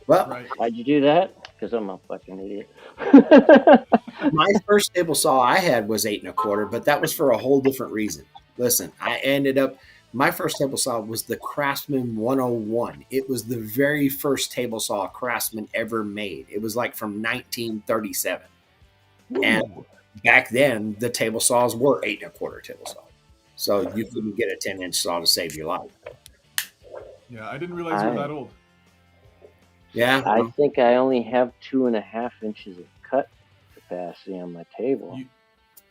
Well, Right. Why'd you do that? Because I'm a fucking idiot. my first table saw I had was 8 1/4, but that was for a whole different reason. Listen, my first table saw was the Craftsman 101. It was the very first table saw Craftsman ever made. It was like from 1937. And back then, the table saws were 8 1/4 table saws. So you couldn't get a 10-inch saw to save your life. Yeah, I didn't realize you were that old. Yeah. I think I only have 2.5 inches of cut capacity on my table.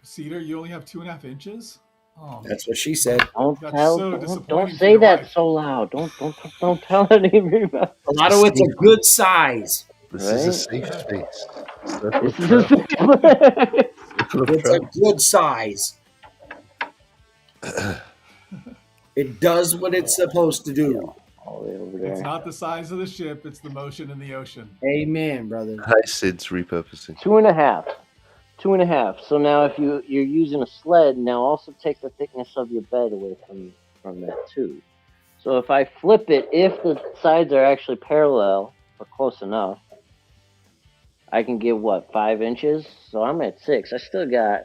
Cedar, you only have 2.5 inches? Oh, That's what she said. disappointing for say your that wife. so loud. Don't tell anybody about A lot of it's a good size. This is a safe space. This is a It's a good size. It does what it's supposed to do. all the way over there. It's not the size of the ship, it's the motion in the ocean. Amen, brother. Hi, Sid's repurposing. 2.5. 2.5. So now if you're using a sled, now also take the thickness of your bed away from that too. So if I flip it, if the sides are actually parallel or close enough, I can get 5 inches? So I'm at 6. I still got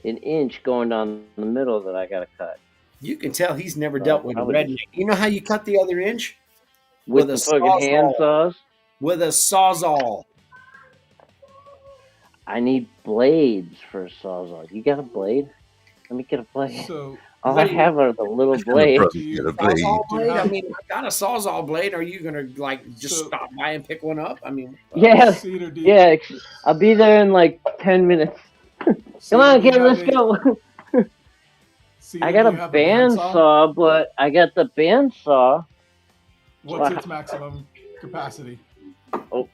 an inch going down the middle that I gotta cut. You can tell he's never dealt with a probably redneck. You know how you cut the other inch? With a the fucking hand saws? With a sawzall. I need blades for a sawzall. You got a blade? Let me get a blade. So all I have are the little blades. Sawzall blade? I mean, I got a sawzall blade. Are you gonna just stop by and pick one up? I mean, Yeah, yeah. I'll be there in like 10 minutes. Come on, kid, let's go. I got a bandsaw, but I got the bandsaw. What's its maximum capacity? Oh,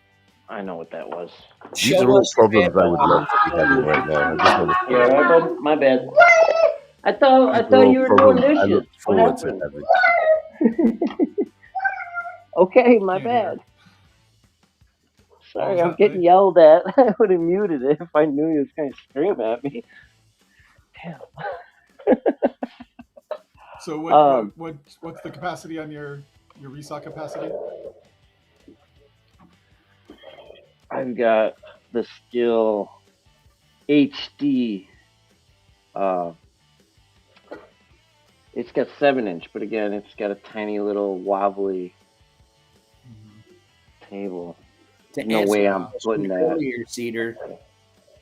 I know what that was. These are all problems I would love to be having right now. I just want to Yeah, right, bud? My bad. I thought you were doing I dishes. look What forward to happened? having. Okay, my bad. Sorry, I'm getting yelled at. I would have muted it if I knew you was going to scream at me. Damn. So what's the capacity on your resaw capacity? I've got the Skill HD. It's got 7-inch, but again, it's got a tiny little wobbly table. No way I'm putting that. Earlier, Cedar.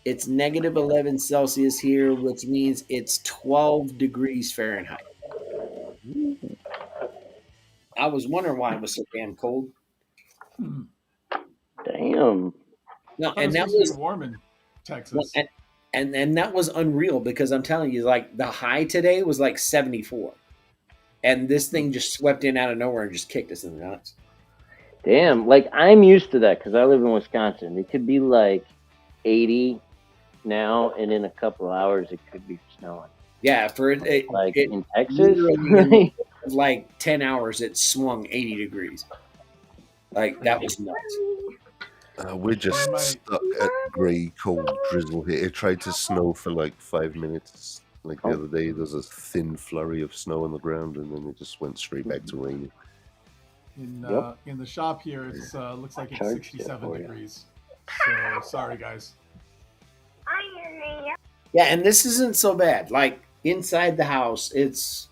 It's negative 11 Celsius here, which means it's 12 degrees Fahrenheit. I was wondering why it was so damn cold. Damn. No, and that was warm in Texas. And that was unreal because I'm telling you, like the high today was like 74, and this thing just swept in out of nowhere and just kicked us in the nuts. Damn, like I'm used to that because I live in Wisconsin. It could be like 80 now, and in a couple of hours it could be snowing. Yeah, for it in Texas, in like 10 hours it swung 80 degrees. Like that was nuts. We're just stuck at grey, cold drizzle here. It tried to snow for like 5 minutes. Like the other day, there's a thin flurry of snow on the ground, and then it just went straight back to raining. In the shop here, it looks like it's 67 degrees. So sorry, guys. Yeah, and this isn't so bad. Like inside the house, it's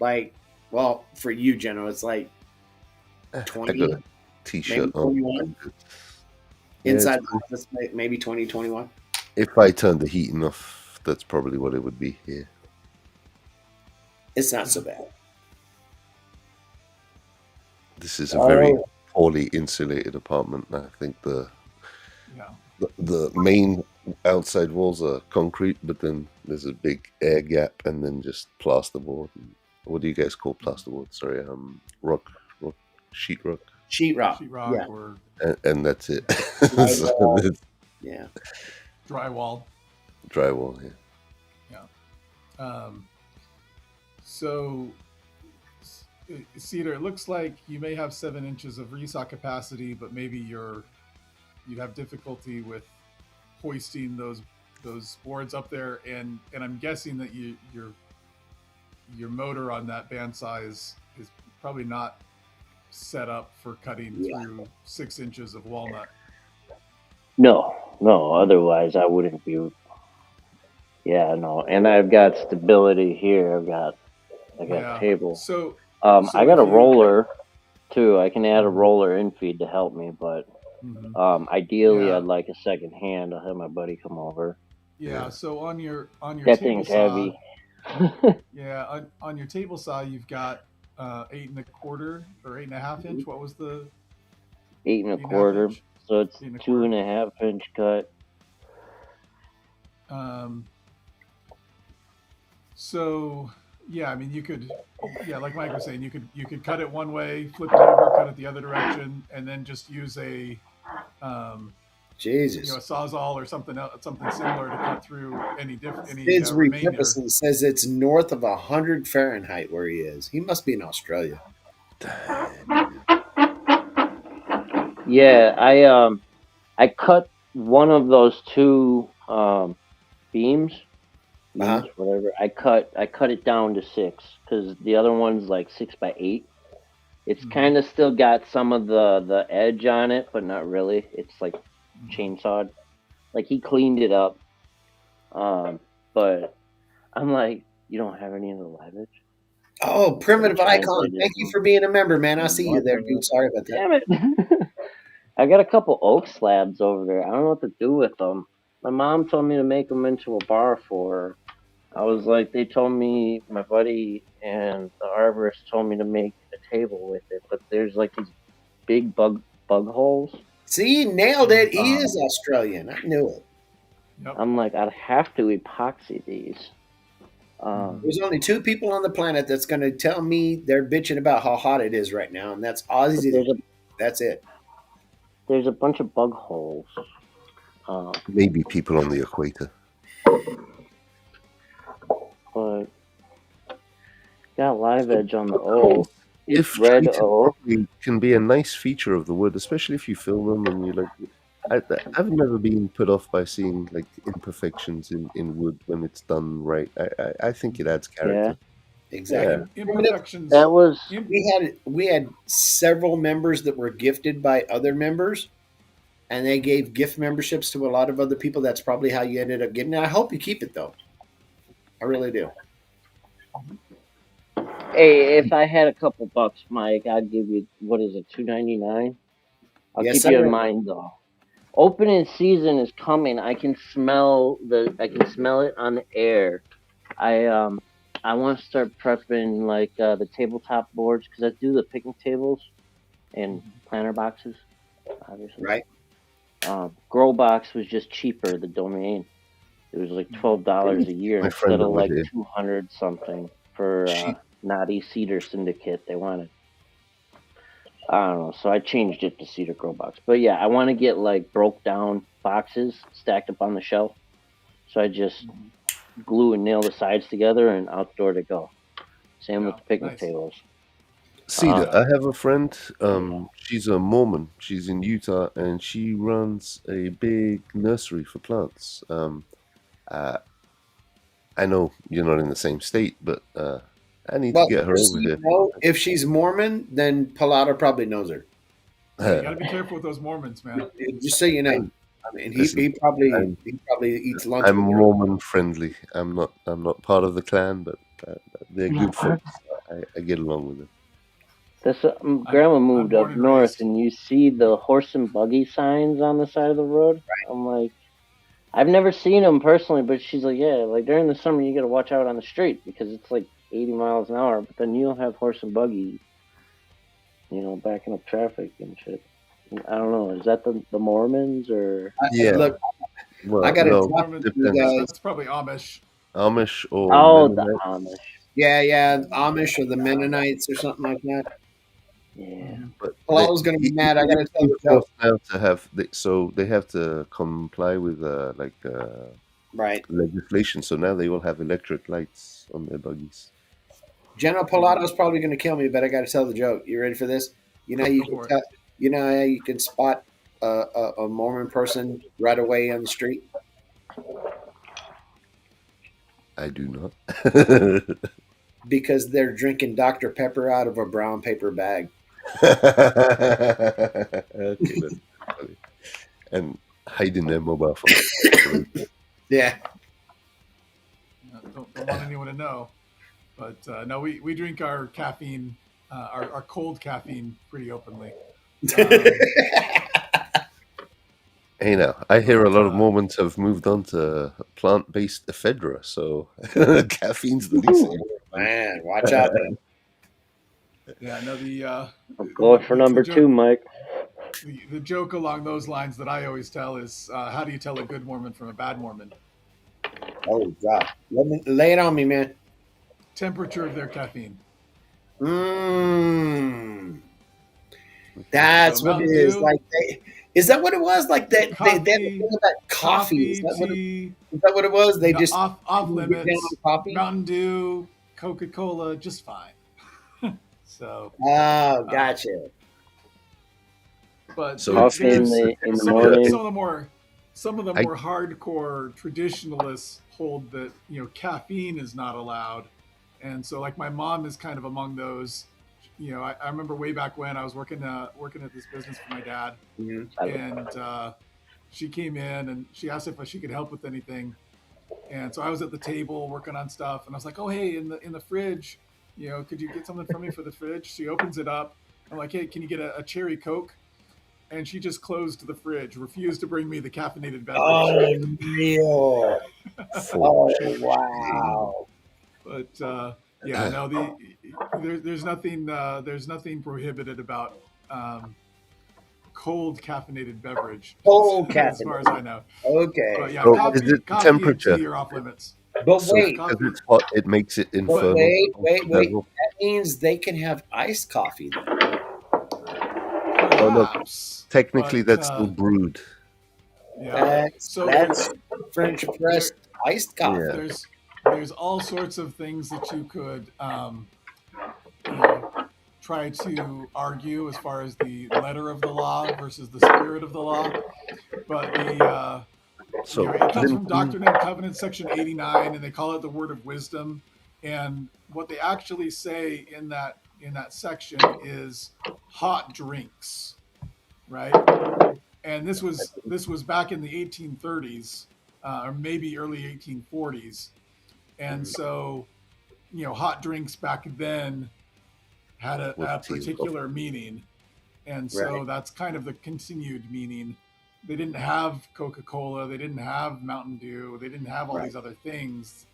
like, well, for you, Jenno, it's like I got 20, a t-shirt maybe on. 21. Yeah, it's Inside the cool. house, it's maybe 20, 21. If I turn the heating off, that's probably what it would be here. It's not so bad. This is a very Oh, poorly insulated apartment. I think Yeah. the main outside walls are concrete, but then there's a big air gap, and then just plasterboard. What do you guys call plasterboard? Sorry, rock, sheetrock, sheetrock. Sheetrock Yeah. or and that's it. So Drywall. it's Yeah. drywall. drywall. Yeah. So, Cedar, it looks like you may have 7 inches of resaw capacity, but maybe you have difficulty with hoisting those boards up there, and I'm guessing that your motor on that bandsaw is probably not set up for cutting through 6 inches of walnut. No. Otherwise, I wouldn't be. Yeah, no. And I've got stability here. I got table. So I got if a you- roller too. I can add a roller in feed to help me, but ideally, Yeah. I'd like a second hand. I'll have my buddy come over. Yeah. So on your That table thing's saw, heavy. yeah, on your table saw, you've got 8.25 or 8.5 inch. What was the 8.25. inch? So it's 8.25. 2.5 inch cut. So yeah, I mean, you could, yeah, like Mike was saying, you could cut it one way, flip it over, cut it the other direction, and then just use a Jesus. a sawzall or something else, something similar to cut through any Sid's remainder. repurposing says it's north of 100 Fahrenheit where he is. He must be in Australia. Yeah, I cut one of those two beams, whatever. I cut it down to 6 because the other one's like 6x8. It's kind of still got some of the edge on it, but not really. It's like chainsawed. Like he cleaned it up, but I'm like, you don't have any of the live edge. Oh, Primitive Icon. Thank you for being a member, man. I see you there, dude. Sorry about that. Damn it. I got a couple oak slabs over there. I don't know what to do with them. My mom told me to make them into a bar for her. I was like, they told me, my buddy and the arborist told me to make a table with it, but there's like these big bug holes. See, nailed it. He is Australian. I knew it. Yep. I'm like, I'd have to epoxy these. There's only 2 people on the planet that's going to tell me they're bitching about how hot it is right now, and that's Ozzy. That's it. There's a bunch of bug holes. Maybe people on the equator. But got live edge on the O. If red treated O properly, can be a nice feature of the wood, especially if you fill them and you like. I've never been put off by seeing like imperfections in wood when it's done right. I think it adds character. Yeah. Exactly. Imperfections. That was We had several members that were gifted by other members, and they gave gift memberships to a lot of other people. That's probably how you ended up getting it. I hope you keep it though. I really do. Hey, if I had a couple bucks, Mike, I'd give you, what is it, $2.99? I'll Yes, keep you sir. in mind though. Opening season is coming. I can smell it on the air. I want to start prepping like the tabletop boards because I do the picnic tables and planter boxes, obviously. Right. Grow box was just cheaper. The domain, it was like $12 a year My friend instead of over like here. 200 something for Naughty Cedar Syndicate. They wanted. I don't know, so I changed it to Cedar Grow Box. But yeah, I want to get like broke down boxes stacked up on the shelf. So I just glue and nail the sides together and outdoor to go. Same with the picnic tables. Cedar, I have a friend. She's a Mormon. She's in Utah, and she runs a big nursery for plants. I know you're not in the same state, but I need to get her over here. If she's Mormon, then Pilata probably knows her. You gotta be careful with those Mormons, man. Just so you know. I mean, Listen, he probably I'm eats lunch I'm with you. Mormon friendly. I'm not part of the clan, but they're good folks. I get along with them. This I'm grandma I'm moved born up and north, raised. and you see the horse and buggy signs on the side of the road. I'm like, I've never seen them personally, but she's like, yeah, like during the summer you got to watch out on the street because it's like 80 miles an hour, but then you'll have horse and buggy, backing up traffic and shit. I don't know. Is that the Mormons or? Yeah. Look, I Well, got to no, talk Mormon. to you depends. guys. That's probably Amish. Amish or Oh, the Mennonite. Amish. Yeah, Amish or the Mennonites or something like that. Yeah. Hmm. But Palalo's gonna be mad. I got to tell he's the joke. forced now to have so they have to comply with Right. legislation. So now they will have electric lights on their buggies. General Palato's probably going to kill me, but I got to tell the joke. You ready for this? You know how you Go can for it. tell, you know how you can spot a Mormon person right away on the street I do not. because they're drinking Dr. Pepper out of a brown paper bag. Okay, that's funny. And hiding their mobile phone. Yeah. Don't want anyone to know. But no, we drink our caffeine, our cold caffeine, pretty openly. Hey now, I hear a lot of But, Mormons have moved on to plant-based ephedra, so caffeine's the least. Man, watch out now. yeah, no, I'm going for number two, Mike. the joke along those lines that I always tell is, how do you tell a good Mormon from a bad Mormon? Oh God, lay it on me, man. Temperature of their caffeine. Mmm. That's So what it Mountain is. Dew, Like, is that what it was? Like they have a coffee, thing about coffee. Is that what tea, it was? They just off get down limits. on coffee. Mountain Dew, Coca-Cola, just fine. So, Oh, uh, gotcha. but So Coffee in there's the some of the morning. some of the I- more hardcore traditionalists hold that caffeine is not allowed, and so like my mom is kind of among those. I remember way back when I was working at this business for my dad, Mhm. and she came in and she asked if she could help with anything, and so I was at the table working on stuff, and I was like, oh hey, in the fridge, could you get something for me for the fridge? She opens it up. I'm like, hey, can you get a cherry Coke? And she just closed the fridge, refused to bring me the caffeinated beverage. Oh, real. for Oh, wow. But yeah, no, there's nothing prohibited about cold caffeinated beverage, Cold as far as I know. Okay. But yeah, Oh, is it coffee and temperature? tea are off limits. But So wait, because Coffee, it's hot, it makes it but infernal. wait. Devil. That means they can have iced coffee then. Oh no, perhaps. technically But that's still brewed. yeah, so That's French press iced coffee. Yeah. there's all sorts of things that you could you know, try to argue as far as the letter of the law versus the spirit of the law. But So it comes then from Doctrine and Covenants, section 89, and they call it the word of wisdom. And what they actually say in that section is hot drinks, right? And this was back in the 1830s, or maybe early 1840s. And so, hot drinks back then had a particular meaning. And so that's kind of the continued meaning. They didn't have Coca-Cola. They didn't have Mountain Dew. They didn't have all these other things.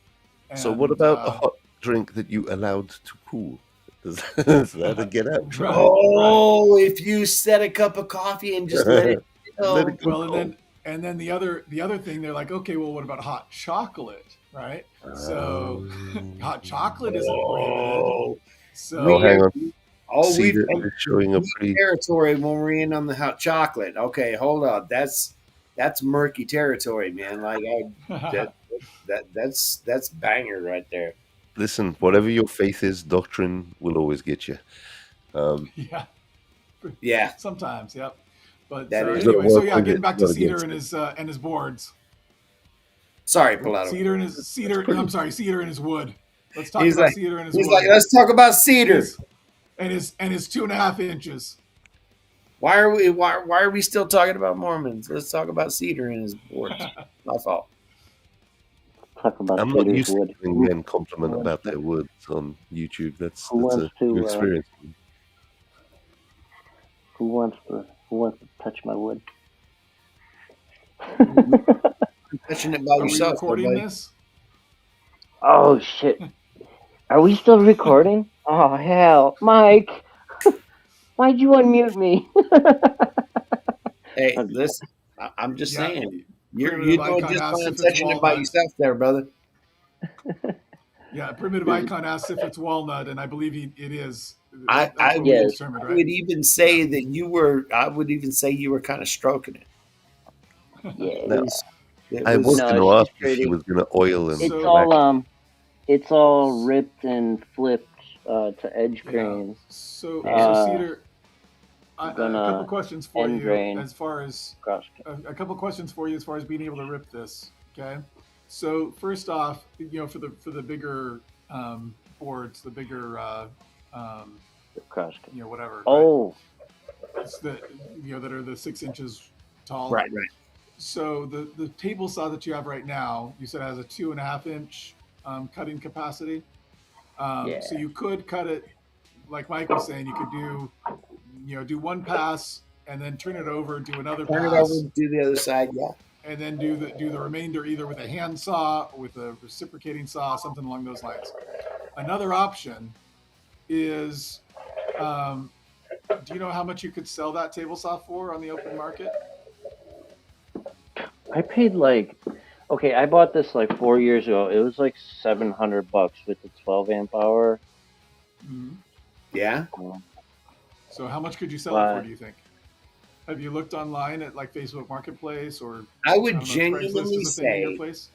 And, So what about a hot drink that you allowed to cool? Does that a get out? Right, Oh, if you set a cup of coffee and just let it Let it go. Well, and then the other thing, they're like, okay, well, what about hot chocolate, right? So hot chocolate isn't prohibited. So hang on. we've Cedar is showing a pretty. territory when we're in on the hot chocolate. Okay, hold on. That's murky territory, man. Like that's banger right there. Listen, whatever your faith is, doctrine will always get you. yeah, Yeah. sometimes, yep. But That is- anyway, so yeah, Work with getting it, back to not Cedar against and his boards. Sorry, Pilato. Cedar and his wood. Let's talk He's about like, Cedar and his he's wood. like, let's talk about cedar. And his 2.5 inches. Why are we still talking about Mormons? Let's talk about Cedar and his boards. My fault. Talk about I'm not Cedar's used to wood. giving men compliment who about wants their woods on YouTube. That's Who wants a to? new experience. Who wants to touch my wood? Touching it by Are we yourself, recording buddy. this? Oh shit! Are we still recording? Oh hell, Mike! Why'd you unmute me? Hey, I'm just listen, I'm just Yeah. saying. You're Primitive doing Icon just asks fine if it's touching it by walnut. yourself there, brother. Yeah, Primitive Icon asks if it's walnut, and I believe it is. I That's what we Yes. determined, would right? even say that you were. I would even say you were kind of stroking it. Yeah. It Now, was. It I was was. going No, to she's ask if she pretty. was going to oil and It's So- all it's all ripped and flipped to edge Yeah. grain. So Uh, Cedar, a gonna couple questions for end you grain. as far as Cross. a couple questions for you as far as being able to rip this. Okay. So first off, for the bigger boards, the bigger Cross. whatever. Right? Oh, It's the that are the 6 inches tall. Right. So the table saw that you have right now, you said has a 2.5 inch cutting capacity. Yeah. So you could cut it, like Mike was saying, you could do one pass and then turn it over, do another Turn it pass, over to the other side. Yeah. and then do the remainder either with a hand saw or with a reciprocating saw, something along those lines. Another option is, do you know how much you could sell that table saw for on the open market? I paid okay, I bought this 4 years ago. It was $700 with the 12 amp hour. Mm-hmm. Yeah. So how much could you sell it for, do you think? Have you looked online at Facebook Marketplace or I would Craigslist genuinely is a thing in your say. place?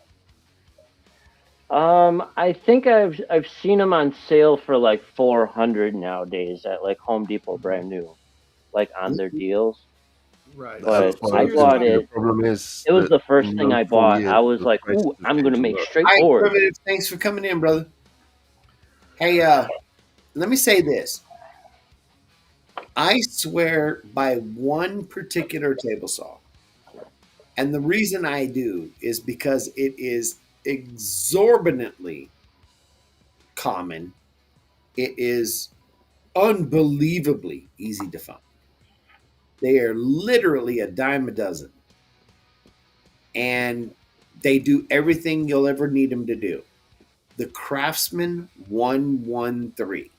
I think I've seen them on sale for $400 nowadays at Home Depot, brand new, on their deals. Right. But So I here's bought my- it. The problem is It was that the first in thing those I 4 bought. years, I was the like, prices "Ooh, have I'm gonna changed a make lot. All right, straightforward." Primitive, thanks for coming in, brother. Hey, let me say this. I swear by one particular table saw. And the reason I do is because it is exorbitantly common. It is unbelievably easy to find. They are literally a dime a dozen. And they do everything you'll ever need them to do. The Craftsman 113.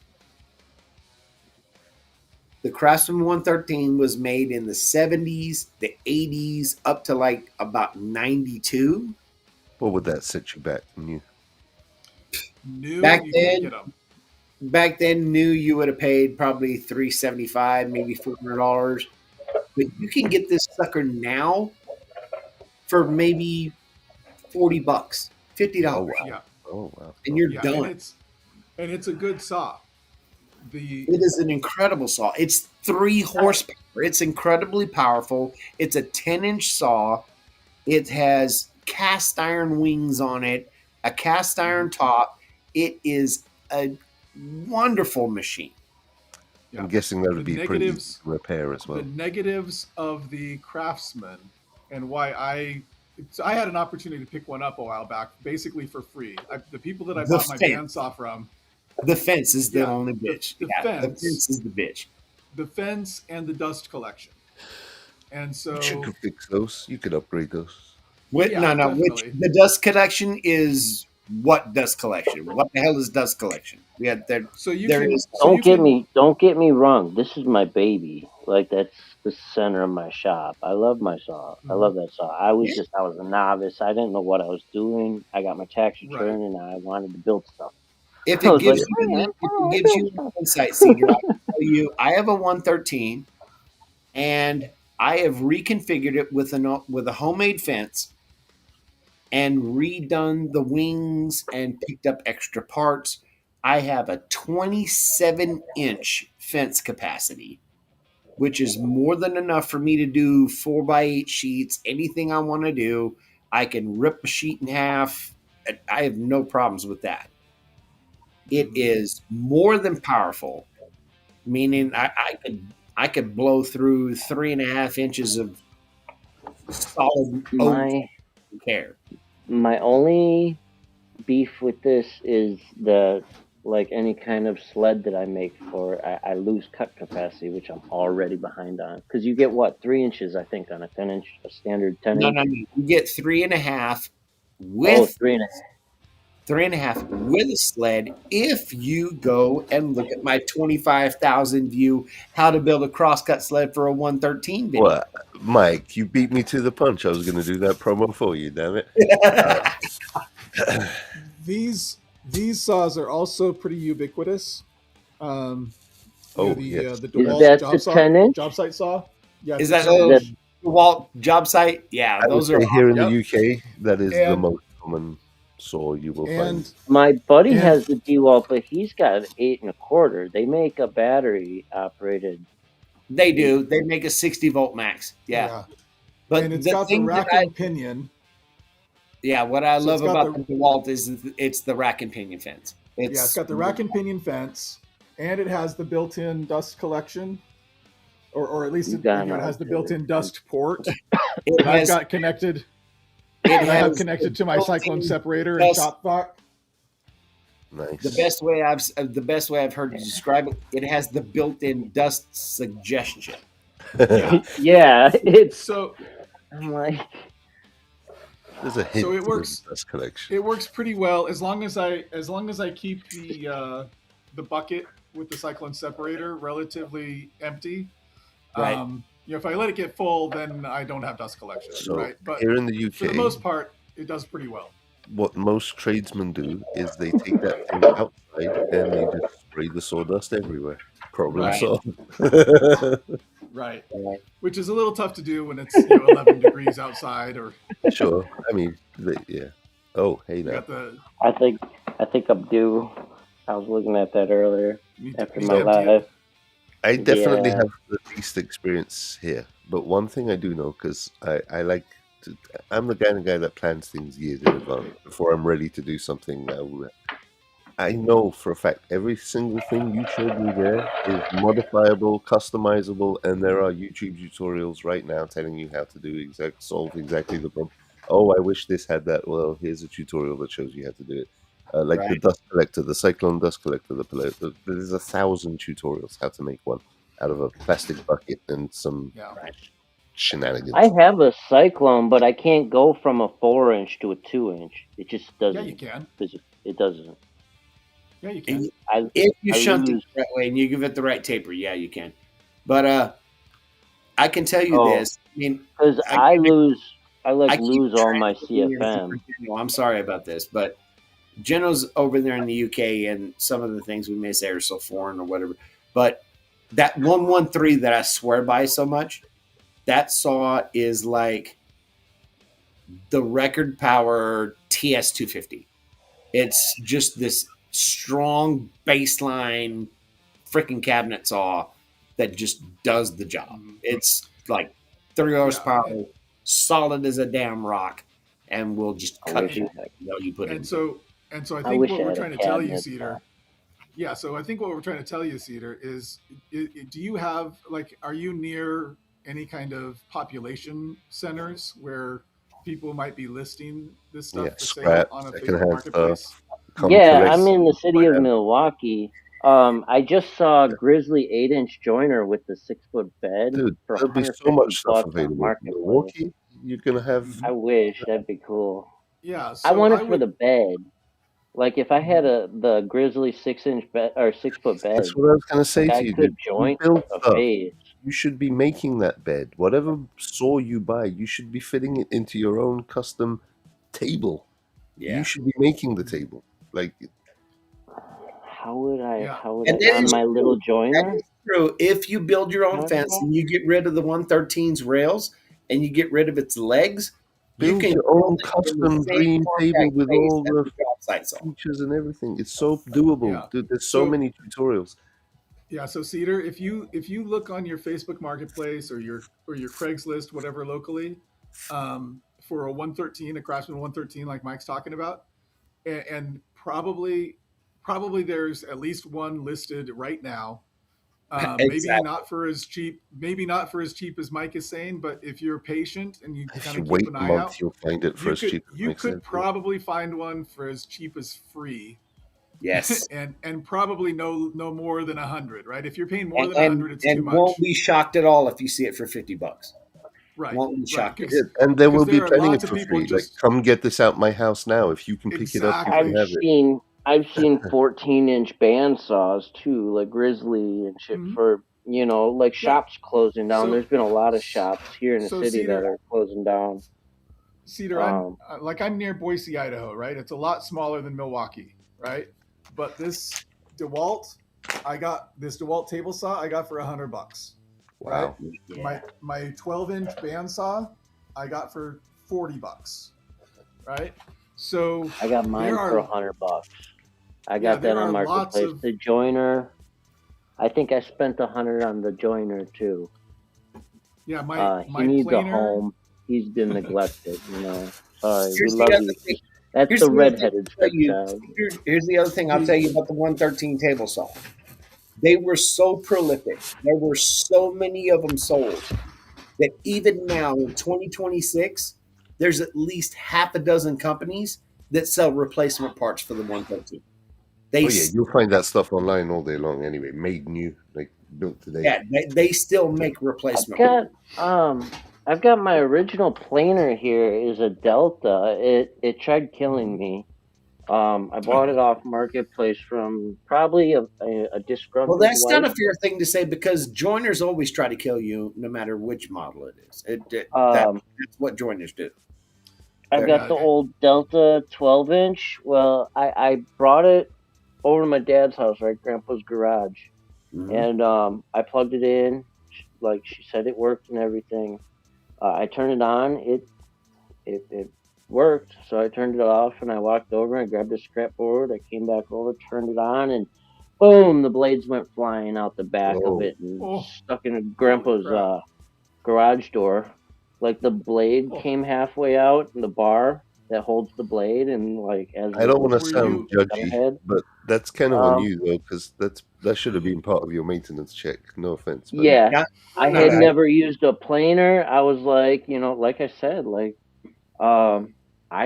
The Craftsman 113 was made in the 70s, the 80s, up to about 92. What would that set you back from you? New, Back you then- can't get them. Back then, new you would have paid probably $375, maybe $400. But you can get this sucker now for maybe $40, $50, Oh wow! Yeah, Oh wow! and you're yeah, done. and it's a good saw. It is an incredible saw. It's 3 horsepower. It's incredibly powerful. It's a 10-inch saw. It has cast iron wings on it, a cast iron top. It is a wonderful machine. Yeah. I'm guessing that would The be pretty easy negatives- to repair as well. The negatives of the Craftsman and why I had an opportunity to pick one up a while back, basically for free. The people that I The bought my fence. bandsaw from, The fence is the Yeah, only the- bitch. the The fence. fence is the bitch. the fence and the dust collection. And so, You could fix those. You could upgrade those. Which, Yeah, no, which definitely. the dust collection is what dust collection? What the hell is dust collection? Yeah, there. so you There can, is- so you can- Don't get me wrong. This is my baby. That's the center of my shop. I love my saw. I Mhm. love that saw. I was Yeah. a novice. I didn't know what I was doing. I got my tax return and I wanted to build stuff. If I it was gives like, you, "Man, if oh, it gives I you built insight, Cedar, I can tell you, I have a 113, and I have reconfigured it with a homemade fence, and redone the wings and picked up extra parts. I have a 27-inch fence capacity, which is more than enough for me to do 4x8 sheets, anything I want to do. I can rip a sheet in half. I have no problems with that. It is more than powerful, meaning I could I could blow through 3.5 inches of solid oak. My Care. my only beef with this is the like any kind of sled that I make for I lose cut capacity, which I'm already behind on. Because you get what 3 inches, I think, on a 10 inch, a standard 10 No, inch. no, no. You get 3.5 Oh, with 3.5. 3.5 with a sled if you go and look at my 25,000 view how to build a crosscut sled for a 113 video. Well, Mike, you beat me to the punch. I was going to do that promo for you, damn it. These saws are also pretty ubiquitous. Oh, The yes. the Is DeWalt that job the saw, 10 inch? job site saw. Yeah, Is it's that a 10 a That inch. Walt job site? Yeah, I would those are say here in Yep. the UK, that is the And most common saw you will find. and my buddy and has the DeWalt, but he's got 8 1/4. They make a battery operated. they do. They make a 60-volt max. Yeah. yeah, But and it's the got the thing that rack and pinion. what I So it's love got about the the DeWalt is it's the rack and pinion fence. it's got the rack and pinion fence, and it has the built-in dust collection, or at least You it got has the it. built-in dust port it that I've has got connected. it That I have has connected to my cyclone built-in separator and dust. chop block. Nice. The best way I've heard you describe it, it has the built-in dust suggestion. Yeah. Yeah, it's. So I'm like, There's a hint So it to works- the dust collection. it works pretty well as long as I keep the bucket with the cyclone separator relatively empty. Right. If I let it get full, then I don't have dust collection, So right? But here in the for the UK, most part, it does pretty well. what most tradesmen do is they take that thing outside and they just spray the sawdust everywhere. Problem Right. solved. Right. Right. Which is a little tough to do when it's 11 degrees outside, or Sure. I mean, yeah. Oh, hey you now. got the I think I'm due. I was looking at that earlier need to, after need my to empty it. live. I definitely Yeah. have the least experience here, but one thing I do know because I like to, I'm the kind of guy that plans things years in advance before I'm ready to do something. I know for a fact every single thing you showed me there is modifiable, customizable, and there are YouTube tutorials right now telling you how to do solve exactly the problem. Oh, I wish this had that. Well, here's a tutorial that shows you how to do it. Like the Right. dust collector, the cyclone dust collector, there's 1,000 tutorials how to make one out of a plastic bucket and some Yeah. shenanigans. I have a cyclone, but I can't go from a 4 inch to a 2 inch. It just Yeah, doesn't. you can. It doesn't. Yeah, you can. If you I shunt it lose. the right way and you give it the right taper, yeah, you can. But I can tell you Oh. this. I mean, Because I- I lose. I I keep lose all my transferring you CFM. for Geno. I'm sorry about this, but Geno's over there in the UK, and some of the things we may say are so foreign or whatever. But that 113 that I swear by so much, that saw is like the record power TS 250. It's just this strong baseline freaking cabinet saw that just does the job. It's like 3 horsepower, solid as a damn rock, and will just I cut wish through I had. what you put in. And so I I think wish what I we're had a trying to tell you, cabinet Cedar. saw. Yeah, so I think what we're trying to tell you, Cedar, is do you have are you near any kind of population centers where people might be listing this stuff Yeah, for sale scrap, on a Facebook secondhand marketplace? stuff. Come Yeah, collect. I'm in the city of Yeah. Milwaukee. I just saw a Grizzly 8 inch joiner with the 6 foot bed Dude, for there'll be so 150 much stuff bucks on available. Marketplace. Milwaukee, you're gonna have. I wish that'd be cool. Yeah, I so want I it for would. the bed. Like if I had the Grizzly 6 inch bed or 6 foot bed, That's what I was gonna say like to I you, could dude. You joint build a stuff. face. You should be making that bed. Whatever saw you buy, you should be fitting it into your own custom table. Yeah. You should be making the table. Like, How would I? Yeah. How would And I that on is my true. little That joiner? is true. If you build your own How fence do I- and you get rid of the 113's rails and you get rid of its legs, you build can your build own it in the custom same dream table compact with space all as the the job site saw. features and everything. It's so doable, Yeah. dude. There's so So- many tutorials. Yeah, so Cedar, if you look on your Facebook Marketplace or your Craigslist, whatever locally, for a 113, a Craftsman 113, like Mike's talking about, and probably there's at least one listed right now Maybe Exactly. not for as cheap. Maybe not for as cheap as Mike is saying, but if you're patient and you If kind you of keep wait an a eye month, out, you'll find it for as cheap as you Mike could said. probably find one for as cheap as free, Yes. and probably no more than 100. Right? If you're paying more And than 100, it's too and won't much. be shocked at all if you see it for $50. Right? Won't be Right? shocked. Yeah, and there will be there are plenty of lots of for people free. Like, just come get this out my house now. If you can pick it up, you exactly. can have it. I've seen 14-inch band saws too, like Grizzly and shit Mhm. for like Yeah. shops closing down. So There's been a lot of shops here in the so city that Cedar are closing down. Cedar, I'm near Boise, Idaho, right? It's a lot smaller than Milwaukee, right? But this DeWalt, I got this DeWalt table saw I got for $100, right? Wow. Yeah. My 12-inch bandsaw I got for $40, right? So I got mine there for are $100. I yeah, got that there on are lots Marketplace. of The joiner, I think I spent $100 on the joiner too. yeah my He my needs a planer. home. He's been neglected. Sorry, we Here's the love other you. thing. That's Here's the the other thing redheaded I'll tell you. stepchild. Here's the other thing I'll tell you about the 113 table saw. They were so prolific. There were so many of them sold that even now in 2026, there's at least half a dozen companies that sell replacement parts for the 113. They Oh yeah, you'll find that stuff online all day long. Anyway, made new, like built today. they still make replacement I've parts. got I've got my original planer here is a Delta. It tried killing me. I bought it off Marketplace from probably a Well, disgruntled that's wife. not a fair thing to say because joiners always try to kill you no matter which model it is. That's what joiners do. I've got the old Delta 12-inch. Well, I brought it over to my dad's house, right, Grandpa's garage, and I plugged it in, like she said it worked and everything. I turned it on, it worked, so I turned it off and I walked over and grabbed a scrap board. I came back over, turned it on, and boom, the blades went flying out the back of it and stuck in Grandpa's garage door. Like the blade came halfway out in the bar that holds the blade, and like as I don't want to sound judgy, but that's kind of on you though, because that should have been part of your maintenance check. No offense. But yeah, I had never used a planer. I was like, like I said, like, I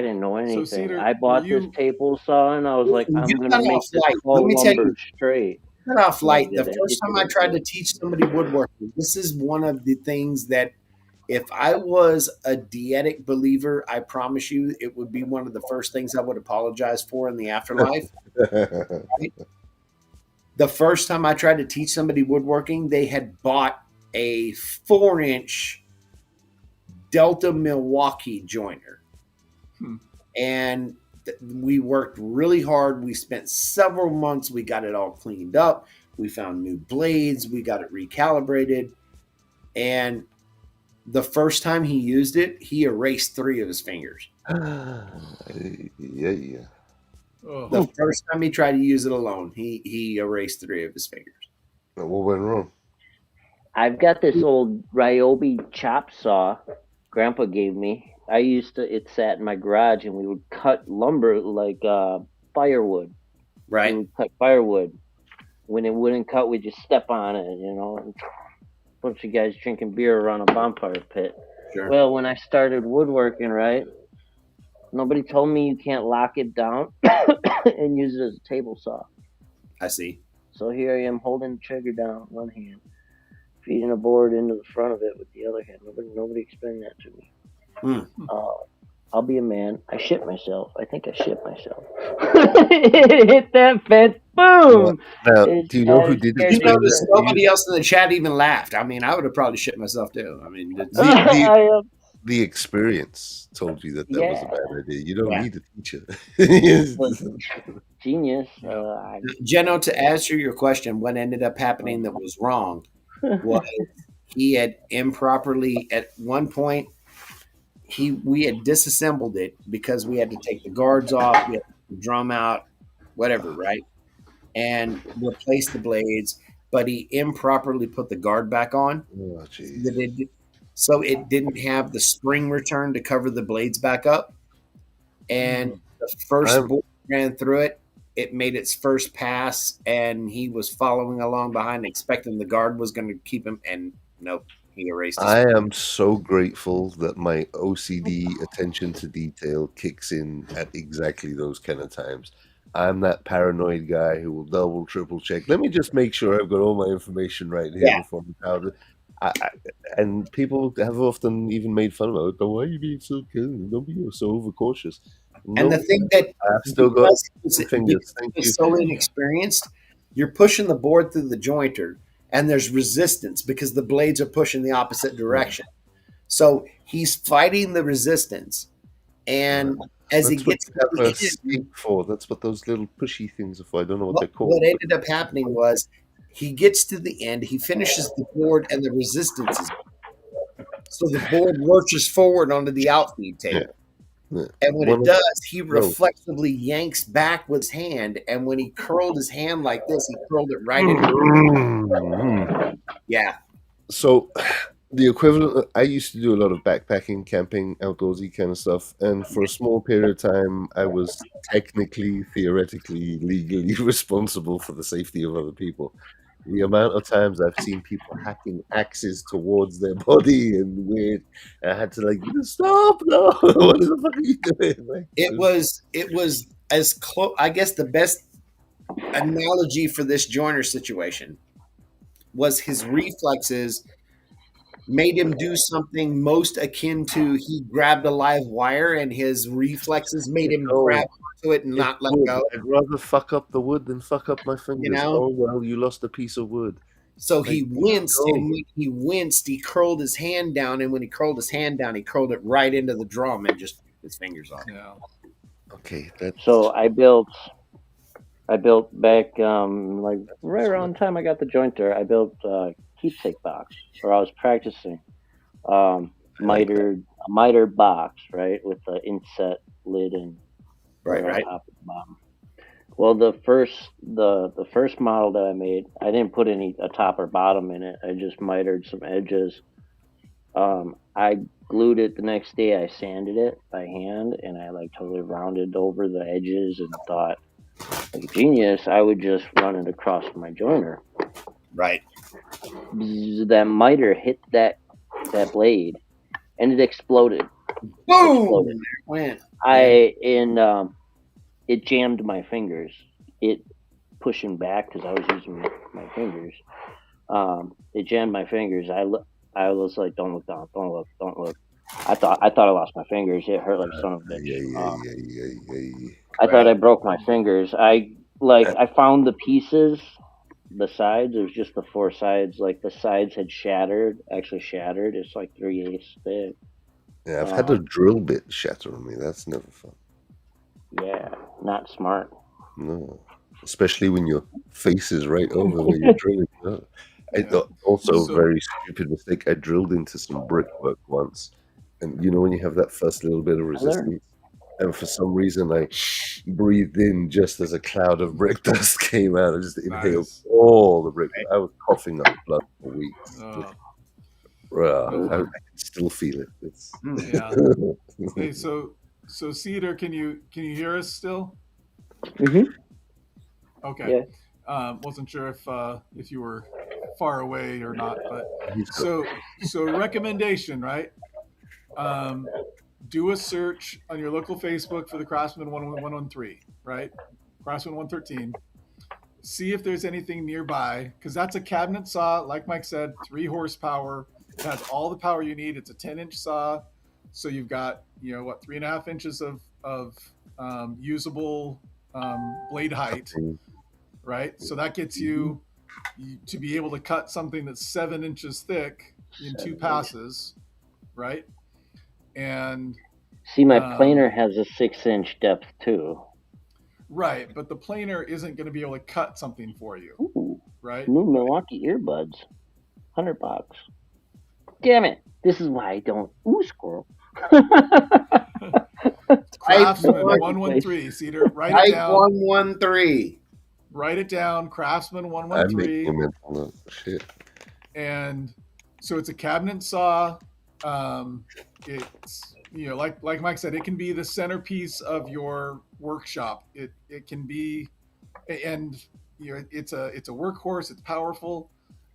didn't know anything. Cedar, I bought this table saw, and I was like, I'm gonna make this Let me tell you, lumber straight. cut off light. The first time I tried to teach somebody woodworking, this is one of the things that if I was a dietic believer, I promise you it would be one of the first things I would apologize for in the afterlife. Right? The first time I tried to teach somebody woodworking, they had bought a 4-inch Delta Milwaukee joiner. And we worked really hard. We spent several months. We got it all cleaned up. We found new blades. We got it recalibrated. And the first time he used it, he erased 3 of his fingers. Yeah. The first time he tried to use it alone, he erased 3 of his fingers. What went wrong? I've got this old Ryobi chop saw Grandpa gave me. It sat in my garage, and we would cut lumber like firewood. Right. We would cut firewood. When it wouldn't cut, we'd just step on it, A bunch of guys drinking beer around a bonfire pit. Sure. Well, when I started woodworking, right, nobody told me you can't lock it down and use it as a table saw. I see. So here I am holding the trigger down with one hand, feeding a board into the front of it with the other hand. Nobody explained that to me. I'll be a man. I shit myself. I think I shit myself. It hit that fence. Boom! Now, do you know who did it? Nobody else in the chat even laughed. I mean, I would have probably shit myself too. I mean, the experience told you that was a bad idea. You don't need a teacher. Genius. Geno, to answer your question, what ended up happening that was wrong was he had improperly, at one point, we had disassembled it because we had to take the guards off, we had to take the drum out, whatever, right? And replace the blades, but he improperly put the guard back on. Oh, so it didn't have the spring return to cover the blades back up. And the first board ran through it, it made its first pass, and he was following along behind, expecting the guard was going to keep him, and nope, he erased his. I am so grateful that my OCD attention to detail kicks in at exactly those kind of times. I'm that paranoid guy who will double, triple check. Let me just make sure I've got all my information right here Yeah. before we powder. And people have often even made fun of it. Oh, why are you being so cool? Don't be so overcautious. And the thing that I've still got because fingers. Thank you. it's so inexperienced, you're pushing the board through the jointer, and there's resistance because the blades are pushing the opposite direction. So he's fighting the resistance, and as he That's what gets you to have the a end, skate for. That's what those little pushy things are for. I don't know what they're called. what ended up happening was he gets to the end, he finishes the board, and the resistance is so the board lurches forward onto the outfeed table. Yeah. And when One it of does, he those. reflexively yanks back with his hand. And when he curled his hand like this, he curled it right into. Yeah. So the equivalent, I used to do a lot of backpacking, camping, outdoorsy kind of stuff. And for a small period of time, I was technically, theoretically, legally responsible for the safety of other people. The amount of times I've seen people hacking axes towards their body and weird, I had to like, stop, no, what the fuck are you doing? Like, It was as close. I guess the best analogy for this joiner situation was his reflexes made him do something most akin to he grabbed a live wire, and his reflexes made him grab onto it and it's not let wood. go. I'd rather fuck up the wood than fuck up my fingers. know? Oh well, you lost a piece of wood. So Like, he winced, go. and when he winced, he curled his hand down, and when he curled his hand down, he curled it right into the drum and just took his fingers off. Yeah. Okay, that's So I built back like right around the time I got the jointer. I built a keepsake box where I was practicing miter box, right, with the inset lid and Right. top and bottom. Well, the first model that I made, I didn't put a top or bottom in it. I just mitered some edges. I glued it the next day. I sanded it by hand, and I like totally rounded over the edges and thought, like a genius, I would just run it across my joiner. Right. That miter hit that blade, and it exploded. Boom! There it went. It jammed my fingers. It pushing back because I was using my fingers. It jammed my fingers. I was like, "Don't look down! Don't look! Don't look!" I thought I lost my fingers. It hurt like son of a bitch. I thought I broke my fingers. I found the pieces, the sides. It was just the four sides. Like the sides had actually shattered. It's like 3/8 thick. Yeah, I've had a drill bit shatter on me. That's never fun. Yeah, not smart. No, especially when your face is right over where you're drilling. No. Also, very stupid mistake. I drilled into some brickwork once, and you know when you have that first little bit of resistance, and for some reason I breathed in just as a cloud of brick dust came out. I just inhaled all the brick. I was coughing up blood for weeks. I can still feel it. Yeah. Hey, so Cedar, can you hear us still? Mm-hmm. Okay. Yeah. Wasn't sure if you were far away or not, but so recommendation, right? Do a search on your local Facebook for the Craftsman 113, right? Craftsman 113. See if there's anything nearby, because that's a cabinet saw, like Mike said, 3 horsepower. It has all the power you need. It's a 10-inch saw, so you've got 3.5 inches of usable blade height, right? So that gets you to be able to cut something that's 7 inches thick in 2 passes, right? And see, my planer has a 6-inch depth too. Right, but the planer isn't going to be able to cut something for you. Ooh, right? New Milwaukee earbuds, $100. Damn it! This is why I don't. Ooh, squirrel. Craftsman 113, Cedar. Write it down. 113. Write it down. Craftsman 113. I'm making mental shit. And so it's a cabinet saw. It's like Mike said, it can be the centerpiece of your workshop. It can be and it's a workhorse. It's powerful.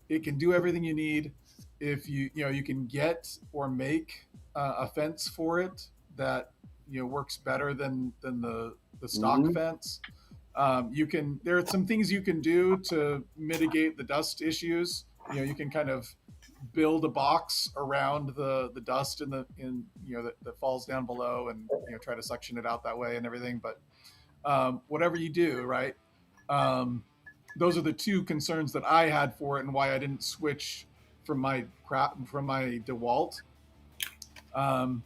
It can do everything you need. If you can get or make a fence for it that works better than the stock Mhm. fence. There are some things you can do to mitigate the dust issues. You can kind of build a box around the dust that falls down below, and try to suction it out that way and everything. But whatever you do, right? Those are the two concerns that I had for it, and why I didn't switch from my DeWalt. Um,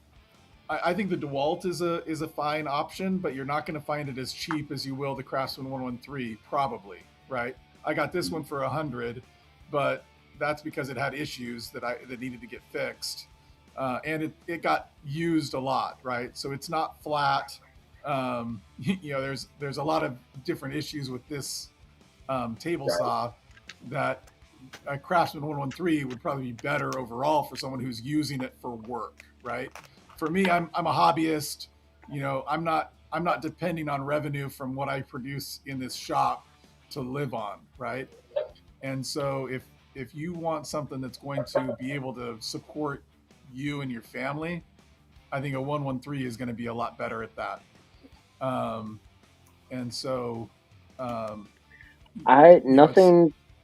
I think the DeWalt is a fine option, but you're not going to find it as cheap as you will the Craftsman 113, probably, right? I got this one for $100, but that's because it had issues that needed to get fixed, and it got used a lot, right? So it's not flat. There's a lot of different issues with this table saw that a Craftsman 113 would probably be better overall for someone who's using it for work, right? For me, I'm a hobbyist. I'm not depending on revenue from what I produce in this shop to live on, right? And so if you want something that's going to be able to support you and your family, I think a 113 is going to be a lot better at that. And so, I it's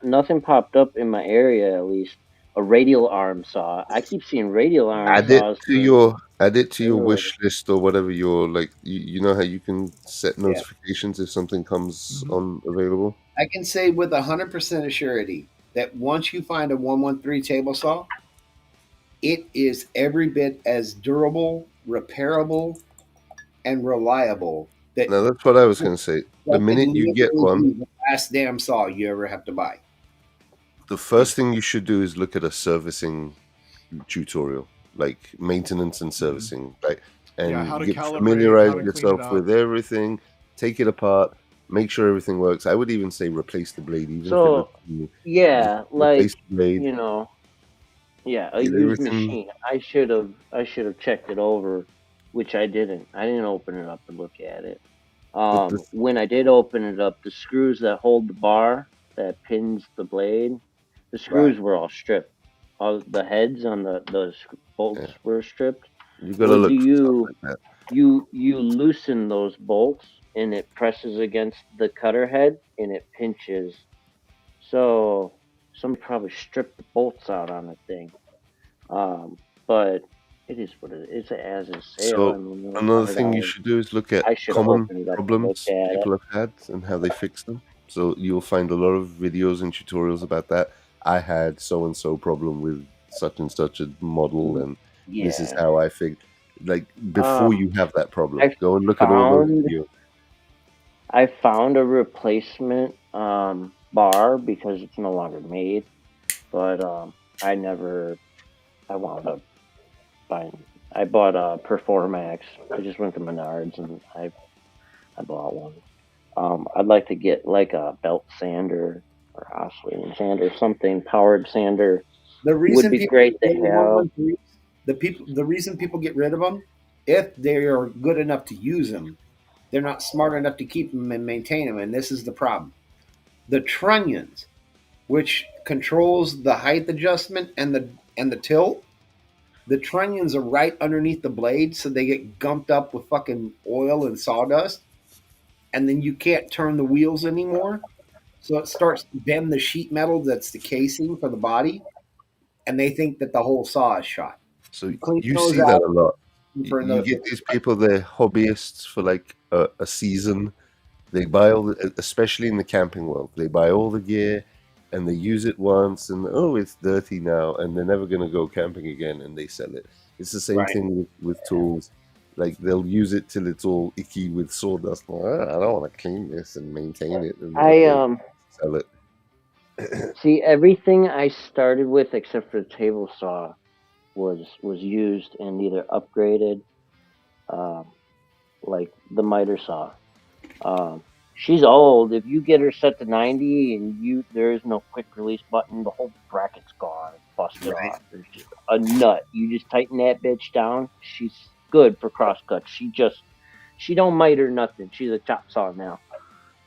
nothing popped up in my area, at least. A radial arm saw. I keep seeing radial arm Add it saws to for your for wish list or whatever. Your like, you know how you can set Yeah. notifications if something comes Mhm. on available. I can say with 100% of surety that once you find a 113 table saw, it is every bit as durable, repairable, and reliable that Now that's what I was going to say. The could minute you get literally one, be the last damn saw you ever have to buy. the first thing you should do is look at a servicing tutorial, like maintenance and servicing, right? Yeah, how And to get calibrate, familiarize how to clean it yourself with up. everything, take it apart, make sure everything works. I would even say replace the blade, even if it so looks new. Just yeah, like replace the blade, you know, yeah, a get used everything. machine. I should have checked it over, which I didn't. I didn't open it up and look at it. But the When I did open it up, the screws that hold the bar that pins the blade, the Right. screws were all stripped. All the heads on the bolts yeah, were stripped. you gotta Well, do look for stuff you like that. you loosen those bolts and it presses against the cutter head and it pinches. So somebody probably stripped the bolts out on the thing. Um, but it is what it is. It's a as is sale. I So mean, it was another thing you $100. should do is look at I should have common opened it up and looked problems at it. people have had and how they fix them. So you'll find a lot of videos and tutorials about that. I had so and so problem with such and such a model, and this is Yeah. how I fix. Like before Um, you have that problem, I go and look at all those found videos. I found a replacement bar because it's no longer made, but I wound up buying. I bought a Performax. I just went to Menards and I bought one. I'd like to get like a belt sander or oscillating sander, something powered sander The would reason be people great get to rid of have. 113s, the reason people get rid of them, if they are good enough to use them, they're not smart enough to keep them and maintain them, and this is the problem. The trunnions, which controls the height adjustment and the tilt, the trunnions are right underneath the blade, so they get gumped up with fucking oil and sawdust, and then you can't turn the wheels anymore. So it starts to bend the sheet metal that's the casing for the body, and they think that the whole saw is shot. So You clean you those see that out a lot. for You another get 50 these bucks. people, they're hobbyists for like a season. They buy all, especially in the camping world, they buy all the gear and they use it once and oh, it's dirty now, and they're never going to go camping again and they sell it. It's the same Right. thing with tools. Like they'll use it till it's all icky with sawdust. Well, I don't want to clean this and maintain it. And I okay, sell it. see everything I started with except for the table saw was used and either upgraded, um, like the miter saw. Um, she's old. If you get her set to 90 and there is no quick release button, the whole bracket's gone, busted Right. off. There's just a nut. You just tighten that bitch down. She's good for crosscuts. She don't miter nothing. She's a chop saw now.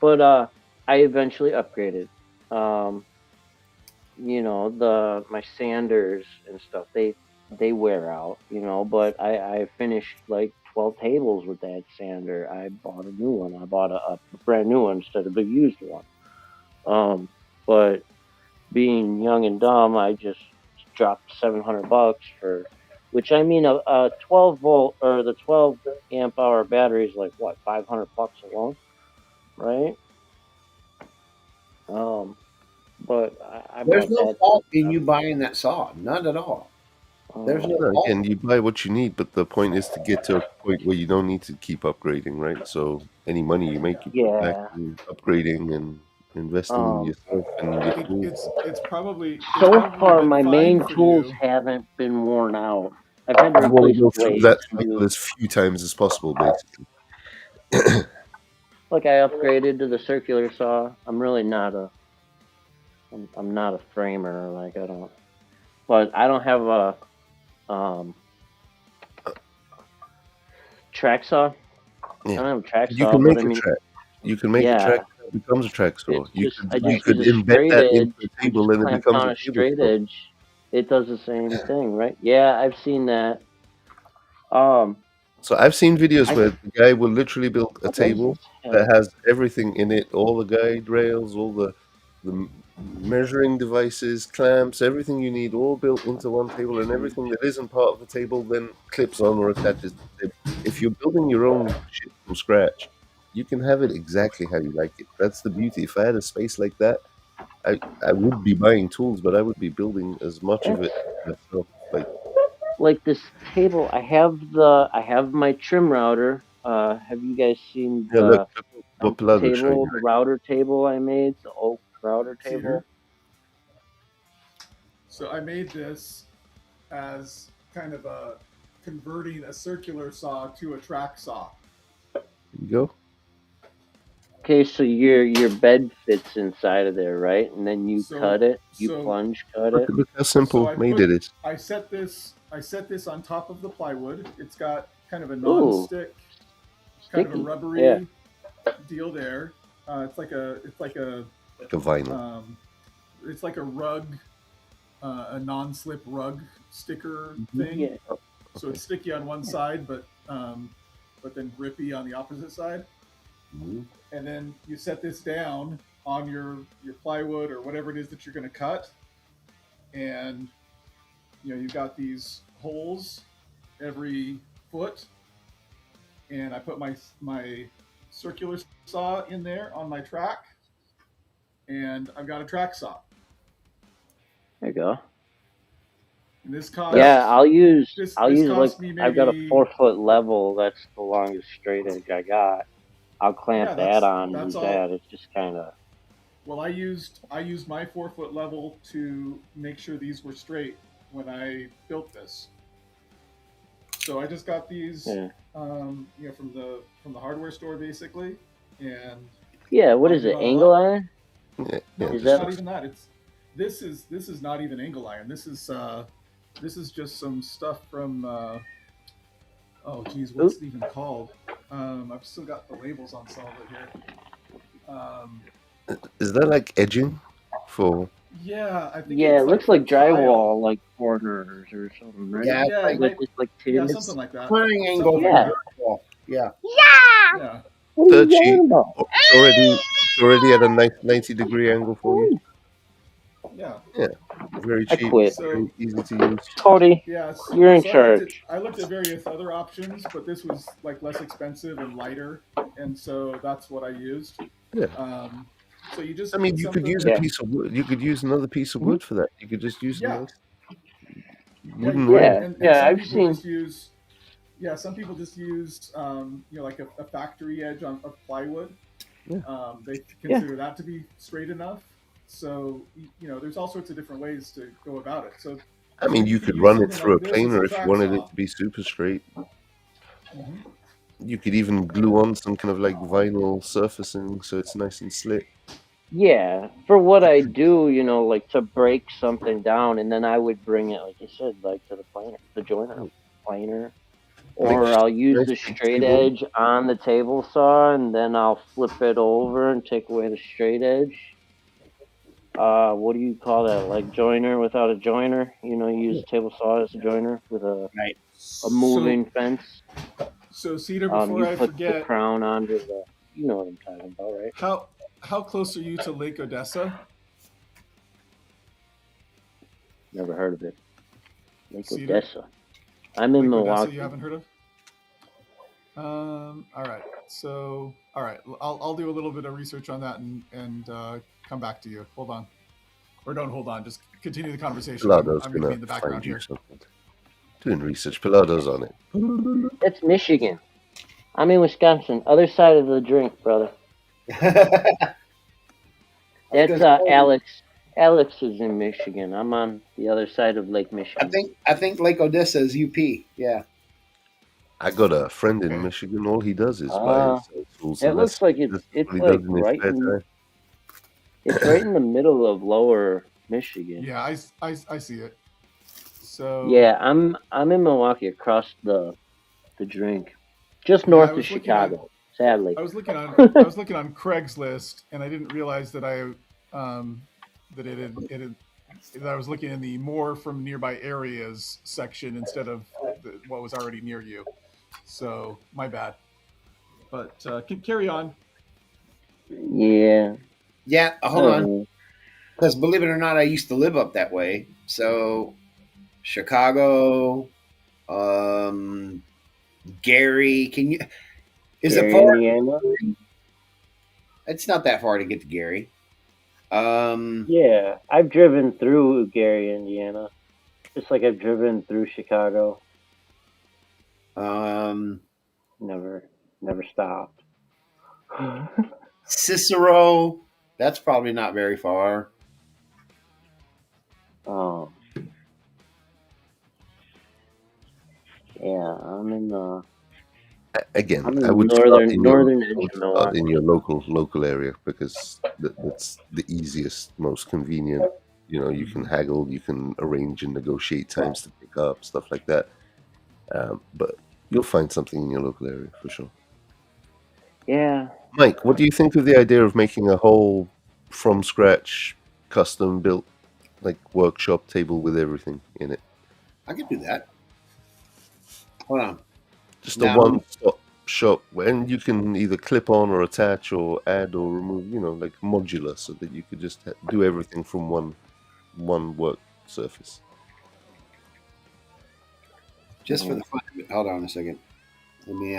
But I eventually upgraded. Um, my sanders and stuff, they wear out, but I finished like 12 tables with that sander. I bought a new one. I bought a brand new one instead of a used one. But being young and dumb, I just dropped $700 for, which I mean a 12 volt or the 12 amp hour battery is like what, $500 alone, right? Um, but I There's bought no that. fault in you buying that saw. None at all. There's no No, fault. again, you buy what you need, but the point is to get to a point where you don't need to keep upgrading, right? So any money you make, you put back Yeah. in upgrading and investing in Um, yourself and your It, tools. it's so probably far, been my fine main for tools you. haven't been worn out. I've had to You want to replace go through that blades cycle too. as few times as possible, basically. Like I upgraded to the circular saw. I'm not a framer. Like but I don't have a track saw. I Yeah, don't have a track you saw, can but make I a mean, track. You can make a track yeah, that becomes a track saw. I You just could use a embed straight that into edge a and just table and it clamp becomes down a a table straight saw. edge. It does the same thing, right? Yeah, I've seen that. Um, So I've seen videos I where the guy will literally build a what does table this have? that has everything in it, all the guide rails, all the measuring devices, clamps, everything you need, all built into one table, and everything that isn't part of the table then clips on or attaches to the table. If you're building your own shit from scratch, you can have it exactly how you like it. That's the beauty. If I had a space like that, I would be buying tools, but I would be building as much of That's it myself. Like, like this table. I have my trim router. Have you guys seen yeah, look, the look what Pilad was showing table, you. the router table I made, the oak router Cedar. table? So I made this as kind of a converting a circular saw to a track saw. There you go. Okay, so your bed fits inside of there, right? And then you So cut it, you so plunge cut Look, it. look how so simple made it is. I set this on top of the plywood. It's got kind of a Ooh, non-stick, kind of a sticky. Yeah. rubbery deal there. It's like a Like a vinyl. um, it's like a rug, a non-slip rug sticker Mhm. thing. Yeah. So Okay. it's sticky on one side, but then grippy on the opposite side. Mhm. And then you set this down on your plywood or whatever it is that you're going to cut, and you've got these holes every foot, and I put my circular saw in there on my track, and I've got a track saw. There you go. And Yeah. Yeah, I'll this use like cost me I've got a maybe 4 foot level. That's the longest straight edge I got. I'll clamp yeah that on and that's use all. that. It's just kind of Well, I used my 4 foot level to make sure these were straight when I built this. So I just got these, yeah. from the hardware store basically, and Yeah, what is lined it it? all Angle up. iron? Yeah, yeah, No, Is it's that not even that. This is not even angle iron. This is just some stuff from oh geez, oop, what's it even called? I've still got the labels on some of it here. is that like edging for? Yeah, I think yeah, it's it like looks for like tile. drywall like corners or something, right? Yeah, it's Yeah, like it Like might. it's like Yeah, tin. something It's like that. clearing angle Something like for Yeah. that. drywall. Yeah. Yeah. Yeah. What are you dirt cheap. yelling about? It's already at a nice 90-degree angle for you. Yeah. Yeah, very I cheap, quit. So very easy to use. Cody, yes, you're in so charge. I looked at various other options, but this was like less expensive and lighter, and so that's what I used. Yeah, So you just I mean, need you could something use a that Yeah. piece of wood. You could use another piece of Mhm. wood for that. You could just use a yeah nice yeah you wooden could, rail. Yeah. and Yeah, some I've people seen just use some people just use like a factory edge of plywood. Yeah, They yeah. consider that to be straight enough. So there's all sorts of different ways to go about it. So I mean, you you could could use run it something through like a this as a planer if you track wanted it saw. to be super straight. Hmm. You could even glue on some kind of like vinyl surfacing so it's nice and slick. Yeah. For what I do, like to break something down and then I would bring it, like you said, like to the planer, the joiner planer. Like Or I'll use nice the big straight table. edge on the table saw, and then I'll flip it over and take away the straight edge. What do you call that? Like joiner without a joiner? You know, you use a table saw as a joiner with a Right. So, moving fence. Cedar, before You I put the forget, crown onto the. You know what I'm talking about, right? how close are you to Lake Odessa, Never heard of it. Lake Cedar? Odessa. I'm in Lake Milwaukee. Odessa, you haven't heard of? All right. So, all right, I'll do a little bit of research on that and come back to you. Hold on, or don't hold on. Just continue the conversation. Pilado's I'm going to be gonna in the find background you here. something. Doing research. Pilado's on it. That's Michigan. I'm in Wisconsin. Other side of the drink, brother. That's Alex. Alex is in Michigan. I'm on the other side of Lake Michigan. I think Lake Odessa is UP. Yeah. I got a friend in Okay. Michigan. All he does is buy and sell tools. It And looks like that's it's what he like does in his spare time. It's right in the middle of Lower Michigan. Yeah, I see it. So Yeah, I'm in Milwaukee, across the drink, just north of Chicago. Sadly, I was looking on Craigslist, and I didn't realize that that I was looking in the more from nearby areas section instead of what was already near you. So my bad. But carry on. Yeah. Yeah. Hold on. Because believe it or not, I used to live up that way. So Chicago, Gary. Can you? Is Gary, it far? Indiana? It's not that far to get to Gary. Yeah, I've driven through Gary, Indiana. Just like I've driven through Chicago. Never stopped. Cicero. That's probably not very far. Oh. Yeah, I'm in the. Again, I'm in I would northern start edge of Milwaukee. in your local area because that's the easiest, most convenient. You know, you can haggle, you can arrange and negotiate times to pick up stuff like that. But you'll find something in your local area for sure. Yeah. Mike, what do you think of the idea of making a whole from scratch, custom built, like workshop table with everything in it? I could do that. Hold on. Just a one-stop shop, and you can either clip on or attach or add or remove. You know, like modular, so that you could just do everything from one work surface. Just for the fun of it. Hold on a second. Let me.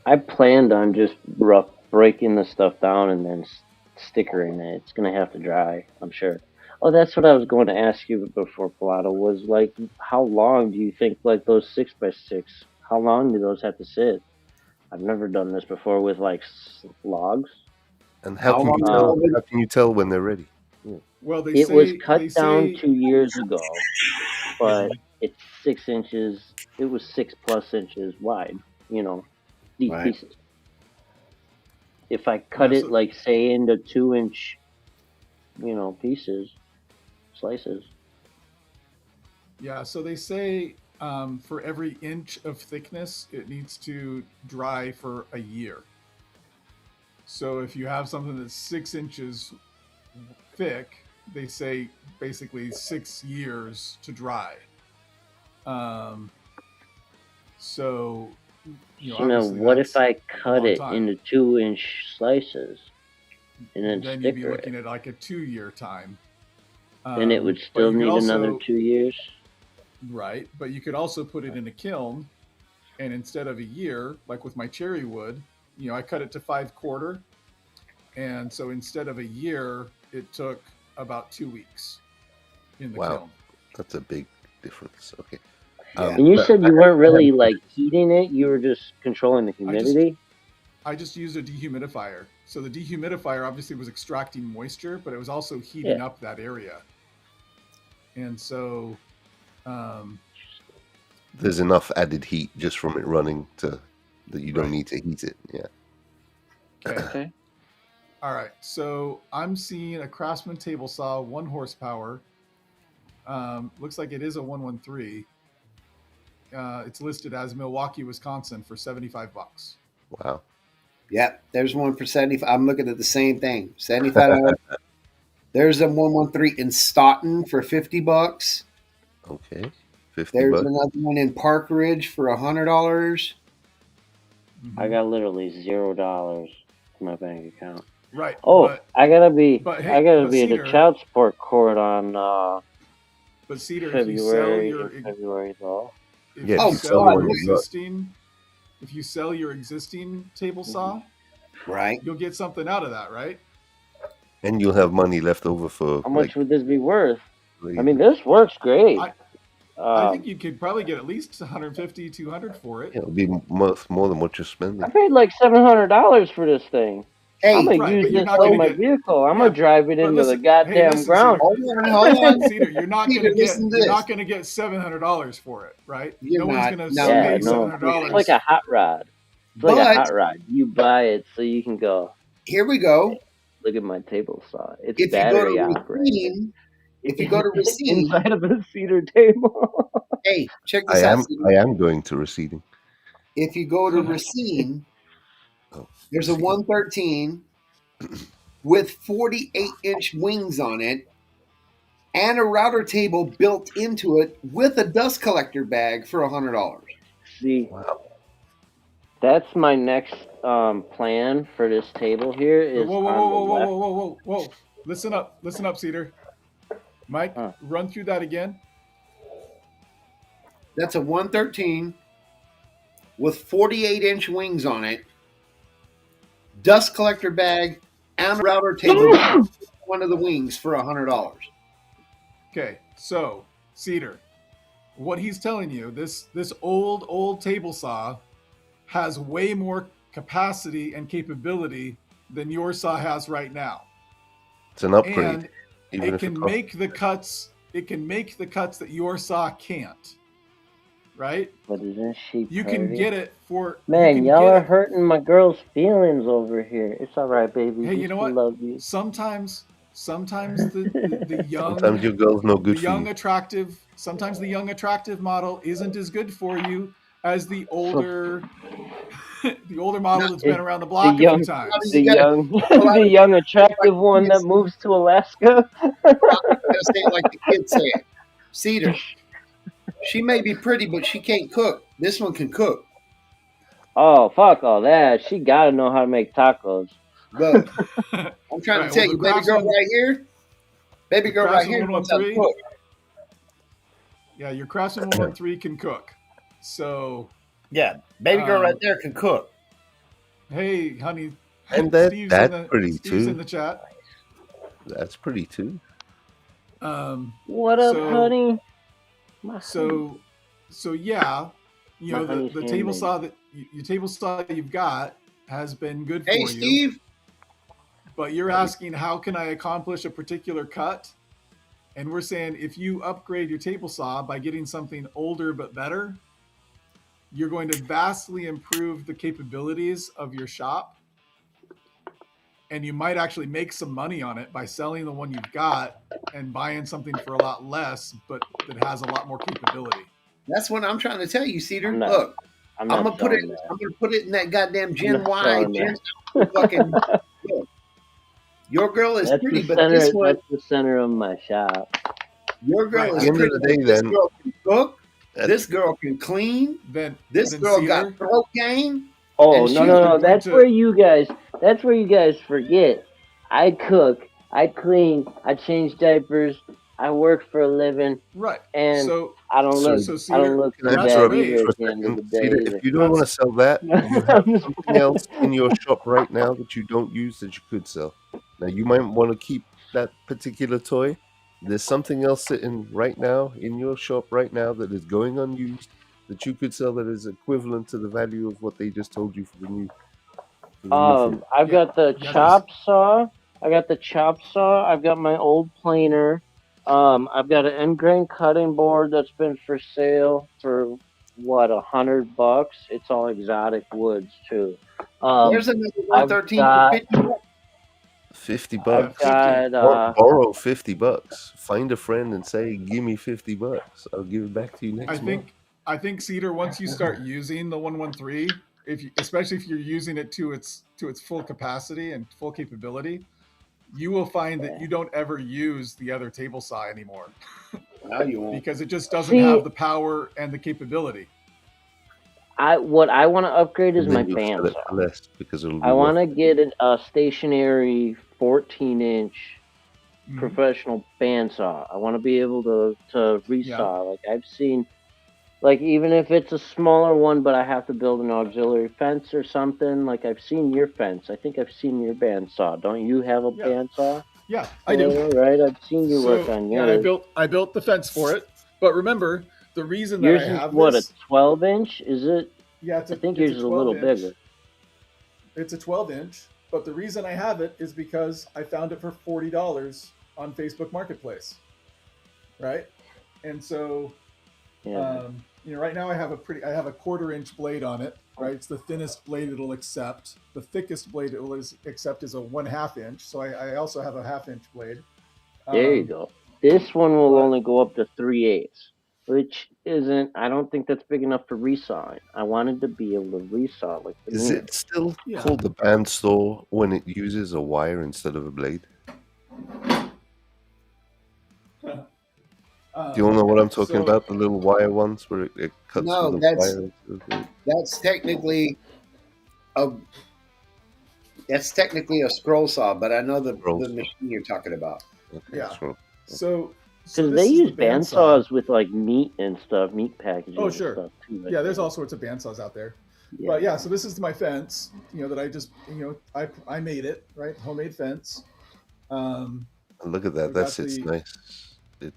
I planned on just breaking the stuff down and then stickering it. It's gonna have to dry, I'm sure. Oh, that's what I was going to ask you before, Pilato, was like, how long do you think, like, those 6x6, how long do those have to sit? I've never done this before with, like, logs. And how can you tell when they're ready? Yeah. Well, it was cut down 2 years ago, but it's 6 inches. It was 6+ inches wide. You know, these pieces. If I cut it, like, say, into 2-inch, slices. Yeah, so they say for every inch of thickness, it needs to dry for a year. So if you have something that's 6 inches thick, they say basically 6 years to dry. So, what if I cut it into 2-inch slices and then you'd sticker be it? looking at like a 2-year time. Then it would still need another 2 years. Right, but you could also put it in a kiln, and instead of a year, like with my cherry wood, I cut it to 5/4, and so instead of a year, it took about 2 weeks in the kiln. That's a big difference. Okay. And you said you weren't really like heating it; you were just controlling the humidity. I just used a dehumidifier. So the dehumidifier obviously was extracting moisture, but it was also heating up that area. And so there's enough added heat just from it running that you don't need to heat it. Yeah. Okay. All right. So I'm seeing a Craftsman table saw, 1 horsepower. Looks like it is a 113. it's listed as Milwaukee, Wisconsin for $75. Wow. Yep, there's one for 75. I'm looking at the same thing. $75. There's a 113 in Stoughton for $50. Okay. 50 There's bucks. another one in Park Ridge for $100. I got literally $0 in my bank account. Right. Oh, I gotta be but hey, I gotta but be at the Cedar- child support court on But Cedar, if you sell February your February though. if Yeah, you Oh, sell God, your look. existing if you sell your existing table saw, Right. you'll get something out of that, right? And you'll have money left over for How much like would this be worth? I later. mean, this works great. I think you could probably get at least 150, 200 for it. It'll be more than what you're spending. I paid like $700 for this thing. Hey, I'm gonna Right, use but you're this not on gonna my get- vehicle. I'm yeah, gonna drive it but into the listen- hey, goddamn listen, ground. Cedar. hold on. Cedar, you're not Cedar, gonna get listen to you're this. not gonna get $700 for it, right? You're no one's not. gonna No, pay Yeah, no. $700. It's like a hot rod. It's like a But hot rod. You buy it so you can go. here we go. Look at my table saw. It's If you go battery to operated. Racine, if you go to Racine, Inside of a cedar table. hey, check I this out. am Cedar. going to receding. If you go to Racine, Oh, there's a 113 with 48-inch wings on it and a router table built into it with a dust collector bag for $100. See, wow. that's my next plan for this table here is Whoa, on the left. whoa. Listen up, Cedar. Mike, run through that again. That's a 113 with 48-inch wings on it, dust collector bag, and a router table one of the wings for $100. Okay, so Cedar, what he's telling you, this old table saw has way more capacity and capability than your saw has right now. It's an upgrade. And even it if can costs- make the cuts. It can make the cuts that your saw can't. Right? But isn't she You can pretty? get it for Man, y'all are hurting my girl's feelings over here. It's all right, baby. Hey, you know what? Love you. Sometimes the young, Sometimes your girl's no good the for young you. attractive, sometimes the young attractive model isn't as good for you as the older, the older model that's been around the block a few times. The young attractive one that moves to Alaska. I'm gonna say it like the kids say it. Cedar. She may be pretty, but she can't cook. This one can cook. Oh, fuck all that. She gotta know how to make tacos. Look, I'm trying to tell you, baby girl right here. Baby girl right here knows how to cook. Yeah, your Craftsman 113 can cook. So yeah, baby girl right there can cook. Hey, honey. And Steve's pretty Steve's too. in the chat. That's pretty too. What up, honey? So yeah, you know the table saw that your table saw that you've got has been good for you. Hey, Steve. But you're asking how can I accomplish a particular cut? And we're saying if you upgrade your table saw by getting something older but better, you're going to vastly improve the capabilities of your shop. And you might actually make some money on it by selling the one you've got and buying something for a lot less, but that has a lot more capability. That's what I'm trying to tell you, Cedar. Look, I'm gonna put it in that goddamn Gen Y. Fucking. Your girl is pretty, but this one. That's the center of my shop. Your girl is At the end pretty. of the day, This then, girl can cook. This girl can clean. This girl got throat game. Oh no! That's where you guys forget. I cook, I clean, I change diapers, I work for a living. Right. And so I don't look. I don't look too bad either at the end of the day. If you don't want to sell that, you have something else in your shop right now that you don't use that you could sell. Now you might want to keep that particular toy. There's something else sitting right now in your shop right now that is going unused that you could sell that is equivalent to the value of what they just told you for the new. I've got the chop saw. I've got my old planer. I've got an end grain cutting board that's been for sale for what, $100. It's all exotic woods too. There's another 113 $50. Borrow $50. Find a friend and say, "Give me $50. I'll give it back to you next month." I think Cedar, once you start using the 113, especially if you're using it to its full capacity and full capability, you will find that you don't ever use the other table saw anymore. Now you won't. Because it just doesn't See, have the power and the capability. what I want to upgrade is And my then you'll sell it bandsaw. for less because it'll be I want to worth. get a stationary 14-inch Mhm. professional bandsaw. I want to be able to resaw. Like I've seen, like even if it's a smaller one, but I have to build an auxiliary fence or something. Like I've seen your fence. I think I've seen your bandsaw. Don't you have a Yeah. bandsaw? Yeah, I do. Right, I've seen you work on yeah, yours. I built the fence for it. But remember, the reason that Yours I is have what, this, a 12-inch? Is it? yeah, I think yours is a little bigger. It's a 12-inch, but the reason I have it is because I found it for $40 on Facebook Marketplace, right? And so, Yeah. right now I have a 1/4-inch blade on it, right? It's the thinnest blade it'll accept. The thickest blade it will accept is a 1/2 inch. So I also have a 1/2 inch blade. There you go. This one will only go up to 3/8, which isn't. I don't think that's big enough for resawing. I wanted to be able to resaw like the Is new. it still called the bandsaw when it uses a wire instead of a blade? Do you all know what I'm talking about? The little wire ones where it cuts No, with a wire. instead of a blade? that's technically a scroll saw, but I know the machine you're talking about. Okay, Yeah. scroll. So Because they use bandsaws with like meat and stuff, meat packaging. Oh, and sure. stuff too, Yeah, there's all sorts of bandsaws out there. Yeah. But yeah, so this is my fence, that I just, I made it, right? Homemade fence. Look at that. we That got sits the- nice. It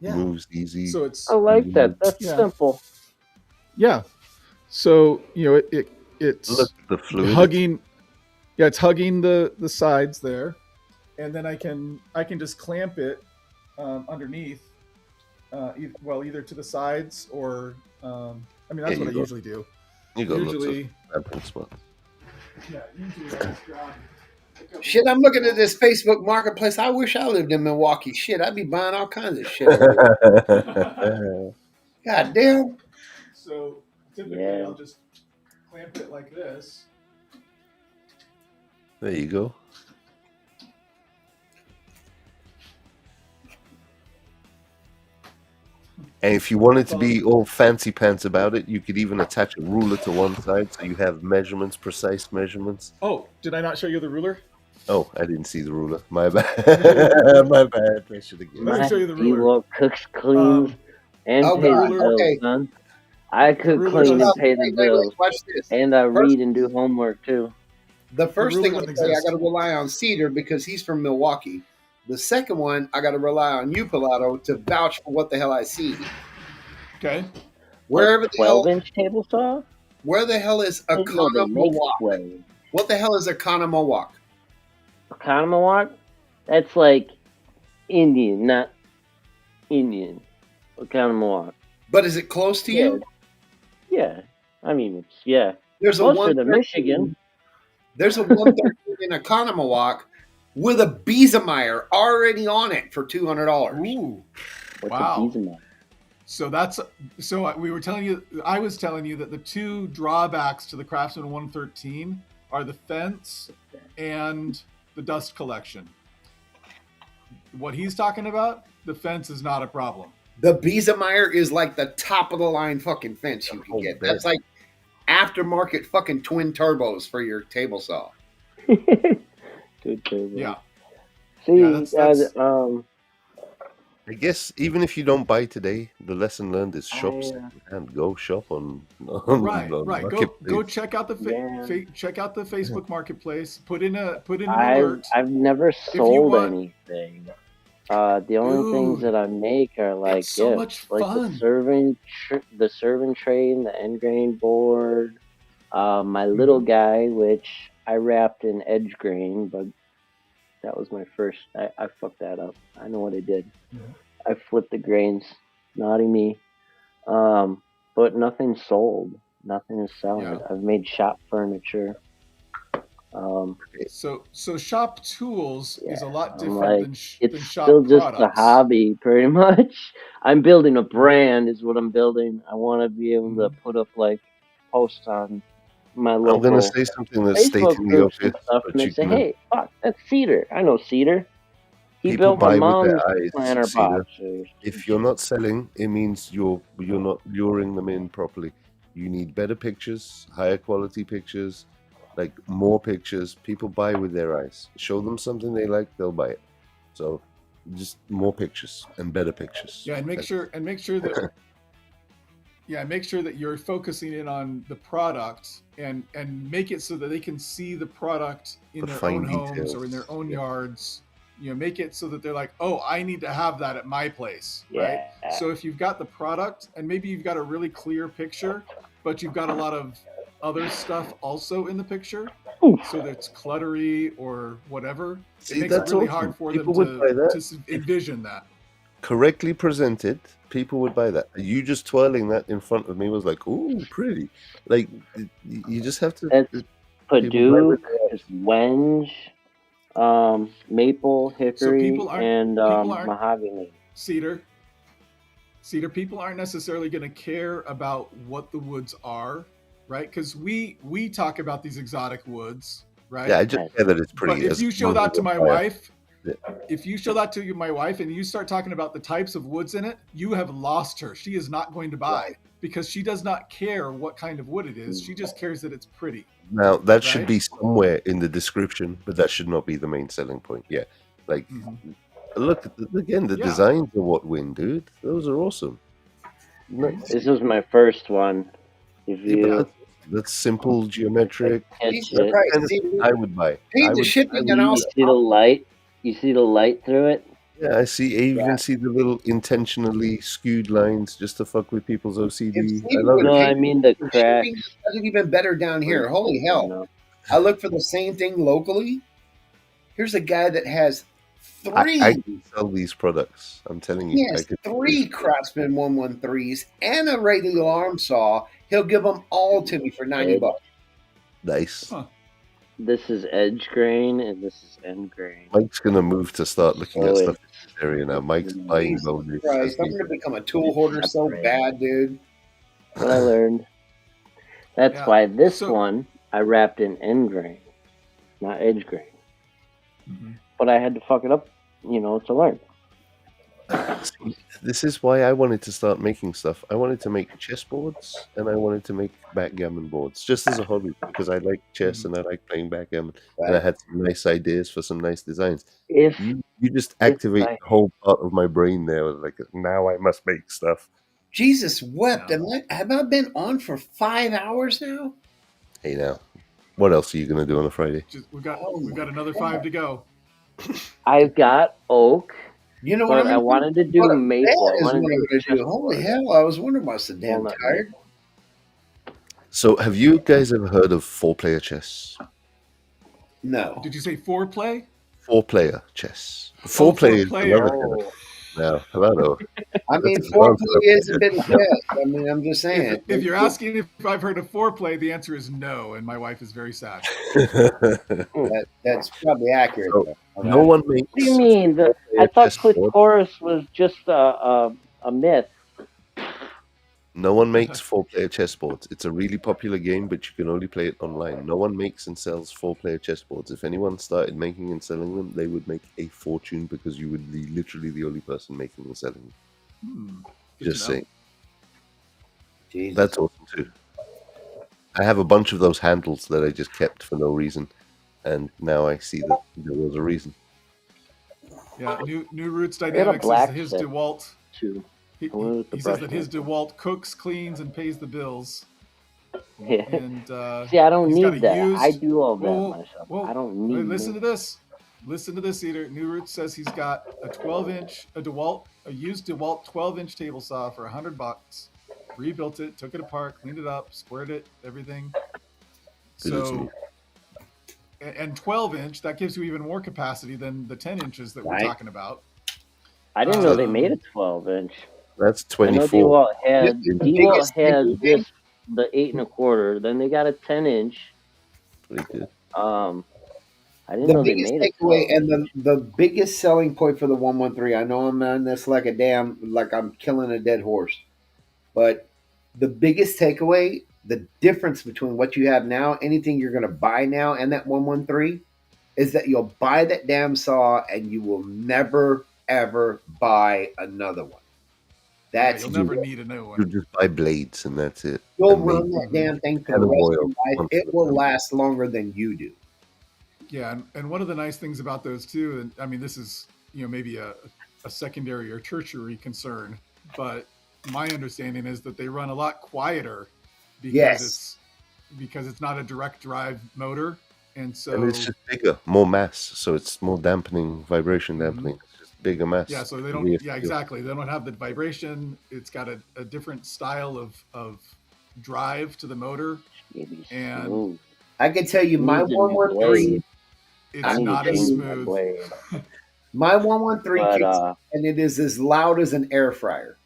Yeah. moves easy. So it's I like that. That's Yeah. simple. yeah. So it's Look at the fluidity. hugging. Yeah, it's hugging the sides there, and then I can just clamp it underneath. Either to the sides or that's Yeah, what I you usually do. You got Usually, lots of clamping spots. yeah. Usually, I just grab. Shit, I'm looking at this Facebook Marketplace. I wish I lived in Milwaukee. Shit, I'd be buying all kinds of shit over here. God damn. So typically, Yeah. I'll just clamp it like this. There you go. And if you wanted to be all fancy pants about it, you could even attach a ruler to one side so you have measurements, precise measurements. Oh, did I not show you the ruler? Oh, I didn't see the ruler. My bad. My bad. I should have given Let me show you the ruler. Well, cooks, cleans, and oh, pays God, bills, okay. son. I cook, ruler clean, and does- pay the bills, Watch this. and I First- read and do homework too. The first ruler thing I doesn't say, I exist. got to rely on Cedar because he's from Milwaukee. The second one, I got to rely on you, Pilato, to vouch for what the hell I see. Okay. Wherever the hell, 12-inch table saw? where the hell is I didn't know they Akana make Mohawk? 12. What the hell is Akana Mohawk? Oconomowoc? That's like Indian, not Indian. Oconomowoc. But is it close to you? Yeah. I mean, it's, yeah. There's a Closer to 113 Michigan. There's a 113 in Economowalk with a Biesemeyer already on it for $200. Ooh. What's Wow. a Biesemeyer? So I was telling you that the two drawbacks to the Craftsman 113 are the fence and the dust collection. What he's talking about, the fence is not a problem. The Biesemeyer is like the top of the line fucking fence you can get. That's like aftermarket fucking twin turbos for your table saw. Good turbo. Yeah. See, Yeah, that's- I guess even if you don't buy today, the lesson learned is shop I, and go shop on Right. on Go Marketplace. check out the Yeah. check out the Facebook Marketplace. Put in an alert. I've never you sold want- anything. The only things Dude, that I make are like it's so gifts, much like fun. the serving tray and the end grain board. My little guy, which I wrapped in edge grain, but that was my first. I fucked that up. I know what I did. Yeah. I flipped the grains. Naughty me. But nothing sold. Nothing is selling. Yeah. I've made shop furniture. So shop tools is a lot I'm different like, than it's shop still just a products. hobby, pretty much. I'm building a brand, is what I'm building. I want to be able to Mhm. put up like posts on my I'm gonna local say something that's Facebook stating the groups and obvious, stuff, and but they you say, can. "Hey, fuck, that's Cedar. I know Cedar. He People built my buy with their mom's eyes, planter Cedar. box or some If you're shit." not selling, it means you're not luring them in properly. You need better pictures, higher quality pictures, like more pictures. People buy with their eyes. Show them something they like, they'll buy it. So just more pictures and better pictures. Yeah, and make sure that make sure that you're focusing in on the product and make it so that they can see the product in The their own fine homes or in their details. own Yeah. yards. Make it so that they're like, oh, I need to have that at my place, right? Yeah. So if you've got the product and maybe you've got a really clear picture, but you've got a lot of other stuff also in the picture, Oof. so that it's cluttery or whatever, it See, makes it that's really awesome. hard for them People would buy that. to If envision that. correctly presented, people would buy that. You just twirling that in front of me was like, ooh, pretty. Like you just have to. That's People buy with Paduke, their it's eyes. Wenge, maple, So hickory, and people aren't mahogany. cedar. Cedar people aren't necessarily going to care about what the woods are, right? Because we talk about these exotic woods, Yeah, right? I just care that it's But pretty. if As you show long as that to it's my fire. wife, Yeah. if you show that to my wife and you start talking about the types of woods in it, you have lost her. She is not going to buy because she does not care what kind of wood it is. She just cares that it's pretty. Now that should Right? be somewhere in the description, but that should not be the main selling point. Yeah, like look again, the Yeah. designs are what win, dude. Those are awesome. Nice. This was my first one. If Yeah, but you that's simple geometric. catch Jesus it, Christ, Kind of see, thing I would buy. need I the would. shipping and you also see the light. You see the light through it. Yeah, I even see the little intentionally skewed lines just to fuck with people's if OCD. I Steve love would it. No, pay I mean the for cracks. shipping, does it even better down here. Like, Holy hell. know. I look for the same thing locally. Here's a guy that has three. I can sell these products. I'm telling you. He I has could. three Craftsman 113s and a regular arm saw. He'll give them all to me for $90. Nice. Huh. This is edge grain and this is end grain. Mike's gonna move to start looking at So stuff in this area now. Mike's buying Jesus bonus. Christ, I'm going to become a tool hoarder so bad, dude. What I learned. That's Yeah. why this So- one I wrapped in end grain, not edge grain. But I had to fuck it up, to learn. This is why I wanted to start making stuff. I wanted to make chessboards and I wanted to make backgammon boards just as a hobby because I like chess and I like playing backgammon and I had some nice ideas for some nice designs. If You just activate I- the whole part of my brain there. Like now I must make stuff. Jesus wept. Have I been on for 5 hours now? Hey now, what else are you gonna do on a Friday? We've got another 5 to go. I've got oak, You know what but I I'm wanted to do maple. I That is what wanted I'm to going do to do. Holy hell, I was wondering why I was so damn Walnut tired. So, have you guys ever heard of 4-player chess? No. Did you say foreplay? 4-player chess. 4-player is four-player. another kind. Now, hello. I mean, That's foreplay is a bit of chess. I mean, I'm just saying. If you're asking if I've heard of foreplay, the answer is no, and my wife is very sad. That's probably accurate. So, though. no one makes. What do you mean? I thought chessboard. clitoris was just a myth. No one makes 4-player chessboards. It's a really popular game, but you can only play it online. No one makes and sells 4-player chessboards. If anyone started making and selling them, they would make a fortune because you would be literally the only person making and selling them. Just saying. Jesus. That's awesome too. I have a bunch of those handles that I just kept for no reason, and now I see that there was a reason. Yeah, New Roots got a Dynamics is black his set. DeWalt. Too. He went with the says brush that his one. DeWalt cooks, cleans, and pays the bills. Yeah. And See, I don't he's got need a that. used- I do all that Whoa, myself. whoa. I don't need. Listen to this. Listen to this, Eater. New Roots says he's got a 12-inch, a used DeWalt 12-inch table saw for $100. Rebuilt it, took it apart, cleaned it up, squared it, everything. So, and 12-inch, that gives you even more capacity than the 10 inches that we're Right. talking about. I didn't know they made a 12-inch. That's I know 24. DeWalt has This is the DeWalt biggest has thing. this the 8 1/4. Then they got a 10-inch. Pretty good. I didn't The know they biggest made a takeaway 12 and inch. the biggest selling point for the 113, I know I'm on this like like I'm killing a dead horse, but the biggest takeaway, the difference between what you have now, anything you're going to buy now, and that 113 is that you'll buy that damn saw and you will never ever buy another one. Yeah, That's you'll it. never need a new You one. just buy blades and that's it. You'll And maybe run that Mhm. damn thing for can the of rest of oil your life. once It in a will while. last longer than you do. Yeah, and one of the nice things about those too, and I mean, this is maybe a secondary or tertiary concern, but my understanding is that they run a lot quieter because Yes. it's not a direct drive motor, and And it's so just bigger, more mass, so it's more dampening, vibration mhm. dampening. It's just bigger Yeah, mass. so they The don't. rear Yeah, feel. exactly. They don't have the vibration. It's got a different style of drive to the motor, It'd be and smooth. I can tell you It my needs a new 113, blade. I it's I need to not can tell as change you my smooth. blade. my 113 But kicks and it is as loud as an air fryer.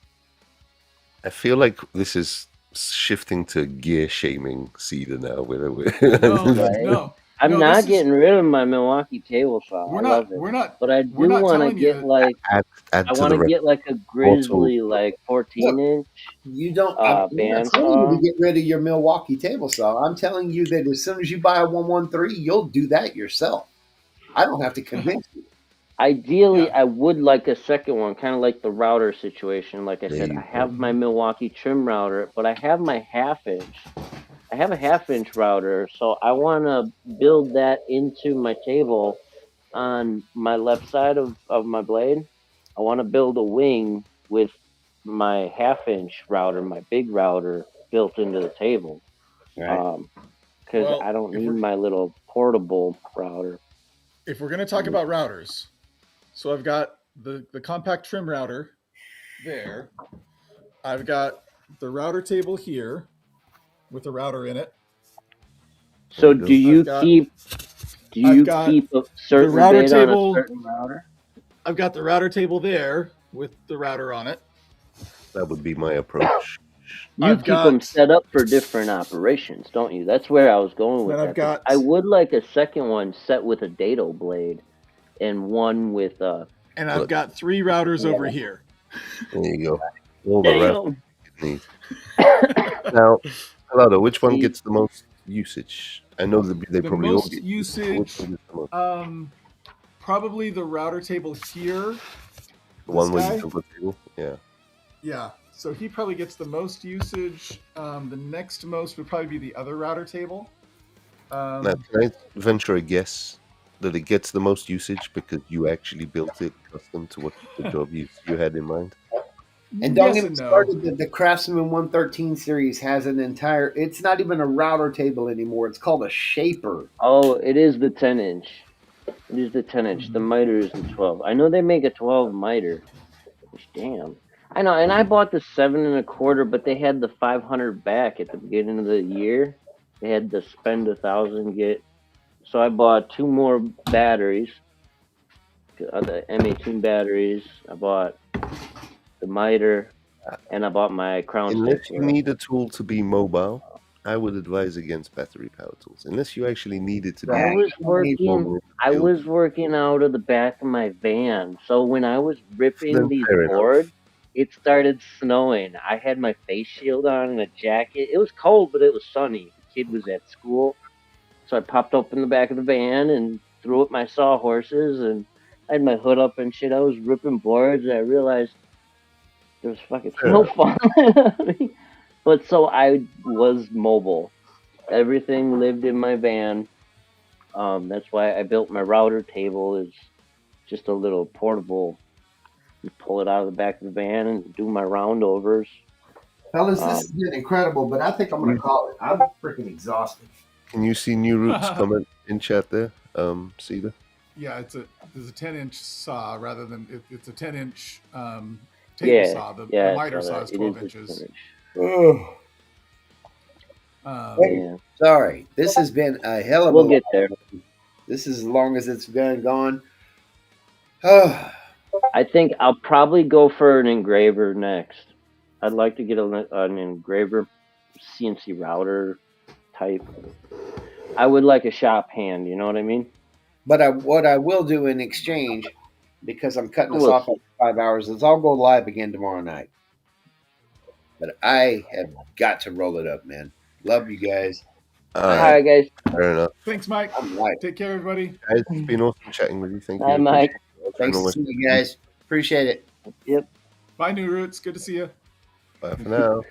I feel like this is shifting to gear shaming Cedar now. No, right, no, I'm no. This not is getting rid of my Milwaukee table saw. I we're love not it, we're not but I we're do not want to telling get you. like add I to want the to get like a portal. grizzly like Look, 14-inch you don't. I'm not telling you to bandsaw. get rid of your Milwaukee table saw. I'm telling you that as soon as you buy a 113, you'll do that yourself. I don't have to convince you. Ideally, Yeah, I would like a second one, kind of like the router situation. Like I There said, you I go. have my mhm. Milwaukee trim router, but I have my half inch. I have a half-inch router, so I want to build that into my table on my left side of my blade. I want to build a wing with my half-inch router, my big router, built into the table. Right. Because I Well, don't need my little portable router. if we're gonna talk about routers, so I've got the compact trim router there. I've got the router table here with a router in it. There So you do go. I've you got keep do I've you got keep a the certain router bit on a table. certain router? I've got the router table there with the router on it. That would be my approach. You I've keep them got set up for different operations, don't you? That's where I was going with then I've that. Because got I would like a second one set with a dado blade and one with and I've Look, got three routers over yeah. here. there you go. All the rest Damn. you need. Now, Helado, which one See, gets the most usage? I know they The probably all most get used, but which usage, one gets the most? probably the router table here. The This one where you guy, build the table? Yeah. yeah. So he probably gets the most usage. The next most would probably be the other router table. Now, Um, can I venture a guess that it gets the most usage because you actually built it custom to what the job you had in mind? And don't yes get me and no. started that the Craftsman 113 series has an entire, it's not even a router table anymore. It's called a shaper. oh, it is the 10-inch. It is the 10-inch. The Mhm. miter is the 12. I know they make a 12 miter. Which, damn. I know, and I bought the 7 1/4, but they had the 500 back at the beginning of the year. They had the spend 1,000 get. So I bought two more batteries, the M18 batteries. I bought the miter, and I bought my crown Unless you stiffener. need a tool to be mobile, I would advise against battery power tools. Unless you actually need it to I be Yeah, was you don't need, working. mobile in I the field, was working out of the back of my van. So when I was ripping then these fair enough. boards, it started snowing. I had my face shield on and a jacket. It was cold, but it was sunny. The kid was at school, so I popped open the back of the van and threw up my sawhorses, and I had my hood up and shit. I was ripping boards, and I realized there was fucking Fair snow enough. falling on me. But so I was mobile. Everything lived in my van. That's why I built my router table is just a little portable. You pull it out of the back of the van and do my roundovers. fellas, this has Um, been incredible, but I think I'm going to You, call it. I'm freaking exhausted. can you see New Roots comment in chat there, Cedar? Yeah, there's a 10-inch saw rather than it's a 10-inch table yeah, saw. The yeah, I miter saw saw that. is It 12 is a inches. 10-inch. Ugh. Hey, Um, Yeah, sorry. This has been a hell of a we'll get there. long. This is as long as it's been gone. Oh, I think I'll probably go for an engraver next. I'd like to get an engraver CNC router type. I would like a shop hand. You know what I mean? But what I will do in exchange, because I'm cutting this We'll off see. at 5 hours, is I'll go live again tomorrow night. But I have got to roll it up, man. Love you guys. All All right, right, guys. fair enough. Thanks, Mike. I'm live. Take care, everybody. Guys, it's been awesome chatting with you. Thank Bye, you. Mike. Thanks to see you guys. Appreciate it. Yep. Bye, New Roots. Good to see you. Bye for now. Night.